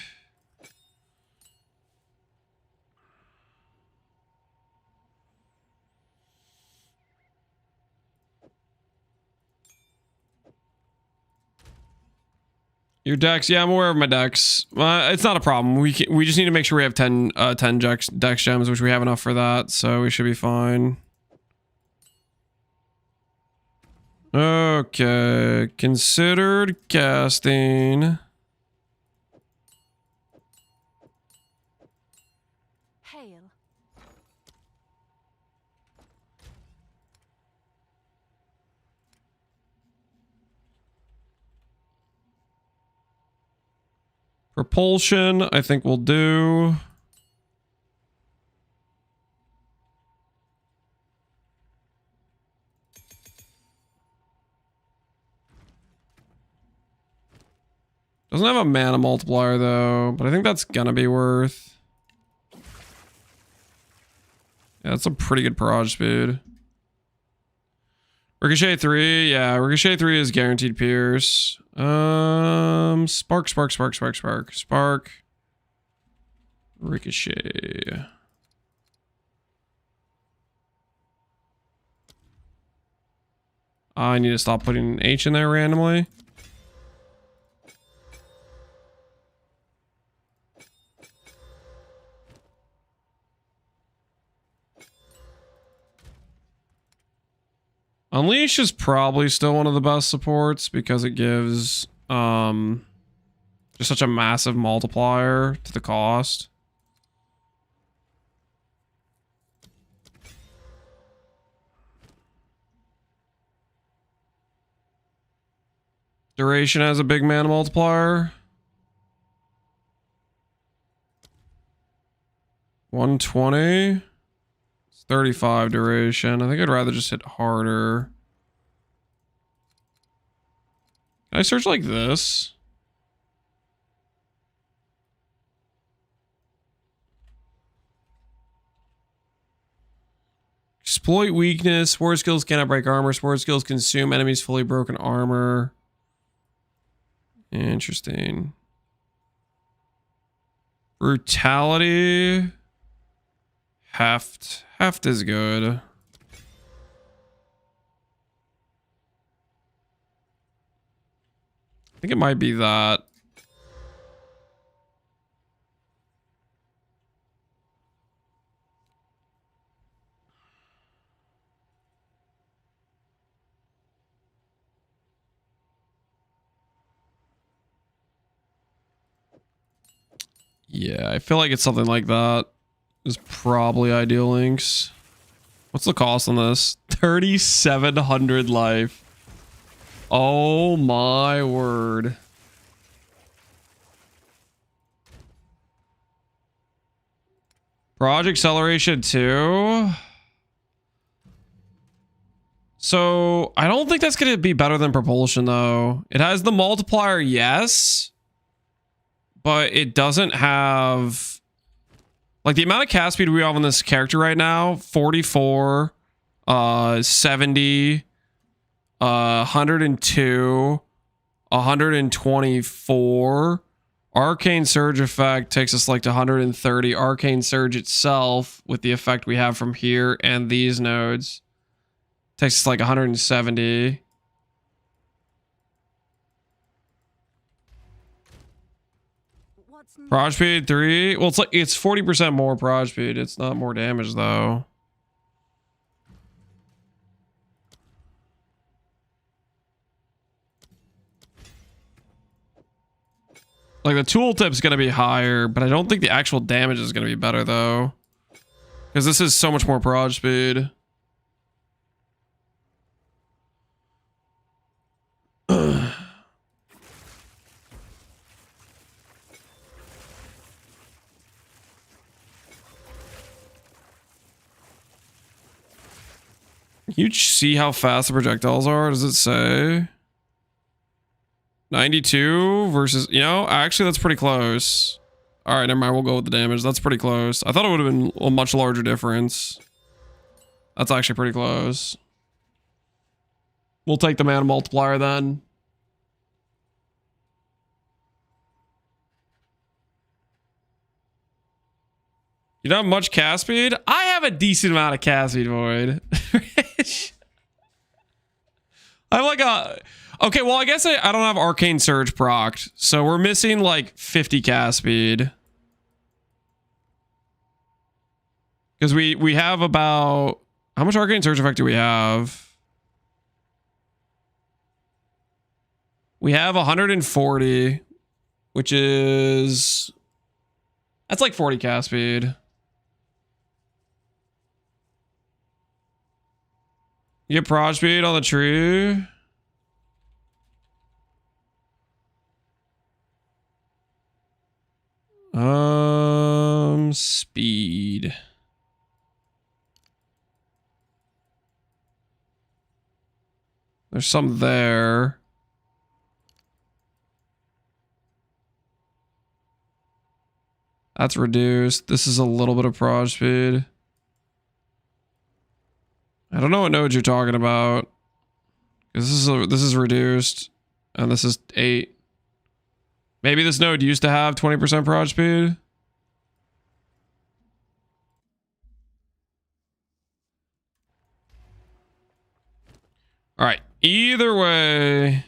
[SPEAKER 3] Your decks, yeah, I'm aware of my decks. It's not a problem. We just need to make sure we have 10 dex gems, which we have enough for that, so we should be fine. Okay, considered casting.
[SPEAKER 2] Hail.
[SPEAKER 3] Propulsion, I think we'll do. Doesn't have a mana multiplier though, but I think that's gonna be worth. Yeah, that's a pretty good barrage speed. Ricochet 3, yeah, Ricochet 3 is guaranteed pierce. Spark. Ricochet. I need to stop putting an H in there randomly. Unleash is probably still one of the best supports because it gives just such a massive multiplier to the cost. Duration has a big mana multiplier. 120. 35 duration. I think I'd rather just hit harder. Can I search like this? Exploit weakness. Sword skills cannot break armor. Sword skills consume enemies' fully broken armor. Interesting. Brutality. Heft. Heft is good. I think it might be that. Yeah, I feel like it's something like that. Is probably ideal links. What's the cost on this? 3,700 life. Oh my word. Project acceleration 2. So I don't think that's going to be better than propulsion though. It has the multiplier, yes. But it doesn't have... Like the amount of cast speed we have on this character right now, 44, 70, 102, 124. Arcane Surge effect takes us like to 130. Arcane Surge itself, with the effect we have from here and these nodes, takes us like 170. Proj speed 3. Well, it's 40% more proj speed. It's not more damage though. Like the tooltip's gonna be higher, but I don't think the actual damage is gonna be better though, because this is so much more proj speed. Can you see how fast the projectiles are? Does it say? 92 versus, you know, actually that's pretty close. All right, never mind. We'll go with the damage. That's pretty close. I thought it would have been a much larger difference. That's actually pretty close. We'll take the mana multiplier then. You don't have much cast speed? I have a decent amount of cast speed, Void. I'm like a... Okay, well, I guess I don't have Arcane Surge procced. So we're missing like 50 cast speed. Because we have about... How much Arcane Surge effect do we have? We have 140, which is... That's like 40 cast speed. You get prod speed on the tree. Speed. There's some there. That's reduced. This is a little bit of prod speed. I don't know what nodes you're talking about. This is reduced, and this is 8. Maybe this node used to have 20% prod speed. All right. Either way,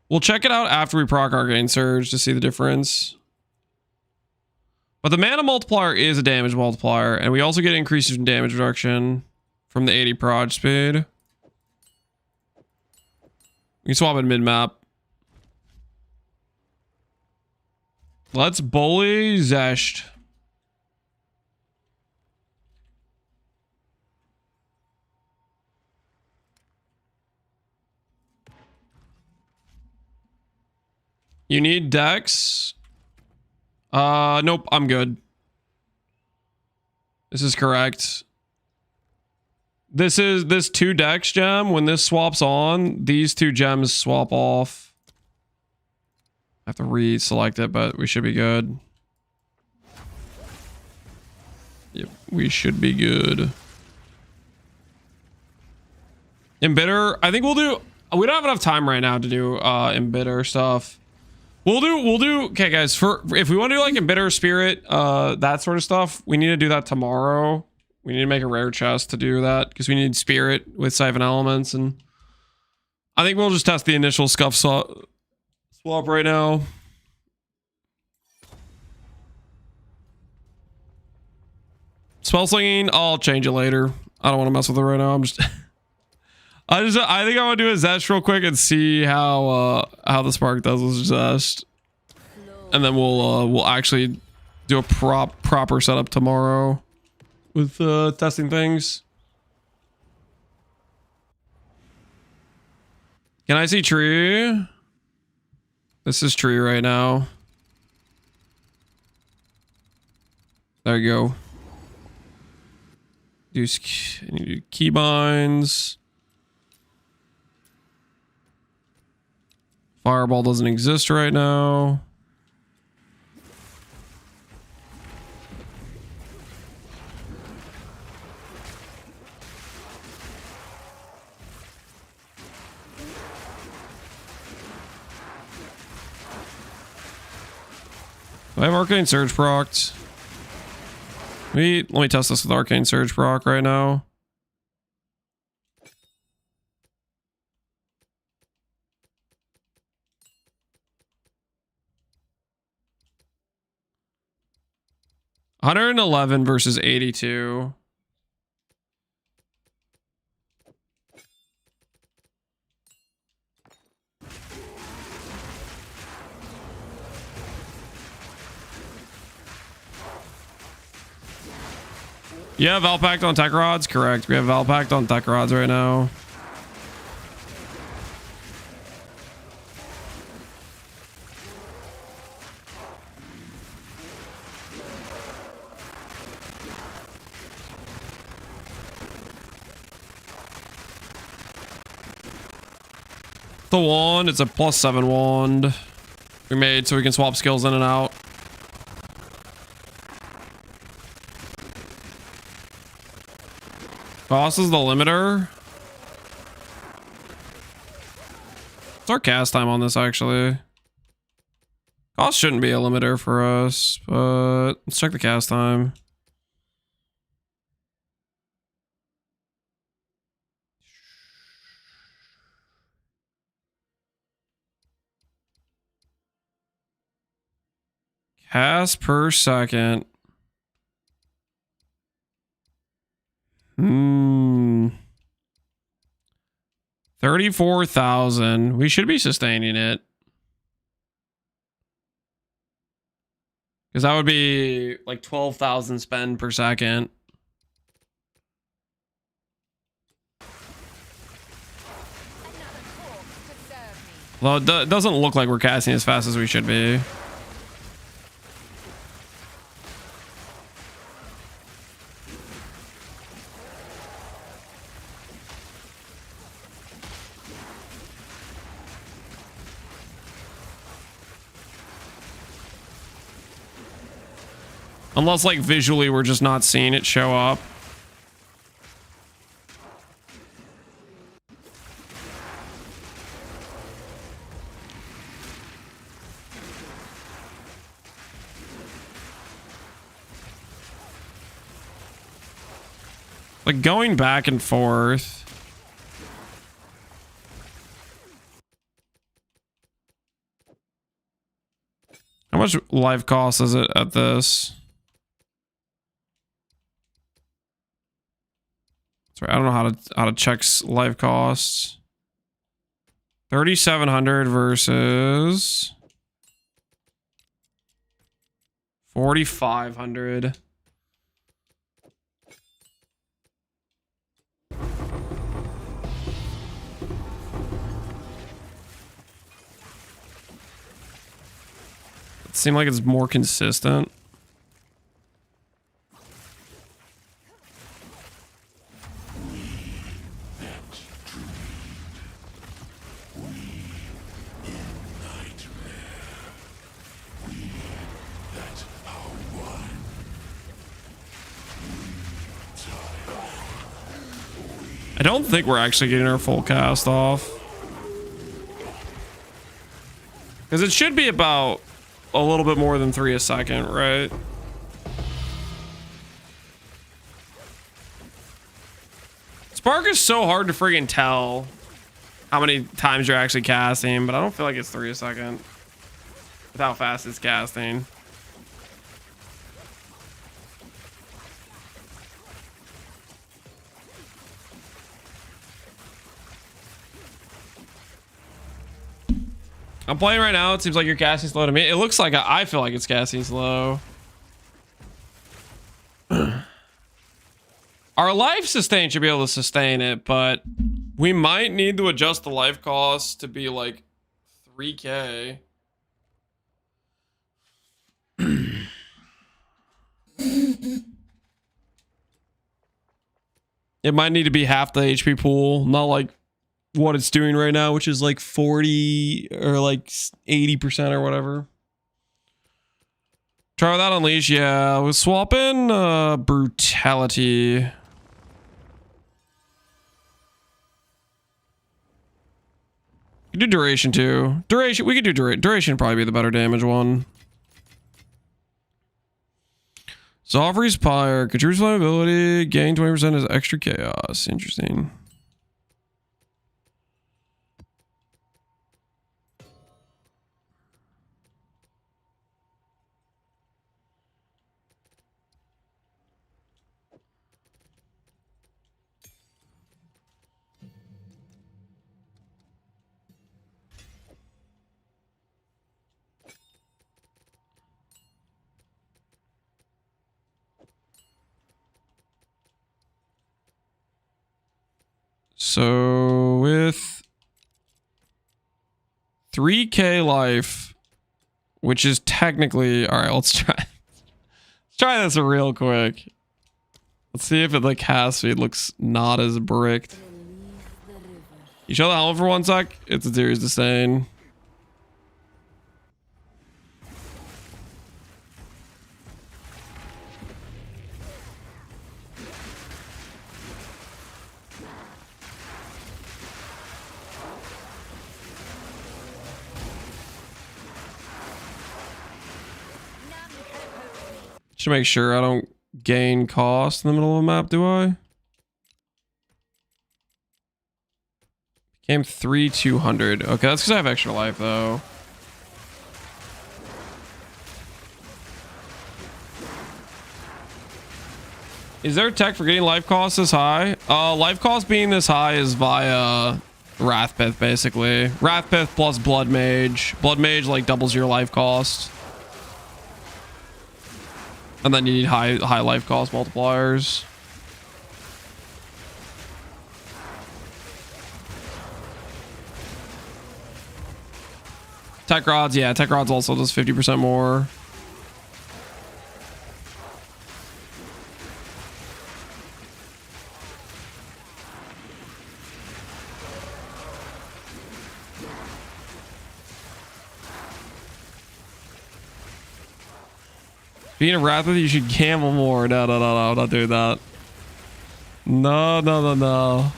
[SPEAKER 3] we'll check it out after we proc Arcane Surge to see the difference. But the mana multiplier is a damage multiplier, and we also get increases in damage reduction from the 80 prod speed. We can swap it mid-map. Let's bully Zesht. You need Dex? Nope, I'm good. This is correct. This 2 Dex gem. When this swaps on, these 2 gems swap off. I have to reselect it, but we should be good. Yep, we should be good. Embitter, I think we'll do... We don't have enough time right now to do Embitter stuff. We'll do okay guys, for if we want to do like Embitter Spirit, that sort of stuff, we need to do that tomorrow. We need to make a rare chest to do that because we need Spirit with Siphon Elements, and I think we'll just test the initial scuff swap right now. Spell slinging, I'll change it later. I don't want to mess with it right now. I'm just I think I want to do a Zest real quick and see how the Spark does with Zest, and then we'll actually do a proper setup tomorrow with testing things. Can I see tree? This is tree right now. There you go. Do keybinds. Fireball doesn't exist right now. Do I have Arcane Surge procced? Let me test this with Arcane Surge proc right now. $111 versus 82. You have Valpact on Tech Rods? Correct. We have Valpact on Tech Rods right now. The wand, it's a +7 wand we made so we can swap skills in and out. Boss is the limiter. What's our cast time on this actually? Cost shouldn't be a limiter for us, but let's check the cast time. Cast per second. 34,000. We should be sustaining it. Because that would be like 12,000 spend per second. Well, it doesn't look like we're casting as fast as we should be. Unless, like, visually we're just not seeing it show up. Like, going back and forth. How much life cost is it at this? Sorry, I don't know how to check life costs. 3,700 versus 4,500. It seems like it's more consistent. I don't think we're actually getting our full cast off. Because it should be about a little bit more than 3 a second, right? Spark is so hard to friggin' tell how many times you're actually casting, but I don't feel like it's 3 a second with how fast it's casting. I'm playing right now. It seems like you're casting slow to me. It looks like I feel like it's casting slow. Our life sustain should be able to sustain it, but we might need to adjust the life cost to be like 3K. It might need to be half the HP pool, not like what it's doing right now, which is like 40 or like 80% or whatever. Try without unleash. Yeah, we'll swap in brutality. You do duration too. Duration, we could do duration would probably be the better damage one. Zoffrey's Pyre, contributes flammability, gain 20% as extra chaos. Interesting. So with 3K life, which is technically all right. Let's try this real quick. Let's see if it like cast speed looks not as bricked.
[SPEAKER 4] Release the river.
[SPEAKER 3] You show the helmet for 1 sec? It's a Tears Disdain. Should make sure I don't gain cost in the middle of the map, do I? Became 3,200. Okay, that's because I have extra life though. Is there tech for getting life cost this high? Life cost being this high is via Wrathpith, basically. Wrathpith plus bloodmage. Bloodmage like doubles your life cost. And then you need high life cost multipliers. Tech rods, yeah, tech rods also does 50% more. Being a Wrathpith, you should gamble more. No, not doing that. No.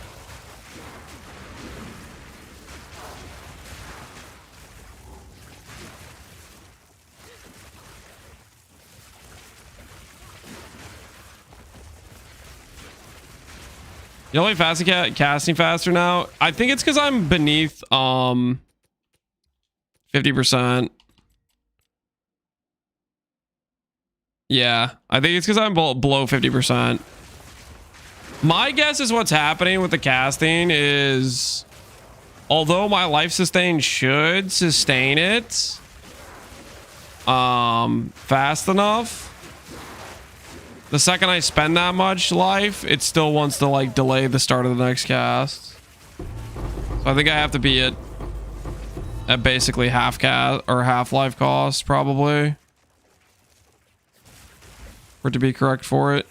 [SPEAKER 3] You only casting faster now? I think it's because I'm beneath 50%. Yeah, I think it's because I'm below 50%. My guess is what's happening with the casting is, although my life sustain should sustain it fast enough, the second I spend that much life, it still wants to like delay the start of the next cast. So I think I have to be at basically half cast or half life cost probably for it to be correct for it.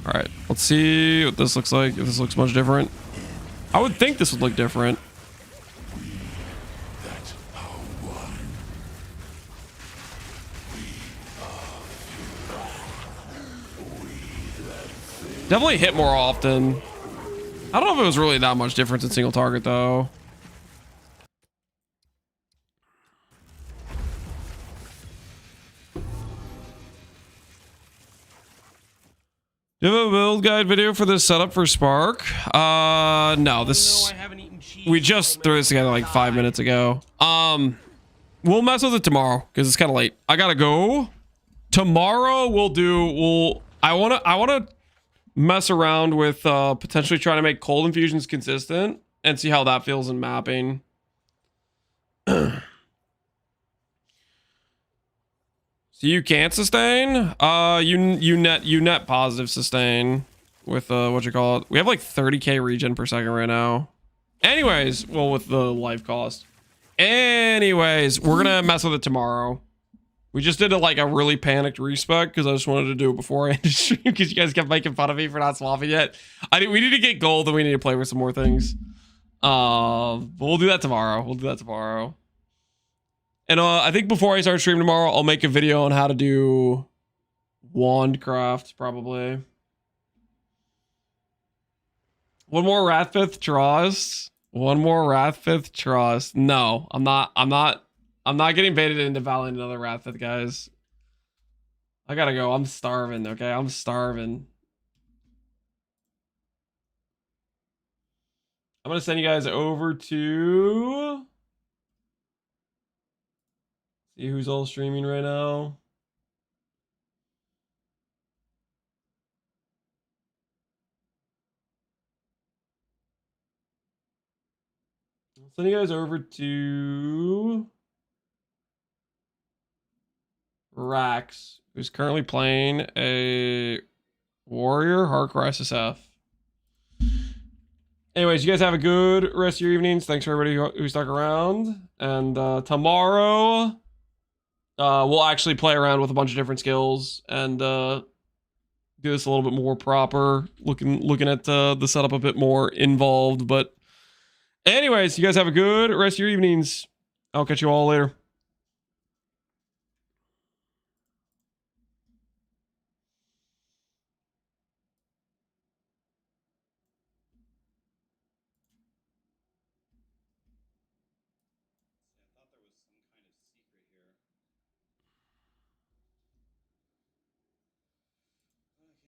[SPEAKER 3] All right, let's see what this looks like. If this looks much different, I would think this would look different. Definitely hit more often. I don't know if it was really that much difference in single target though. Do you have a build guide video for this setup for Spark? No, this we just threw this together like 5 minutes ago. We'll mess with it tomorrow because it's kind of late. I gotta go. Tomorrow I wanna mess around with potentially trying to make cold infusions consistent and see how that feels in mapping. So you can't sustain? You net positive sustain with what you call it. We have like 30k regen per second right now. Anyways, well, with the life cost. Anyways, we're gonna mess with it tomorrow. We just did a really panicked respec because I just wanted to do it before I ended stream because you guys kept making fun of me for not swapping yet. We need to get gold and we need to play with some more things. We'll do that tomorrow. And I think before I start streaming tomorrow, I'll make a video on how to do wand craft, probably. One more Wrathpith Trust. No, I'm not getting baited into valing another Wrathpith, guys. I gotta go. I'm starving, okay? I'm starving. I'm gonna send you guys over to... See who's all streaming right now. I'll send you guys over to Rax, who's currently playing a Warrior Hardcore SSF. Anyways, you guys have a good rest of your evenings. Thanks for everybody who stuck around. And tomorrow... we'll actually play around with a bunch of different skills and do this a little bit more proper, looking at the setup a bit more involved. But anyways, you guys have a good rest of your evenings. I'll catch you all later.